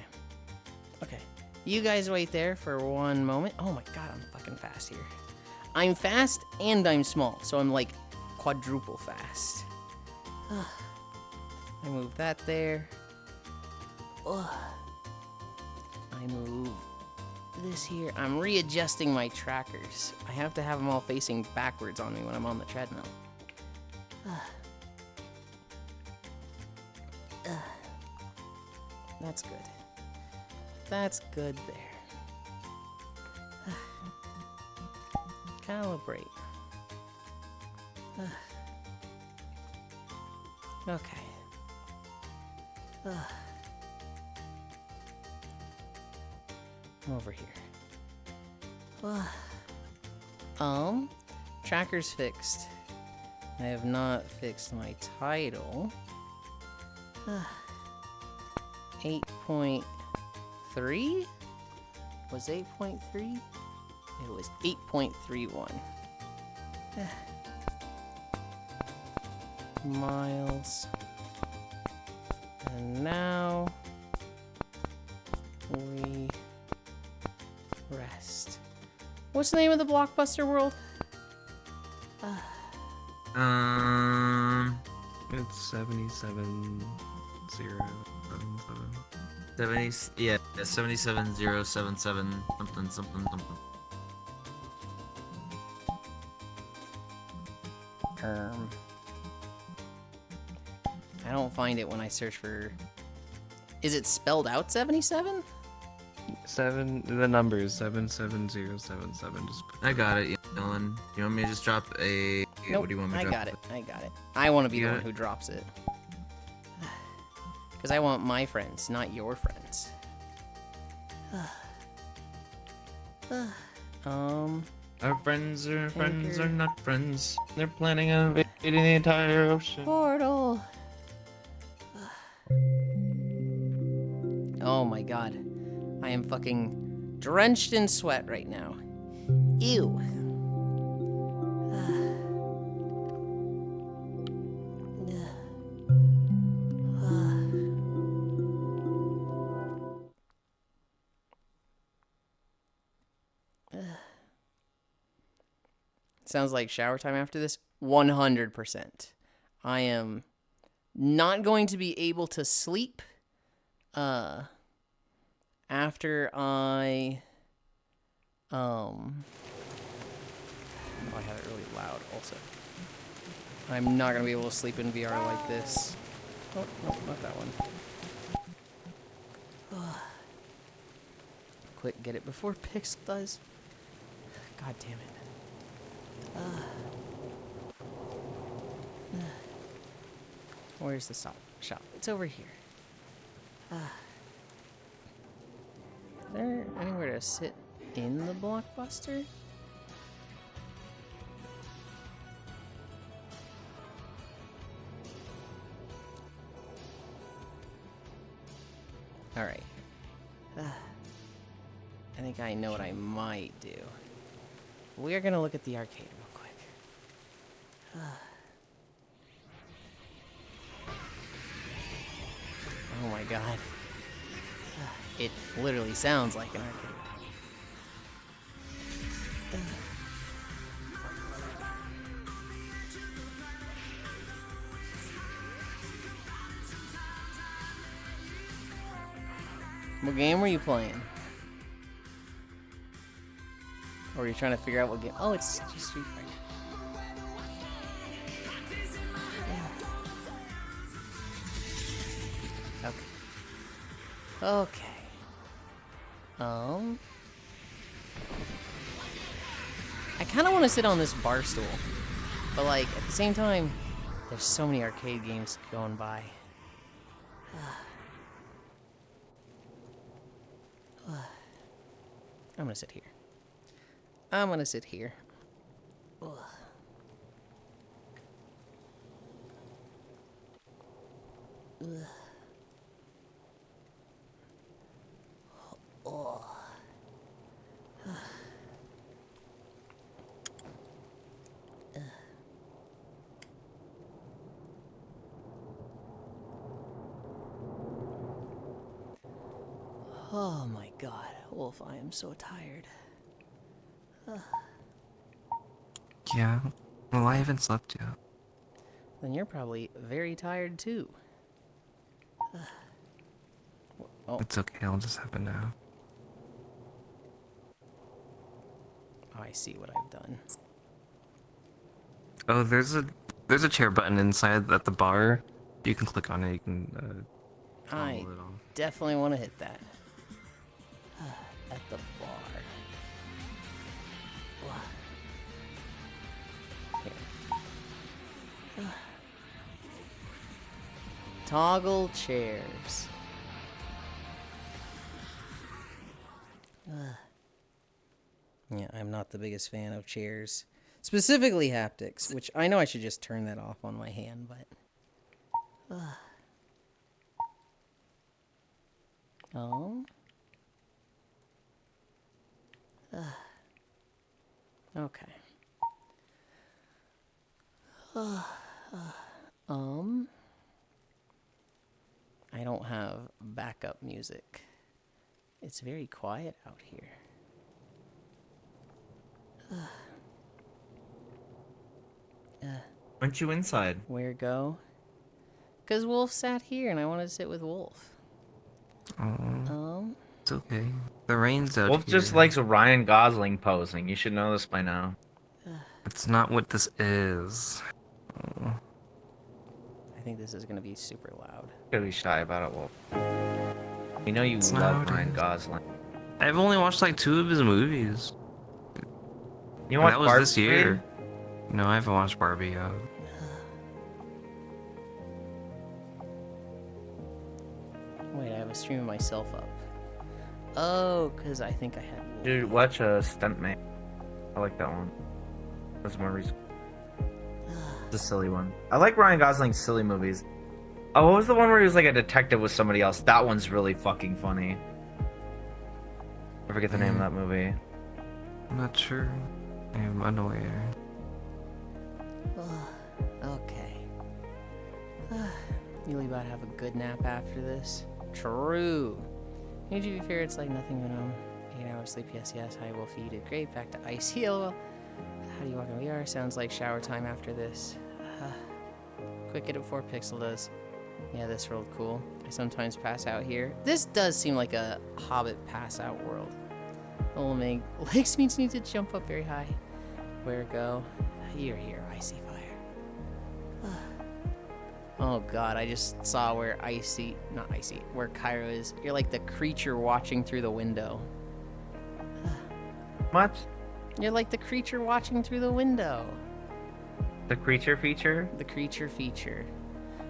Okay. You guys wait there for one moment. Oh my god, I'm fucking fast here. I'm fast and I'm small, so I'm like quadruple fast. I move that there. I move this here. I'm readjusting my trackers. I have to have them all facing backwards on me when I'm on the treadmill. That's good. That's good there. Calibrate. Okay. I'm over here. Tracker's fixed. I have not fixed my title. 8.3? Was 8.3? It was 8.31. Miles. And now we rest. What's the name of the Blockbuster world? It's 77,077. 77077 something. I don't find it when I search for. Is it spelled out 77? The numbers 77077. Just I got it, Yulind. You want me to just drop a? Nope, What do you want me to I drop? got it. I got it. I want to be the Yeah. one who drops it. Because I want my friends, not your friends. Our friends are not friends. They're planning on invading the entire ocean. Portal. Oh my god. I am fucking drenched in sweat right now. Ew. Sounds like shower time after this. 100%. I am not going to be able to sleep after I I have it really loud also. I'm not gonna be able to sleep in VR like this. Oh, no, not that one. Quick, get it before Pix does. God damn it. Where's the shop? It's over here. Is there anywhere to sit in the Blockbuster? Alright. I think I know what I might do. we're gonna look at the arcade real quick. Oh my god. It literally sounds like an arcade. What game were you playing? Or are you trying to figure out what game? Oh, it's just Street Fighter. Yeah. Okay. I kind of want to sit on this bar stool, but like at the same time, there's so many arcade games going by. I'm gonna sit here. I'm gonna sit here. Ugh. Ugh. Oh. Oh my god, Wolf, I am so tired. Yeah. Well, I haven't slept yet. Then you're probably very tired too. Oh. It's okay, I'll just have it now. Oh, I see what I've done. Oh, there's a chair button inside at the bar. You can click on it. You can. I toggle it on. definitely want to hit that. At the bar. Here. Toggle chairs. Yeah, I'm not the biggest fan of chairs. Specifically haptics, which I know I should just turn that off on my hand, but... Okay. I don't have backup music. It's very quiet out here. Aren't you inside? Where go? Because Wolf sat here and I want to sit with Wolf. It's okay. The rain's out Wolf here. just likes Ryan Gosling posing. You should know this by now. It's not what this is. Oh. I think this is going to be super loud. Don't be shy about it, Wolf. We know you It's love not Ryan Gosling. I've only watched like 2 of his movies. You And watch that was Barbie? this year. No, I haven't watched Barbie yet. Wait, I have a stream of myself up. Oh, because I think I had Wolf. Dude, watch Stuntman. I like that one. That's more reason. It's a silly one. I like Ryan Gosling's silly movies. Oh, what was the one where he was like a detective with somebody else? That one's really fucking funny. I forget the name of that movie. I'm not sure. I am unaware. Okay. You'll about to have a good nap after this. True. Need to be fair, it's like nothing but 8 hours sleep. Yes, hi Wolf, you did great. Back to icy. LOL. How do you walk in VR? Sounds like shower time after this. Quick get at 4 pixel does. Yeah, this world cool. I sometimes pass out here. This does seem like a Hobbit pass out world. Oh my legs means need to jump up very high. Where go? You're here, icy fire. Oh god, I just saw where where Cairo is. You're like the creature watching through the window. What? You're like the creature watching through the window. The creature feature? The creature feature.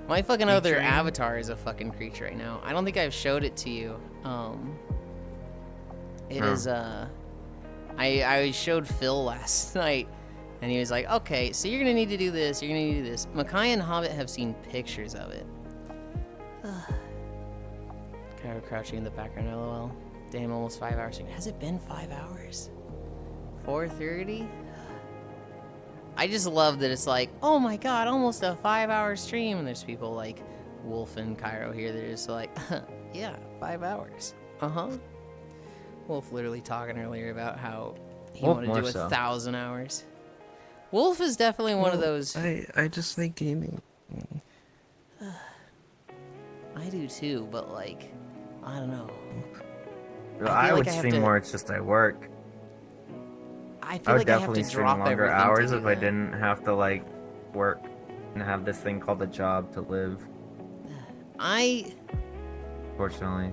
My fucking other avatar is a fucking creature right now. I don't think I've showed it to you. It is I showed Phil last night and he was like, okay, so you're gonna need to do this, you're gonna need to do this. Makai and Hobbit have seen pictures of it. Cairo crouching in the background, lol. Damn, almost 5 hours. Has it been 5 hours? 4:30? I just love that it's like, oh my god, almost a 5-hour stream. And there's people like Wolf and Cairo here that are just like, yeah, 5 hours. Uh-huh. Wolf literally talking earlier about how he Wolf wanted to more do so. 1,000 hours. Wolf is definitely one of those. I just like gaming. I do too, but like, I don't know. I feel would like I have stream to- more. It's just I work. I I feel would like I have definitely to stream drop longer everything hours to if do I that. didn't have to like work and have this thing called a job to live. I Fortunately.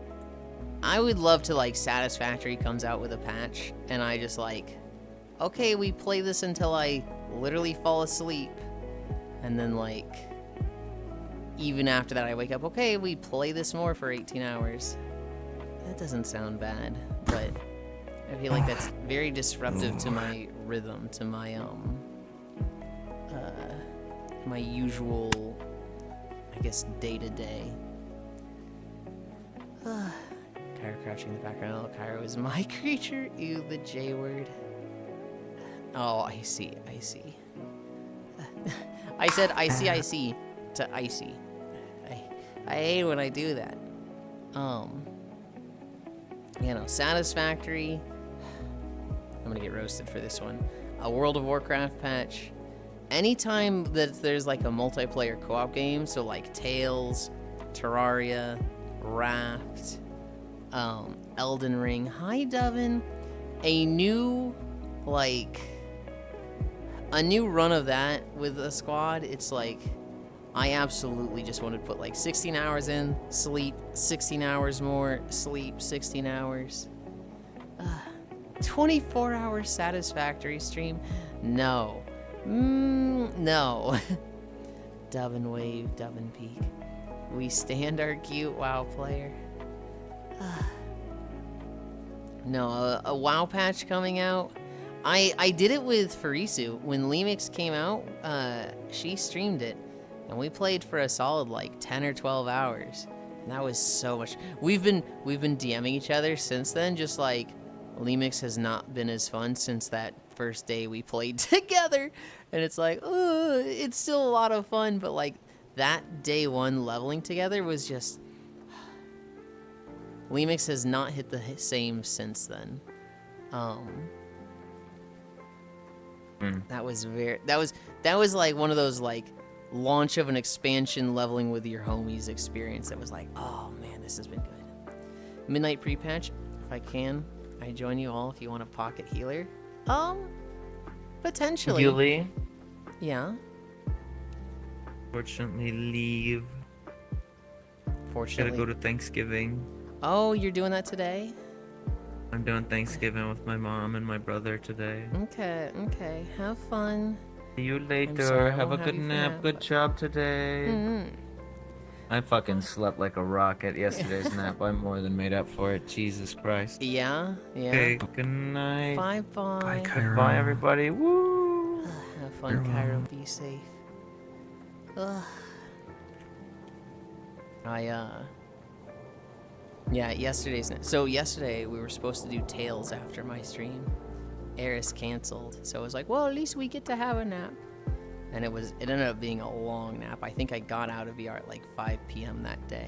would love to like Satisfactory comes out with a patch and I just like, okay, we play this until I literally fall asleep. And then like, even after that I wake up, okay, we play this more for 18 hours. That doesn't sound bad, but I feel like that's very disruptive to my rhythm, to my my usual, I guess, day-to-day. Cairo crouching in the background. Oh, Cairo is my creature. Ew, the J word. Oh, I see. I said I see to icy. I hate when I do that. You know, Satisfactory. I'm gonna get roasted for this one. A World of Warcraft patch. Anytime that there's like a multiplayer co-op game, so like Tales, Terraria, Raft, Elden Ring. Hi, Devin. A new run of that with a squad. It's like, I absolutely just want to put like 16 hours in, sleep, 16 hours more, sleep, 16 hours. 24 hour Satisfactory stream? No. No. Dubbin Wave, Dubbin Peak. We stand our cute WoW player. No, a WoW patch coming out. I did it with Farisu. When Lemix came out, she streamed it. And we played for a solid like 10 or 12 hours. And that was so much. We've been DMing each other since then, just like Lemix has not been as fun since that first day we played together. And it's like, it's still a lot of fun, but like that day one leveling together was just, Lemix has not hit the same since then. That was like one of those like launch of an expansion leveling with your homies experience that was like, oh man, this has been good. Midnight pre-patch, if I can, I join you all if you want a pocket healer. Potentially. Yuli, Yeah. fortunately leave. Fortunately. Gotta go to Thanksgiving. Oh, you're doing that today? I'm doing Thanksgiving with my mom and my brother today. Okay. Have fun. See you later. sorry, I have a won't have good you for nap. that, Good but- job today. Mm-hmm. I fucking slept like a rocket yesterday's nap. I more than made up for it. Jesus Christ. Yeah. Okay, good night. Bye-bye. Bye, Cairo. Bye, everybody. Woo! Have fun, Cairo. Be safe. Ugh. Yeah, yesterday we were supposed to do Tales after my stream. Eris canceled, so I was like, well, at least we get to have a nap. And it ended up being a long nap. I think I got out of VR at like 5 p.m. that day.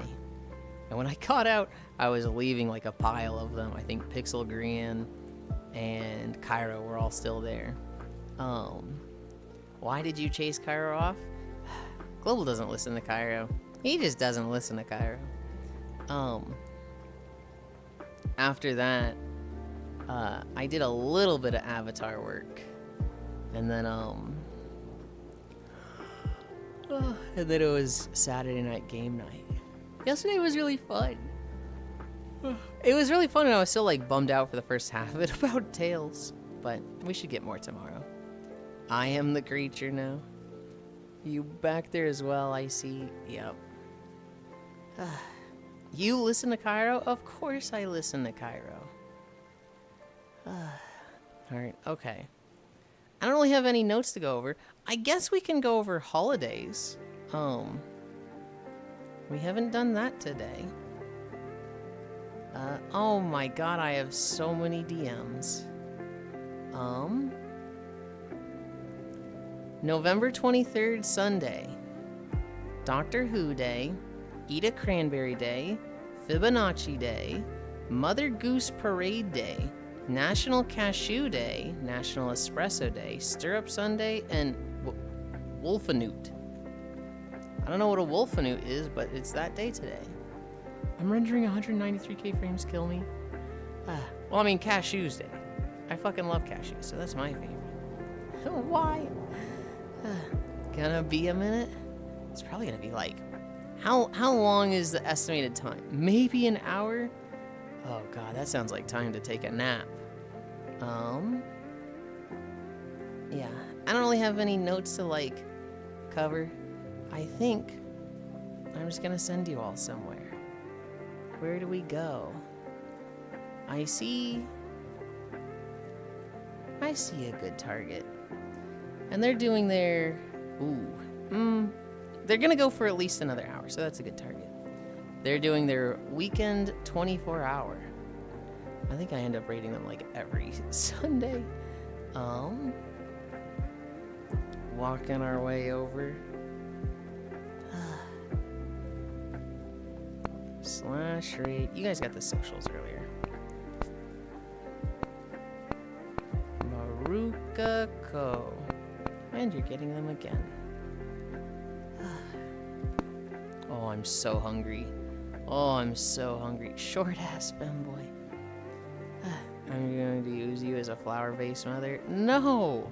And when I got out, I was leaving like a pile of them. I think Pixel Green and Cairo were all still there. Why did you chase Cairo off? Global doesn't listen to Cairo. He just doesn't listen to Cairo. After that, I did a little bit of Avatar work. And then, and then it was Saturday night game night. Yesterday was really fun. It was really fun, and I was still like bummed out for the first half of it about Tales. But we should get more tomorrow. I am the creature now. You back there as well, I see. Yep. You listen to Cairo? Of course I listen to Cairo. Alright, okay. I don't really have any notes to go over. I guess we can go over holidays. We haven't done that today. Oh my god, I have so many DMs. November 23rd, Sunday. Doctor Who Day, Eat a Cranberry Day, Fibonacci Day, Mother Goose Parade Day, National Cashew Day, National Espresso Day, Stirrup Sunday, and Wolfanoot. I don't know what a Wolfanoot is, but it's that day today. I'm rendering 193k frames kill me. Well, I mean, Cashews Day. I fucking love cashews, so that's my favorite. Why? Gonna be a minute? It's probably gonna be like... How long is the estimated time? Maybe an hour? Oh god, that sounds like time to take a nap. Yeah. I don't really have any notes to, like, cover. I think I'm just gonna send you all somewhere. Where do we go? I see a good target. And they're doing their... They're gonna go for at least another hour, so that's a good target. They're doing their weekend 24-hour. I think I end up rating them like every Sunday. Walking our way over. Slash rate. You guys got the socials earlier. Maruka Co. And you're getting them again. Oh, I'm so hungry. Oh, I'm so hungry. Short ass femboy. I'm going to use you as a flower vase mother. No!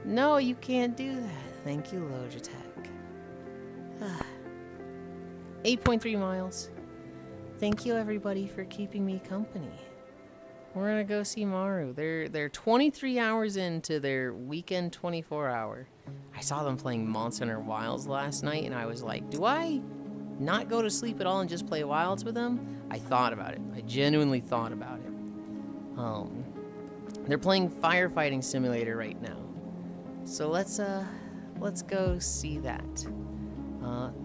No, you can't do that. Thank you, Logitech. 8.3 miles. Thank you, everybody, for keeping me company. We're gonna go see Maru. They're 23 hours into their weekend 24-hour. I saw them playing Monster Hunter Wilds last night, and I was like, do I not go to sleep at all and just play Wilds with them? I thought about it. I genuinely thought about it. They're playing Firefighting Simulator right now. So let's go see that.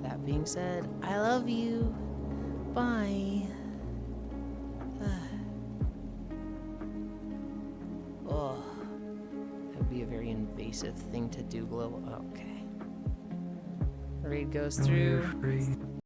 That being said, I love you. Bye. Oh, that would be a very invasive thing to do, global. Okay. Raid goes through.